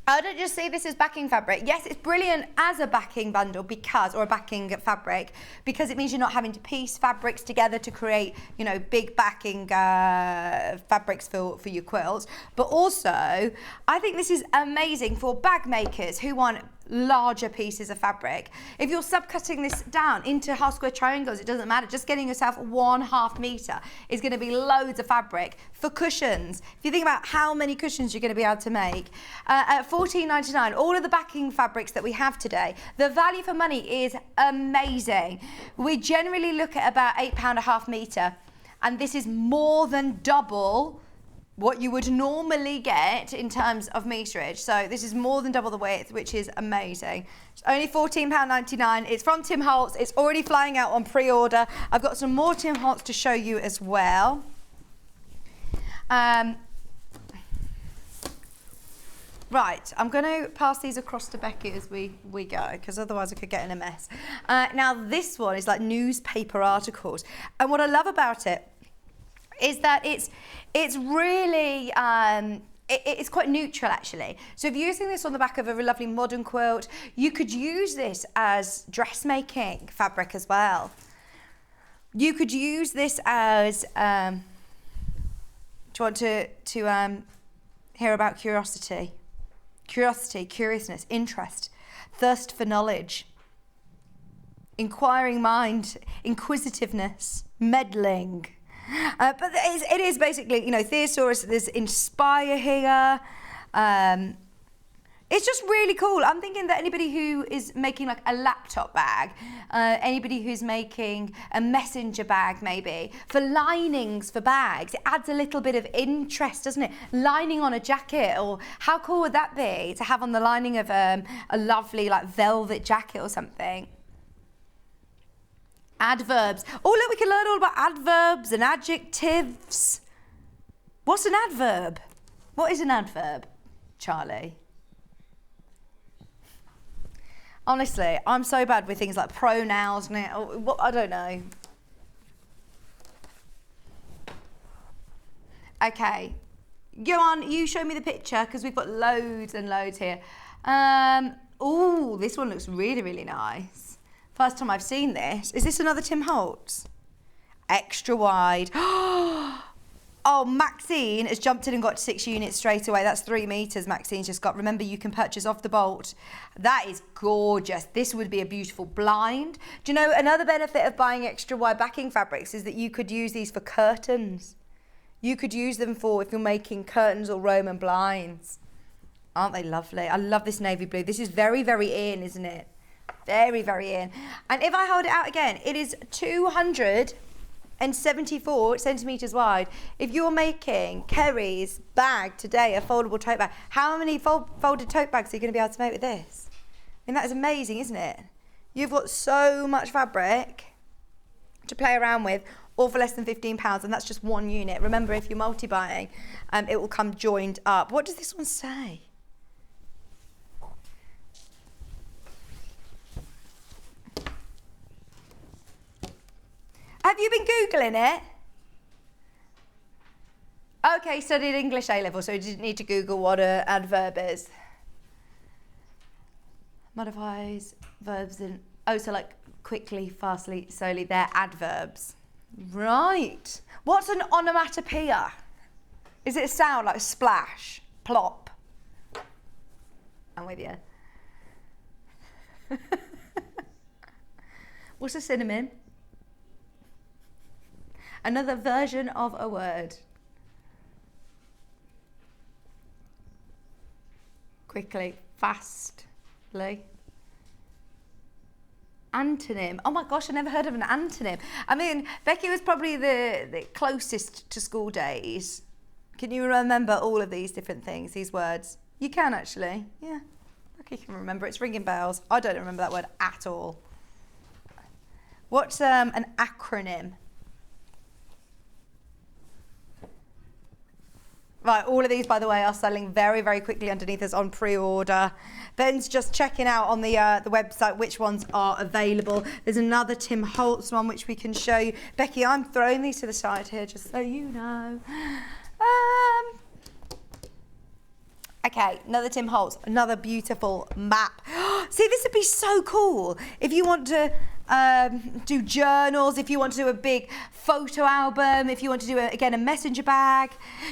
I don't just see this as backing fabric. Yes, it's brilliant as a backing bundle or a backing fabric, because it means you're not having to piece fabrics together to create, big backing fabrics for your quilts. But also, I think this is amazing for bag makers who want larger pieces of fabric. If you're subcutting this down into half square triangles, it doesn't matter. Just getting yourself 1/2 meter is going to be loads of fabric. For cushions, if you think about how many cushions you're going to be able to make, at $14.99, all of the backing fabrics that we have today, the value for money is amazing. We generally look at about £8.5 meter, and this is more than double what you would normally get in terms of meterage. So this is more than double the width, which is amazing. It's only £14.99. It's from Tim Holtz. It's already flying out on pre-order. I've got some more Tim Holtz to show you as well. Right, I'm going to pass these across to Becky as we go, because otherwise I could get in a mess. Now this one is like newspaper articles, and what I love about it is that it's really it's quite neutral actually. So if you're using this on the back of a lovely modern quilt, you could use this as dressmaking fabric as well. You could use this as do you want to hear about curiosity, curiousness, interest, thirst for knowledge, inquiring mind, inquisitiveness, meddling. But it is basically, thesaurus, there's inspire here. It's just really cool. I'm thinking that anybody who is making like a laptop bag, anybody who's making a messenger bag maybe, for linings for bags, it adds a little bit of interest, doesn't it? Lining on a jacket, or how cool would that be to have on the lining of a lovely like velvet jacket or something? Adverbs. Oh, look, we can learn all about adverbs and adjectives. What's an adverb? What is an adverb, Charlie? Honestly, I'm so bad with things like pronouns and I don't know. Okay. Go on, you show me the picture, because we've got loads and loads here. Oh, this one looks really, really nice. First time I've seen this. Is this another Tim Holtz? Extra wide. Oh, Maxine has jumped in and got 6 units straight away. That's 3 meters Maxine's just got. Remember, you can purchase off the bolt. That is gorgeous. This would be a beautiful blind. Do you know, another benefit of buying extra wide backing fabrics is that you could use these for curtains. You could use them for if you're making curtains or Roman blinds. Aren't they lovely? I love this navy blue. This is very, very in, isn't it? Very, very in. And if I hold it out again, it is 274 centimetres wide. If you're making Kerrie's bag today, a foldable tote bag, how many folded tote bags are you going to be able to make with this? I mean, that is amazing, isn't it? You've got so much fabric to play around with, all for less than £15, and that's just one unit. Remember, if you're multi-buying, it will come joined up. What does this one say? Have you been Googling it? Okay, studied English A-level, so you didn't need to Google what an adverb is. Modifies verbs in, so like quickly, fastly, slowly, they're adverbs. Right. What's an onomatopoeia? Is it a sound like splash, plop? I'm with you. What's a synonym? Another version of a word. Quickly, fastly. Antonym. Oh my gosh, I never heard of an antonym. I mean, Becky was probably the closest to school days. Can you remember all of these different things, these words? You can actually, yeah. Becky can remember, it's ringing bells. I don't remember that word at all. What's an acronym? Right, all of these, by the way, are selling very, very quickly underneath us on pre-order. Ben's just checking out on the website which ones are available. There's another Tim Holtz one which we can show you. Becky, I'm throwing these to the side here just so you know. Okay, another Tim Holtz, another beautiful map. See, this would be so cool if you want to do journals, if you want to do a big photo album, if you want to do, again, a messenger bag.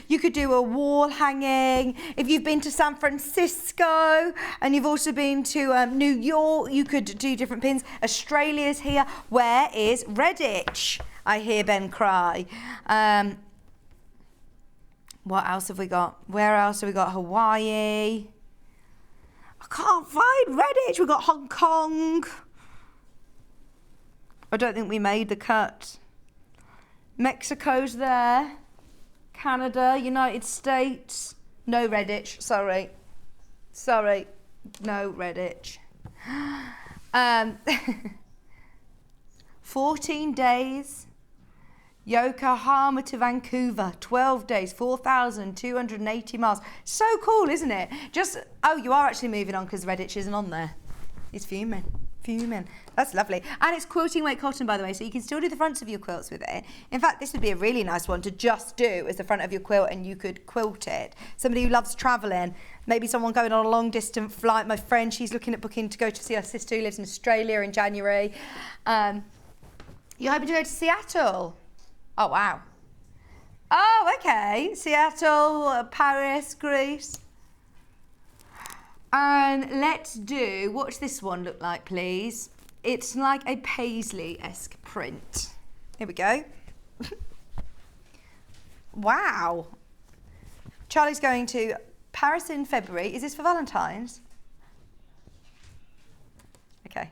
You could do a wall hanging. If you've been to San Francisco and you've also been to New York, you could do different pins. Australia's here. Where is Redditch? I hear Ben cry. What else have we got? Where else have we got? Hawaii. I can't find Redditch. We've got Hong Kong. I don't think we made the cut. Mexico's there. Canada, United States. No Redditch, sorry. Sorry, no Redditch. 14 days. Yokohama to Vancouver, 12 days, 4,280 miles. So cool, isn't it? You are actually moving on because Redditch isn't on there. It's fuming. That's lovely. And it's quilting weight cotton, by the way, so you can still do the fronts of your quilts with it. In fact, this would be a really nice one to just do as the front of your quilt, and you could quilt it. Somebody who loves travelling, maybe someone going on a long distance flight. My friend, she's looking at booking to go to see her sister who lives in Australia in January. You're hoping to go to Seattle? Oh, wow. Oh, okay. Seattle, Paris, Greece. And let's do, what's this one look like, please? It's like a Paisley-esque print. Here we go. Wow. Charlie's going to Paris in February. Is this for Valentine's? Okay.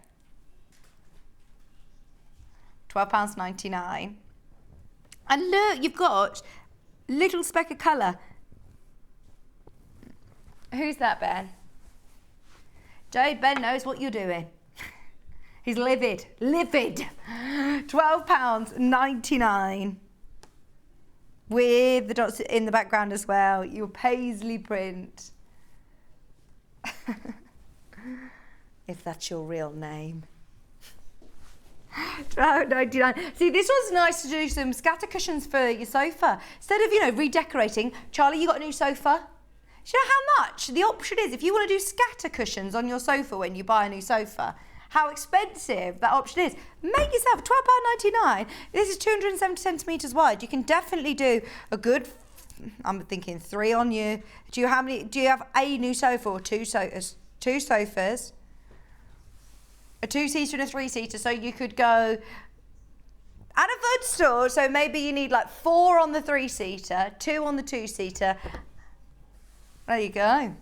£12.99. And look, you've got little speck of colour. Who's that, Ben? Ben knows what you're doing. He's livid. £12.99. With the dots in the background as well. Your Paisley print. If that's your real name. £12.99. See, this was nice to do some scatter cushions for your sofa. Instead of, redecorating. Charlie, you got a new sofa? Do you know how much? The option is, if you want to do scatter cushions on your sofa when you buy a new sofa, how expensive that option is. Make yourself £12.99. This is 270 centimetres wide. You can definitely do a good, I'm thinking 3 on you. Do you have a new sofa or 2 sofas? 2 sofas. A 2-seater and a 3-seater, so you could go at a food store, so maybe you need like 4 on the 3-seater, 2 on the 2-seater. There you go.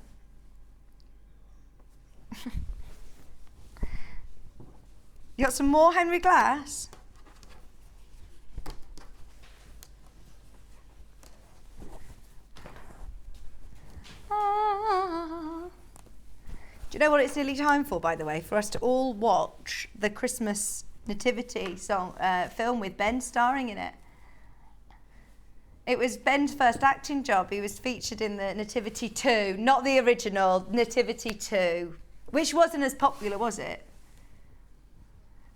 You got some more Henry Glass? Do you know what it's nearly time for, by the way? For us to all watch the Christmas nativity song film with Ben starring in it. It was Ben's first acting job. He was featured in the Nativity 2, not the original, Nativity 2, which wasn't as popular, was it?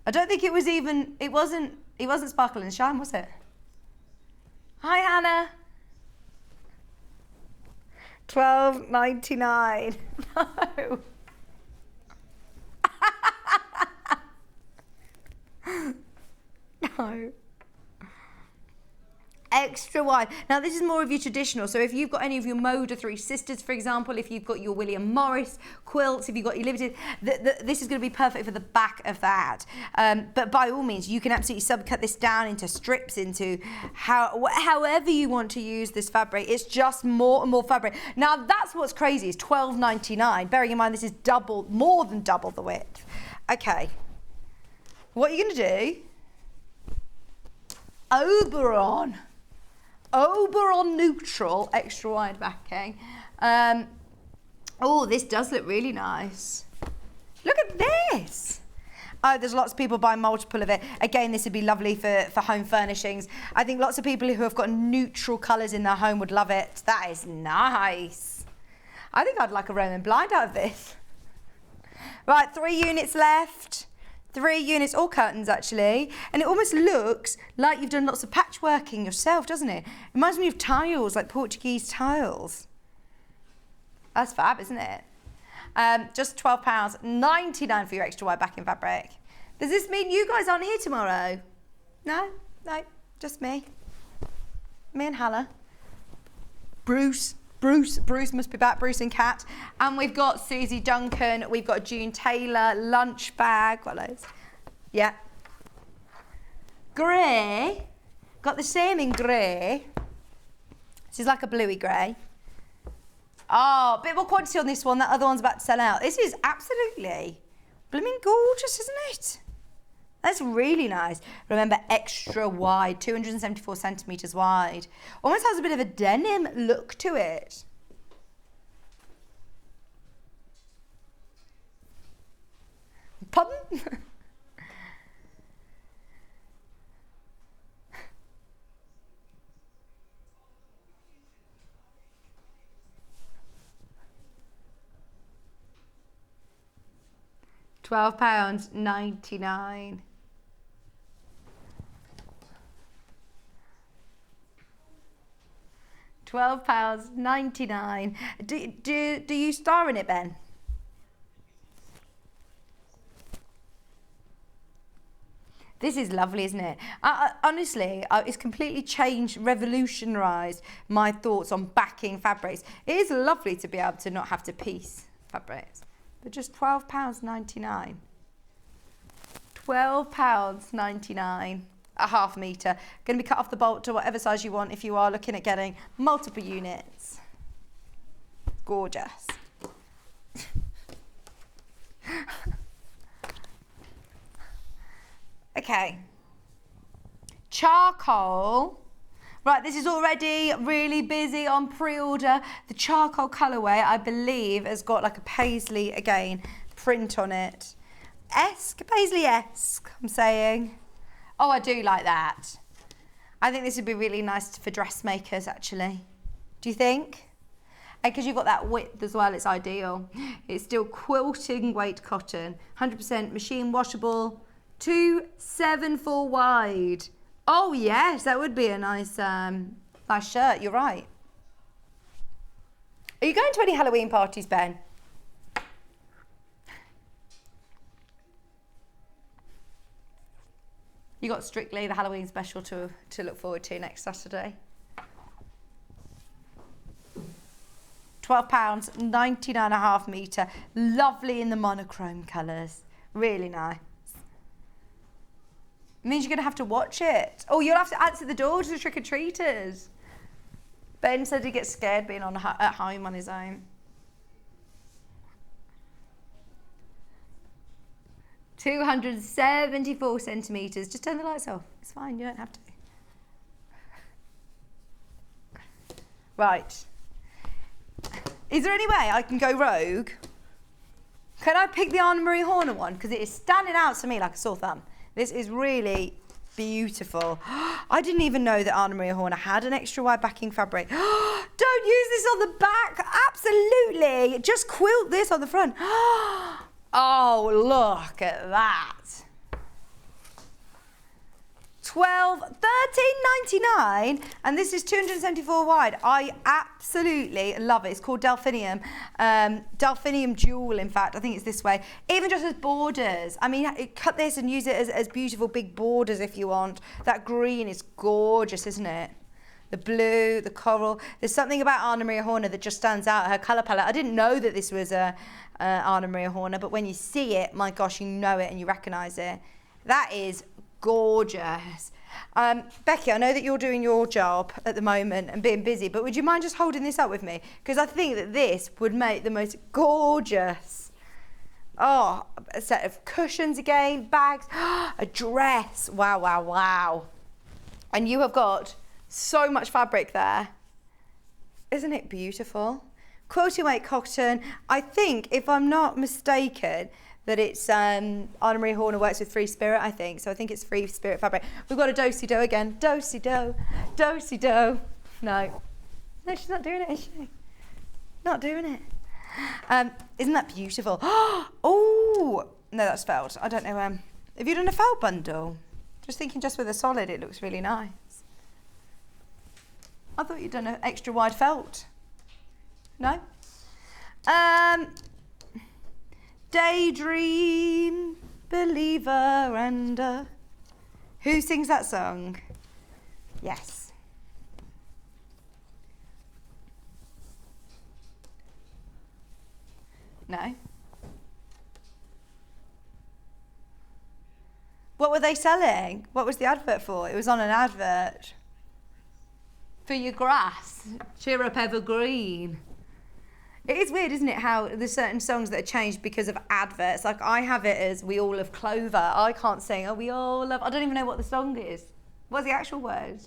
I don't think it was even, it wasn't Sparkle and Shine, was it? Hi, Hannah. $12.99. No. No. Extra wide. Now this is more of your traditional, so if you've got any of your Moda Three Sisters, for example, if you've got your William Morris quilts, if you've got your Limited, this is going to be perfect for the back of that. But by all means, you can absolutely subcut this down into strips, into however you want to use this fabric. It's just more and more fabric. Now that's what's crazy, is $12.99. Bearing in mind this is more than double the width. Okay, what are you going to do? Oberon neutral, extra wide backing. Oh, this does look really nice. Look at this. Oh, there's lots of people buying multiple of it. Again, this would be lovely for home furnishings. I think lots of people who have got neutral colours in their home would love it. That is nice. I think I'd like a Roman blind out of this. Right, 3 units left. 3 units, all curtains actually, and it almost looks like you've done lots of patchworking yourself, doesn't it? It reminds me of tiles, like Portuguese tiles. That's fab, isn't it? Just £12.99 for your extra wide backing fabric. Does this mean you guys aren't here tomorrow? No, just me. Me and Hannah. Bruce must be back, Bruce and Kat. And we've got Susie Duncan, we've got June Taylor, lunch bag, got loads. Yeah. Grey, got the same in grey. This is like a bluey grey. Oh, a bit more quantity on this one, that other one's about to sell out. This is absolutely blooming gorgeous, isn't it? That's really nice. Remember, extra wide, 274 centimetres wide. Almost has a bit of a denim look to it. Pardon? £12.99. £12.99. Do you star in it, Ben? This is lovely, isn't it? Honestly, it's completely changed, revolutionised my thoughts on backing fabrics. It is lovely to be able to not have to piece fabrics, but just £12.99. £12.99. A half metre. Going to be cut off the bolt to whatever size you want if you are looking at getting multiple units. Gorgeous. Okay. Charcoal. Right, this is already really busy on pre-order. The charcoal colourway, I believe, has got like a paisley, again, print on it. Paisley-esque, I'm saying. Oh, I do like that. I think this would be really nice for dressmakers, actually. Do you think? Because you've got that width as well, it's ideal. It's still quilting weight cotton, 100% machine washable, 274 wide. Oh yes, that would be a nice, nice shirt, you're right. Are you going to any Halloween parties, Ben? You got Strictly, the Halloween special to look forward to next Saturday. £12, 99.5 metre. Lovely in the monochrome colours. Really nice. It means you're going to have to watch it. Oh, you'll have to answer the door to the trick-or-treaters. Ben said he gets scared being at home on his own. 274 centimetres. Just turn the lights off. It's fine, you don't have to. Right. Is there any way I can go rogue? Can I pick the Anna Maria Horner one? Because it is standing out to me like a sore thumb. This is really beautiful. I didn't even know that Anna Maria Horner had an extra wide backing fabric. Don't use this on the back. Absolutely. Just quilt this on the front. Oh, look at that. $13.99, and this is 274 wide. I absolutely love it. It's called Delphinium. Delphinium Jewel, in fact. I think it's this way. Even just as borders. I mean, cut this and use it as beautiful big borders if you want. That green is gorgeous, isn't it? The blue, the coral. There's something about Anna Maria Horner that just stands out, her colour palette. I didn't know that this was Anna Maria Horner, but when you see it, my gosh, you know it and you recognise it. That is gorgeous. Becky, I know that you're doing your job at the moment and being busy, but would you mind just holding this up with me? Because I think that this would make the most gorgeous, a set of cushions again, bags, a dress. Wow, wow, wow. And you have got so much fabric there. Isn't it beautiful? Quilting weight cotton. I think, if I'm not mistaken, that it's Anna Maria Horner works with Free Spirit, I think. So I think it's Free Spirit fabric. We've got a do-si-do again. Do-si-do, do-si-do. No, she's not doing it, is she? Not doing it. Isn't that beautiful? Oh, no, that's felt. I don't know. Have you done a felt bundle? Just thinking just with a solid, it looks really nice. I thought you'd done an extra wide felt. No? Daydream, Believer, and who sings that song? Yes. No? What were they selling? What was the advert for? It was on an advert. For your grass. Cheer up evergreen. It is weird, isn't it, how there's certain songs that are changed because of adverts. Like, I have it as We All Love Clover. I can't sing, oh, we all love... I don't even know what the song is. What's the actual word?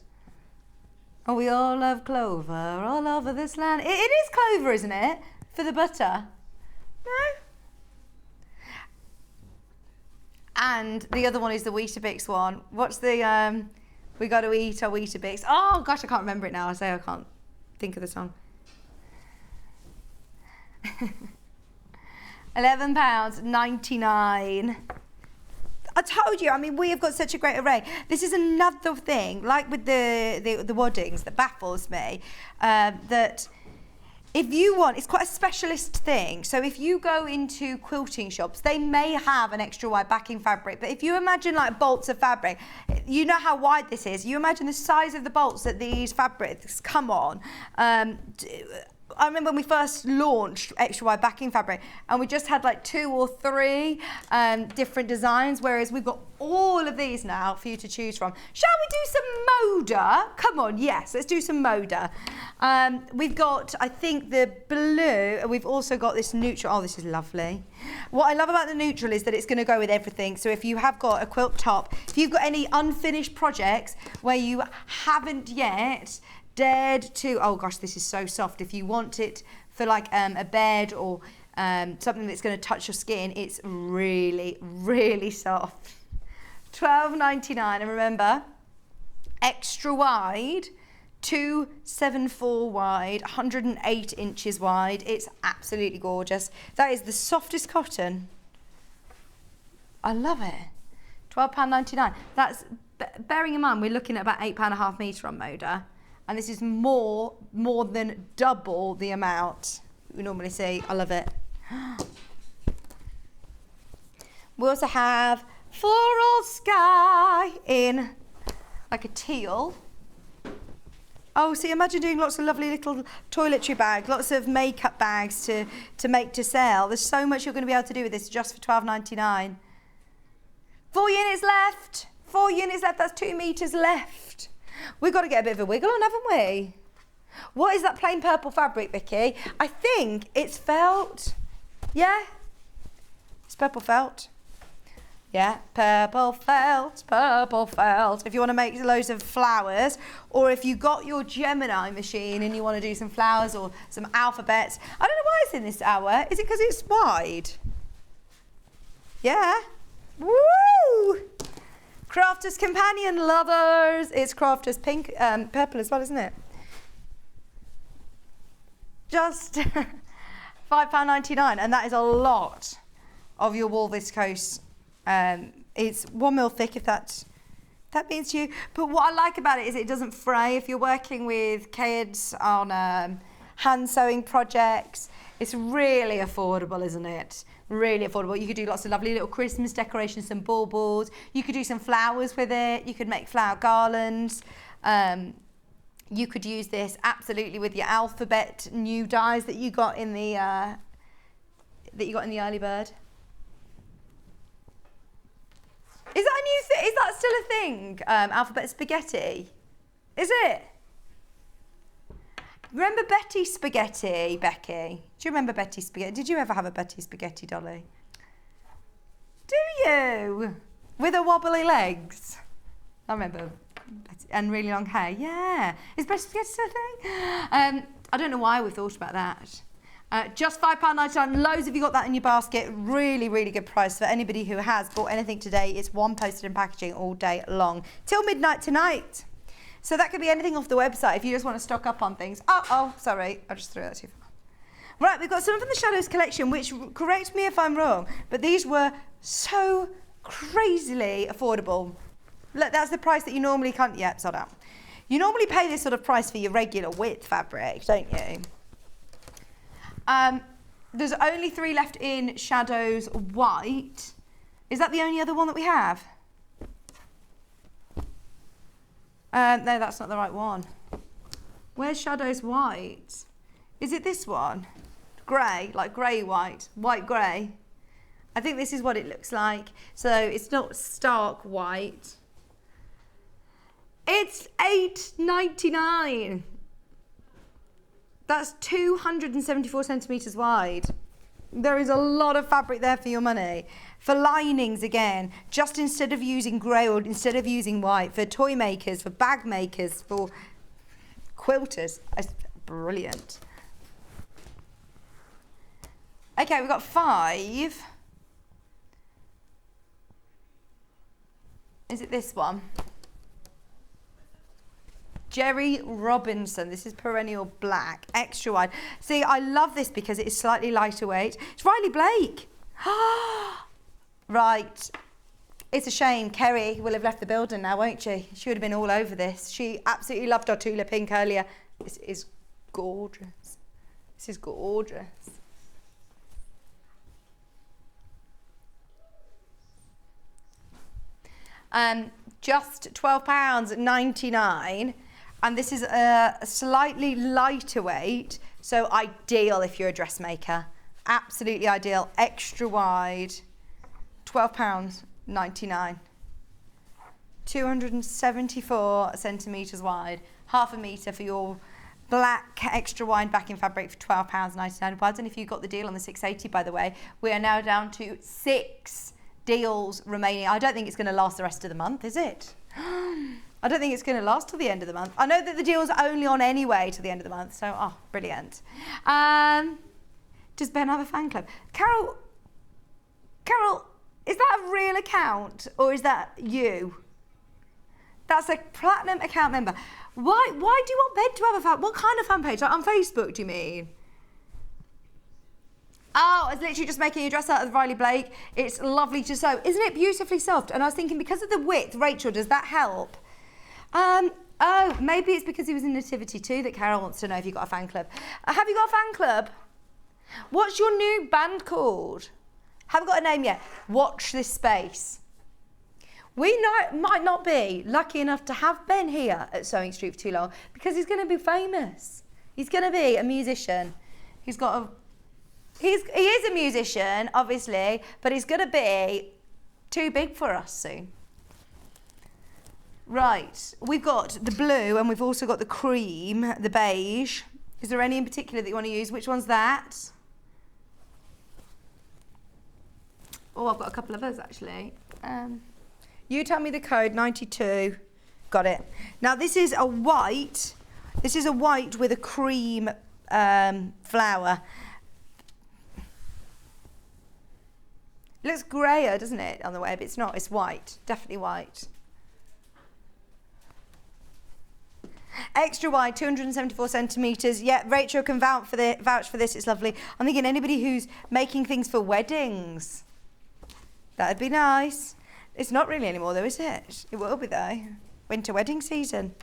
Oh, we all love clover all over this land. It is clover, isn't it? For the butter. No? And the other one is the Weetabix one. What's the... we got to eat our Weetabix. Oh, gosh, I can't remember it now. I can't think of the song. £11.99. I told you, I mean, we have got such a great array. This is another thing, like with the waddings, that baffles me, that if you want, it's quite a specialist thing. So if you go into quilting shops, they may have an extra wide backing fabric, but if you imagine like bolts of fabric, you know how wide this is. You imagine the size of the bolts that these fabrics come on. I remember when we first launched extra wide backing fabric and we just had like 2 or 3 different designs, whereas we've got all of these now for you to choose from. Shall we do some Moda? Come on, yes, let's do some Moda. We've got, I think, the blue, and we've also got this neutral. Oh, this is lovely. What I love about the neutral is that it's going to go with everything. So if you have got a quilt top, if you've got any unfinished projects where you haven't yet dared to, oh gosh, this is so soft. If you want it for like a bed or something that's going to touch your skin, it's really, really soft. $12.99, and remember, extra wide, 274 wide, 108 inches wide. It's absolutely gorgeous. That is the softest cotton. I love it. £12.99. That's, bearing in mind, we're looking at about £8.50 metre on Moda. And this is more than double the amount we normally see. I love it. We also have Floral Sky in like a teal. Oh, see, imagine doing lots of lovely little toiletry bags, lots of makeup bags to make to sell. There's so much you're going to be able to do with this just for £12.99. 4 units left. 4 units left. That's 2 metres left. We've got to get a bit of a wiggle on, haven't we? What is that plain purple fabric, Vicky? I think it's felt. Yeah? It's purple felt. Yeah, purple felt, purple felt. If you want to make loads of flowers, or if you got your Gemini machine and you want to do some flowers or some alphabets. I don't know why it's in this hour. Is it because it's wide? Yeah. Woo! Crafter's Companion lovers. It's Crafter's pink, purple as well, isn't it? Just £5.99, and that is a lot of your wool viscose. It's 1 mil thick, if that means to you. But what I like about it is it doesn't fray. If you're working with kids on hand sewing projects, it's really affordable, isn't it? Really affordable. You could do lots of lovely little Christmas decorations, some baubles. You could do some flowers with it. You could make flower garlands. You could use this absolutely with your alphabet new dies that you got in the early bird. Is that a new thing? Is that still a thing? Alphabet spaghetti? Is it? Remember Betty Spaghetti, Becky? Do you remember Betty Spaghetti? Did you ever have a Betty Spaghetti dolly? Do you? With her wobbly legs? I remember. And really long hair. Yeah. Is Betty Spaghetti still a thing? I don't know why we thought about that. Just £5.99. Loads of you got that in your basket. Really, really good price for anybody who has bought anything today. It's one posted in packaging all day long. Till midnight tonight. So that could be anything off the website if you just want to stock up on things. Oh, sorry. I just threw that too far. Right, we've got some from the Shadows collection, which, correct me if I'm wrong, but these were so crazily affordable. Look, that's the price that you normally can't. Yeah, sold out. You normally pay this sort of price for your regular width fabric, don't you? There's only 3 left in Shadows White. Is that the only other one that we have? No, that's not the right one. Where's Shadows White? Is it this one? Grey, like grey white, white grey. I think this is what it looks like. So it's not stark white. It's £8.99. That's 274 centimetres wide. There is a lot of fabric there for your money. For linings again, just instead of using grey or instead of using white, for toy makers, for bag makers, for quilters. It's brilliant. Okay, we've got 5. Is it this one? Jerry Robinson. This is perennial black, extra wide. See, I love this because it is slightly lighter weight. It's Riley Blake. Right. It's a shame. Kerrie will have left the building now, won't she? She would have been all over this. She absolutely loved our Tula Pink earlier. This is gorgeous. This is gorgeous. Just £12.99. And this is a slightly lighter weight, so ideal if you're a dressmaker. Absolutely ideal. Extra wide, £12.99. 274 centimetres wide, half a metre for your black extra wide backing fabric for £12.99. Well done if you got the deal on the 680, by the way. We are now down to 6 deals remaining. I don't think it's going to last the rest of the month, is it? I don't think it's going to last till the end of the month. I know that the deal's only on anyway to the end of the month, so brilliant. Does Ben have a fan club? Carol, is that a real account or is that you? That's a platinum account member. Why do you want Ben to have a fan? What kind of fan page? Like on Facebook, do you mean? Oh, it's literally just making a dress out of Riley Blake. It's lovely to sew. Isn't it beautifully soft? And I was thinking, because of the width, Rachel, does that help? Oh, maybe it's because he was in Nativity too that Carol wants to know if you've got a fan club. Have you got a fan club? What's your new band called? Haven't got a name yet. Watch this space. We might not be lucky enough to have Ben here at Sewing Street for too long because he's going to be famous. He's going to be a musician. He is a musician, obviously, but he's going to be too big for us soon. Right, we've got the blue and we've also got the cream, the beige. Is there any in particular that you want to use? Which one's that? Oh, I've got a couple of those actually. You tell me the code, 92. Got it. Now this is a white. This is a white with a cream flower. It looks grayer, doesn't it, on the web? It's not, it's white. Definitely white. Extra wide, 274 centimetres. Yeah, Rachel can vouch for this. It's lovely. I'm thinking anybody who's making things for weddings. That'd be nice. It's not really anymore though, is it? It will be though. Winter wedding season.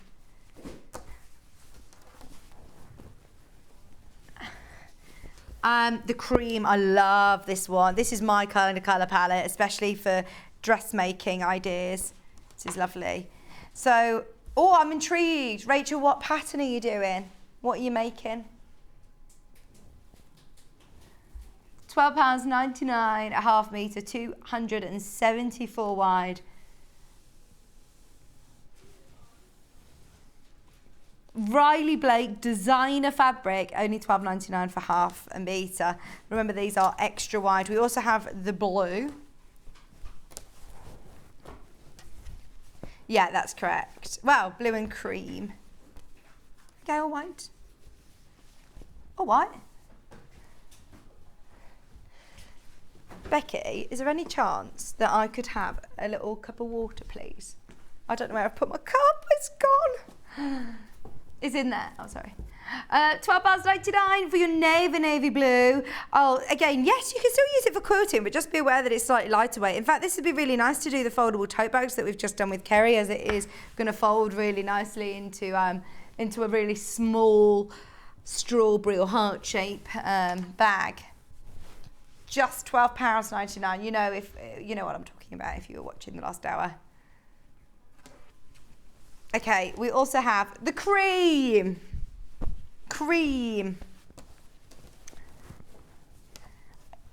The cream, I love this one. This is my kind of colour palette, especially for dressmaking ideas. This is lovely. So, oh, I'm intrigued. Rachel, what pattern are you doing? What are you making? £12.99, a half metre, 274 wide. Riley Blake designer fabric, only £12.99 for half a metre. Remember, these are extra wide. We also have the blue. Yeah, that's correct. Well, blue and cream. Okay, all white. All white. Becky, is there any chance that I could have a little cup of water, please? I don't know where I've put my cup. It's gone. It's in there. Oh, sorry. £12.99 for your navy blue. Oh, again, yes, you can still use it for quilting, but just be aware that it's slightly lighter weight. In fact, this would be really nice to do the foldable tote bags that we've just done with Kerrie, as it is going to fold really nicely into a really small strawberry or heart shape bag. Just £12.99. You know what I'm talking about if you were watching the last hour. Okay, we also have the cream.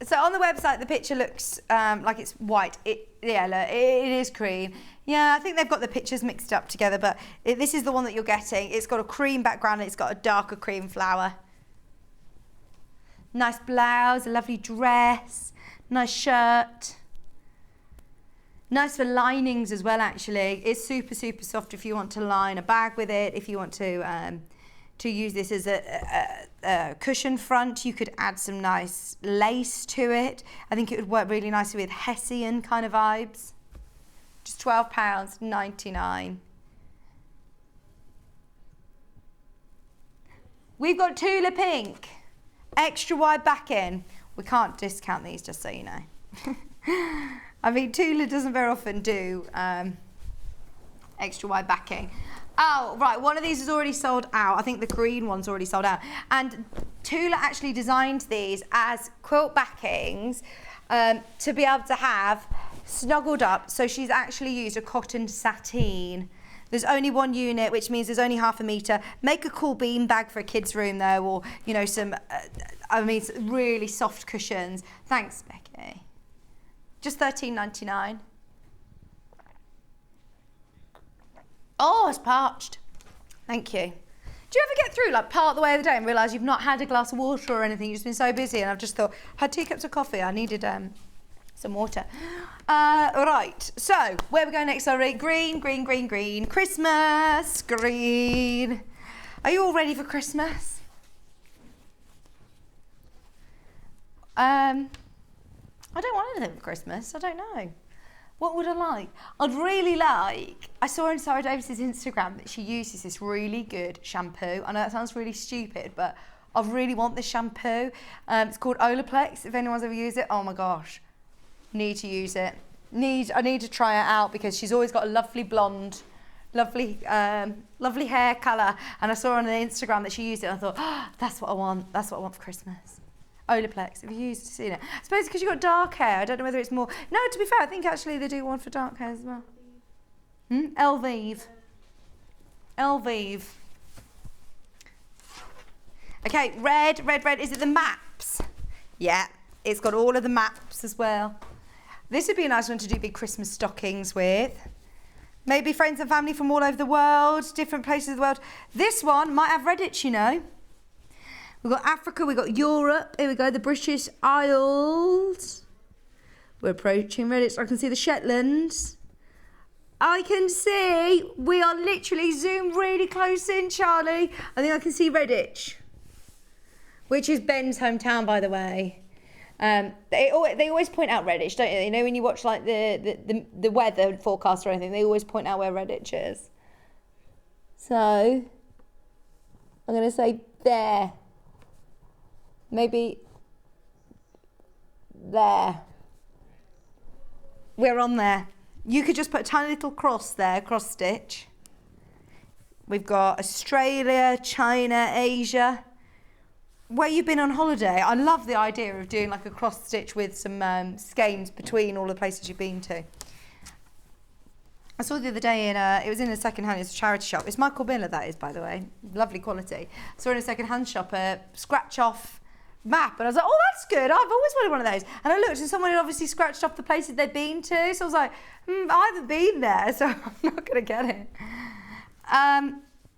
So on the website, the picture looks like it's white. It is cream. Yeah, I think they've got the pictures mixed up together, but this is the one that you're getting. It's got a cream background and it's got a darker cream flower. Nice blouse, a lovely dress, nice shirt. Nice for linings as well, actually. It's super, super soft if you want to line a bag with it. If you want to use this as a cushion front, you could add some nice lace to it. I think it would work really nicely with Hessian kind of vibes. Just £12.99. We've got Tula Pink. Extra wide backing. We can't discount these, just so you know. I mean, Tula doesn't very often do extra wide backing. Oh, right, one of these is already sold out. I think the green one's already sold out. And Tula actually designed these as quilt backings to be able to have snuggled up. So she's actually used a cotton sateen. There's only one unit, which means there's only half a metre. Make a cool bean bag for a kid's room though, or, you know, some, really soft cushions. Thanks, Becky. Just £13.99. Oh, it's parched. Thank you. Do you ever get through like part of the way of the day and realise you've not had a glass of water or anything? You've just been so busy, and I've just thought, I had 2 cups of coffee. I needed some water. Right, so where are we going next? Sorry, green. Christmas, green. Are you all ready for Christmas? I don't want anything for Christmas. I don't know. What would I like? I'd really like... I saw on Sarah Davis's Instagram that she uses this really good shampoo. I know that sounds really stupid, but I really want this shampoo. It's called Olaplex. If anyone's ever used it, oh my gosh. Need to use it. I need to try it out because she's always got a lovely blonde, lovely hair colour. And I saw on the Instagram that she used it and I thought, oh, that's what I want. That's what I want for Christmas. Olaplex, have you seen it? I suppose because you've got dark hair, I don't know whether it's more... No, to be fair, I think actually they do one for dark hair as well. Elvive. Okay, red. Is it the maps? Yeah, it's got all of the maps as well. This would be a nice one to do big Christmas stockings with. Maybe friends and family from all over the world, different places of the world. This one might have Redditch, you know. We've got Africa, we've got Europe, here we go, the British Isles. We're approaching Redditch. I can see the Shetlands. I can see, we are literally zoomed really close in, Charlie. I think I can see Redditch, which is Ben's hometown, by the way. They always point out Redditch, don't they? You know, when you watch like the weather forecast or anything, they always point out where Redditch is. So, I'm going to say there. Maybe there. We're on there. You could just put a tiny little cross there, cross stitch. We've got Australia, China, Asia. Where you been on holiday? I love the idea of doing like a cross stitch with some skeins between all the places you've been to. I saw the other day it was in a second-hand, it's a charity shop. It's Michael Miller, that is, by the way. Lovely quality. I saw in a second-hand shop a scratch-off map, and I was like, oh, that's good. I've always wanted one of those. And I looked, and someone had obviously scratched off the places they'd been to. So I was like, I haven't been there, so I'm not going to get it.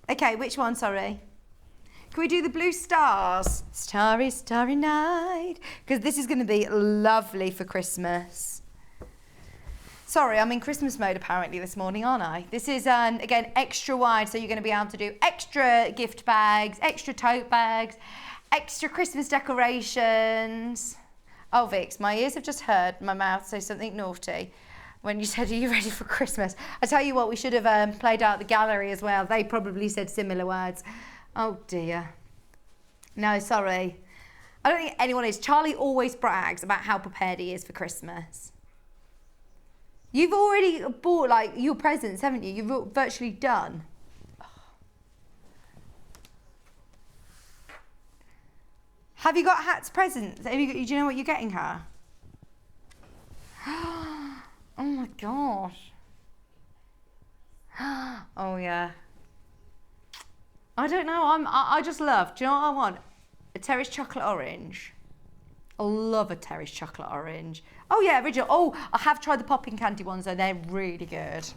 Okay, which one, sorry? Can we do the blue stars? Starry, starry night. Because this is going to be lovely for Christmas. Sorry, I'm in Christmas mode apparently this morning, aren't I? This is, again, extra wide, so you're going to be able to do extra gift bags, extra tote bags, extra Christmas decorations. Oh, Vix, my ears have just heard my mouth say something naughty when you said, are you ready for Christmas? I tell you what, we should have played out the gallery as well. They probably said similar words. Oh, dear. No, sorry. I don't think anyone is. Charlie always brags about how prepared he is for Christmas. You've already bought, like, your presents, haven't you? You've virtually done. Have you got Hat's presents? Do you know what you're getting her? Oh my gosh. Oh yeah. I don't know. I just love. Do you know what I want? A Terry's chocolate orange. I love a Terry's chocolate orange. Oh yeah, original. Oh, I have tried the popping candy ones though. They're really good.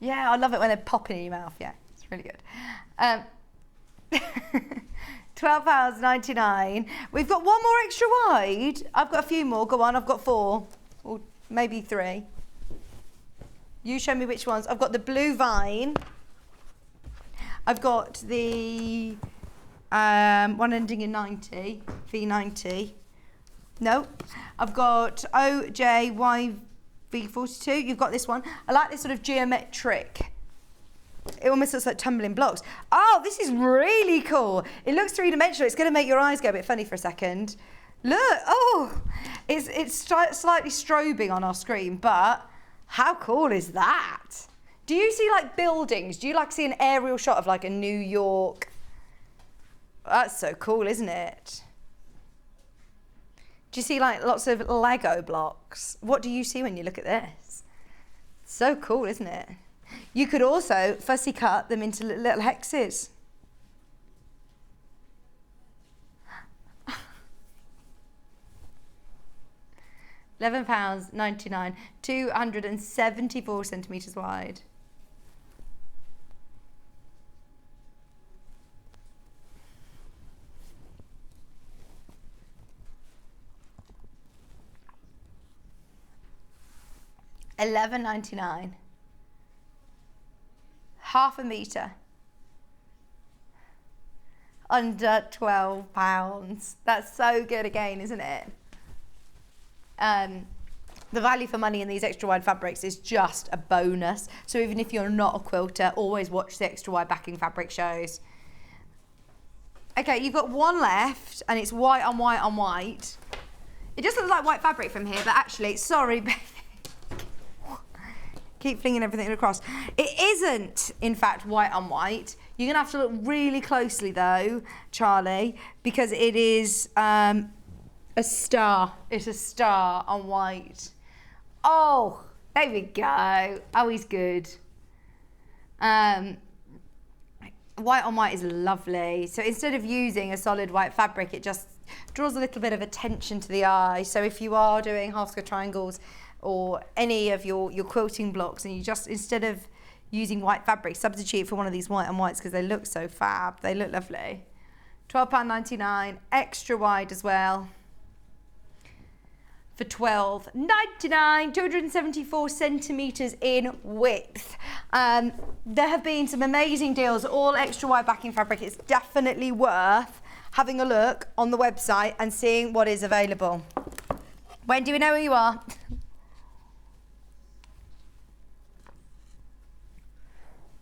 Yeah, I love it when they're popping in your mouth. Yeah, it's really good. £12.99. We've got one more extra wide. I've got a few more. Go on, I've got 4 or maybe 3. You show me which ones. I've got the blue vine. I've got the one ending in 90, V90. No, I've got OJYV42. You've got this one. I like this sort of geometric. It almost looks like tumbling blocks. Oh, this is really cool. It looks three-dimensional. It's going to make your eyes go a bit funny for a second. Look, oh, it's slightly strobing on our screen, but how cool is that? Do you see like buildings? Do you like see an aerial shot of like a New York? That's so cool, isn't it? Do you see like lots of Lego blocks? What do you see when you look at this? So cool, isn't it? You could also fussy cut them into little hexes. £11.99, 274 centimetres wide. £11.99. Half a metre. Under £12. That's so good again, isn't it? The value for money in these extra wide fabrics is just a bonus. So even if you're not a quilter, always watch the extra wide backing fabric shows. Okay, you've got one left and it's white on white on white. It just looks like white fabric from here, but actually, sorry, baby. Keep flinging everything across. It isn't, in fact, white on white. You're gonna have to look really closely though, Charlie, because it is a star. It's a star on white. Oh, there we go. Oh, he's good. White on white is lovely. So instead of using a solid white fabric, it just draws a little bit of attention to the eye. So if you are doing half square triangles or any of your quilting blocks, and you just, instead of using white fabric, substitute for one of these white on whites because they look so fab. They look lovely. £12.99, extra wide as well. for $12.99, 274 centimetres in width. There have been some amazing deals, all extra wide backing fabric. It's definitely worth having a look on the website and seeing what is available. When do we know who you are?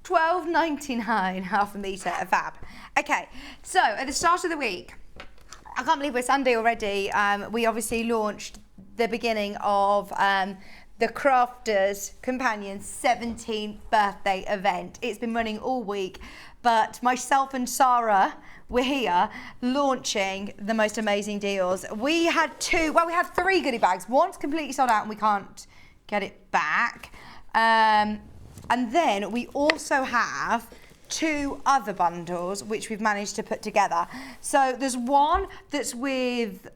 $12.99, half a metre of fab. Okay, so at the start of the week, I can't believe we're Sunday already. We obviously launched the beginning of the Crafters Companion 17th birthday event. It's been running all week, but myself and Sarah were here launching the most amazing deals. We had three goodie bags. One's completely sold out and we can't get it back. And then we also have 2 other bundles which we've managed to put together. So there's one that's with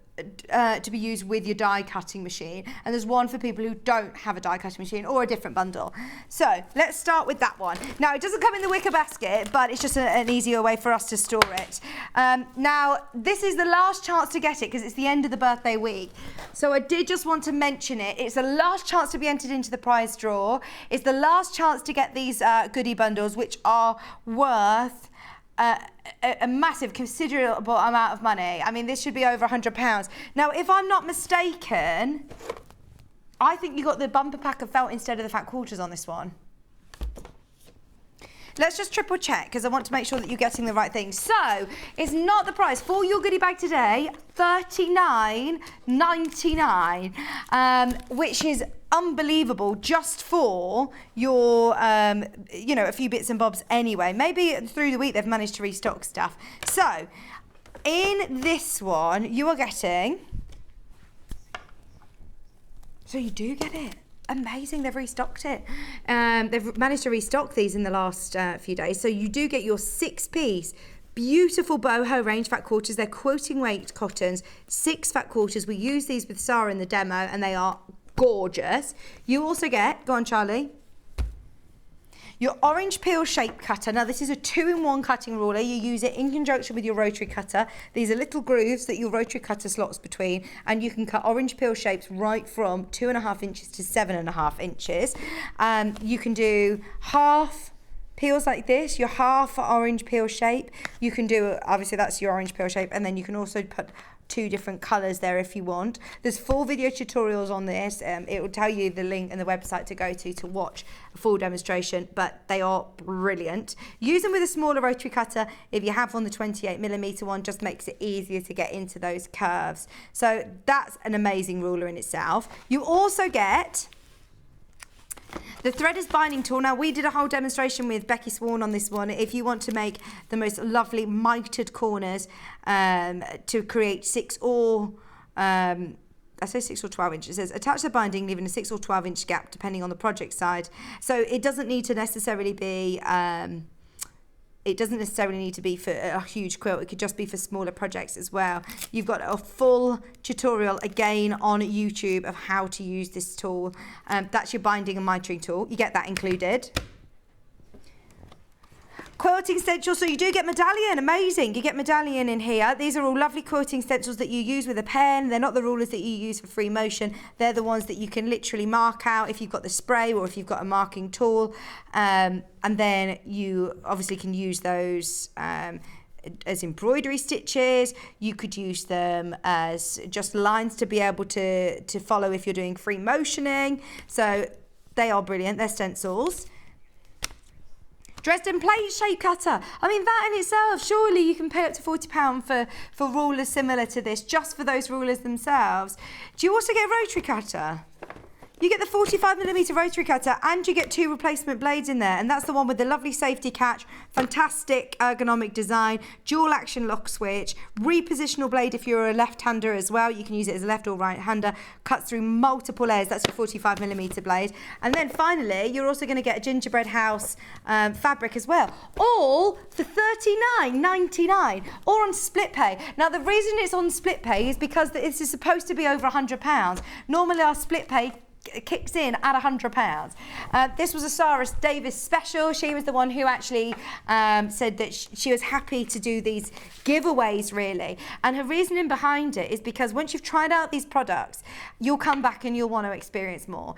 to be used with your die cutting machine, and there's one for people who don't have a die cutting machine or a different bundle. So let's start with that one. Now it doesn't come in the wicker basket, but it's just an easier way for us to store it. Now this is the last chance to get it because it's the end of the birthday week. So I did just want to mention it. It's the last chance to be entered into the prize draw. It's the last chance to get these goodie bundles, which are worth a massive, considerable amount of money. I mean, this should be over £100. Now, if I'm not mistaken, I think you got the bumper pack of felt instead of the fat quarters on this one. Let's just triple check because I want to make sure that you're getting the right thing. So, it's not the price for your goodie bag today, $39.99, which is unbelievable just for your, a few bits and bobs anyway. Maybe through the week they've managed to restock stuff. So, in this one, you are getting... So you do get it. Amazing, they've restocked it. They've managed to restock these in the last few days. So you do get your 6-piece beautiful boho range fat quarters. They're quilting weight cottons, 6 fat quarters. We use these with Sarah in the demo and they are gorgeous. You also get, go on Charlie, your orange peel shape cutter. Now this is a 2-in-1 cutting ruler. You use it in conjunction with your rotary cutter. These are little grooves that your rotary cutter slots between, and you can cut orange peel shapes right from 2.5 inches to 7.5 inches. You can do half peels like this, your half orange peel shape. You can do, obviously that's your orange peel shape, and then you can also put 2 different colours there if you want. There's 4 video tutorials on this. It will tell you the link and the website to go to watch a full demonstration, but they are brilliant. Use them with a smaller rotary cutter. If you have on the 28mm one, just makes it easier to get into those curves. So that's an amazing ruler in itself. You also get the threaders binding tool. Now we did a whole demonstration with Becky Swan on this one. If you want to make the most lovely mitered corners to create 6 or I say 6 or 12 inches. It says attach the binding leaving a 6 or 12 inch gap depending on the project side. So it doesn't need to necessarily be for a huge quilt. It could just be for smaller projects as well. You've got a full tutorial again on YouTube of how to use this tool. That's your binding and mitering tool. You get that included. Quilting stencils, so you do get medallion, amazing. You get medallion in here. These are all lovely quilting stencils that you use with a pen. They're not the rulers that you use for free motion. They're the ones that you can literally mark out if you've got the spray or if you've got a marking tool. And then you obviously can use those as embroidery stitches. You could use them as just lines to be able to follow if you're doing free motioning. So they are brilliant, they're stencils. Dresden plate shape cutter. I mean, that in itself, surely you can pay up to £40 for rulers similar to this, just for those rulers themselves. Do you also get a rotary cutter? You get the 45mm rotary cutter and you get 2 replacement blades in there, and that's the one with the lovely safety catch, fantastic ergonomic design, dual action lock switch, repositional blade if you're a left-hander as well. You can use it as a left or right-hander, cuts through multiple layers. That's your 45mm blade. And then finally, you're also going to get a gingerbread house fabric as well, all for $39.99 or on split pay. Now the reason it's on split pay is because this is supposed to be over £100. Normally our split pay kicks in at £100. This was a Sarah Davis special. She was the one who actually said that she was happy to do these giveaways, really. And her reasoning behind it is because once you've tried out these products, you'll come back and you'll want to experience more.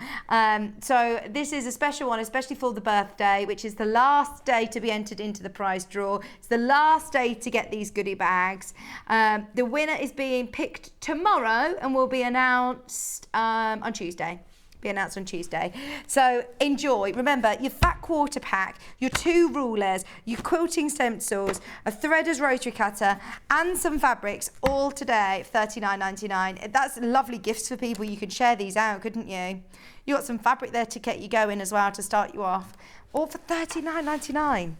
So this is a special one, especially for the birthday, which is the last day to be entered into the prize draw. It's the last day to get these goodie bags. The winner is being picked tomorrow and will be announced on Tuesday. So enjoy. Remember, your fat quarter pack, your 2 rulers, your quilting stencils, a threader's rotary cutter, and some fabrics, all today, $39.99. That's lovely gifts for people. You could share these out, couldn't you? You got some fabric there to get you going as well, to start you off, all for $39.99.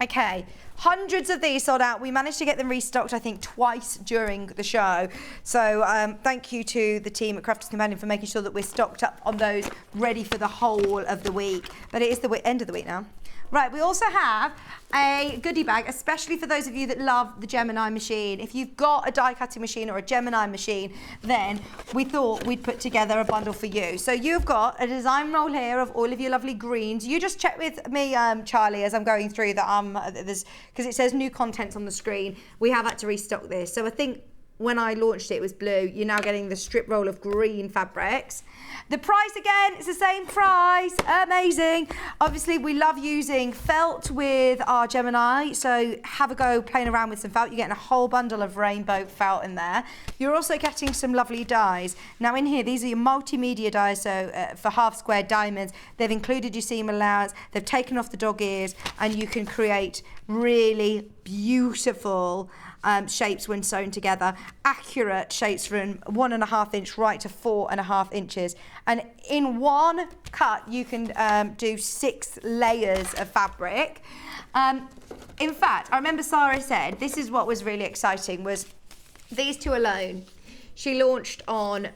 Okay, hundreds of these sold out. We managed to get them restocked, I think, twice during the show. So thank you to the team at Crafters Companion for making sure that we're stocked up on those, ready for the whole of the week. But it is the end of the week now. Right, we also have a goodie bag, especially for those of you that love the Gemini machine. If you've got a die cutting machine or a Gemini machine, then we thought we'd put together a bundle for you. So you've got a design roll here of all of your lovely greens. You just check with me, Charlie, as I'm going through that because it says new contents on the screen. We have had to restock this. So I think when I launched it was blue. You're now getting the strip roll of green fabrics. The price again, it's the same price, amazing. Obviously we love using felt with our Gemini, so have a go playing around with some felt. You're getting a whole bundle of rainbow felt in there. You're also getting some lovely dies. Now in here, these are your multimedia dies, so for half square diamonds. They've included your seam allowance, they've taken off the dog ears, and you can create really beautiful shapes when sewn together, accurate shapes from 1.5 inch right to 4.5 inches, and in one cut you can do 6 layers of fabric. In fact, I remember Sarah said this is what was really exciting, was these 2 alone. She launched on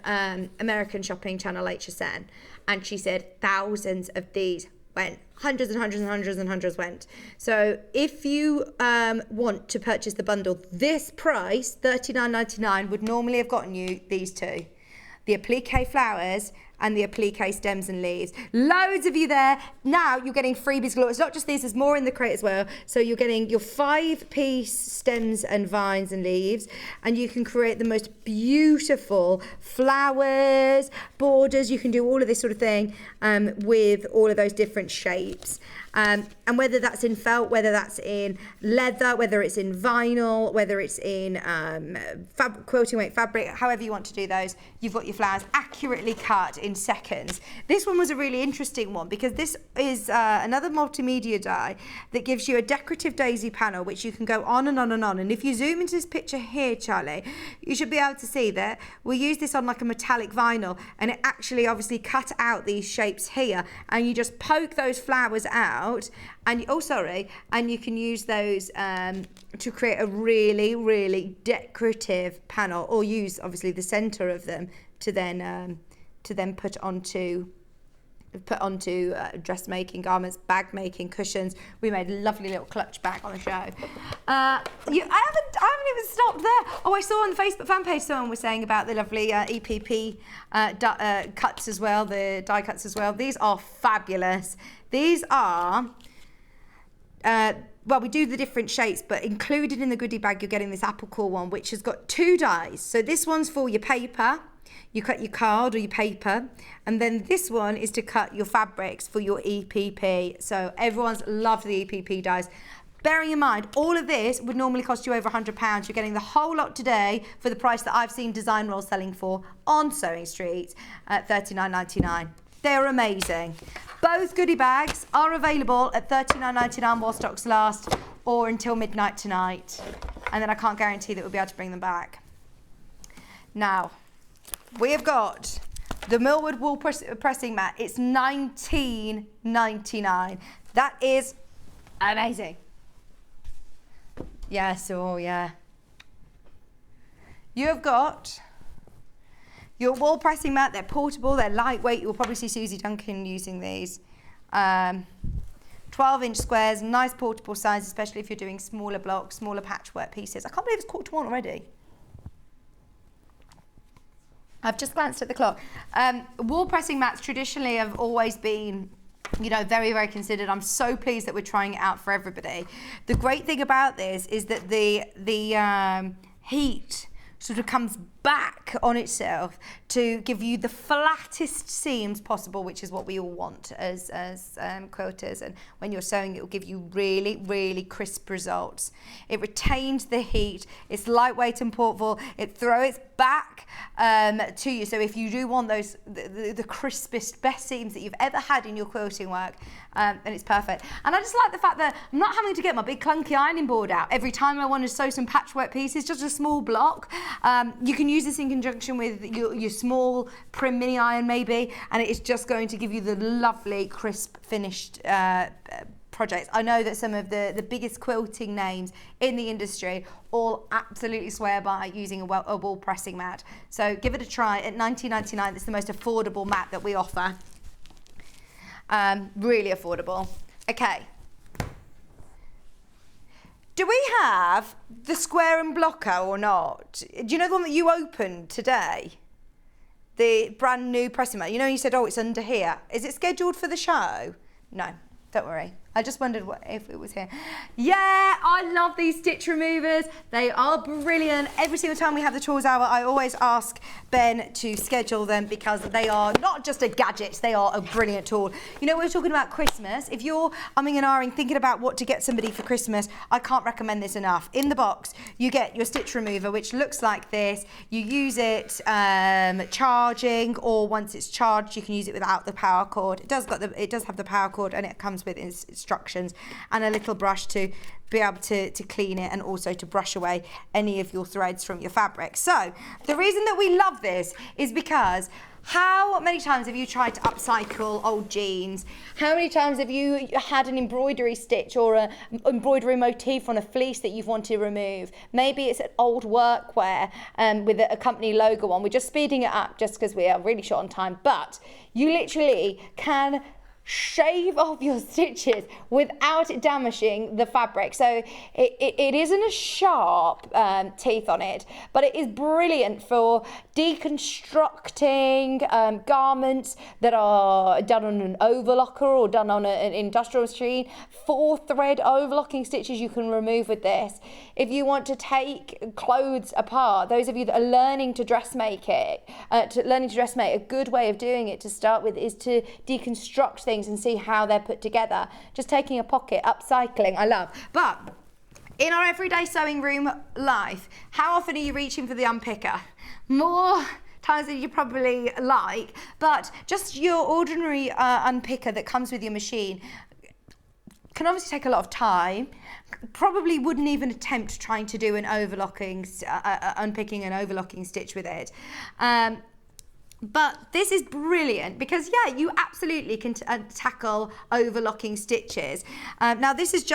American shopping channel HSN, and she said thousands of these went. Hundreds and hundreds and hundreds and hundreds went. So if you want to purchase the bundle, this price, $39.99, would normally have gotten you these 2. The applique flowers and the applique stems and leaves. Loads of you there. Now you're getting freebies galore. It's not just these, there's more in the crate as well. So you're getting your 5-piece stems and vines and leaves, and you can create the most beautiful flowers, borders. You can do all of this sort of thing with all of those different shapes. And whether that's in felt, whether that's in leather, whether it's in vinyl, whether it's in quilting weight fabric, however you want to do those, you've got your flowers accurately cut in seconds. This one was a really interesting one because this is another multimedia die that gives you a decorative daisy panel which you can go on and on and on. And if you zoom into this picture here, Charlie, you should be able to see that we use this on like a metallic vinyl, and it actually obviously cut out these shapes here, and you just poke those flowers out, and and you can use those to create a really, really decorative panel, or use obviously the center of them to then put onto dressmaking, garments, bag making, cushions. We made a lovely little clutch bag on the show. I haven't even stopped there. Oh, I saw on the Facebook fan page someone was saying about the lovely EPP cuts as well, the die cuts as well. These are fabulous. These are, well, we do the different shapes, but included in the goodie bag, you're getting this apple core one, which has got 2 dies. So this one's for your paper. You cut your card or your paper, and then this one is to cut your fabrics for your EPP. So everyone's loved the EPP dies. Bearing in mind, all of this would normally cost you over £100. You're getting the whole lot today for the price that I've seen design rolls selling for on Sewing Street at $39.99. They're amazing. Both goodie bags are available at $39.99 while stocks last, or until midnight tonight. And then I can't guarantee that we'll be able to bring them back. Now, we have got the Millwood wool pressing mat. It's $19.99. That is amazing. Yes, oh yeah. You have got your wall pressing mat. They're portable, they're lightweight. You'll probably see Susie Duncan using these. 12-inch squares, nice portable size, especially if you're doing smaller blocks, smaller patchwork pieces. I can't believe it's quarter to 1 already. I've just glanced at the clock. Wall pressing mats traditionally have always been, you know, very, very considered. I'm so pleased that we're trying it out for everybody. The great thing about this is that the heat sort of comes back on itself to give you the flattest seams possible, which is what we all want as quilters. And when you're sewing, it will give you really, really crisp results. It retains the heat. It's lightweight and portable. It throws back to you. So if you do want those the crispest, best seams that you've ever had in your quilting work, then it's perfect. And I just like the fact that I'm not having to get my big clunky ironing board out every time I want to sew some patchwork pieces. Just a small block. You can use this in conjunction with your small prim mini iron maybe, and it is just going to give you the lovely crisp finished projects. I know that some of the biggest quilting names in the industry all absolutely swear by using a wall pressing mat. So give it a try at $19.99. It's the most affordable mat that we offer. Really affordable. Okay. Do we have the square and blocker or not? Do you know the one that you opened today? The brand new pressing mat. You know, you said, oh, it's under here. Is it scheduled for the show? No, don't worry. I just wondered if it was here. Yeah, I love these stitch removers. They are brilliant. Every single time we have the tools hour, I always ask Ben to schedule them because they are not just a gadget, they are a brilliant tool. You know, we were talking about Christmas. If you're umming and ahhing, thinking about what to get somebody for Christmas, I can't recommend this enough. In the box, you get your stitch remover, which looks like this. You use it charging, or once it's charged, you can use it without the power cord. It does have the power cord, and it comes with instructions and a little brush to be able to clean it, and also to brush away any of your threads from your fabric. So the reason that we love this is because how many times have you tried to upcycle old jeans? How many times have you had an embroidery stitch or an embroidery motif on a fleece that you've wanted to remove? Maybe it's an old workwear with a company logo on. We're just speeding it up just because we are really short on time, but you literally can shave off your stitches without it damaging the fabric. So it isn't a sharp teeth on it, but it is brilliant for deconstructing garments that are done on an overlocker or done on an industrial machine. 4-thread overlocking stitches you can remove with this. If you want to take clothes apart, those of you that are learning to dressmake a good way of doing it to start with is to deconstruct things and see how they're put together. Just taking a pocket, upcycling, I love. But in our everyday sewing room life, how often are you reaching for the unpicker? More times than you probably like, but just your ordinary unpicker that comes with your machine can obviously take a lot of time. Probably wouldn't even attempt trying to do an overlocking, unpicking an overlocking stitch with it. But this is brilliant because, yeah, you absolutely can tackle overlocking stitches. Now, this is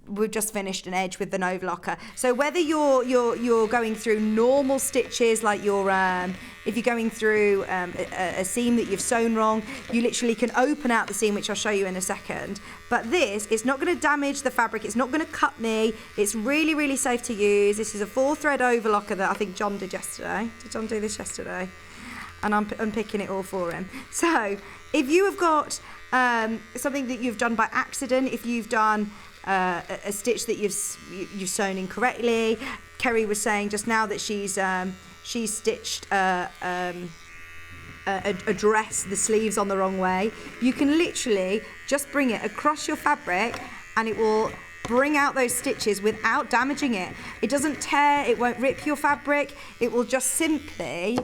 we've just finished an edge with an overlocker. So whether you're going through normal stitches, like if you're going through a seam that you've sewn wrong, you literally can open out the seam, which I'll show you in a second. But it's not going to damage the fabric. It's not going to cut me. It's really, really safe to use. This is a 4-thread overlocker that I think John did yesterday. Did John do this yesterday? And I'm unpicking it all for him. So if you have got something that you've done by accident, if you've done a stitch that you've sewn incorrectly, Kerrie was saying just now that she's stitched a dress, the sleeves on the wrong way, you can literally just bring it across your fabric and it will bring out those stitches without damaging it. It doesn't tear, it won't rip your fabric, it will just simply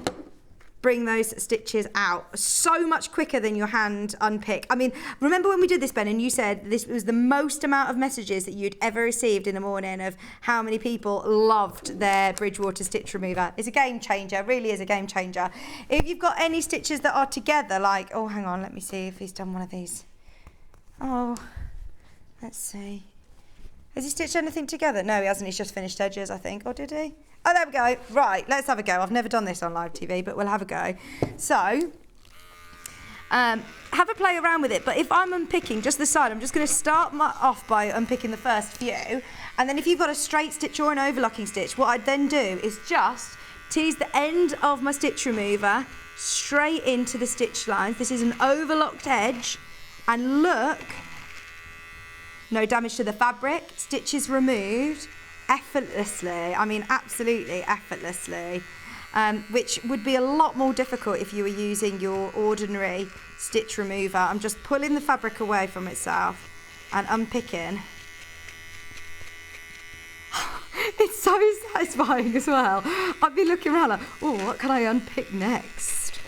bring those stitches out so much quicker than your hand unpick. I mean, remember when we did this, Ben, and you said this was the most amount of messages that you'd ever received in the morning of how many people loved their Bridgewater stitch remover. It's a game changer, really is a game changer. If you've got any stitches that are together, like, oh, hang on, let me see if he's done one of these. Oh, let's see. Has he stitched anything together? No, he hasn't. He's just finished edges, I think. Or did he? Oh, there we go. Right, let's have a go. I've never done this on live TV, but we'll have a go. So, have a play around with it. But if I'm unpicking just the side, I'm just going to start off by unpicking the first few. And then if you've got a straight stitch or an overlocking stitch, what I'd then do is just tease the end of my stitch remover straight into the stitch lines. This is an overlocked edge, and look, no damage to the fabric, stitches removed effortlessly. I mean, absolutely effortlessly, which would be a lot more difficult if you were using your ordinary stitch remover. I'm just pulling the fabric away from itself and unpicking. It's so satisfying as well. I'd be looking around like, oh, what can I unpick next?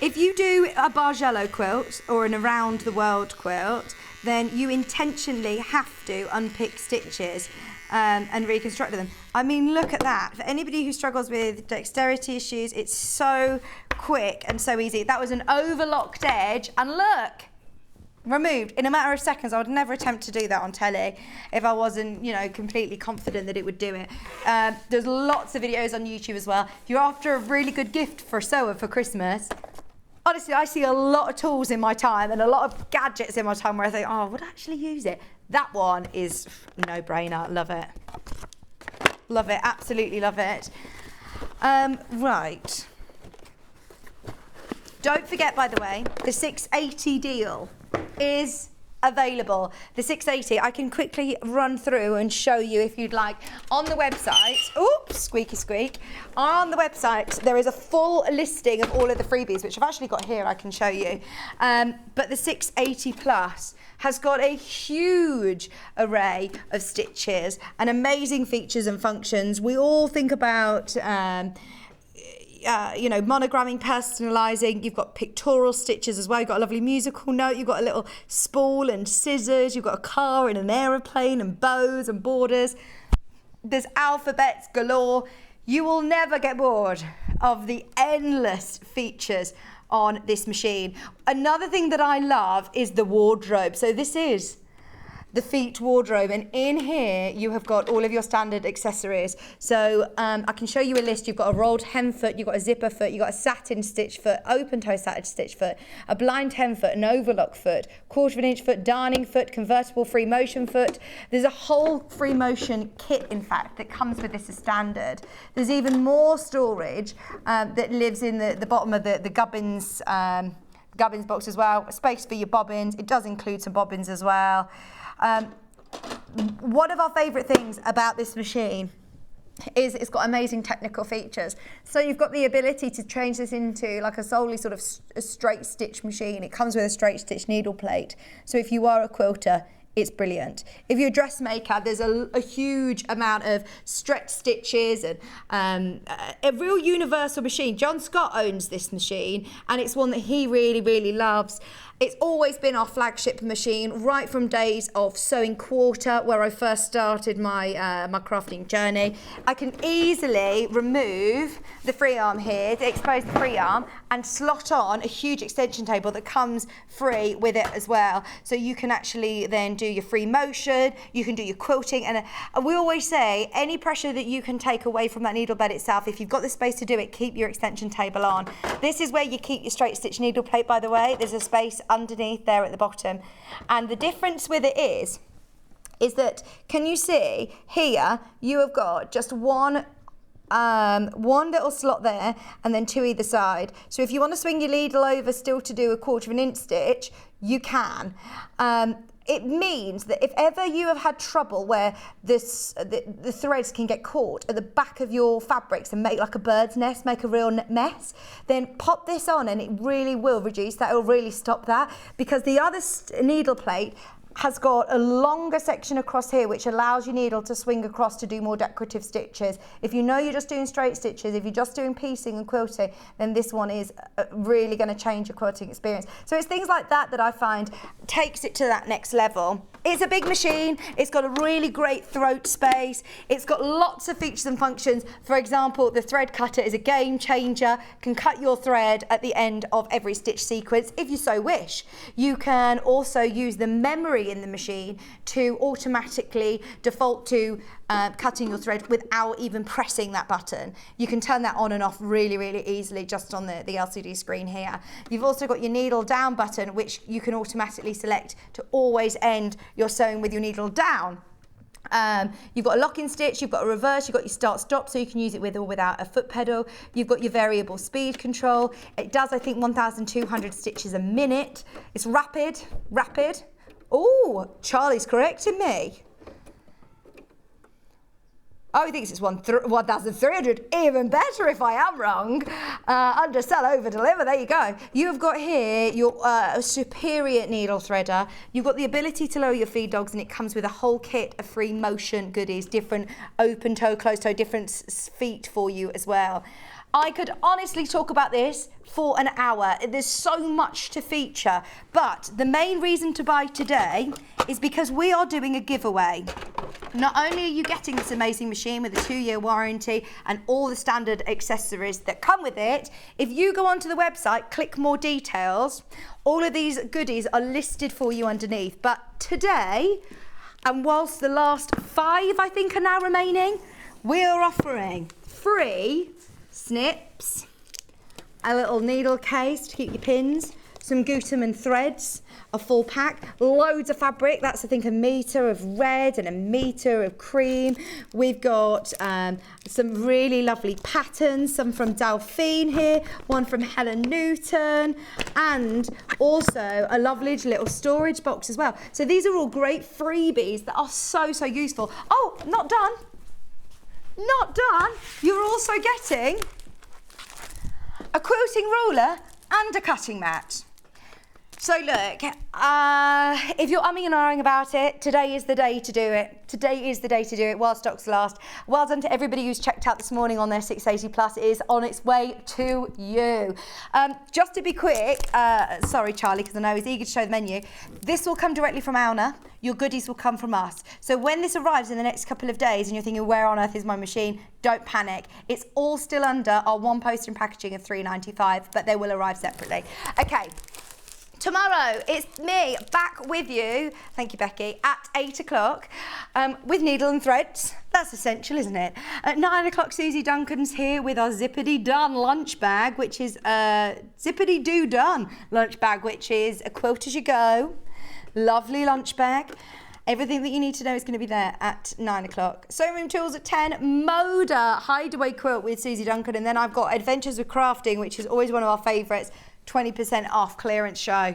If you do a Bargello quilt or an around the world quilt, then you intentionally have to unpick stitches and reconstruct them. I mean, look at that. For anybody who struggles with dexterity issues, it's so quick and so easy. That was an overlocked edge, and look, removed in a matter of seconds. I would never attempt to do that on telly if I wasn't, you know, completely confident that it would do it. There's lots of videos on YouTube as well. If you're after a really good gift for a sewer for Christmas, honestly, I see a lot of tools in my time and a lot of gadgets in my time where I think, oh, I would actually use it. That one is no-brainer. Love it. Love it. Absolutely love it. Right. Don't forget, by the way, the 680 deal is available. The 680, I can quickly run through and show you if you'd like. On the website, oops, squeaky squeak. On the website, there is a full listing of all of the freebies, which I've actually got here, I can show you. But the 680 Plus has got a huge array of stitches and amazing features and functions. We all think about you know, monogramming, personalising. You've got pictorial stitches as well. You've got a lovely musical note. You've got a little spool and scissors. You've got a car and an aeroplane and bows and borders. There's alphabets galore. You will never get bored of the endless features on this machine. Another thing that I love is the wardrobe. So this is the feet wardrobe, and in here you have got all of your standard accessories. So I can show you a list. You've got a rolled hem foot, you've got a zipper foot, you've got a satin stitch foot, open toe satin stitch foot, a blind hem foot, an overlock foot, 1/4 inch foot, darning foot, convertible free motion foot. There's a whole free motion kit, in fact, that comes with this as standard. There's even more storage that lives in the bottom of the gubbins box as well. Space for your bobbins. It does include some bobbins as well. One of our favourite things about this machine is it's got amazing technical features. So you've got the ability to change this into like a solely sort of a straight stitch machine. It comes with a straight stitch needle plate. So if you are a quilter, it's brilliant. If you're a dressmaker, there's a huge amount of stretch stitches and a real universal machine. John Scott owns this machine, and it's one that he really, really loves. It's always been our flagship machine, right from days of sewing quarter, where I first started my my crafting journey. I can easily remove the free arm here to expose the free arm and slot on a huge extension table that comes free with it as well. So you can actually then do your free motion, you can do your quilting, and we always say any pressure that you can take away from that needle bed itself, if you've got the space to do it, keep your extension table on. This is where you keep your straight stitch needle plate, by the way. There's a space underneath there at the bottom, and the difference with it is that, can you see here, you have got just one little slot there and then two either side. So if you want to swing your needle over still to do a 1/4 inch stitch, you can. It means that if ever you have had trouble where the threads can get caught at the back of your fabrics and make like a bird's nest, make a real mess, then pop this on and it really will reduce that. It will really stop that, because the other needle plate has got a longer section across here which allows your needle to swing across to do more decorative stitches. If you know you're just doing straight stitches, if you're just doing piecing and quilting, then this one is really going to change your quilting experience. So it's things like that that I find takes it to that next level. It's a big machine, it's got a really great throat space, it's got lots of features and functions. For example, the thread cutter is a game changer, can cut your thread at the end of every stitch sequence if you so wish. You can also use the memory in the machine to automatically default to cutting your thread without even pressing that button. You can turn that on and off really, really easily just on the LCD screen here. You've also got your needle down button, which you can automatically select to always end your sewing with your needle down. You've got a locking stitch, you've got a reverse, you've got your start-stop, so you can use it with or without a foot pedal. You've got your variable speed control. It does, I think, 1,200 stitches a minute. It's rapid. Oh, Charlie's correcting me. Oh, he thinks it's 1,300. Even better if I am wrong. Undersell, over deliver. There you go. You've got here your superior needle threader. You've got the ability to lower your feed dogs, and it comes with a whole kit of free motion goodies, different open toe, closed toe, different feet for you as well. I could honestly talk about this for an hour. There's so much to feature, but the main reason to buy today is because we are doing a giveaway. Not only are you getting this amazing machine with a 2-year warranty and all the standard accessories that come with it, if you go onto the website, click more details, all of these goodies are listed for you underneath. But today, and whilst the last 5, I think, are now remaining, we are offering free snips, a little needle case to keep your pins, some Gutermann threads, a full pack, loads of fabric. That's, I think, a metre of red and a metre of cream. We've got some really lovely patterns, some from Delphine here, one from Helen Newton, and also a lovely little storage box as well. So these are all great freebies that are so useful. Oh, not done. Not done. You're also getting a quilting ruler and a cutting mat. So look, if you're umming and ahhing about it, today is the day to do it. Today is the day to do it while stocks last. Well done to everybody who's checked out this morning on their 680 Plus. It is on its way to you. Just to be quick, sorry Charlie, because I know he's eager to show the menu. This will come directly from Auna. Your goodies will come from us. So when this arrives in the next couple of days and you're thinking, where on earth is my machine? Don't panic. It's all still under our one poster and packaging of $3.95, but they will arrive separately. Okay. Tomorrow, it's me back with you, thank you Becky, at 8 o'clock with needle and threads. That's essential, isn't it? At 9 o'clock, Susie Duncan's here with our Zippity Done lunch bag, which is Zippity Do Done lunch bag, which is a quilt as you go, lovely lunch bag. Everything that you need to know is going to be there at 9 o'clock. Sewing room tools at 10. Moda hideaway quilt with Susie Duncan, and then I've got Adventures with Crafting, which is always one of our favourites. 20% off clearance show.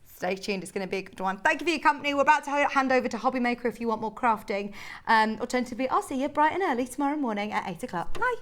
Stay tuned, it's going to be a good one. Thank you for your company. We're about to hand over to Hobby Maker if you want more crafting. Alternatively, I'll see you bright and early tomorrow morning at 8 o'clock. Bye.